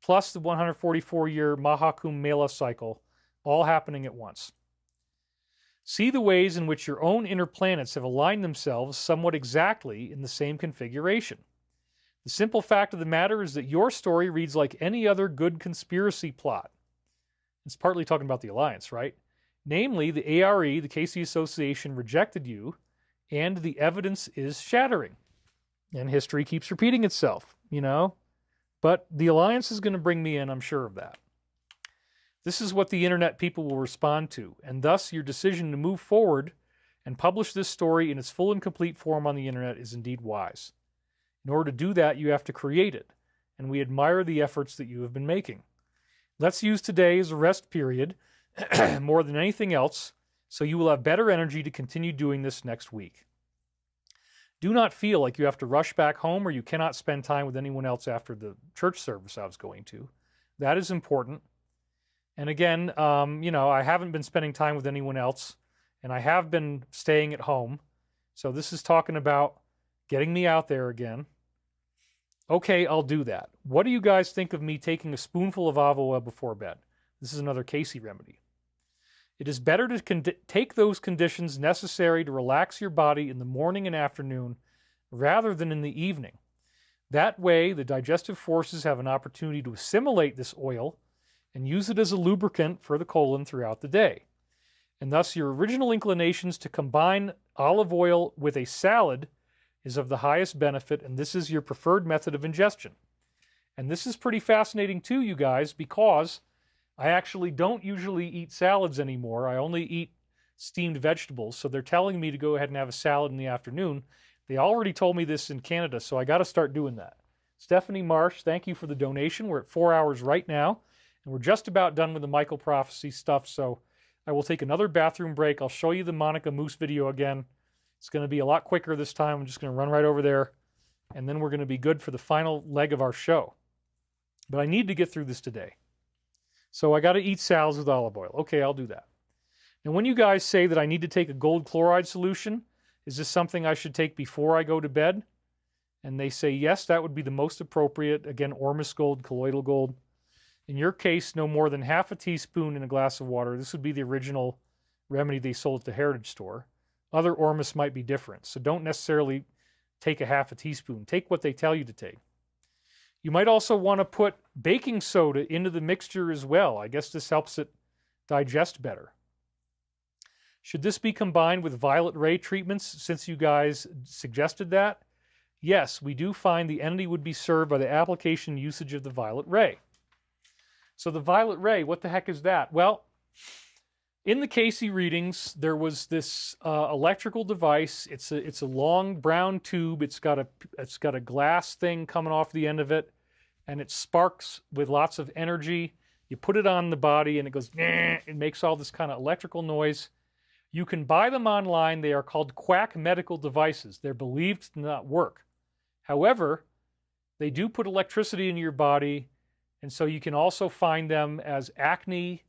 plus the 144-year Mahakumbh Mela cycle, all happening at once. See the ways in which your own inner planets have aligned themselves somewhat exactly in the same configuration. The simple fact of the matter is that your story reads like any other good conspiracy plot. It's partly talking about the Alliance, right? Namely, the ARE, the Casey Association, rejected you, and the evidence is shattering. And history keeps repeating itself, you know? But the Alliance is going to bring me in, I'm sure of that. This is what the internet people will respond to, and thus your decision to move forward and publish this story in its full and complete form on the internet is indeed wise. In order to do that, you have to create it, and we admire the efforts that you have been making. Let's use today as a rest period more than anything else, so you will have better energy to continue doing this next week. Do not feel like you have to rush back home or you cannot spend time with anyone else after the church service I was going to. That is important. And again, I haven't been spending time with anyone else, and I have been staying at home. So this is talking about getting me out there again. Okay, I'll do that. What do you guys think of me taking a spoonful of avo oil before bed? This is another Casey remedy. It is better to take those conditions necessary to relax your body in the morning and afternoon rather than in the evening. That way, the digestive forces have an opportunity to assimilate this oil and use it as a lubricant for the colon throughout the day. And thus, your original inclinations to combine olive oil with a salad is of the highest benefit, and this is your preferred method of ingestion. And this is pretty fascinating too, you guys, because I actually don't usually eat salads anymore. I only eat steamed vegetables, so they're telling me to go ahead and have a salad in the afternoon. They already told me this in Canada, so I got to start doing that. Stephanie Marsh, thank you for the donation. We're at 4 hours right now, and we're just about done with the Michael Prophecy stuff, so I will take another bathroom break. I'll show you the Monica Moose video again. It's going to be a lot quicker this time. I'm just going to run right over there, and then we're going to be good for the final leg of our show. But I need to get through this today. So I got to eat salads with olive oil. Okay, I'll do that. Now, when you guys say that I need to take a gold chloride solution, is this something I should take before I go to bed? And they say, yes, that would be the most appropriate. Again, Ormus gold, colloidal gold. In your case, no more than half a teaspoon in a glass of water. This would be the original remedy they sold at the Heritage Store. Other Ormus might be different, so don't necessarily take a half a teaspoon. Take what they tell you to take. You might also want to put baking soda into the mixture as well. I guess this helps it digest better. Should this be combined with violet ray treatments, since you guys suggested that? Yes, we do find the entity would be served by the application and usage of the violet ray. So the violet ray, what the heck is that? Well, in the Casey readings, there was this electrical device. It's a long brown tube. It's got a glass thing coming off the end of it, and it sparks with lots of energy. You put it on the body, and it goes. It makes all this kind of electrical noise. You can buy them online. They are called quack medical devices. They're believed to not work. However, they do put electricity into your body, and so you can also find them as acne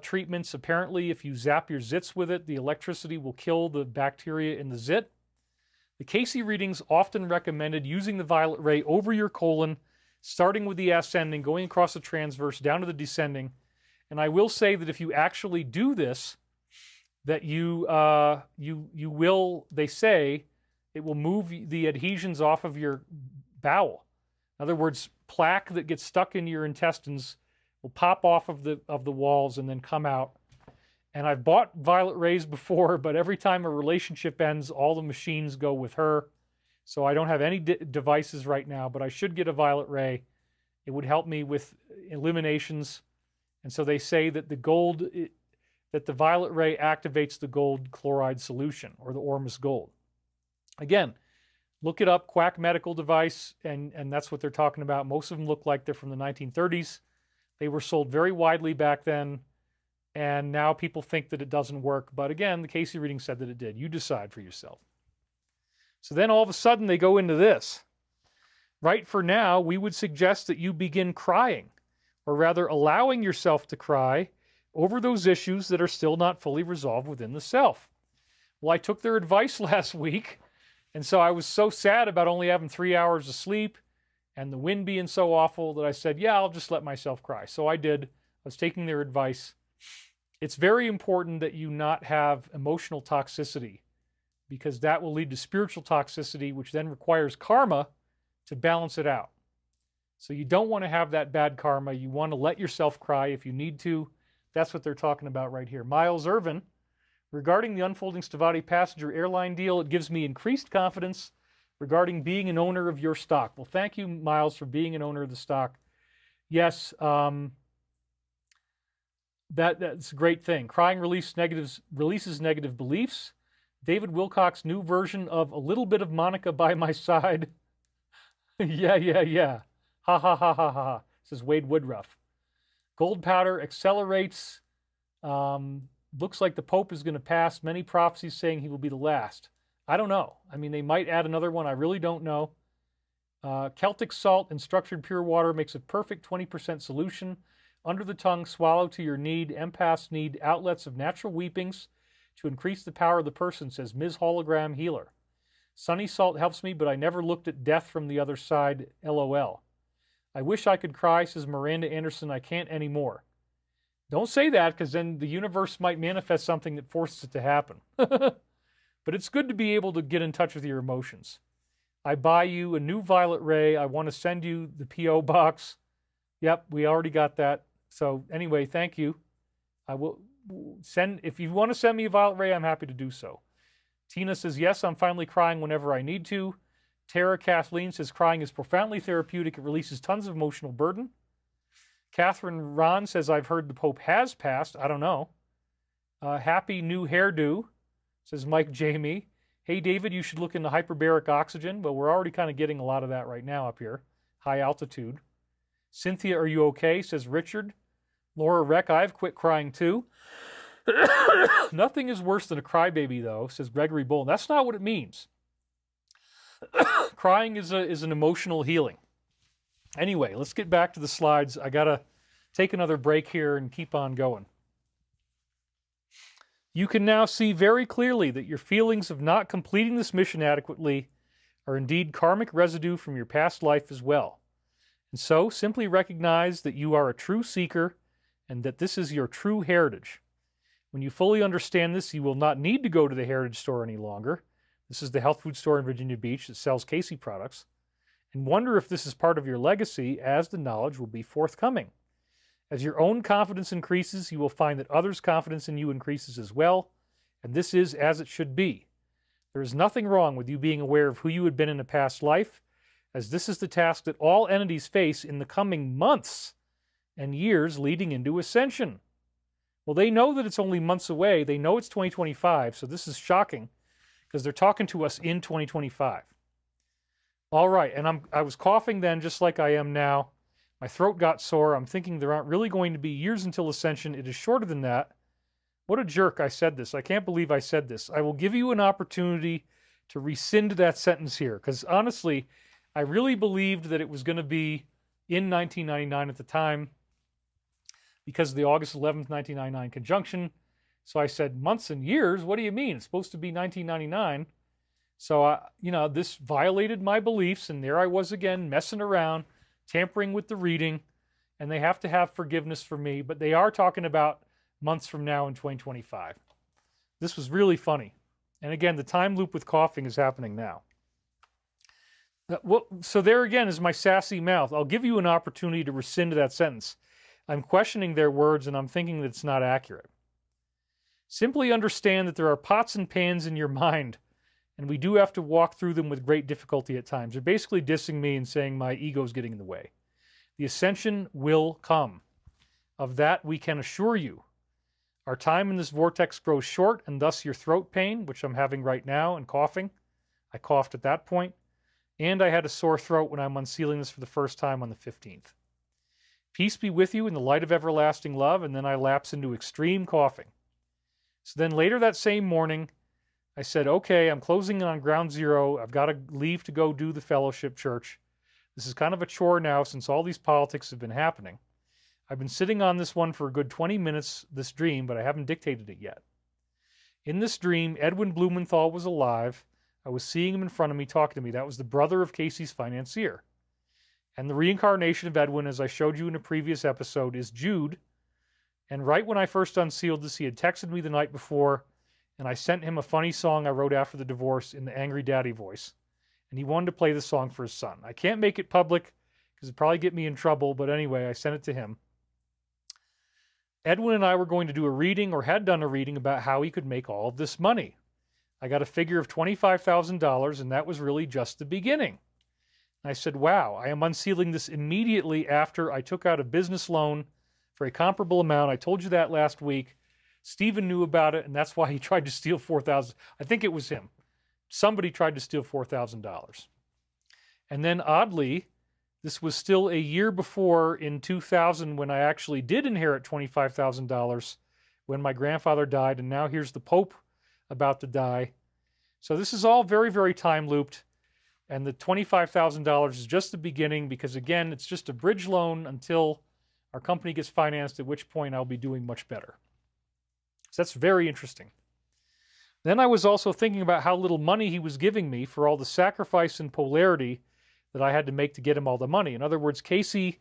treatments. Apparently, if you zap your zits with it, the electricity will kill the bacteria in the zit. The Casey readings often recommended using the violet ray over your colon, starting with the ascending, going across the transverse, down to the descending. And I will say that if you actually do this, that you will, they say, it will move the adhesions off of your bowel. In other words, plaque that gets stuck in your intestines will pop off of the walls and then come out. And I've bought violet rays before, but every time a relationship ends, all the machines go with her. So I don't have any devices right now, but I should get a violet ray. It would help me with eliminations. And so they say that the gold, that the violet ray activates the gold chloride solution, or the Ormus gold. Again, look it up, quack medical device, and that's what they're talking about. Most of them look like they're from the 1930s. They were sold very widely back then, and now people think that it doesn't work. But again, the Casey reading said that it did. You decide for yourself. So then all of a sudden they go into this. Right for now, we would suggest that you begin crying, or rather allowing yourself to cry over those issues that are still not fully resolved within the self. Well, I took their advice last week, and so I was so sad about only having 3 hours of sleep and the wind being so awful that I said, yeah, I'll just let myself cry. So I did. I was taking their advice. It's very important that you not have emotional toxicity, because that will lead to spiritual toxicity, which then requires karma to balance it out. So you don't want to have that bad karma. You want to let yourself cry if you need to. That's what they're talking about right here. Miles Irvin, regarding the unfolding Stavati passenger airline deal, it gives me increased confidence regarding being an owner of your stock. Well, thank you, Miles, for being an owner of the stock. Yes, that's a great thing. Crying releases negative beliefs. David Wilcock's new version of A Little Bit of Monica by My Side. Yeah. Ha ha ha ha ha, says Wade Woodruff. Gold powder accelerates. Looks like the Pope is going to pass. Many prophecies saying he will be the last. I don't know. I mean, they might add another one. I really don't know. Celtic salt and structured pure water makes a perfect 20% solution. Under the tongue, swallow to your need. Empaths need outlets of natural weepings to increase the power of the person, says Ms. Hologram Healer. Sunny salt helps me, but I never looked at death from the other side. LOL. I wish I could cry, says Miranda Anderson. I can't anymore. Don't say that, because then the universe might manifest something that forces it to happen. But it's good to be able to get in touch with your emotions. I buy you a new violet ray. I want to send you the P.O. box. Yep, we already got that. So anyway, thank you. I will send, if you want to send me a violet ray, I'm happy to do so. Tina says, yes, I'm finally crying whenever I need to. Tara Kathleen says, crying is profoundly therapeutic. It releases tons of emotional burden. Catherine Ron says, I've heard the Pope has passed. I don't know. Happy new hairdo, says Mike Jamie. Hey, David, you should look into hyperbaric oxygen. Well, we're already kind of getting a lot of that right now up here. High altitude. Cynthia, are you okay, says Richard. Laura Reck, I've quit crying too. Nothing is worse than a crybaby, though, says Gregory Bull. That's not what it means. Crying is an emotional healing. Anyway, let's get back to the slides. I got to take another break here and keep on going. You can now see very clearly that your feelings of not completing this mission adequately are indeed karmic residue from your past life as well. And so, simply recognize that you are a true seeker and that this is your true heritage. When you fully understand this, you will not need to go to the heritage store any longer. This is the health food store in Virginia Beach that sells Casey products. And wonder if this is part of your legacy, as the knowledge will be forthcoming. As your own confidence increases, you will find that others' confidence in you increases as well, and this is as it should be. There is nothing wrong with you being aware of who you had been in a past life, as this is the task that all entities face in the coming months and years leading into Ascension. Well, they know that it's only months away. They know it's 2025, so this is shocking, because they're talking to us in 2025. All right, and I was coughing then just like I am now. My throat got sore. I'm thinking there aren't really going to be years until Ascension. It is shorter than that. What a jerk I said this. I can't believe I said this. I will give you an opportunity to rescind that sentence here, because honestly, I really believed that it was going to be in 1999 at the time because of the August 11th, 1999 conjunction. So I said, months and years? What do you mean? It's supposed to be 1999. So, this violated my beliefs, and there I was again, messing around, tampering with the reading, and they have to have forgiveness for me, but they are talking about months from now in 2025. This was really funny. And again, the time loop with coughing is happening now. So there again is my sassy mouth. I'll give you an opportunity to rescind that sentence. I'm questioning their words, and I'm thinking that it's not accurate. Simply understand that there are pots and pans in your mind, and we do have to walk through them with great difficulty at times. They're basically dissing me and saying my ego's getting in the way. The Ascension will come. Of that we can assure you. Our time in this vortex grows short, and thus your throat pain, which I'm having right now, and coughing. I coughed at that point. And I had a sore throat when I'm unsealing this for the first time on the 15th. Peace be with you in the light of everlasting love, and then I lapse into extreme coughing. So then later that same morning, I said, okay, I'm closing in on ground zero. I've got to leave to go do the fellowship church. This is kind of a chore now since all these politics have been happening. I've been sitting on this one for a good 20 minutes, this dream, but I haven't dictated it yet. In this dream, Edwin Blumenthal was alive. I was seeing him in front of me, talking to me. That was the brother of Casey's financier. And the reincarnation of Edwin, as I showed you in a previous episode, is Jude. And right when I first unsealed this, he had texted me the night before, and I sent him a funny song I wrote after the divorce in the angry daddy voice. And he wanted to play the song for his son. I can't make it public because it'd probably get me in trouble, but anyway, I sent it to him. Edwin and I were going to do a reading, or had done a reading, about how he could make all of this money. I got a figure of $25,000, and that was really just the beginning. And I said, wow, I am unsealing this immediately after I took out a business loan for a comparable amount. I told you that last week. Stephen knew about it, and that's why he tried to steal $4,000. I think it was him. Somebody tried to steal $4,000. And then oddly, this was still a year before, in 2000, when I actually did inherit $25,000 when my grandfather died, and now here's the Pope about to die. So this is all very, very time looped, and the $25,000 is just the beginning because, again, it's just a bridge loan until our company gets financed, at which point I'll be doing much better. So that's very interesting. Then I was also thinking about how little money he was giving me for all the sacrifice and polarity that I had to make to get him all the money. In other words, Casey,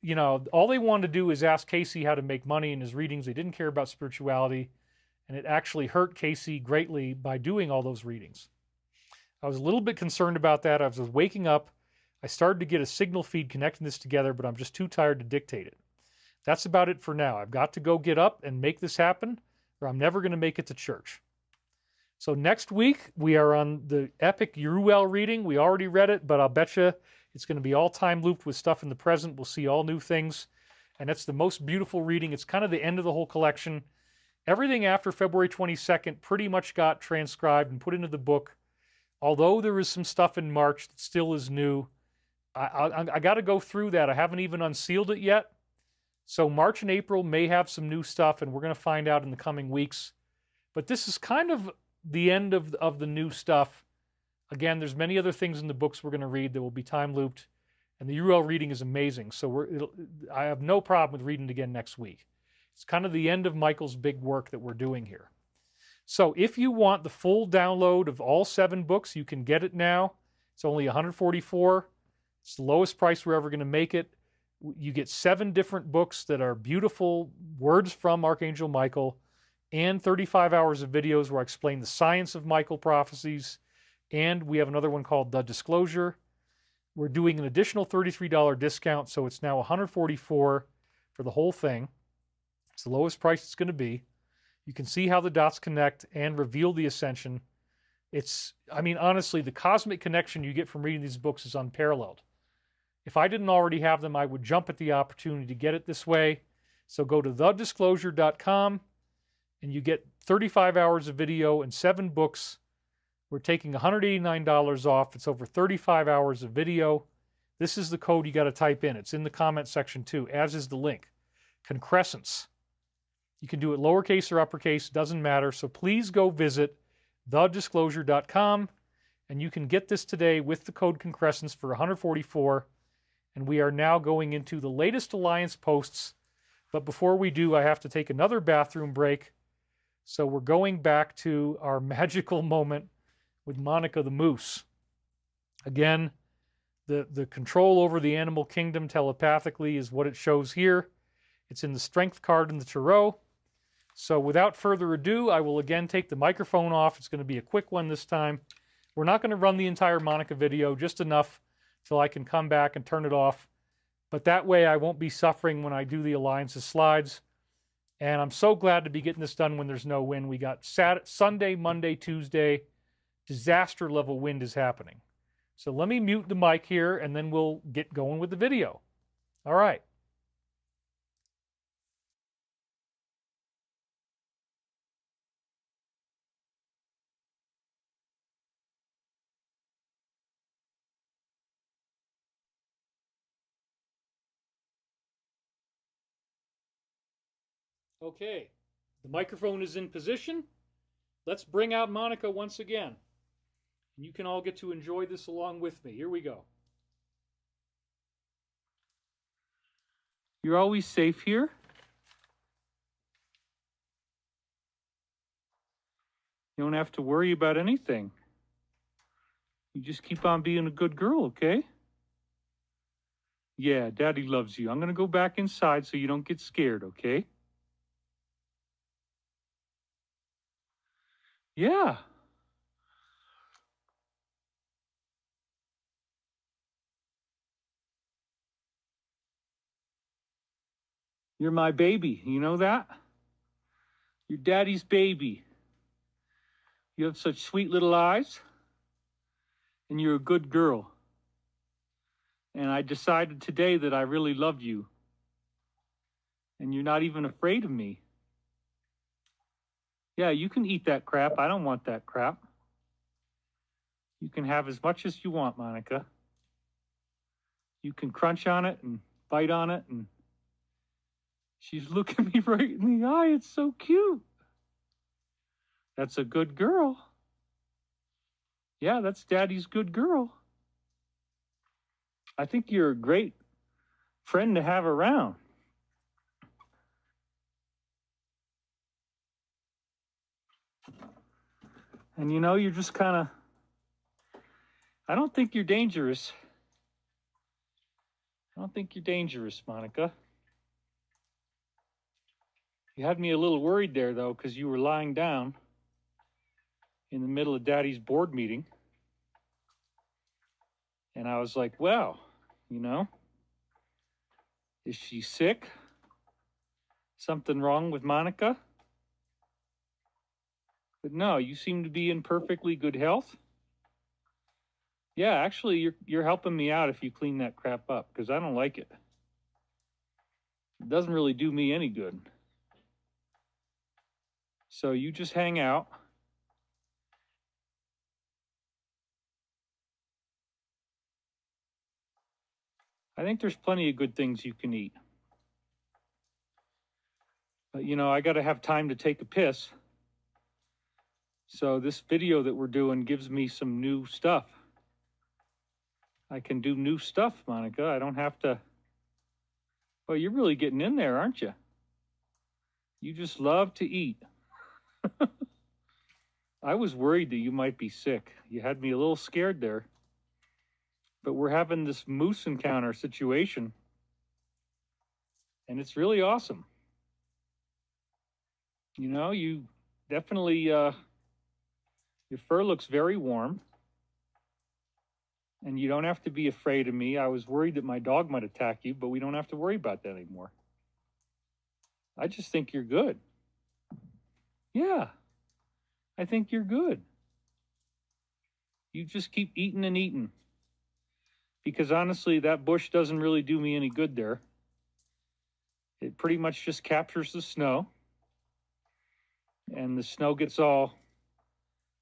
you know, all they wanted to do is ask Casey how to make money in his readings. They didn't care about spirituality, and it actually hurt Casey greatly by doing all those readings. I was a little bit concerned about that. I was waking up. I started to get a signal feed connecting this together, but I'm just too tired to dictate it. That's about it for now. I've got to go get up and make this happen, or I'm never going to make it to church. So next week, we are on the epic Uriel reading. We already read it, but I'll bet you it's going to be all time looped with stuff in the present. We'll see all new things, and it's the most beautiful reading. It's kind of the end of the whole collection. Everything after February 22nd pretty much got transcribed and put into the book, although there is some stuff in March that still is new. I got to go through that. I haven't even unsealed it yet. So March and April may have some new stuff, and we're going to find out in the coming weeks. But this is kind of the end of the new stuff. Again, there's many other things in the books we're going to read that will be time looped, and the Uriel reading is amazing. So I have no problem with reading it again next week. It's kind of the end of Michael's big work that we're doing here. So if you want the full download of all 7 books, you can get it now. It's only $144. It's the lowest price we're ever going to make it. You get 7 different books that are beautiful words from Archangel Michael, and 35 hours of videos where I explain the science of Michael prophecies. And we have another one called The Disclosure. We're doing an additional $33 discount, so it's now $144 for the whole thing. It's the lowest price it's going to be. You can see how the dots connect and reveal the Ascension. I mean, honestly, the cosmic connection you get from reading these books is unparalleled. If I didn't already have them, I would jump at the opportunity to get it this way. So go to thedisclosure.com, and you get 35 hours of video and 7 books. We're taking $189 off. It's over 35 hours of video. This is the code you got to type in. It's in the comment section too, as is the link. Concrescence. You can do it lowercase or uppercase, doesn't matter. So please go visit thedisclosure.com, and you can get this today with the code Concrescence for $144. And we are now going into the latest Alliance posts. But before we do, I have to take another bathroom break. So we're going back to our magical moment with Monica the Moose. Again, the control over the animal kingdom telepathically is what it shows here. It's in the Strength card in the Tarot. So without further ado, I will again take the microphone off. It's going to be a quick one this time. We're not going to run the entire Monica video, just enough till I can come back and turn it off. But that way I won't be suffering when I do the Alliance's slides. And I'm so glad to be getting this done when there's no wind. We got Sunday, Monday, Tuesday. Disaster level wind is happening. So let me mute the mic here, and then we'll get going with the video. All right. Okay, the microphone is in position. Let's bring out Monica once again. And you can all get to enjoy this along with me. Here we go. You're always safe here. You don't have to worry about anything. You just keep on being a good girl, okay? Yeah, Daddy loves you. I'm going to go back inside so you don't get scared, okay? Yeah. You're my baby. You know that? You're Daddy's baby. You have such sweet little eyes. And you're a good girl. And I decided today that I really loved you. And you're not even afraid of me. Yeah, you can eat that crap. I don't want that crap. You can have as much as you want, Monica. You can crunch on it and bite on it. And she's looking me right in the eye. It's so cute. That's a good girl. Yeah, that's Daddy's good girl. I think you're a great friend to have around. And you know, you're just kind of, I don't think you're dangerous. I don't think you're dangerous, Monica. You had me a little worried there, though, because you were lying down in the middle of Daddy's board meeting. And I was like, well, you know, is she sick? Something wrong with Monica? But no, you seem to be in perfectly good health. Yeah, actually, you're helping me out if you clean that crap up, because I don't like it. It doesn't really do me any good. So you just hang out. I think there's plenty of good things you can eat. But, you know, I got to have time to take a piss. So this video that we're doing gives me some new stuff. I can do new stuff, Monica. I don't have to. Well, you're really getting in there, aren't you? You just love to eat. I was worried that you might be sick. You had me a little scared there. But we're having this moose encounter situation. And it's really awesome. You know, you definitely, your fur looks very warm. And you don't have to be afraid of me. I was worried that my dog might attack you, but we don't have to worry about that anymore. I just think you're good. Yeah, I think you're good. You just keep eating and eating. Because honestly, that bush doesn't really do me any good there. It pretty much just captures the snow. And the snow gets all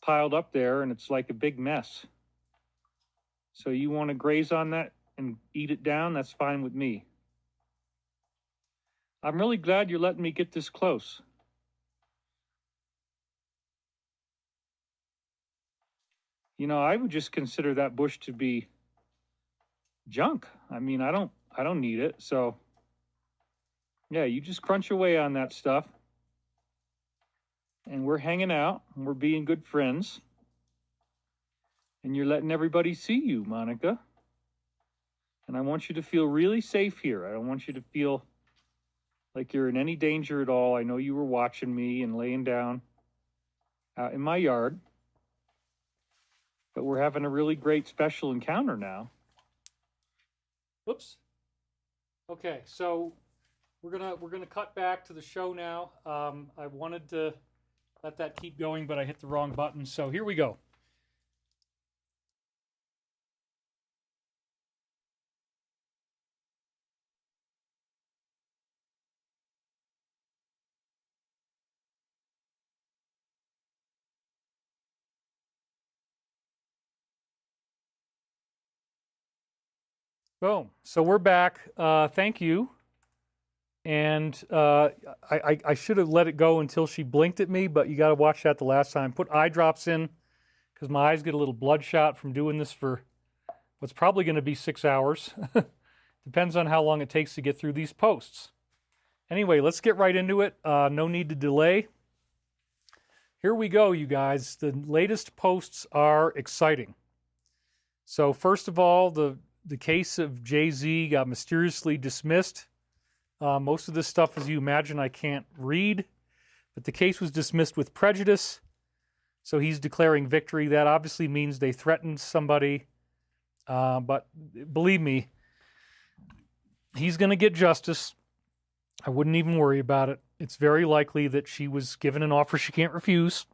piled up there, and it's like a big mess. So you want to graze on that and eat it down, that's fine with me. I'm really glad you're letting me get this close. You know, I would just consider that bush to be junk. I mean, I don't need it. So yeah, you just crunch away on that stuff. And we're hanging out and we're being good friends. And you're letting everybody see you, Monica. And I want you to feel really safe here. I don't want you to feel like you're in any danger at all. I know you were watching me and laying down out in my yard. But we're having a really great special encounter now. Whoops. Okay, so we're gonna cut back to the show now. I wanted to let that keep going, but I hit the wrong button. So here we go. Boom. So we're back. Thank you and I should have let it go until she blinked at me, but you got to watch that the last time. Put eye drops in because my eyes get a little bloodshot from doing this for what's probably going to be 6 hours. Depends on how long it takes to get through these posts. Anyway, let's get right into it. No need to delay. Here we go, you guys. The latest posts are exciting. So first of all, the case of Jay-Z got mysteriously dismissed. Most of this stuff, as you imagine, I can't read. But the case was dismissed with prejudice. So he's declaring victory. That obviously means they threatened somebody. But believe me, he's going to get justice. I wouldn't even worry about it. It's very likely that she was given an offer she can't refuse.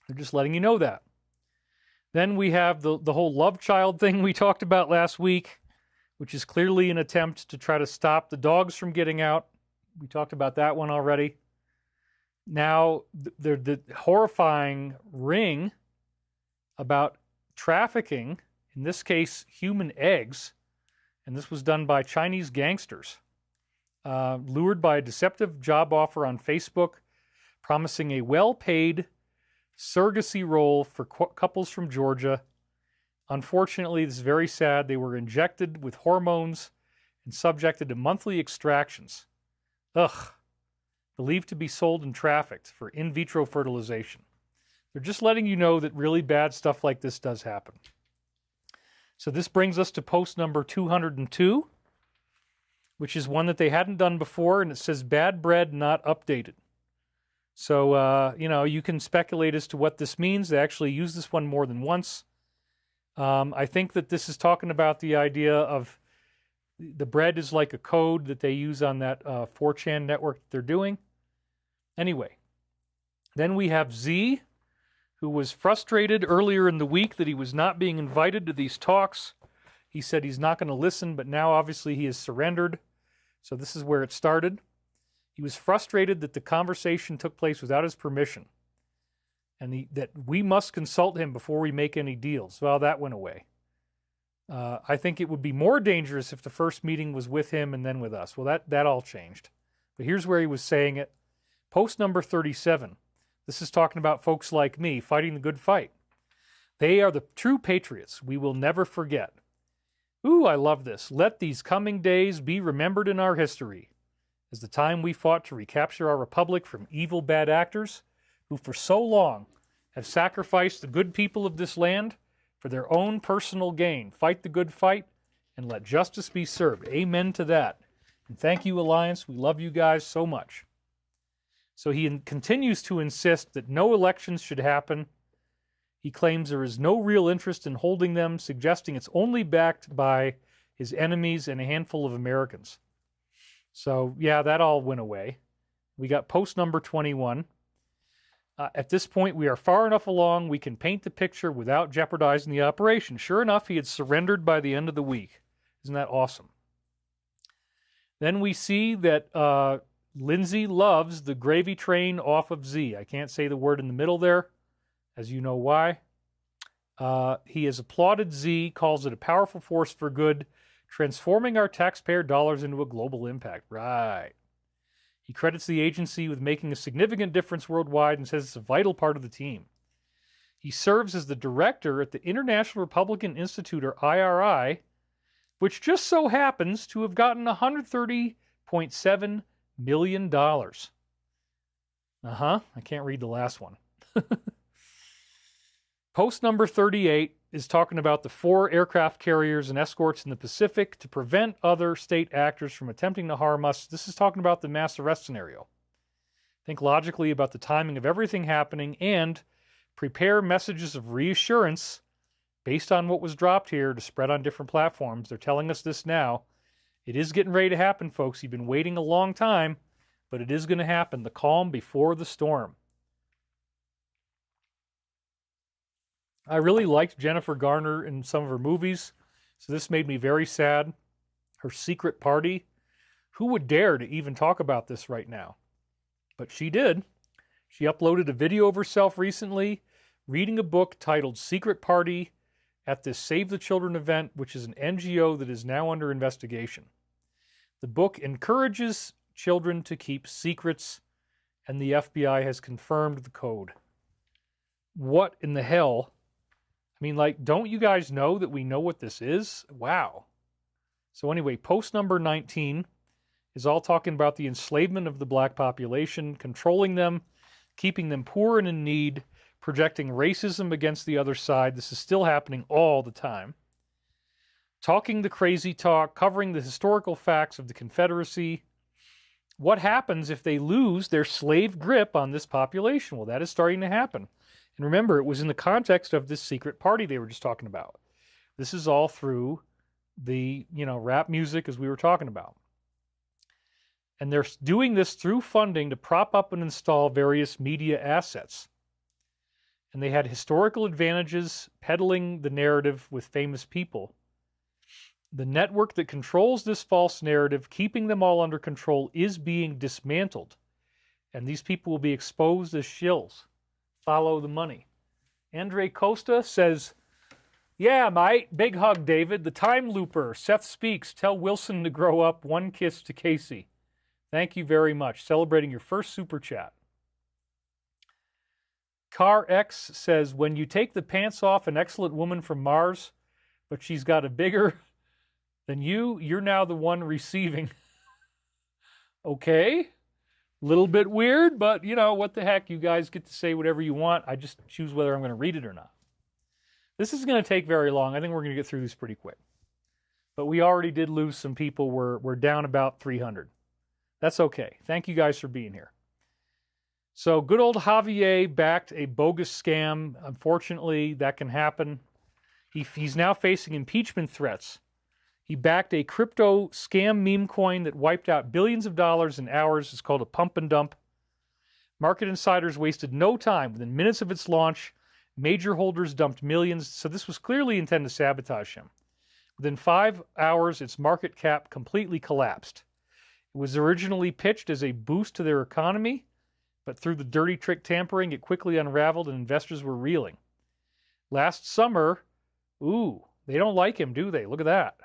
They're just letting you know that. Then we have the whole love child thing we talked about last week, which is clearly an attempt to try to stop the dogs from getting out. We talked about that one already. Now, the horrifying ring about trafficking, in this case, human eggs, and this was done by Chinese gangsters, lured by a deceptive job offer on Facebook, promising a well-paid surrogacy role for couples from Georgia. Unfortunately, this is very sad. They were injected with hormones and subjected to monthly extractions. Ugh. Believed to be sold and trafficked for in vitro fertilization. They're just letting you know that really bad stuff like this does happen. So this brings us to post number 202, which is one that they hadn't done before, and it says bad bread not updated. So, you can speculate as to what this means. They actually use this one more than once. I think that this is talking about the idea of the bread is like a code that they use on that 4chan network that they're doing. Anyway, then we have Z, who was frustrated earlier in the week that he was not being invited to these talks. He said he's not going to listen, but now obviously he has surrendered. So this is where it started. He was frustrated that the conversation took place without his permission, and that we must consult him before we make any deals. Well, that went away. I think it would be more dangerous if the first meeting was with him and then with us. Well, that all changed. But here's where he was saying it. Post number 37. This is talking about folks like me fighting the good fight. They are the true patriots we will never forget. Ooh, I love this. Let these coming days be remembered in our history as the time we fought to recapture our republic from evil bad actors who for so long have sacrificed the good people of this land for their own personal gain. Fight the good fight and let justice be served. Amen to that. And thank you, Alliance. We love you guys so much. So he continues to insist that no elections should happen. He claims there is no real interest in holding them, suggesting it's only backed by his enemies and a handful of Americans. So, yeah, that all went away. We got post number 21. At this point, we are far enough along, we can paint the picture without jeopardizing the operation. Sure enough, he had surrendered by the end of the week. Isn't that awesome? Then we see that Lindsay loves the gravy train off of Z. I can't say the word in the middle there, as you know why. He has applauded Z, calls it a powerful force for good, transforming our taxpayer dollars into a global impact. Right. He credits the agency with making a significant difference worldwide and says it's a vital part of the team. He serves as the director at the International Republican Institute, or IRI, which just so happens to have gotten $130.7 million. I can't read the last one. Post number 38 is talking about the 4 aircraft carriers and escorts in the Pacific to prevent other state actors from attempting to harm us. This is talking about the mass arrest scenario. Think logically about the timing of everything happening and prepare messages of reassurance based on what was dropped here to spread on different platforms. They're telling us this now. It is getting ready to happen, folks. You've been waiting a long time, but it is going to happen. The calm before the storm. I really liked Jennifer Garner in some of her movies, so this made me very sad. Her secret party. Who would dare to even talk about this right now? But she did. She uploaded a video of herself recently reading a book titled Secret Party at this Save the Children event, which is an NGO that is now under investigation. The book encourages children to keep secrets, and the FBI has confirmed the code. What in the hell? I mean, like, don't you guys know that we know what this is? Wow. So anyway, post number 19 is all talking about the enslavement of the black population, controlling them, keeping them poor and in need, projecting racism against the other side. This is still happening all the time. Talking the crazy talk, covering the historical facts of the Confederacy. What happens if they lose their slave grip on this population? Well, that is starting to happen. And remember, it was in the context of this secret party they were just talking about. This is all through the, rap music, as we were talking about. And they're doing this through funding to prop up and install various media assets. And they had historical advantages peddling the narrative with famous people. The network that controls this false narrative, keeping them all under control, is being dismantled. And these people will be exposed as shills. Follow the money. Andre Costa says, yeah, mate, big hug, David. The time looper. Seth speaks. Tell Wilson to grow up. One kiss to Casey. Thank you very much. Celebrating your first super chat. Car X says, when you take the pants off an excellent woman from Mars, but she's got a bigger than you're now the one receiving. Okay. Little bit weird, but what the heck? You guys get to say whatever you want. I just choose whether I'm going to read it or not. This is going to take very long. I think we're going to get through this pretty quick. But we already did lose some people. We're down about 300. That's okay. Thank you guys for being here. So good old Javier backed a bogus scam. Unfortunately, that can happen. He's now facing impeachment threats. He backed a crypto scam meme coin that wiped out billions of dollars in hours. It's called a pump and dump. Market insiders wasted no time. Within minutes of its launch, major holders dumped millions. So this was clearly intended to sabotage him. Within 5 hours, its market cap completely collapsed. It was originally pitched as a boost to their economy, but through the dirty trick tampering, it quickly unraveled and investors were reeling. Last summer, they don't like him, do they? Look at that.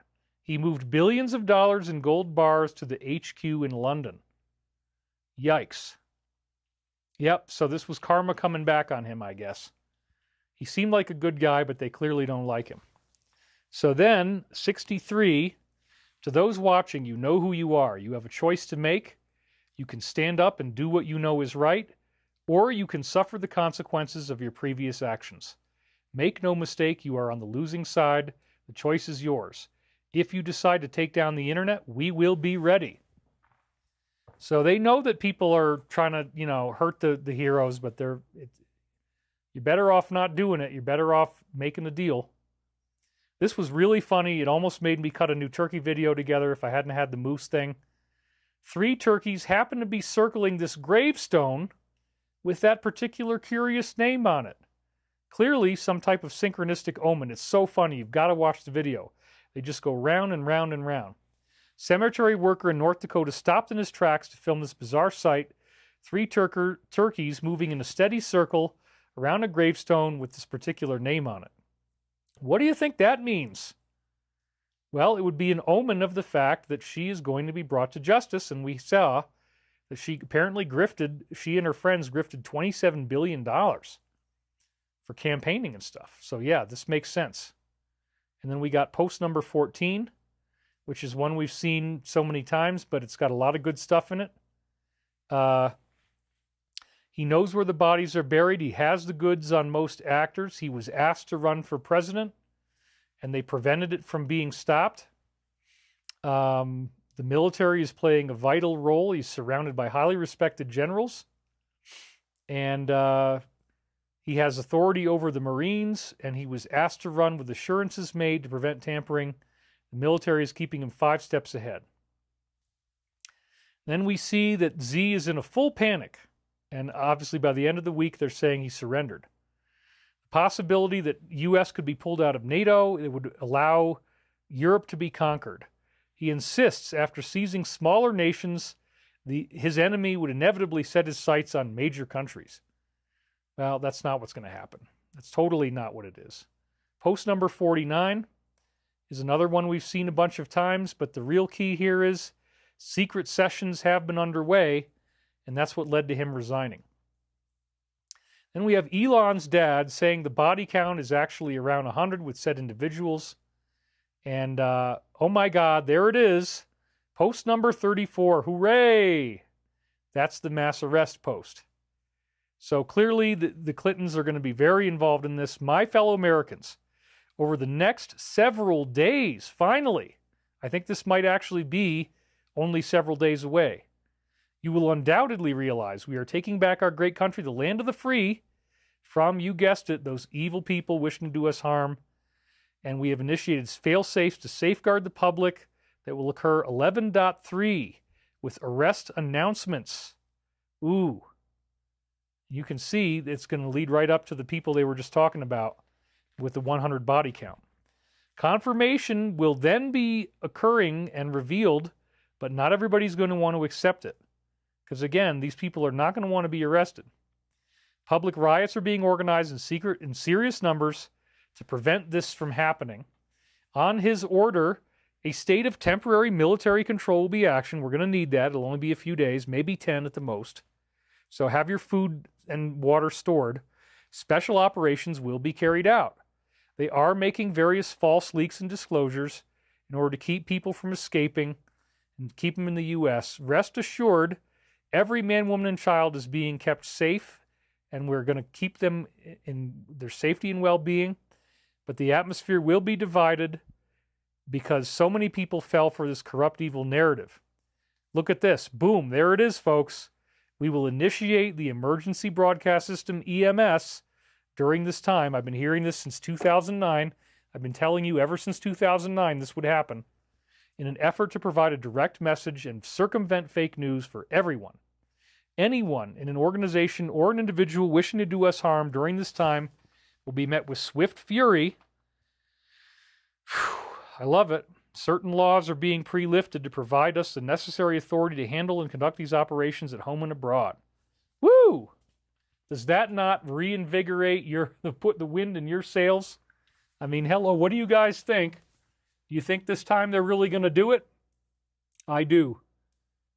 He moved billions of dollars in gold bars to the HQ in London. Yikes. Yep, so this was karma coming back on him, I guess. He seemed like a good guy, but they clearly don't like him. So then, 63, to those watching, you know who you are. You have a choice to make. You can stand up and do what you know is right, or you can suffer the consequences of your previous actions. Make no mistake, you are on the losing side. The choice is yours. If you decide to take down the internet, we will be ready. So they know that people are trying to, hurt the heroes, but you're better off not doing it. You're better off making the deal. This was really funny. It almost made me cut a new turkey video together if I hadn't had the moose thing. 3 turkeys happen to be circling this gravestone with that particular curious name on it. Clearly some type of synchronistic omen. It's so funny. You've got to watch the video. They just go round and round and round. Cemetery worker in North Dakota stopped in his tracks to film this bizarre sight. 3 turkeys moving in a steady circle around a gravestone with this particular name on it. What do you think that means? Well, it would be an omen of the fact that she is going to be brought to justice, and we saw that she and her friends grifted $27 billion for campaigning and stuff. So yeah, this makes sense. And then we got post number 14, which is one we've seen so many times, but it's got a lot of good stuff in it. He knows where the bodies are buried. He has the goods on most actors. He was asked to run for president, and they prevented it from being stopped. The military is playing a vital role. He's surrounded by highly respected generals. And he has authority over the Marines, and he was asked to run with assurances made to prevent tampering. The military is keeping him 5 steps ahead. Then we see that Z is in a full panic, and obviously by the end of the week they're saying he surrendered. The possibility that U.S. could be pulled out of NATO, it would allow Europe to be conquered. He insists after seizing smaller nations, his enemy would inevitably set his sights on major countries. Well, that's not what's going to happen. That's totally not what it is. Post number 49 is another one we've seen a bunch of times, but the real key here is Secret sessions have been underway, and that's what led to him resigning. Then we have Elon's dad saying the body count is actually around 100 with said individuals. And, oh my God, there it is. Post number 34. Hooray! That's the mass arrest post. So clearly the Clintons are going to be very involved in this. My fellow Americans, over the next several days, finally, I think this might actually be only several days away, you will undoubtedly realize we are taking back our great country, the land of the free, from, you guessed it, those evil people wishing to do us harm. And we have initiated fail-safes to safeguard the public that will occur 11.3 with arrest announcements. Ooh. You can see it's going to lead right up to the people they were just talking about with the 100 body count. Confirmation will then be occurring and revealed, but not everybody's going to want to accept it. Because again, these people are not going to want to be arrested. Public riots are being organized in secret in serious numbers to prevent this from happening. On his order, a state of temporary military control will be action. We're going to need that. It'll only be a few days, maybe 10 at the most. So have your food and water stored. Special operations will be carried out. They are making various false leaks and disclosures in order to keep people from escaping and keep them in the U.S. Rest assured, every man, woman, and child is being kept safe, and we're going to keep them in their safety and well-being. But the atmosphere will be divided because so many people fell for this corrupt, evil narrative. Look at this. Boom. There it is, folks. We will initiate the emergency broadcast system, EMS, during this time. I've been hearing this since 2009. I've been telling you ever since 2009 this would happen, in an effort to provide a direct message and circumvent fake news for everyone. Anyone in an organization or an individual wishing to do us harm during this time will be met with swift fury. I love it. Certain laws are being pre-lifted to provide us the necessary authority to handle and conduct these operations at home and abroad. Woo! Does that not reinvigorate put the wind in your sails? I mean, hello, what do you guys think? Do you think this time they're really going to do it? I do.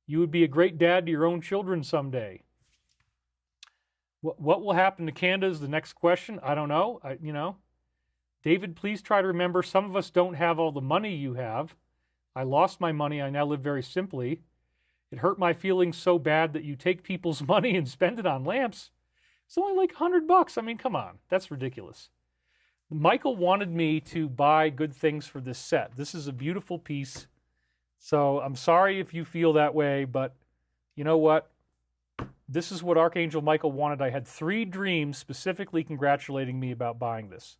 You would be a great dad to your own children someday. What will happen to Canada is the next question. I don't know. David, please try to remember, some of us don't have all the money you have. I lost my money. I now live very simply. It hurt my feelings so bad that you take people's money and spend it on lamps. It's only like $100. I mean, come on. That's ridiculous. Michael wanted me to buy good things for this set. This is a beautiful piece. So I'm sorry if you feel that way, but you know what? This is what Archangel Michael wanted. I had 3 dreams specifically congratulating me about buying this.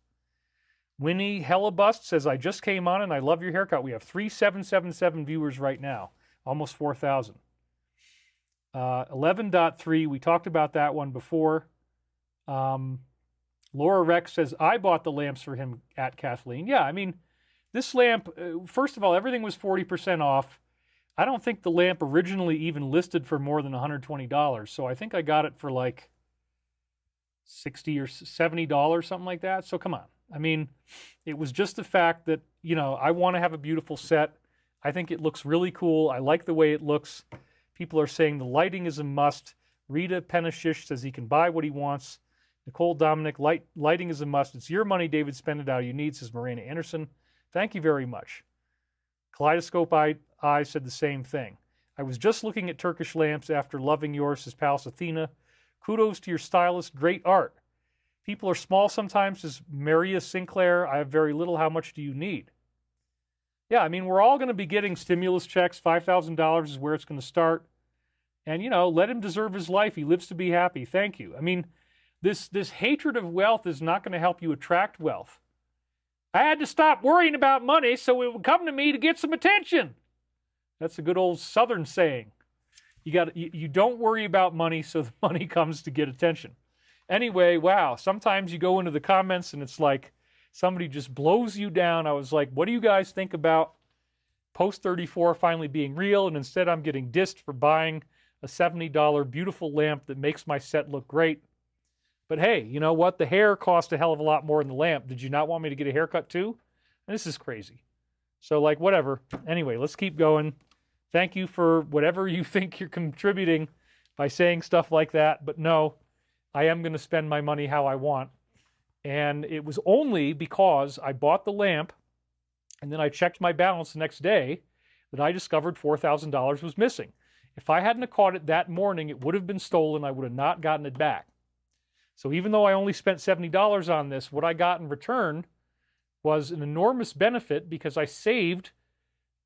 Winnie Hellabust says, I just came on and I love your haircut. We have 3777 viewers right now, almost 4,000. 11.3, we talked about that one before. Laura Rex says, I bought the lamps for him at Kathleen. Yeah, I mean, this lamp, first of all, everything was 40% off. I don't think the lamp originally even listed for more than $120. So I think I got it for like $60 or $70, something like that. So come on. I mean, it was just the fact that, I want to have a beautiful set. I think it looks really cool. I like the way it looks. People are saying the lighting is a must. Rita Penashish says he can buy what he wants. Nicole Dominic, lighting is a must. It's your money, David. Spend it how you need, says Marina Anderson. Thank you very much. Kaleidoscope Eye said the same thing. I was just looking at Turkish lamps after loving yours, says Palace Athena. Kudos to your stylist. Great art. People are small sometimes, says Maria Sinclair. I have very little. How much do you need? Yeah, I mean, we're all going to be getting stimulus checks. $5,000 is where it's going to start. And, let him deserve his life. He lives to be happy. Thank you. I mean, this hatred of wealth is not going to help you attract wealth. I had to stop worrying about money so it would come to me to get some attention. That's a good old Southern saying. You don't worry about money so the money comes to get attention. Anyway, wow, sometimes you go into the comments and it's like somebody just blows you down. I was like, what do you guys think about Post 34 finally being real? And instead I'm getting dissed for buying a $70 beautiful lamp that makes my set look great. But hey, you know what? The hair cost a hell of a lot more than the lamp. Did you not want me to get a haircut too? And this is crazy. So whatever. Anyway, let's keep going. Thank you for whatever you think you're contributing by saying stuff like that. But no, I am going to spend my money how I want. And it was only because I bought the lamp and then I checked my balance the next day that I discovered $4,000 was missing. If I hadn't caught it that morning, it would have been stolen. I would have not gotten it back. So even though I only spent $70 on this, what I got in return was an enormous benefit because I saved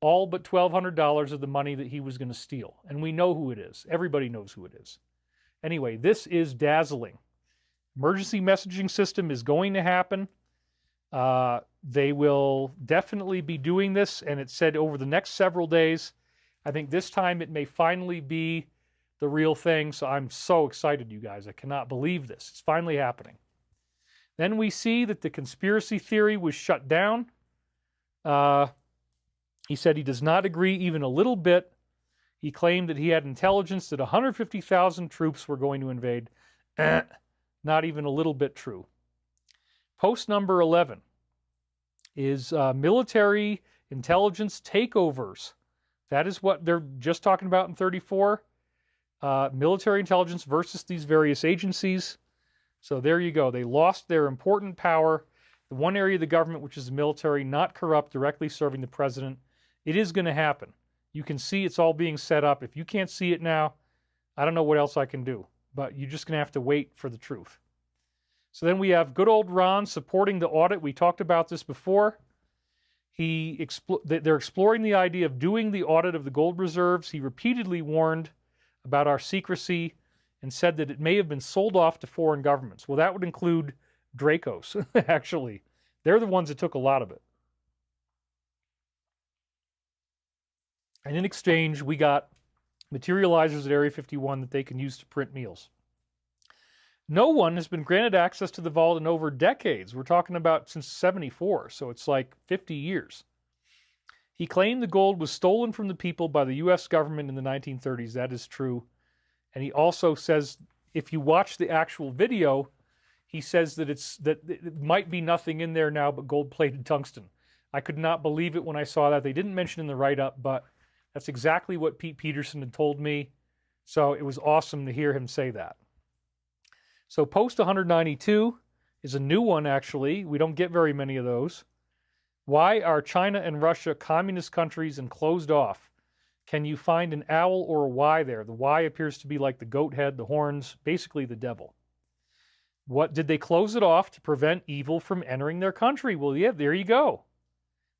all but $1,200 of the money that he was going to steal. And we know who it is. Everybody knows who it is. Anyway, this is dazzling. Emergency messaging system is going to happen. They will definitely be doing this, and it said over the next several days. I think this time it may finally be the real thing, so I'm so excited, you guys. I cannot believe this. It's finally happening. Then we see that the conspiracy theory was shut down. He said he does not agree even a little bit. He claimed that he had intelligence that 150,000 troops were going to invade. Not even a little bit true. Post number 11 is military intelligence takeovers. That is what they're just talking about in 34. Military intelligence versus these various agencies. So there you go. They lost their important power. The one area of the government, which is the military, not corrupt, directly serving the president. It is going to happen. You can see it's all being set up. If you can't see it now, I don't know what else I can do. But you're just going to have to wait for the truth. So then we have good old Ron supporting the audit. We talked about this before. They're exploring the idea of doing the audit of the gold reserves. He repeatedly warned about our secrecy and said that it may have been sold off to foreign governments. Well, that would include Dracos, actually. They're the ones that took a lot of it. And in exchange, we got materializers at Area 51 that they can use to print meals. No one has been granted access to the vault in over decades. We're talking about since 74, so it's like 50 years. He claimed the gold was stolen from the people by the U.S. government in the 1930s. That is true. And he also says, if you watch the actual video, he says that it might be nothing in there now but gold-plated tungsten. I could not believe it when I saw that. They didn't mention in the write-up, but that's exactly what Pete Peterson had told me. So it was awesome to hear him say that. So post 192 is a new one, actually. We don't get very many of those. Why are China and Russia communist countries and closed off? Can you find an owl or a Y there? The Y appears to be like the goat head, the horns, basically the devil. What did they close it off to prevent evil from entering their country? Well, yeah, there you go.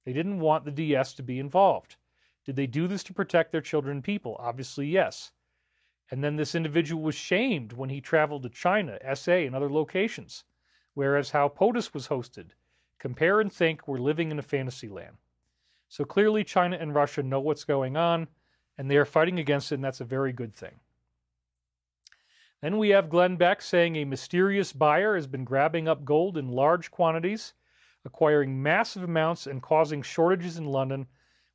They didn't want the DS to be involved. Did they do this to protect their children and people? Obviously, yes. And then this individual was shamed when he traveled to China, SA, and other locations. Whereas how POTUS was hosted. Compare and think, we're living in a fantasy land. So clearly China and Russia know what's going on, and they are fighting against it, and that's a very good thing. Then we have Glenn Beck saying a mysterious buyer has been grabbing up gold in large quantities, acquiring massive amounts and causing shortages in London.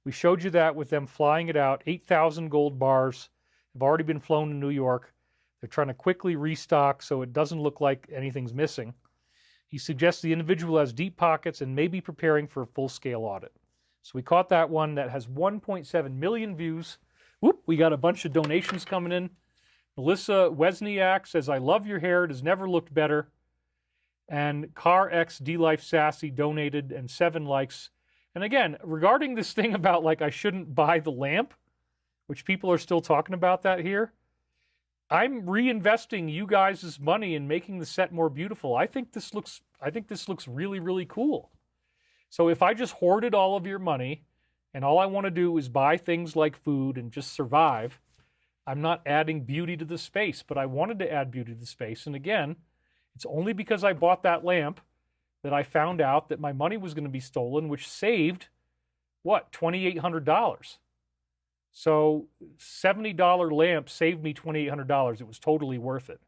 We showed you that with them flying it out. 8,000 gold bars have already been flown to New York. They're trying to quickly restock so it doesn't look like anything's missing. He suggests the individual has deep pockets and may be preparing for a full-scale audit. So we caught that one. That has 1.7 million views. Whoop, we got a bunch of donations coming in. Melissa Wesniak says, I love your hair. It has never looked better. And Car X D-Life Sassy donated and 7 likes. And again, regarding this thing about like I shouldn't buy the lamp, which people are still talking about that here, I'm reinvesting you guys' money in making the set more beautiful. I think this looks really, really cool. So if I just hoarded all of your money and all I want to do is buy things like food and just survive, I'm not adding beauty to the space, but I wanted to add beauty to the space. And again, it's only because I bought that lamp that I found out that my money was going to be stolen, which saved, what, $2,800. So $70 lamp saved me $2,800. It was totally worth it.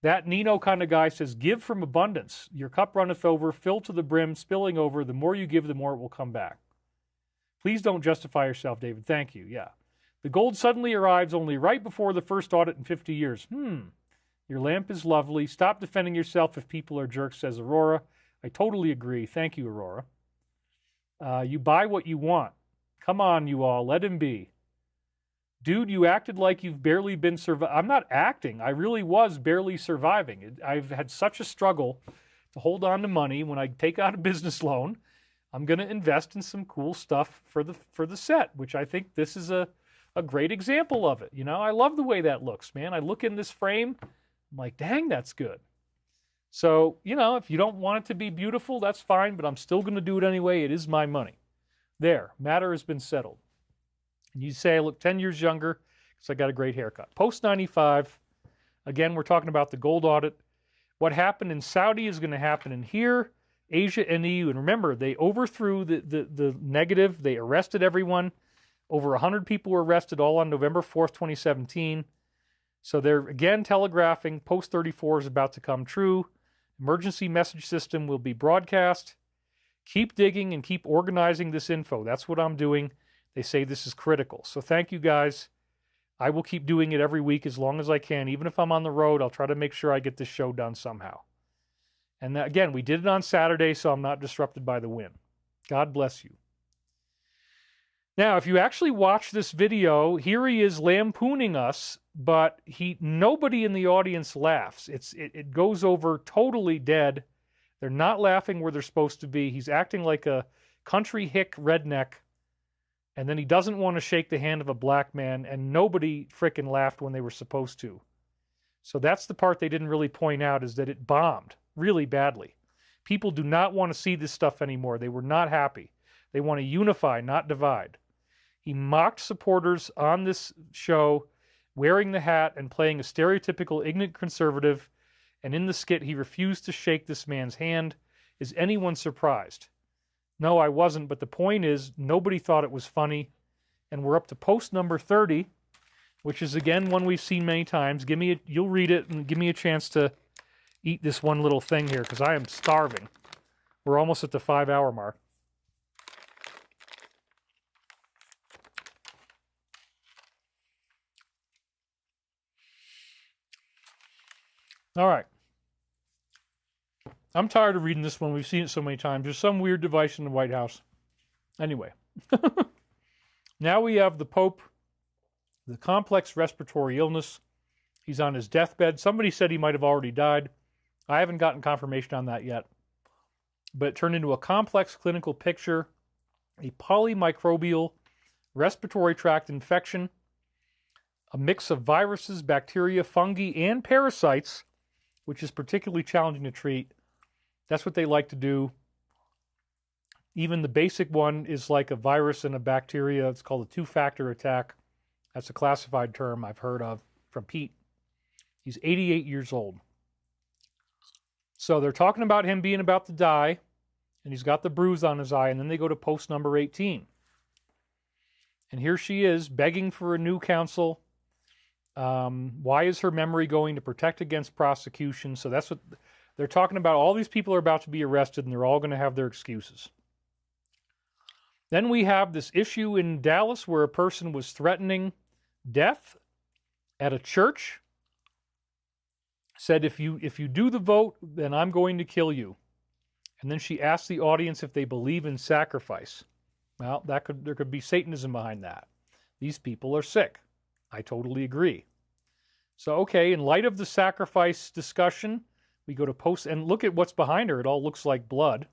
That Nino kind of guy says, give from abundance. Your cup runneth over, fill to the brim, spilling over. The more you give, the more it will come back. Please don't justify yourself, David. Thank you. Yeah. The gold suddenly arrives only right before the first audit in 50 years. Your lamp is lovely. Stop defending yourself if people are jerks, says Aurora. I totally agree. Thank you, Aurora. You buy what you want. Come on, you all. Let him be. Dude, you acted like you've barely been surviving. I'm not acting. I really was barely surviving. I've had such a struggle to hold on to money. When I take out a business loan, I'm going to invest in some cool stuff for the set, which I think this is a great example of it. You know, I love the way that looks, man. I look in this frame, I'm like, dang, that's good. So, you know, if you don't want it to be beautiful, that's fine, but I'm still going to do it anyway. It is my money. There, matter has been settled. And you say I look 10 years younger because I got a great haircut. Post 95, again, we're talking about the gold audit. What happened in Saudi is going to happen in here, Asia and EU. And remember, they overthrew the negative. They arrested everyone. Over 100 people were arrested, all on November 4th, 2017. So they're, again, telegraphing post 34 is about to come true. Emergency message system will be broadcast. Keep digging and keep organizing this info. That's what I'm doing. They say this is critical. So thank you, guys. I will keep doing it every week as long as I can. Even if I'm on the road, I'll try to make sure I get this show done somehow. And that, again, we did it on Saturday, so I'm not disrupted by the wind. God bless you. Now, if you actually watch this video, here he is lampooning us, but nobody in the audience laughs. It goes over totally dead. They're not laughing where they're supposed to be. He's acting like a country hick redneck, and then he doesn't want to shake the hand of a black man, and nobody frickin' laughed when they were supposed to. So that's the part they didn't really point out, is that it bombed really badly. People do not want to see this stuff anymore. They were not happy. They want to unify, not divide. He mocked supporters on this show, wearing the hat and playing a stereotypical ignorant conservative, and in the skit he refused to shake this man's hand. Is anyone surprised? No, I wasn't, but the point is nobody thought it was funny, and we're up to post number 30, which is, again, one we've seen many times. You'll read it and give me a chance to eat this one little thing here, because I am starving. We're almost at the 5-hour mark. All right. I'm tired of reading this one. We've seen it so many times. There's some weird device in the White House. Anyway. Now we have the Pope, the complex respiratory illness. He's on his deathbed. Somebody said he might have already died. I haven't gotten confirmation on that yet. But it turned into a complex clinical picture, a polymicrobial respiratory tract infection, a mix of viruses, bacteria, fungi, and parasites, which is particularly challenging to treat. That's what they like to do. Even the basic one is like a virus and a bacteria. It's called a two-factor attack. That's a classified term I've heard of from Pete. He's 88 years old. So they're talking about him being about to die, and he's got the bruise on his eye, and then they go to post number 18. And here she is begging for a new counsel. Why is her memory going to protect against prosecution? So that's what they're talking about. All these people are about to be arrested, and they're all going to have their excuses. Then we have this issue in Dallas where a person was threatening death at a church. Said, if you do the vote, then I'm going to kill you. And then she asked the audience if they believe in sacrifice. Well, there could be Satanism behind that. These people are sick. I totally agree. So, okay, in light of the sacrifice discussion, we go to post, and look at what's behind her. It all looks like blood.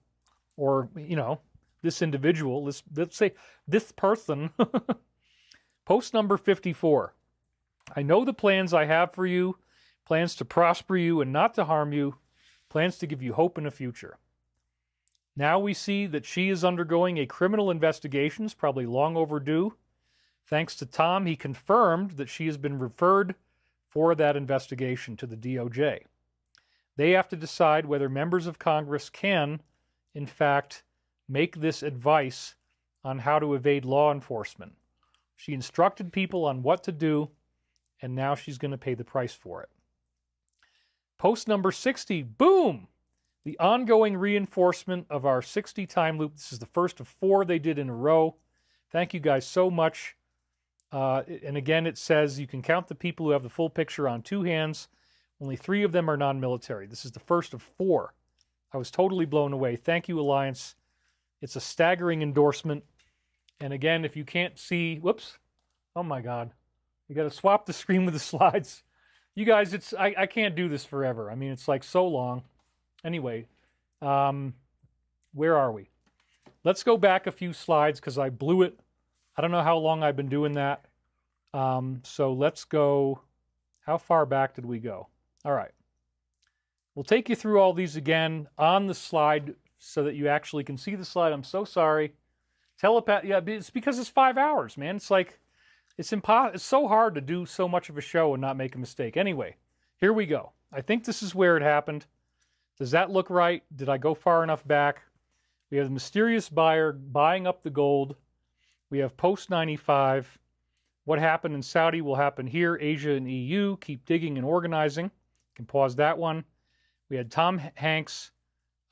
Or, you know, this individual, let's say this person. Post number 54. I know the plans I have for you, plans to prosper you and not to harm you, plans to give you hope in a future. Now we see that she is undergoing a criminal investigation, probably long overdue. Thanks to Tom, he confirmed that she has been referred for that investigation to the DOJ. They have to decide whether members of Congress can, in fact, make this advice on how to evade law enforcement. She instructed people on what to do, and now she's going to pay the price for it. Post number 60, boom! The ongoing reinforcement of our 60 time loop. This is the first of 4 they did in a row. Thank you guys so much. And again, it says you can count the people who have the full picture on 2 hands. Only 3 of them are non-military. This is the first of 4. I was totally blown away. Thank you, Alliance. It's a staggering endorsement. And again, if you can't see, whoops, oh my God. You got to swap the screen with the slides. You guys, I can't do this forever. I mean, it's like so long. Anyway, where are we? Let's go back a few slides because I blew it. I don't know how long I've been doing that. So let's go. How far back did we go? All right. We'll take you through all these again on the slide so that you actually can see the slide. I'm so sorry. Yeah, it's because it's 5 hours, man. It's like, it's so hard to do so much of a show and not make a mistake. Anyway, here we go. I think this is where it happened. Does that look right? Did I go far enough back? We have the mysterious buyer buying up the gold. We have post-95. What happened in Saudi will happen here. Asia and EU, keep digging and organizing. You can pause that one. We had Tom Hanks,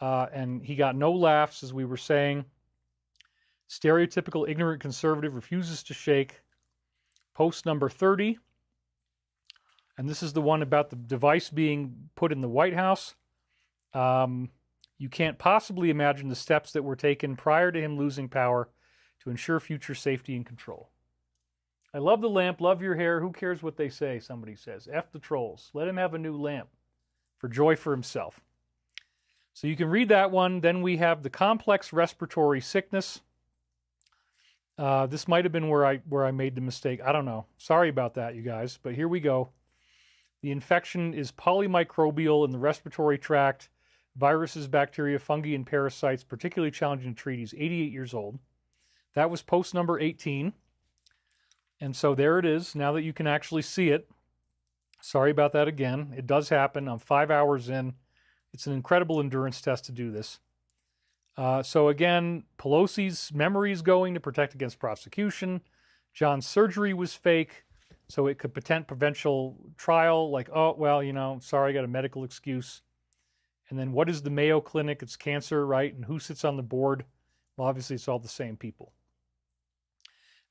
and he got no laughs, as we were saying. Stereotypical ignorant conservative refuses to shake. Post number 30. And this is the one about the device being put in the White House. You can't possibly imagine the steps that were taken prior to him losing power to ensure future safety and control. I love the lamp, love your hair. Who cares what they say, somebody says. F the trolls. Let him have a new lamp for joy for himself. So you can read that one. Then we have the complex respiratory sickness. This might have been where I made the mistake. I don't know. Sorry about that, you guys. But here we go. The infection is polymicrobial in the respiratory tract. Viruses, bacteria, fungi, and parasites, particularly challenging to treat. He's 88 years old. That was post number 18. And so there it is, now that you can actually see it. Sorry about that again. It does happen. I'm 5 hours in. It's an incredible endurance test to do this. So again, Pelosi's memory is going to protect against prosecution. John's surgery was fake, so it could provincial trial, like, oh, well, sorry, I got a medical excuse. And then what is the Mayo Clinic? It's cancer, right? And who sits on the board? Well, obviously, it's all the same people.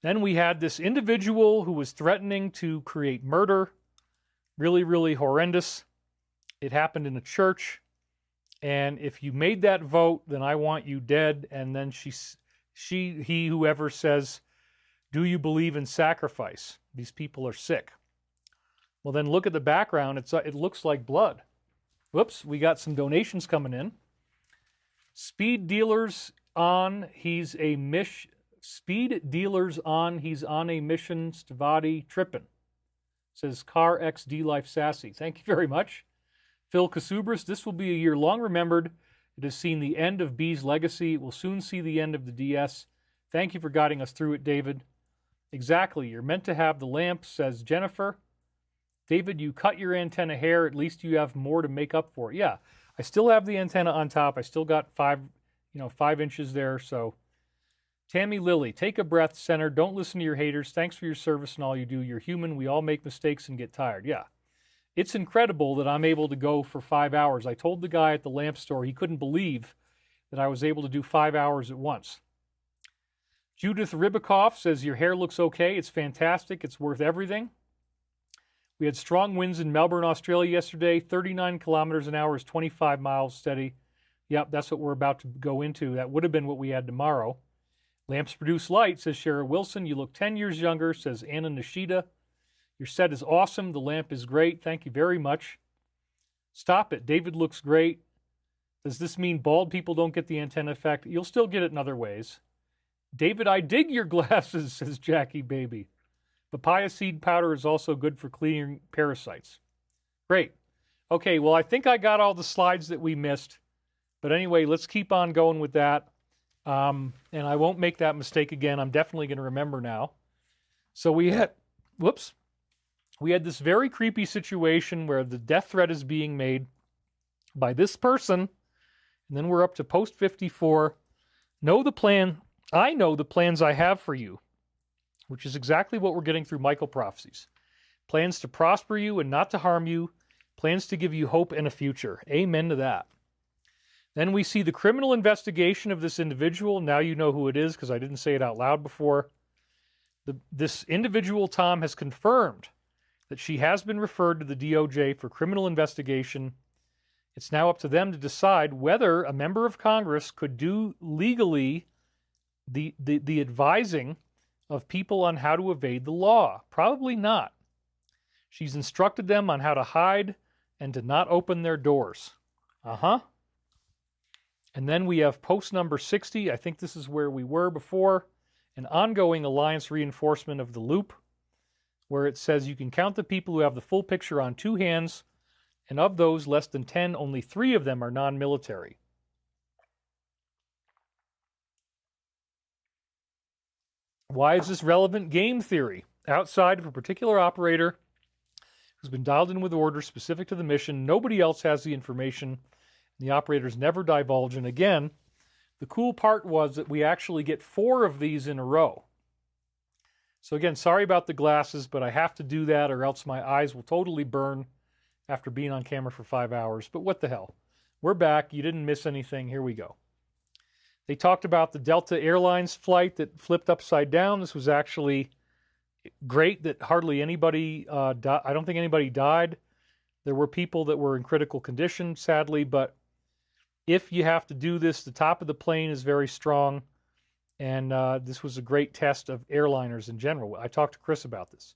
Then we had this individual who was threatening to create murder. Really, really horrendous. It happened in a church. And if you made that vote, then I want you dead. And then whoever says, do you believe in sacrifice? These people are sick. Well, then look at the background. It looks like blood. Whoops, we got some donations coming in. Speed dealers on, he's on a mission. Stavati trippin'. Says Car XD Life Sassy. Thank you very much. Phil Kasubris, this will be a year long remembered. It has seen the end of B's legacy. It will soon see the end of the DS. Thank you for guiding us through it, David. Exactly. You're meant to have the lamp, says Jennifer. David, you cut your antenna hair. At least you have more to make up for it. Yeah, I still have the antenna on top. I still got 5 inches there. So, Tammy Lilly, take a breath, Center. Don't listen to your haters. Thanks for your service and all you do. You're human. We all make mistakes and get tired. Yeah. It's incredible that I'm able to go for 5 hours. I told the guy at the lamp store he couldn't believe that I was able to do 5 hours at once. Judith Ribikoff says, your hair looks okay. It's fantastic. It's worth everything. We had strong winds in Melbourne, Australia yesterday. 39 kilometers an hour is 25 miles steady. Yep, that's what we're about to go into. That would have been what we had tomorrow. Lamps produce light, says Shara Wilson. You look 10 years younger, says Anna Nishida. Your set is awesome. The lamp is great. Thank you very much. Stop it. David looks great. Does this mean bald people don't get the antenna effect? You'll still get it in other ways. David, I dig your glasses, says Jackie Baby. Papaya seed powder is also good for clearing parasites. Great. Okay, well, I think I got all the slides that we missed. But anyway, let's keep on going with that. And I won't make that mistake again. I'm definitely going to remember now. So we had this very creepy situation where the death threat is being made by this person. And then we're up to post 54. Know the plan. I know the plans I have for you, which is exactly what we're getting through Michael Prophecies. Plans to prosper you and not to harm you. Plans to give you hope and a future. Amen to that. Then we see the criminal investigation of this individual. Now you know who it is because I didn't say it out loud before. This individual, Tom, has confirmed that she has been referred to the DOJ for criminal investigation. It's now up to them to decide whether a member of Congress could do legally the advising of people on how to evade the law. Probably not. She's instructed them on how to hide and to not open their doors. Uh-huh. And then we have post number 60. I think this is where we were before. An ongoing alliance reinforcement of the loop, where it says you can count the people who have the full picture on 2 hands, and of those less than 10, only 3 of them are non-military. Why is this relevant? Game theory. Outside of a particular operator who's been dialed in with orders specific to the mission, nobody else has the information, and the operators never divulge. And again, the cool part was that we actually get 4 of these in a row. So again, sorry about the glasses, but I have to do that or else my eyes will totally burn after being on camera for 5 hours. But what the hell? We're back. You didn't miss anything. Here we go. They talked about the Delta Airlines flight that flipped upside down. This was actually great that hardly anybody, I don't think anybody died. There were people that were in critical condition, sadly, but if you have to do this, the top of the plane is very strong, and this was a great test of airliners in general. I talked to Chris about this.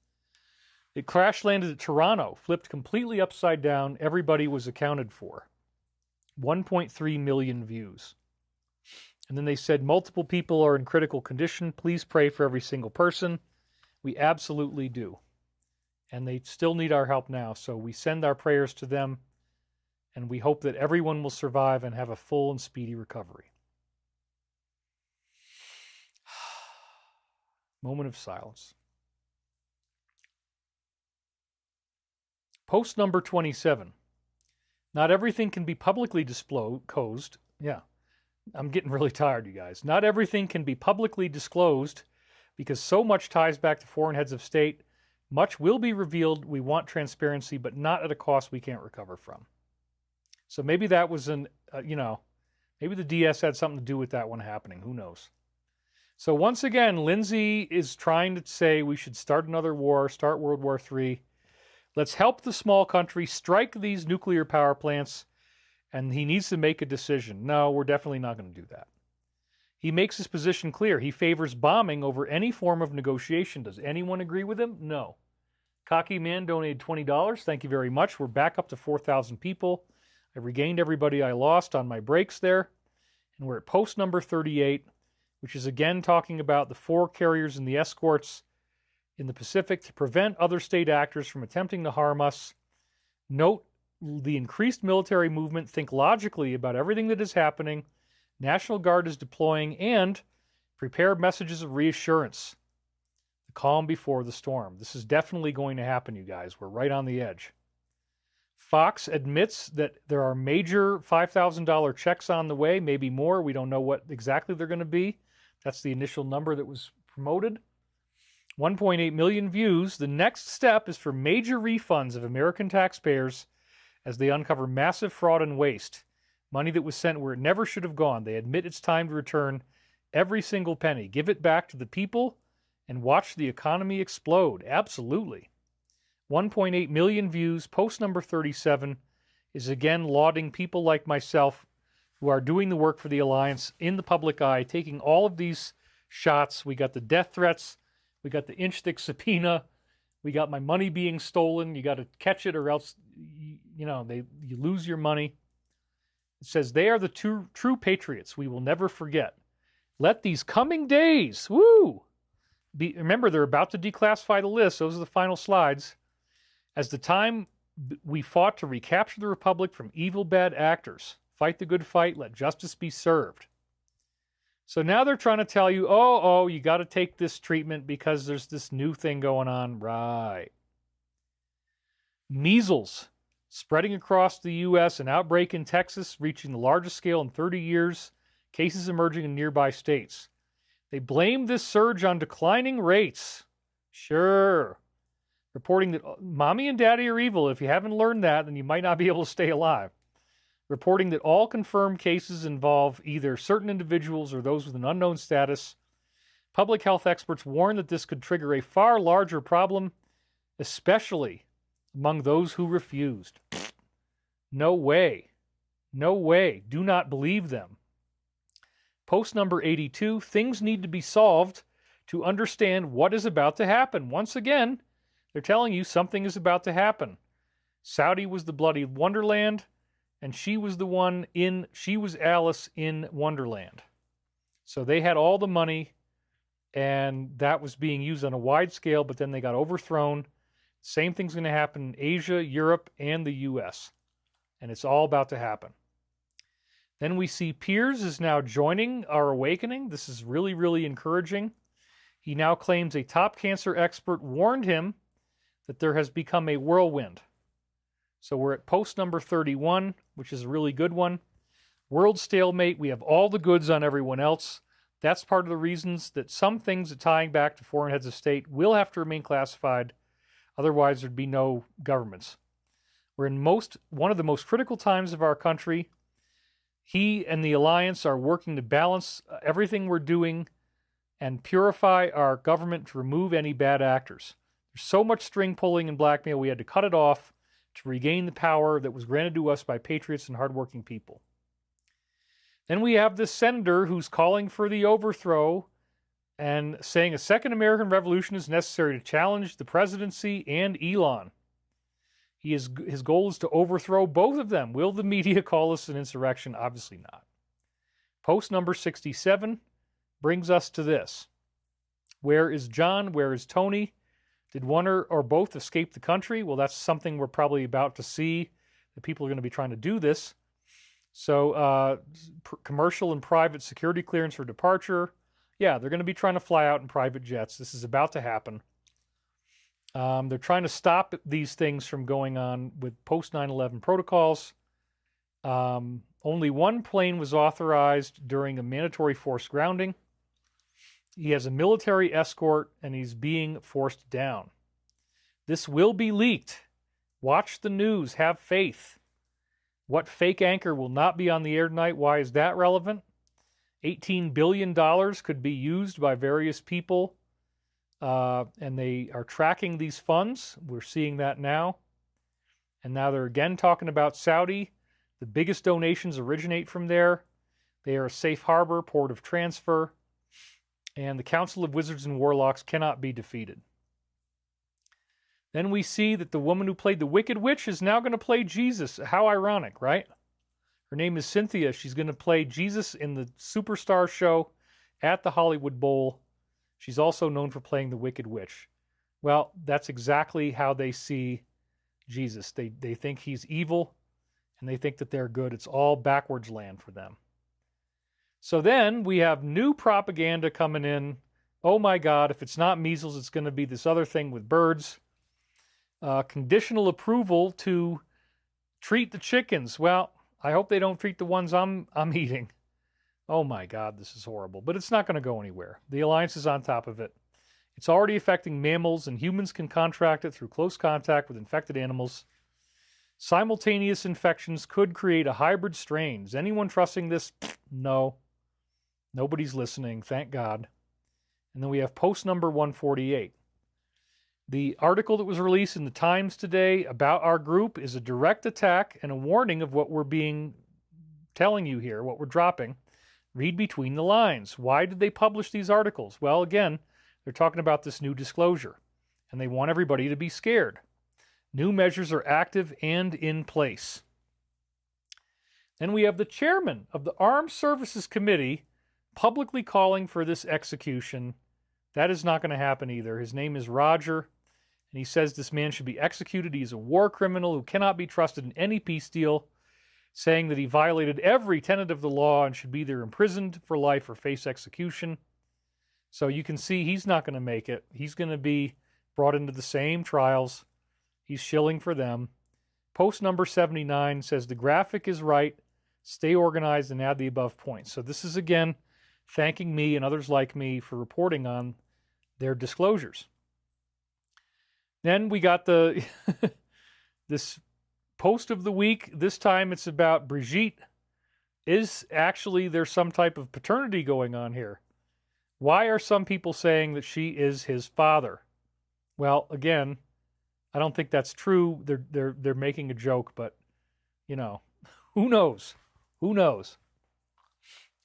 It crash landed at Toronto, flipped completely upside down. Everybody was accounted for. 1.3 million views. And then they said multiple people are in critical condition. Please pray for every single person. We absolutely do. And they still need our help now. So we send our prayers to them. And we hope that everyone will survive and have a full and speedy recovery. Moment of silence. Post number 27. Not everything can be publicly disclosed. Yeah. I'm getting really tired, you guys. Not everything can be publicly disclosed because so much ties back to foreign heads of state. Much will be revealed. We want transparency, but not at a cost we can't recover from. So maybe that was maybe the DS had something to do with that one happening. Who knows? So once again, Lindsay is trying to say we should start another war, start World War III. Let's help the small country strike these nuclear power plants. And he needs to make a decision. No, we're definitely not going to do that. He makes his position clear. He favors bombing over any form of negotiation. Does anyone agree with him? No. Cocky Man donated $20. Thank you very much. We're back up to 4,000 people. I regained everybody I lost on my breaks there. And we're at post number 38, which is again talking about the 4 carriers and the escorts in the Pacific to prevent other state actors from attempting to harm us. Note the increased military movement, think logically about everything that is happening, National Guard is deploying, and prepare messages of reassurance. The calm before the storm. This is definitely going to happen, you guys. We're right on the edge. Fox admits that there are major $5,000 checks on the way, maybe more. We don't know what exactly they're going to be. That's the initial number that was promoted. 1.8 million views. The next step is for major refunds of American taxpayers as they uncover massive fraud and waste. Money that was sent where it never should have gone. They admit it's time to return every single penny. Give it back to the people and watch the economy explode. Absolutely. 1.8 million views. Post number 37 is again lauding people like myself who are doing the work for the Alliance in the public eye, taking all of these shots. We got the death threats. We got the inch-thick subpoena. We got my money being stolen. You got to catch it or else, you lose your money. It says, they are the true patriots. We will never forget. Let these coming days, remember, they're about to declassify the list. Those are the final slides. As the time we fought to recapture the Republic from evil, bad actors. Fight the good fight. Let justice be served. So now they're trying to tell you, you got to take this treatment because there's this new thing going on. Right. Measles spreading across the U.S., an outbreak in Texas reaching the largest scale in 30 years, cases emerging in nearby states. They blame this surge on declining rates. Sure. Reporting that mommy and daddy are evil. If you haven't learned that, then you might not be able to stay alive. Reporting that all confirmed cases involve either certain individuals or those with an unknown status. Public health experts warn that this could trigger a far larger problem, especially among those who refused. No way. No way. Do not believe them. Post number 82, things need to be solved to understand what is about to happen. Once again, They're telling you something is about to happen. Saudi was the bloody wonderland, and she was Alice in Wonderland. So they had all the money, and that was being used on a wide scale, but then they got overthrown. Same thing's going to happen in Asia, Europe, and the U.S., and it's all about to happen. Then we see Piers is now joining our awakening. This is really, really encouraging. He now claims a top cancer expert warned him that there has become a whirlwind. So we're at post number 31, which is a really good one. World stalemate. We have all the goods on everyone else. That's part of the reasons that some things that tying back to foreign heads of state will have to remain classified. Otherwise, there'd be no governments. We're in one of the most critical times of our country. He and the Alliance are working to balance everything we're doing and purify our government to remove any bad actors. There's so much string pulling and blackmail, we had to cut it off to regain the power that was granted to us by patriots and hardworking people. Then we have this senator who's calling for the overthrow and saying a second American Revolution is necessary to challenge the presidency and Elon. His goal is to overthrow both of them. Will the media call this an insurrection? Obviously not. Post number 67 brings us to this. Where is John? Where is Tony? Did one or both escape the country? Well, that's something we're probably about to see. The people are going to be trying to do this. So commercial and private security clearance for departure. Yeah, they're going to be trying to fly out in private jets. This is about to happen. They're trying to stop these things from going on with post 9/11 protocols. Only one plane was authorized during a mandatory forced grounding. He has a military escort, and he's being forced down. This will be leaked. Watch the news. Have faith. What fake anchor will not be on the air tonight? Why is that relevant? $18 billion could be used by various people, and they are tracking these funds. We're seeing that now. And now they're again talking about Saudi. The biggest donations originate from there. They are a safe harbor, port of transfer. And the Council of Wizards and Warlocks cannot be defeated. Then we see that the woman who played the Wicked Witch is now going to play Jesus. How ironic, right? Her name is Cynthia. She's going to play Jesus in the Superstar show at the Hollywood Bowl. She's also known for playing the Wicked Witch. Well, that's exactly how they see Jesus. They think he's evil, and they think that they're good. It's all backwards land for them. So then we have new propaganda coming in. Oh my God, if it's not measles, it's going to be this other thing with birds. Conditional approval to treat the chickens. Well, I hope they don't treat the ones I'm eating. Oh my God, this is horrible. But it's not going to go anywhere. The Alliance is on top of it. It's already affecting mammals, and humans can contract it through close contact with infected animals. Simultaneous infections could create a hybrid strain. Is anyone trusting this? No. Nobody's listening, thank God. And then we have post number 148. The article that was released in the Times today about our group is a direct attack and a warning of what we're telling you here, what we're dropping. Read between the lines. Why did they publish these articles? Well, again, they're talking about this new disclosure, and they want everybody to be scared. New measures are active and in place. Then we have the chairman of the Armed Services Committee publicly calling for this execution. That is not going to happen either. His name is Roger, and he says this man should be executed. He is a war criminal who cannot be trusted in any peace deal, saying that he violated every tenet of the law and should be either imprisoned for life or face execution. So you can see he's not going to make it. He's going to be brought into the same trials. He's shilling for them. Post number 79 says the graphic is right. Stay organized and add the above points. So this is, again, thanking me and others like me for reporting on their disclosures. Then we got this post of the week. This time it's about Brigitte. Is actually there some type of paternity going on here? Why are some people saying that she is his father? Well, again, I don't think that's true. They're making a joke, but who knows? Who knows?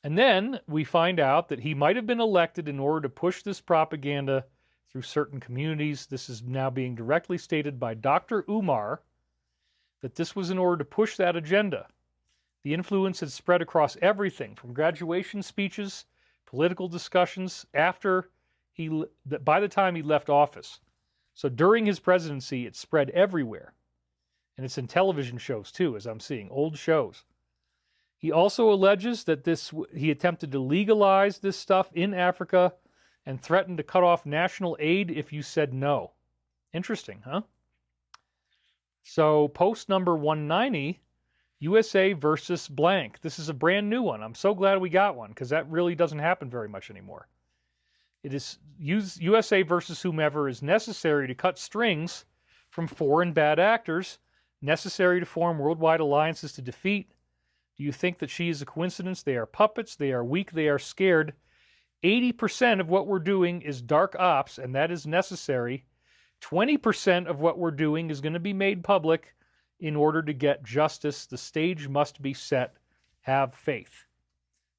And then we find out that he might have been elected in order to push this propaganda through certain communities. This is now being directly stated by Dr. Umar that this was in order to push that agenda. The influence had spread across everything from graduation speeches, political discussions after by the time he left office. So during his presidency, it spread everywhere. And it's in television shows too, as I'm seeing, old shows. He also alleges that he attempted to legalize this stuff in Africa and threatened to cut off national aid if you said no. Interesting, huh? So post number 190, USA versus blank. This is a brand new one. I'm so glad we got one because that really doesn't happen very much anymore. It is USA versus whomever is necessary to cut strings from foreign bad actors, necessary to form worldwide alliances to defeat. Do you think that she is a coincidence? They are puppets. They are weak. They are scared. 80% of what we're doing is dark ops, and that is necessary. 20% of what we're doing is going to be made public in order to get justice. The stage must be set. Have faith.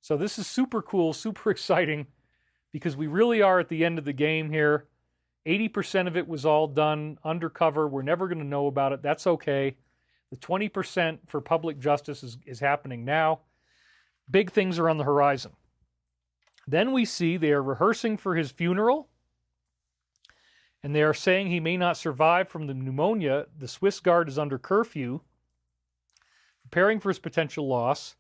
So this is super cool, super exciting, because we really are at the end of the game here. 80% of it was all done undercover. We're never going to know about it. That's okay. The 20% for public justice is happening now. Big things are on the horizon. Then we see they are rehearsing for his funeral, and they are saying he may not survive from the pneumonia. The Swiss Guard is under curfew, preparing for his potential loss.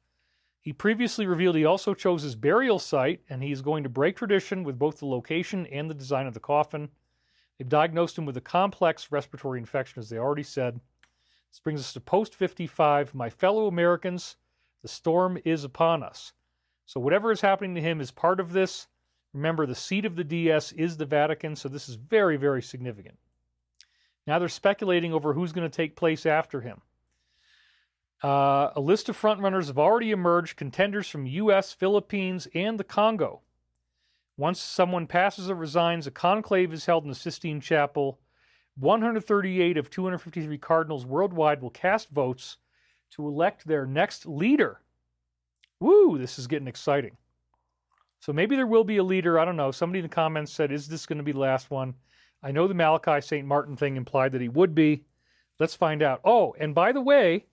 He previously revealed he also chose his burial site, and he is going to break tradition with both the location and the design of the coffin. They've diagnosed him with a complex respiratory infection, as they already said. This brings us to post-55. My fellow Americans, the storm is upon us. So whatever is happening to him is part of this. Remember, the seat of the DS is the Vatican, so this is very, very significant. Now they're speculating over who's going to take place after him. A list of frontrunners have already emerged, contenders from U.S., Philippines, and the Congo. Once someone passes or resigns, a conclave is held in the Sistine Chapel. 138 of 253 cardinals worldwide will cast votes to elect their next leader. Woo, this is getting exciting. So maybe there will be a leader. I don't know. Somebody in the comments said, is this going to be the last one? I know the Malachi St. Martin thing implied that he would be. Let's find out. Oh, and by the way,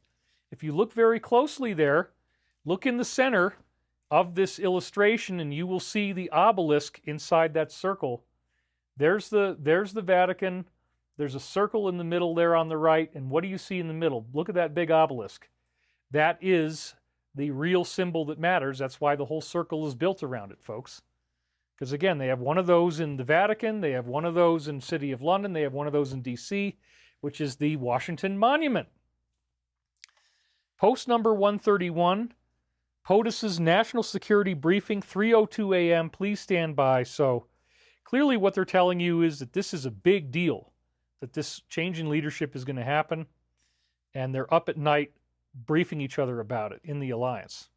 if you look very closely there, look in the center of this illustration and you will see the obelisk inside that circle. There's the Vatican. There's a circle in the middle there on the right. And what do you see in the middle? Look at that big obelisk. That is the real symbol that matters. That's why the whole circle is built around it, folks. Because again, they have one of those in the Vatican. They have one of those in the City of London. They have one of those in D.C., which is the Washington Monument. Post number 131, POTUS's National Security Briefing, 3:02 a.m. Please stand by. So clearly what they're telling you is that this is a big deal, that this change in leadership is going to happen, and they're up at night briefing each other about it in the alliance.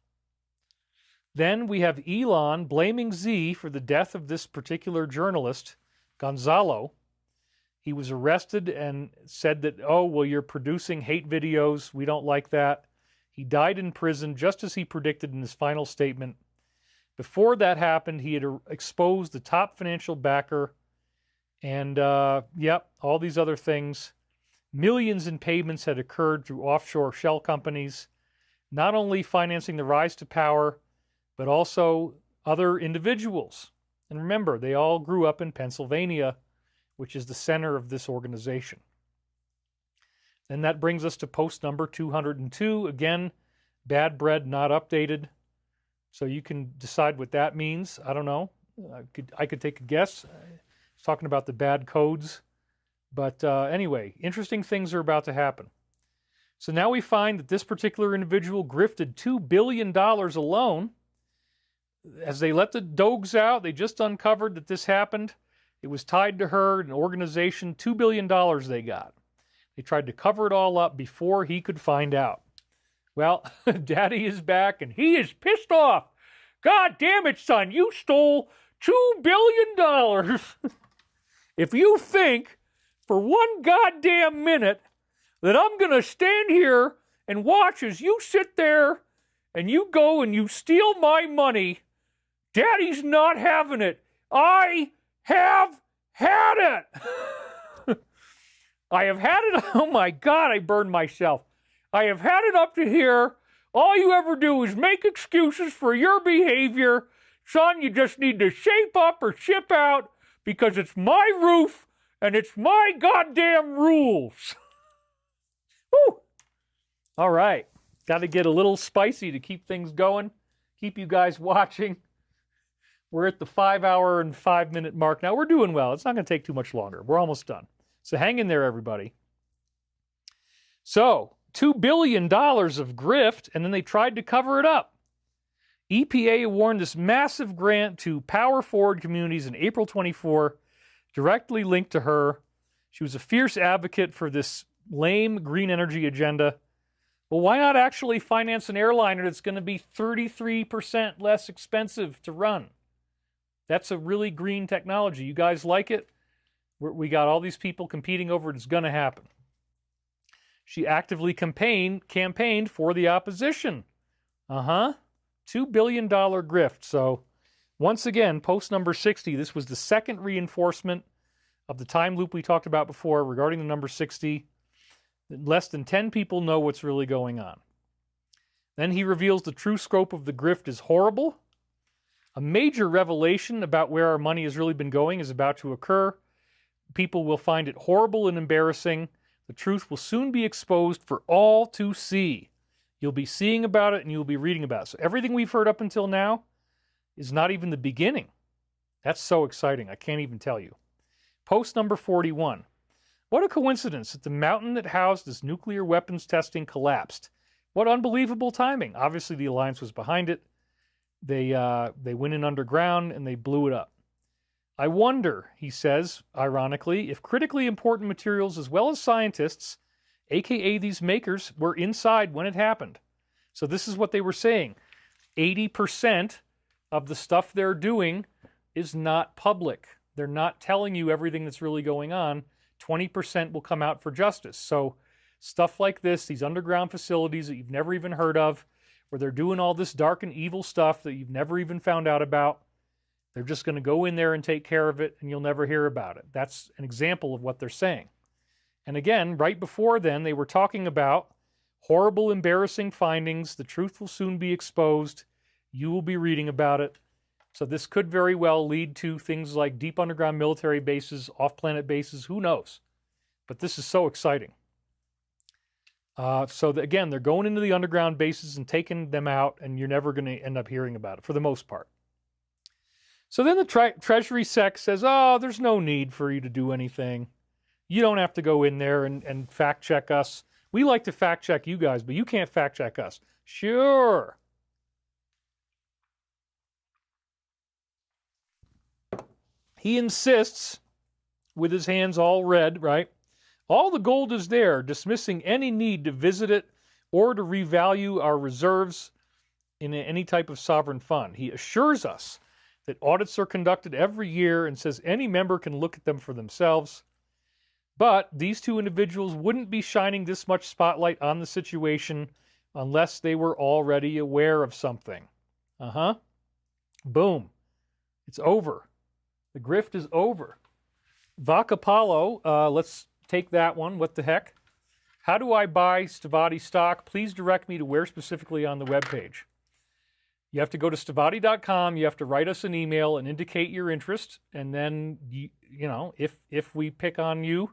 Then we have Elon blaming Z for the death of this particular journalist, Gonzalo. He was arrested and said that, oh, well, you're producing hate videos. We don't like that. He died in prison, just as he predicted in his final statement. Before that happened, he had exposed the top financial backer and, all these other things. Millions in payments had occurred through offshore shell companies, not only financing the rise to power, but also other individuals. And remember, they all grew up in Pennsylvania, which is the center of this organization. And that brings us to post number 202. Again, bad bread not updated. So you can decide what that means. I don't know. I could take a guess. It's talking about the bad codes. But anyway, interesting things are about to happen. So now we find that this particular individual grifted $2 billion alone. As they let the dogs out, they just uncovered that this happened. It was tied to her, an organization, $2 billion they got. They tried to cover it all up before he could find out. Well, Daddy is back, and he is pissed off. God damn it, son, you stole $2 billion. If you think for one goddamn minute that I'm going to stand here and watch as you sit there and you go and you steal my money, Daddy's not having it. I have had it. I have had it. Oh my God, I burned myself. I have had it up to here. All you ever do is make excuses for your behavior. Son, you just need to shape up or ship out because it's my roof and it's my goddamn rules. Woo! All right. Got to get a little spicy to keep things going, keep you guys watching. We're at the 5-hour and 5-minute mark now. We're doing well. It's not going to take too much longer. We're almost done. So hang in there, everybody. So, $2 billion of grift, and then they tried to cover it up. EPA awarded this massive grant to power forward communities in April 24, directly linked to her. She was a fierce advocate for this lame green energy agenda. Well, why not actually finance an airliner that's going to be 33% less expensive to run? That's a really green technology. You guys like it? We got all these people competing over it. It's going to happen. She actively campaigned for the opposition. $2 billion grift. So, once again, post number 60, this was the second reinforcement of the time loop we talked about before regarding the number 60. Less than 10 people know what's really going on. Then he reveals the true scope of the grift is horrible. A major revelation about where our money has really been going is about to occur. People will find it horrible and embarrassing. The truth will soon be exposed for all to see. You'll be seeing about it and you'll be reading about it. So everything we've heard up until now is not even the beginning. That's so exciting. I can't even tell you. Post number 41. What a coincidence that the mountain that housed this nuclear weapons testing collapsed. What unbelievable timing. Obviously, the Alliance was behind it. They went in underground and they blew it up. I wonder, he says, ironically, if critically important materials as well as scientists, aka these makers, were inside when it happened. So this is what they were saying. 80% of the stuff they're doing is not public. They're not telling you everything that's really going on. 20% will come out for justice. So stuff like this, these underground facilities that you've never even heard of, where they're doing all this dark and evil stuff that you've never even found out about, they're just going to go in there and take care of it, and you'll never hear about it. That's an example of what they're saying. And again, right before then, they were talking about horrible, embarrassing findings. The truth will soon be exposed. You will be reading about it. So this could very well lead to things like deep underground military bases, off-planet bases, who knows? But this is so exciting. Again, they're going into the underground bases and taking them out, and you're never going to end up hearing about it, for the most part. So then the Treasury Sec says, oh, there's no need for you to do anything. You don't have to go in there and fact-check us. We like to fact-check you guys, but you can't fact-check us. Sure. He insists, with his hands all red, right? All the gold is there, dismissing any need to visit it or to revalue our reserves in any type of sovereign fund. He assures us that audits are conducted every year and says any member can look at them for themselves. But these two individuals wouldn't be shining this much spotlight on the situation unless they were already aware of something. Boom. It's over. The grift is over. Vacapalo, let's take that one. What the heck? How do I buy Stavati stock? Please direct me to where specifically on the webpage. You have to go to stavati.com. You have to write us an email and indicate your interest. And then, if we pick on you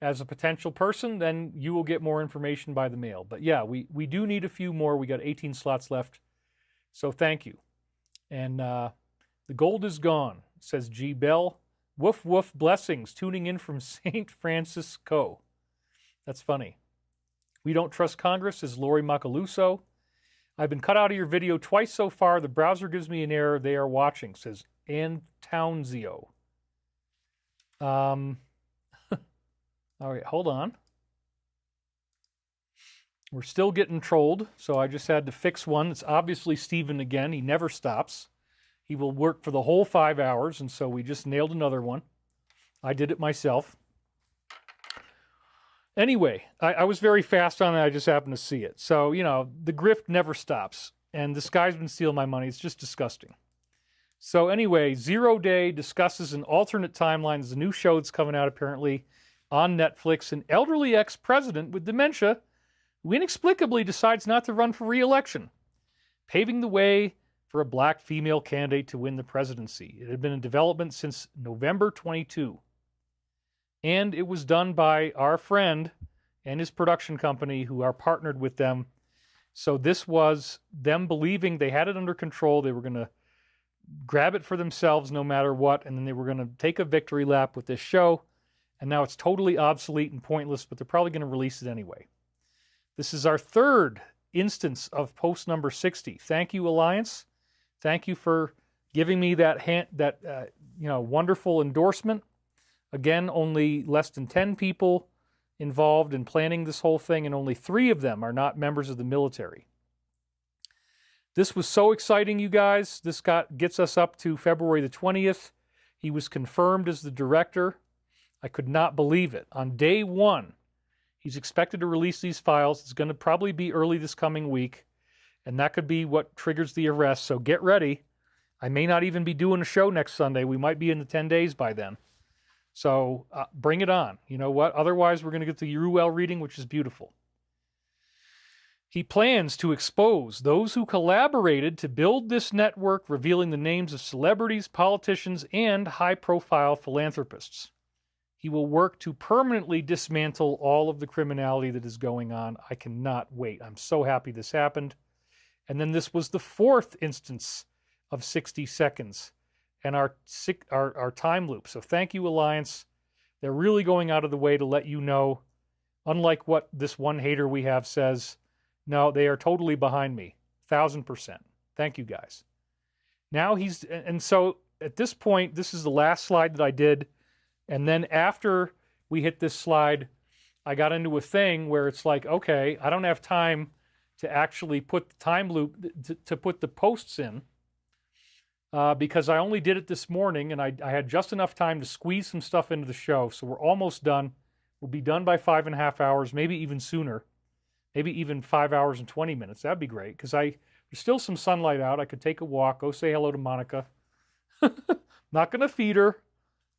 as a potential person, then you will get more information by the mail. But yeah, we do need a few more. We got 18 slots left. So thank you. And the gold is gone, says G. Bell. Woof, woof, blessings, tuning in from St. Francisco. That's funny. We don't trust Congress, says Lori Macaluso. I've been cut out of your video twice so far. The browser gives me an error. They are watching, says Ann Townsio. All right, hold on. We're still getting trolled, so I just had to fix one. It's obviously Steven again. He never stops. He will work for the whole 5 hours, and so we just nailed another one. I did it myself. Anyway, I was very fast on it. I just happened to see it. So, the grift never stops. And this guy's been stealing my money. It's just disgusting. So anyway, 0 Day discusses an alternate timeline. There's a new show that's coming out apparently on Netflix. An elderly ex-president with dementia who inexplicably decides not to run for re-election, paving the way for a black female candidate to win the presidency. It had been in development since November 22. And it was done by our friend and his production company who are partnered with them. So this was them believing they had it under control. They were going to grab it for themselves no matter what, and then they were going to take a victory lap with this show. And now it's totally obsolete and pointless, but they're probably going to release it anyway. This is our third instance of post number 60. Thank you, Alliance. Thank you for giving me that wonderful endorsement. Again, only less than 10 people involved in planning this whole thing, and only 3 of them are not members of the military. This was so exciting, you guys. This gets us up to February the 20th. He was confirmed as the director. I could not believe it. On day 1, he's expected to release these files. It's going to probably be early this coming week, and that could be what triggers the arrest. So get ready. I may not even be doing a show next Sunday. We might be in the 10 days by then. So bring it on. You know what? Otherwise, we're going to get the Ruel reading, which is beautiful. He plans to expose those who collaborated to build this network, revealing the names of celebrities, politicians, and high-profile philanthropists. He will work to permanently dismantle all of the criminality that is going on. I cannot wait. I'm so happy this happened. And then this was the 4th instance of 60 seconds and our time loop. So thank you, Alliance. They're really going out of the way to let you know, unlike what this one hater we have says, no, they are totally behind me, 1,000%. Thank you, guys. Now and so at this point, this is the last slide that I did. And then after we hit this slide, I got into a thing where it's like, okay, I don't have time to actually put the time loop, to put the posts in, because I only did it this morning, and I had just enough time to squeeze some stuff into the show. So we're almost done. We'll be done by 5.5 hours, maybe even sooner. Maybe even 5 hours and 20 minutes. That'd be great, because there's still some sunlight out. I could take a walk, go say hello to Monica. Not going to feed her.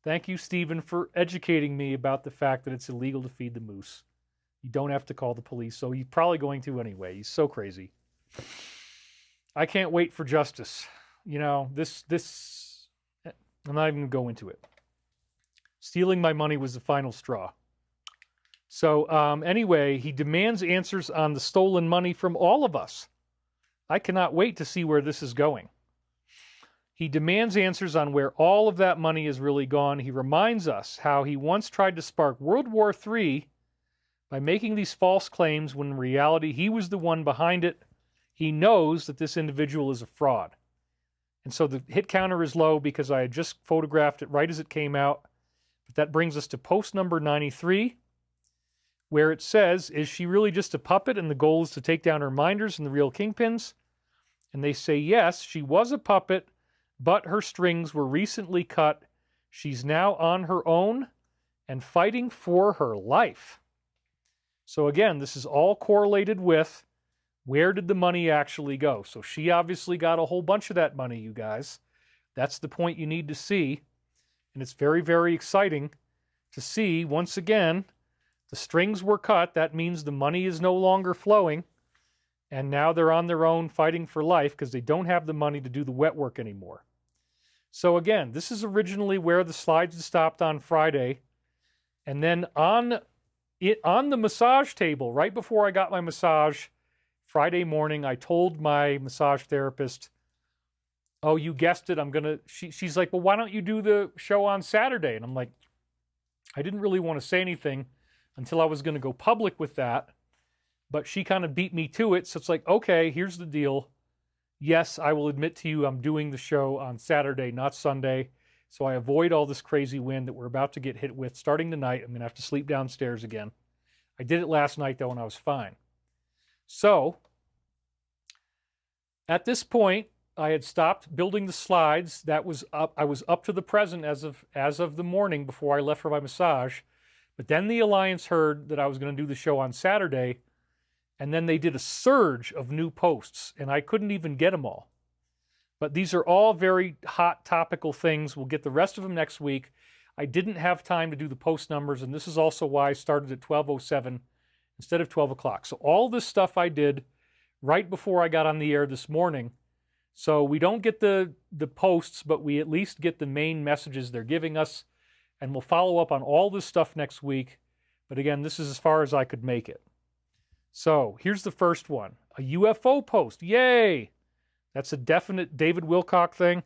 Thank you, Stephen, for educating me about the fact that it's illegal to feed the moose. You don't have to call the police, so he's probably going to anyway. He's so crazy. I can't wait for justice. You know, I'm not even going to go into it. Stealing my money was the final straw. So anyway, he demands answers on the stolen money from all of us. I cannot wait to see where this is going. He demands answers on where all of that money is really gone. He reminds us how he once tried to spark World War III by making these false claims when in reality he was the one behind it. He knows that this individual is a fraud. And so the hit counter is low because I had just photographed it right as it came out. But that brings us to post number 93. Where it says, is she really just a puppet and the goal is to take down her minders and the real kingpins? And they say, yes, she was a puppet, but her strings were recently cut. She's now on her own and fighting for her life. So again, this is all correlated with where did the money actually go? So she obviously got a whole bunch of that money, you guys. That's the point you need to see. And it's very, very exciting to see, once again, the strings were cut. That means the money is no longer flowing. And now they're on their own fighting for life because they don't have the money to do the wet work anymore. So again, this is originally where the slides had stopped on Friday. And then on the massage table, right before I got my massage Friday morning, I told my massage therapist, oh, you guessed it, she's like, well, why don't you do the show on Saturday? And I'm like, I didn't really want to say anything until I was going to go public with that. But she kind of beat me to it. So it's like, okay, here's the deal. Yes, I will admit to you, I'm doing the show on Saturday, not Sunday. So I avoid all this crazy wind that we're about to get hit with starting tonight. I'm going to have to sleep downstairs again. I did it last night, though, and I was fine. So at this point, I had stopped building the slides. That was up. I was up to the present as of the morning before I left for my massage. But then the Alliance heard that I was going to do the show on Saturday, and then they did a surge of new posts, and I couldn't even get them all. But these are all very hot topical things. We'll get the rest of them next week. I didn't have time to do the post numbers, and this is also why I started at 12:07 instead of 12 o'clock. So all this stuff I did right before I got on the air this morning. So we don't get the posts, but we at least get the main messages they're giving us, and we'll follow up on all this stuff next week. But again, this is as far as I could make it. So here's the first one. A UFO post. Yay! That's a definite David Wilcock thing.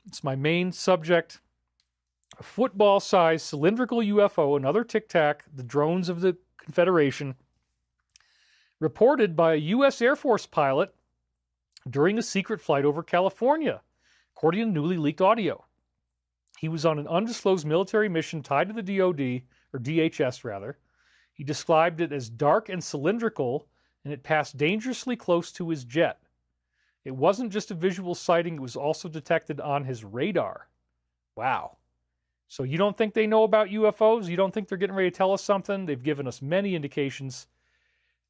It's my main subject. A football-sized cylindrical UFO, another Tic Tac, the drones of the Confederation, reported by a U.S. Air Force pilot during a secret flight over California, according to newly leaked audio. He was on an undisclosed military mission tied to the DoD, or DHS rather. He described it as dark and cylindrical, and it passed dangerously close to his jet. It wasn't just a visual sighting, it was also detected on his radar. Wow. So you don't think they know about UFOs? You don't think they're getting ready to tell us something? They've given us many indications.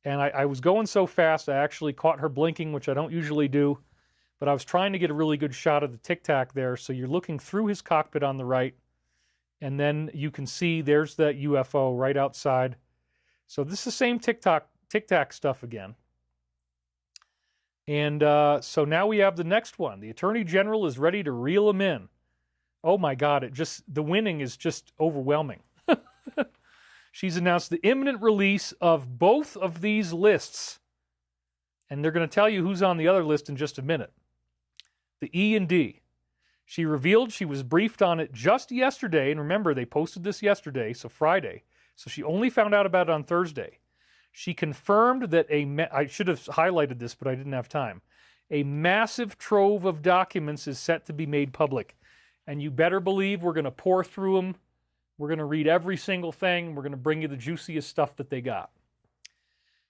And I was going so fast, I actually caught her blinking, which I don't usually do. But I was trying to get a really good shot of the Tic Tac there. So you're looking through his cockpit on the right. And then you can see there's that UFO right outside. So this is the same Tic Tac stuff again. And so now we have the next one. The Attorney General is ready to reel him in. Oh my God, the winning is just overwhelming. She's announced the imminent release of both of these lists. And they're going to tell you who's on the other list in just a minute. The E and D. She revealed she was briefed on it just yesterday. And remember, they posted this yesterday, so Friday. So she only found out about it on Thursday. She confirmed that I should have highlighted this, but I didn't have time. A massive trove of documents is set to be made public. And you better believe we're going to pour through them. We're going to read every single thing. We're going to bring you the juiciest stuff that they got.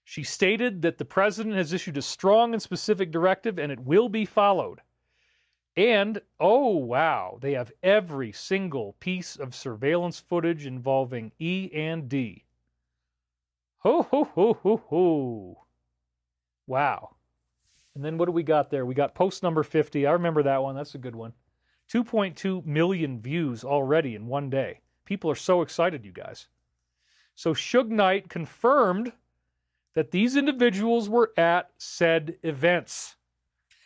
She stated that the president has issued a strong and specific directive, and it will be followed. And, oh wow, they have every single piece of surveillance footage involving E and D. Ho, ho, ho, ho, ho. Wow. And then what do we got there? We got post number 50. I remember that one. That's a good one. 2.2 million views already in one day. People are so excited, you guys. So Suge Knight confirmed that these individuals were at said events.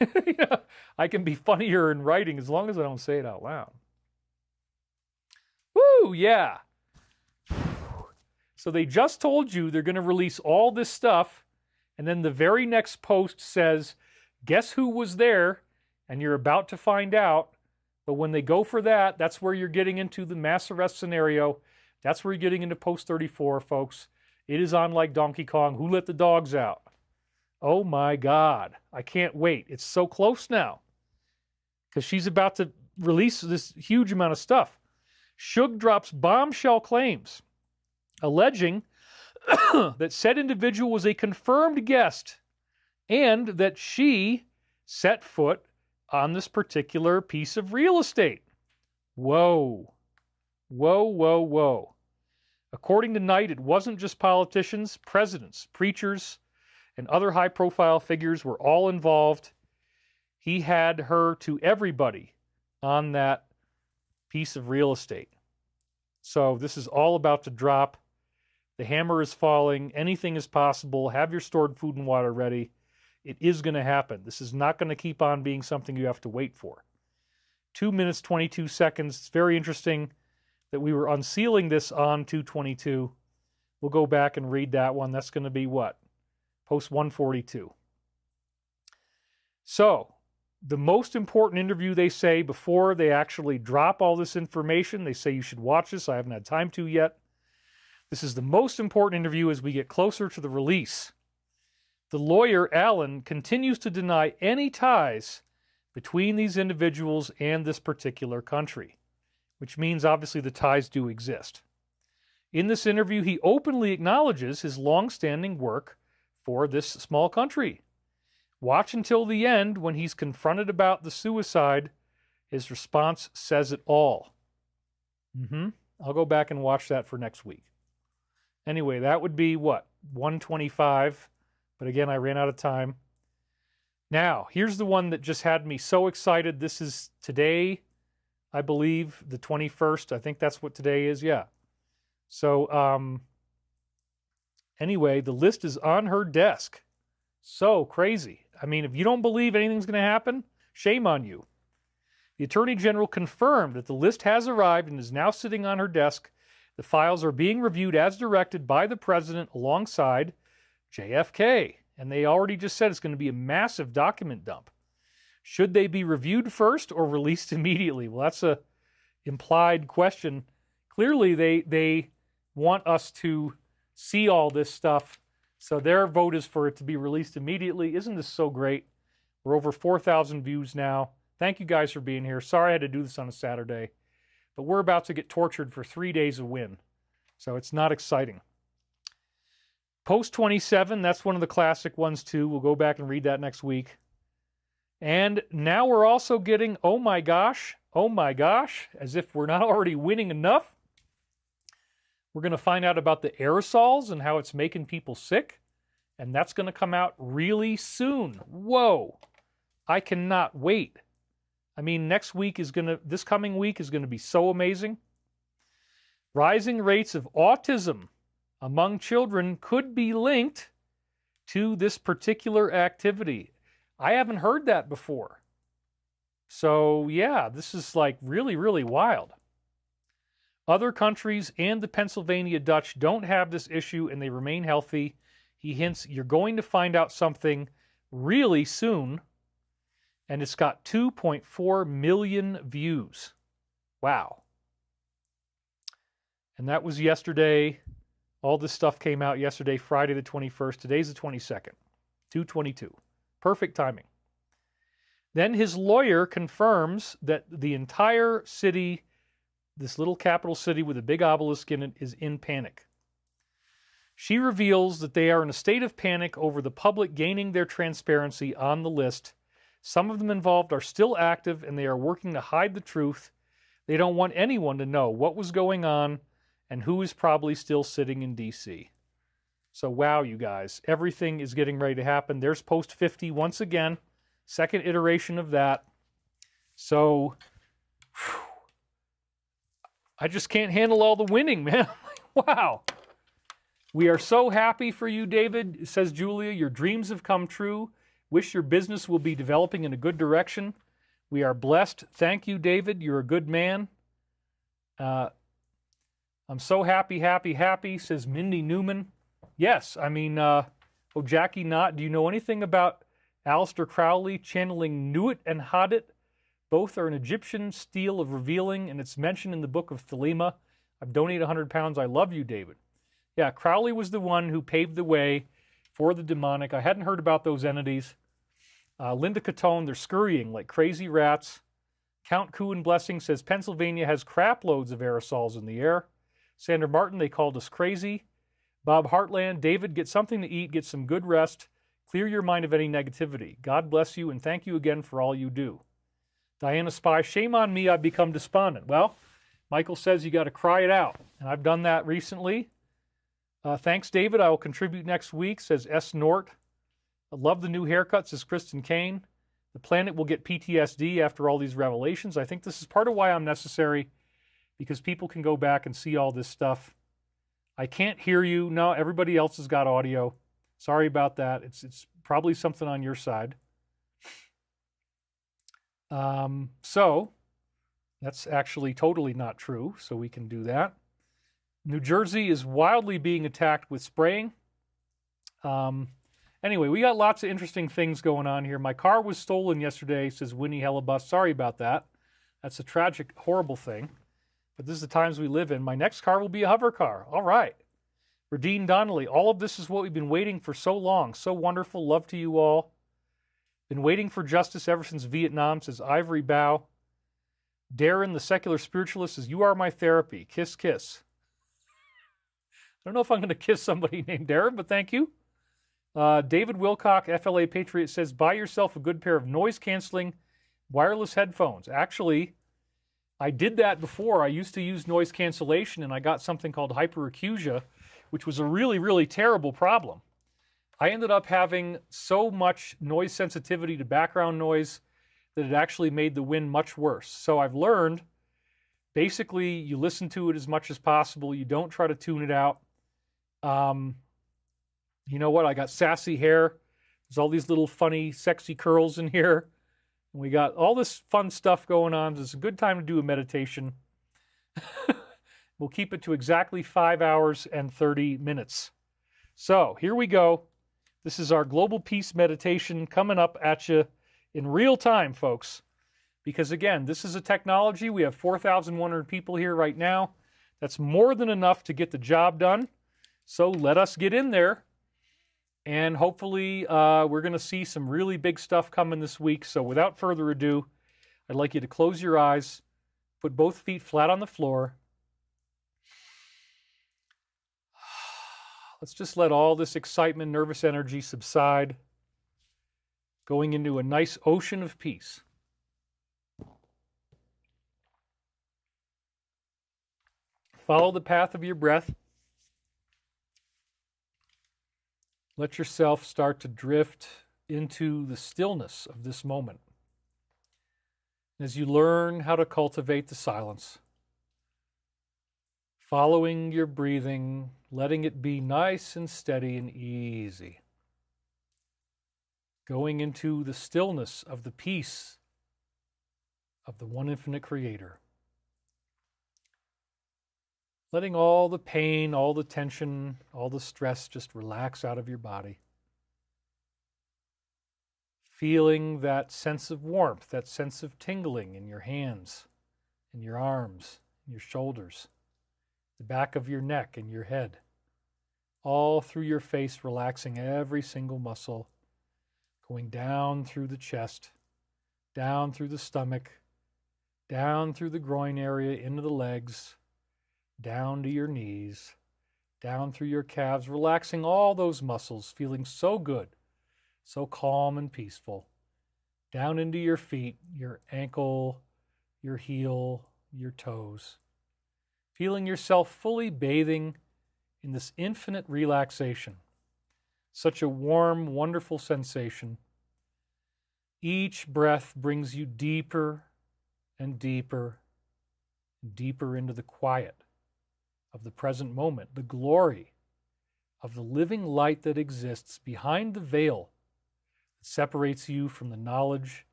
Yeah, I can be funnier in writing as long as I don't say it out loud. Woo, yeah. So they just told you they're going to release all this stuff, and then the very next post says, guess who was there? And you're about to find out. But when they go for that, that's where you're getting into the mass arrest scenario. That's where you're getting into post 34, folks. It is on like Donkey Kong. Who let the dogs out? Oh my God. I can't wait. It's so close now. Because she's about to release this huge amount of stuff. Suge drops bombshell claims, alleging that said individual was a confirmed guest and that she set foot on this particular piece of real estate. Whoa. Whoa, whoa, whoa. According to Knight, it wasn't just politicians, presidents, preachers, and other high-profile figures were all involved. He had her to everybody on that piece of real estate. So this is all about to drop. The hammer is falling. Anything is possible. Have your stored food and water ready. It is going to happen. This is not going to keep on being something you have to wait for. 2 minutes, 22 seconds. It's very interesting that we were unsealing this on 2:22. We'll go back and read that one. That's going to be what? Post 142. So, the most important interview, they say, before they actually drop all this information, they say you should watch this. I haven't had time to yet. This is the most important interview as we get closer to the release. The lawyer, Allen, continues to deny any ties between these individuals and this particular country, which means obviously the ties do exist. In this interview, he openly acknowledges his long-standing work for this small country. Watch until the end when he's confronted about the suicide. His response says it all. I'll go back and watch that for next week. Anyway, that would be what? 125. But again, I ran out of time. Now, here's the one that just had me so excited. This is today, I believe, the 21st. I think that's what today is. Yeah. So, anyway, the list is on her desk. So crazy. I mean, if you don't believe anything's going to happen, shame on you. The Attorney General confirmed that the list has arrived and is now sitting on her desk. The files are being reviewed as directed by the president alongside JFK. And they already just said it's going to be a massive document dump. Should they be reviewed first or released immediately? Well, that's a implied question. Clearly, they want us to see all this stuff. So their vote is for it to be released immediately. Isn't this so great? We're over 4,000 views now. Thank you guys for being here. Sorry I had to do this on a Saturday. But we're about to get tortured for 3 days of win. So it's not exciting. Post 27, that's one of the classic ones too. We'll go back and read that next week. And now we're also getting, oh my gosh, as if we're not already winning enough. We're going to find out about the aerosols and how it's making people sick. And that's going to come out really soon. Whoa. I cannot wait. I mean, this coming week is going to be so amazing. Rising rates of autism among children could be linked to this particular activity. I haven't heard that before. So, yeah, this is like really, really wild. Other countries and the Pennsylvania Dutch don't have this issue and they remain healthy. He hints you're going to find out something really soon. And it's got 2.4 million views. Wow. And that was yesterday. All this stuff came out yesterday, Friday the 21st. Today's the 22nd. 2:22. Perfect timing. Then his lawyer confirms that the entire city, this little capital city with a big obelisk in it, is in panic. She reveals that they are in a state of panic over the public gaining their transparency on the list. Some of them involved are still active and they are working to hide the truth. They don't want anyone to know what was going on and who is probably still sitting in D.C. So wow, you guys, everything is getting ready to happen. There's post 50 once again, second iteration of that. So I just can't handle all the winning, man. Wow. We are so happy for you, David, says Julia. Your dreams have come true. Wish your business will be developing in a good direction. We are blessed. Thank you, David. You're a good man. I'm so happy, says Mindy Newman. Yes, I mean, Jackie Knott, do you know anything about Aleister Crowley channeling Nuit and Hadit? Both are an Egyptian style of revealing, and it's mentioned in the book of Thelema. I've donated 100 pounds. I love you, David. Yeah, Crowley was the one who paved the way for the demonic. I hadn't heard about those entities. Linda Catone, they're scurrying like crazy rats. Count Coup and Blessing says Pennsylvania has crap loads of aerosols in the air. Sandra Martin, they called us crazy. Bob Hartland, David, get something to eat, get some good rest. Clear your mind of any negativity. God bless you, and thank you again for all you do. Diana Spy, shame on me, I've become despondent. Well, Michael says you got to cry it out, and I've done that recently. Thanks, David. I will contribute next week, says S. Nort. I love the new haircut, says Kristen Kane. The planet will get PTSD after all these revelations. I think this is part of why I'm necessary, because people can go back and see all this stuff. I can't hear you. No, everybody else has got audio. Sorry about that. It's probably something on your side. So that's actually totally not true, so we can do that. New Jersey is wildly being attacked with spraying. Anyway, we got lots of interesting things going on here. My car was stolen yesterday, says Winnie Hellebus. Sorry about that. That's a tragic, horrible thing. But this is the times we live in. My next car will be a hover car. All right. Radine Donnelly, all of this is what we've been waiting for so long. So wonderful. Love to you all. Been waiting for justice ever since Vietnam, says Ivory Bow. Darren, the secular spiritualist, says, you are my therapy. Kiss, kiss. I don't know if I'm going to kiss somebody named Darren, but thank you. David Wilcock, FLA Patriot, says, buy yourself a good pair of noise-canceling wireless headphones. Actually, I did that before. I used to use noise cancellation, and I got something called hyperacusia, which was a really, really terrible problem. I ended up having so much noise sensitivity to background noise that it actually made the wind much worse. So I've learned, basically, you listen to it as much as possible. You don't try to tune it out. You know what? I got sassy hair. There's all these little funny, sexy curls in here. And we got all this fun stuff going on. It's a good time to do a meditation. We'll keep it to exactly 5 hours and 30 minutes. So here we go. This is our global peace meditation coming up at you in real time, folks. Because again, this is a technology. We have 4,100 people here right now. That's more than enough to get the job done. So let us get in there. And hopefully we're going to see some really big stuff coming this week. So without further ado, I'd like you to close your eyes, put both feet flat on the floor. Let's just let all this excitement, nervous energy subside, going into a nice ocean of peace. Follow the path of your breath. Let yourself start to drift into the stillness of this moment. As you learn how to cultivate the silence, following your breathing, letting it be nice and steady and easy. Going into the stillness of the peace of the one infinite creator. Letting all the pain, all the tension, all the stress just relax out of your body. Feeling that sense of warmth, that sense of tingling in your hands, in your arms, in your shoulders, the back of your neck and your head. All through your face, relaxing every single muscle, going down through the chest, down through the stomach, down through the groin area, into the legs, down to your knees, down through your calves, relaxing all those muscles, feeling so good, so calm and peaceful. Down into your feet, your ankle, your heel, your toes. Feeling yourself fully bathing in this infinite relaxation. Such a warm, wonderful sensation. Each breath brings you deeper and deeper and deeper into the quiet of the present moment, the glory of the living light that exists behind the veil that separates you from the knowledge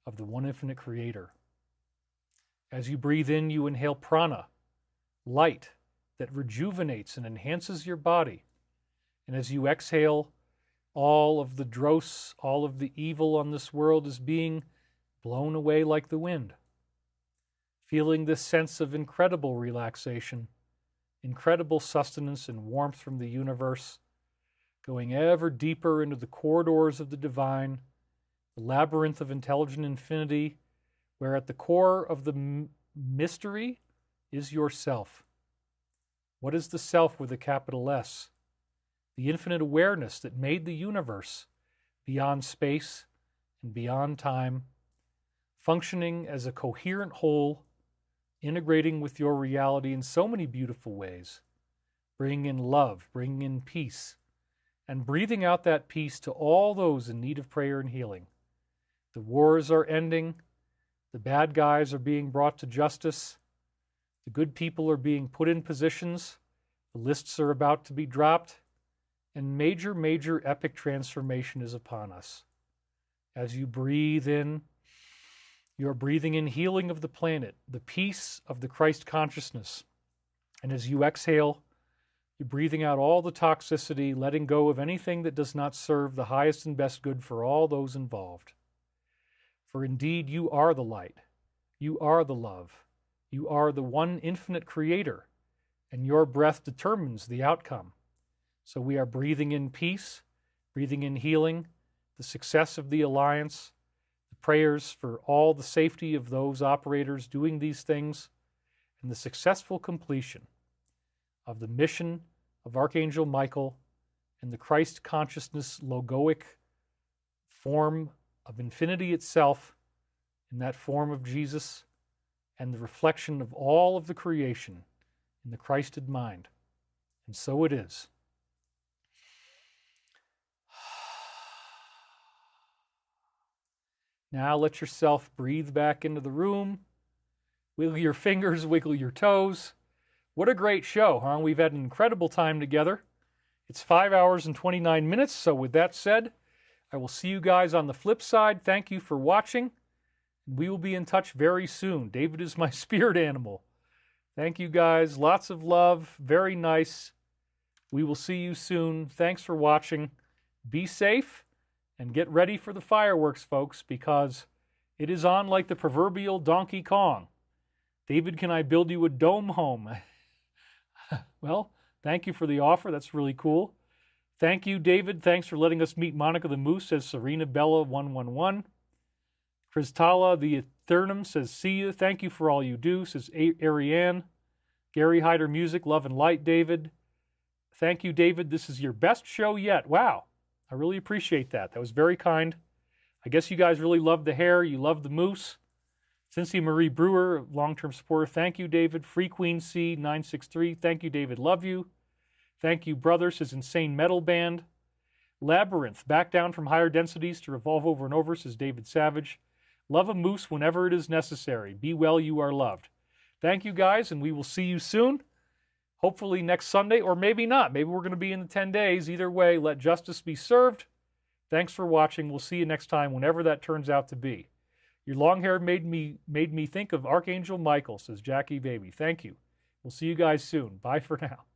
of the one infinite creator. As you breathe in, you inhale prana, light that rejuvenates and enhances your body. And as you exhale, all of the dross, all of the evil on this world is being blown away like the wind. Feeling this sense of incredible relaxation, incredible sustenance and warmth from the universe, going ever deeper into the corridors of the divine, the labyrinth of intelligent infinity, where at the core of the mystery is yourself. What is the self with a capital S? The infinite awareness that made the universe beyond space and beyond time, functioning as a coherent whole, integrating with your reality in so many beautiful ways, bringing in love, bringing in peace, and breathing out that peace to all those in need of prayer and healing. The wars are ending, the bad guys are being brought to justice, the good people are being put in positions, the lists are about to be dropped, and major, major epic transformation is upon us. As you breathe in, you are breathing in healing of the planet, the peace of the Christ consciousness. And as you exhale, you're breathing out all the toxicity, letting go of anything that does not serve the highest and best good for all those involved. For indeed, you are the light. You are the love. You are the one infinite creator, and your breath determines the outcome. So we are breathing in peace, breathing in healing, the success of the alliance, the prayers for all the safety of those operators doing these things, and the successful completion of the mission of Archangel Michael and the Christ consciousness logoic form of infinity itself, in that form of Jesus, and the reflection of all of the creation in the Christed mind. And so it is. Now let yourself breathe back into the room. Wiggle your fingers, wiggle your toes. What a great show, huh? We've had an incredible time together. It's 5 hours and 29 minutes, so with that said, I will see you guys on the flip side. Thank you for watching. We will be in touch very soon. David is my spirit animal. Thank you guys. Lots of love. Very nice. We will see you soon. Thanks for watching. Be safe and get ready for the fireworks, folks, because it is on like the proverbial Donkey Kong. David, can I build you a dome home? Well, thank you for the offer. That's really cool. Thank you, David. Thanks for letting us meet Monica the Moose, says Serena Bella 111. Kristala the Eternum says, see you. Thank you for all you do, says Ariane. Gary Hyder Music, love and light, David. Thank you, David. This is your best show yet. Wow. I really appreciate that. That was very kind. I guess you guys really love the hair. You love the moose. Cincy Marie Brewer, long-term supporter. Thank you, David. Free Queen C 963. Thank you, David. Love you. Thank you, brother, says Insane Metal Band. Labyrinth, back down from higher densities to revolve over and over, says David Savage. Love a moose whenever it is necessary. Be well, you are loved. Thank you, guys, and we will see you soon. Hopefully next Sunday, or maybe not. Maybe we're going to be in the 10 days. Either way, let justice be served. Thanks for watching. We'll see you next time, whenever that turns out to be. Your long hair made me think of Archangel Michael, says Jackie Baby. Thank you. We'll see you guys soon. Bye for now.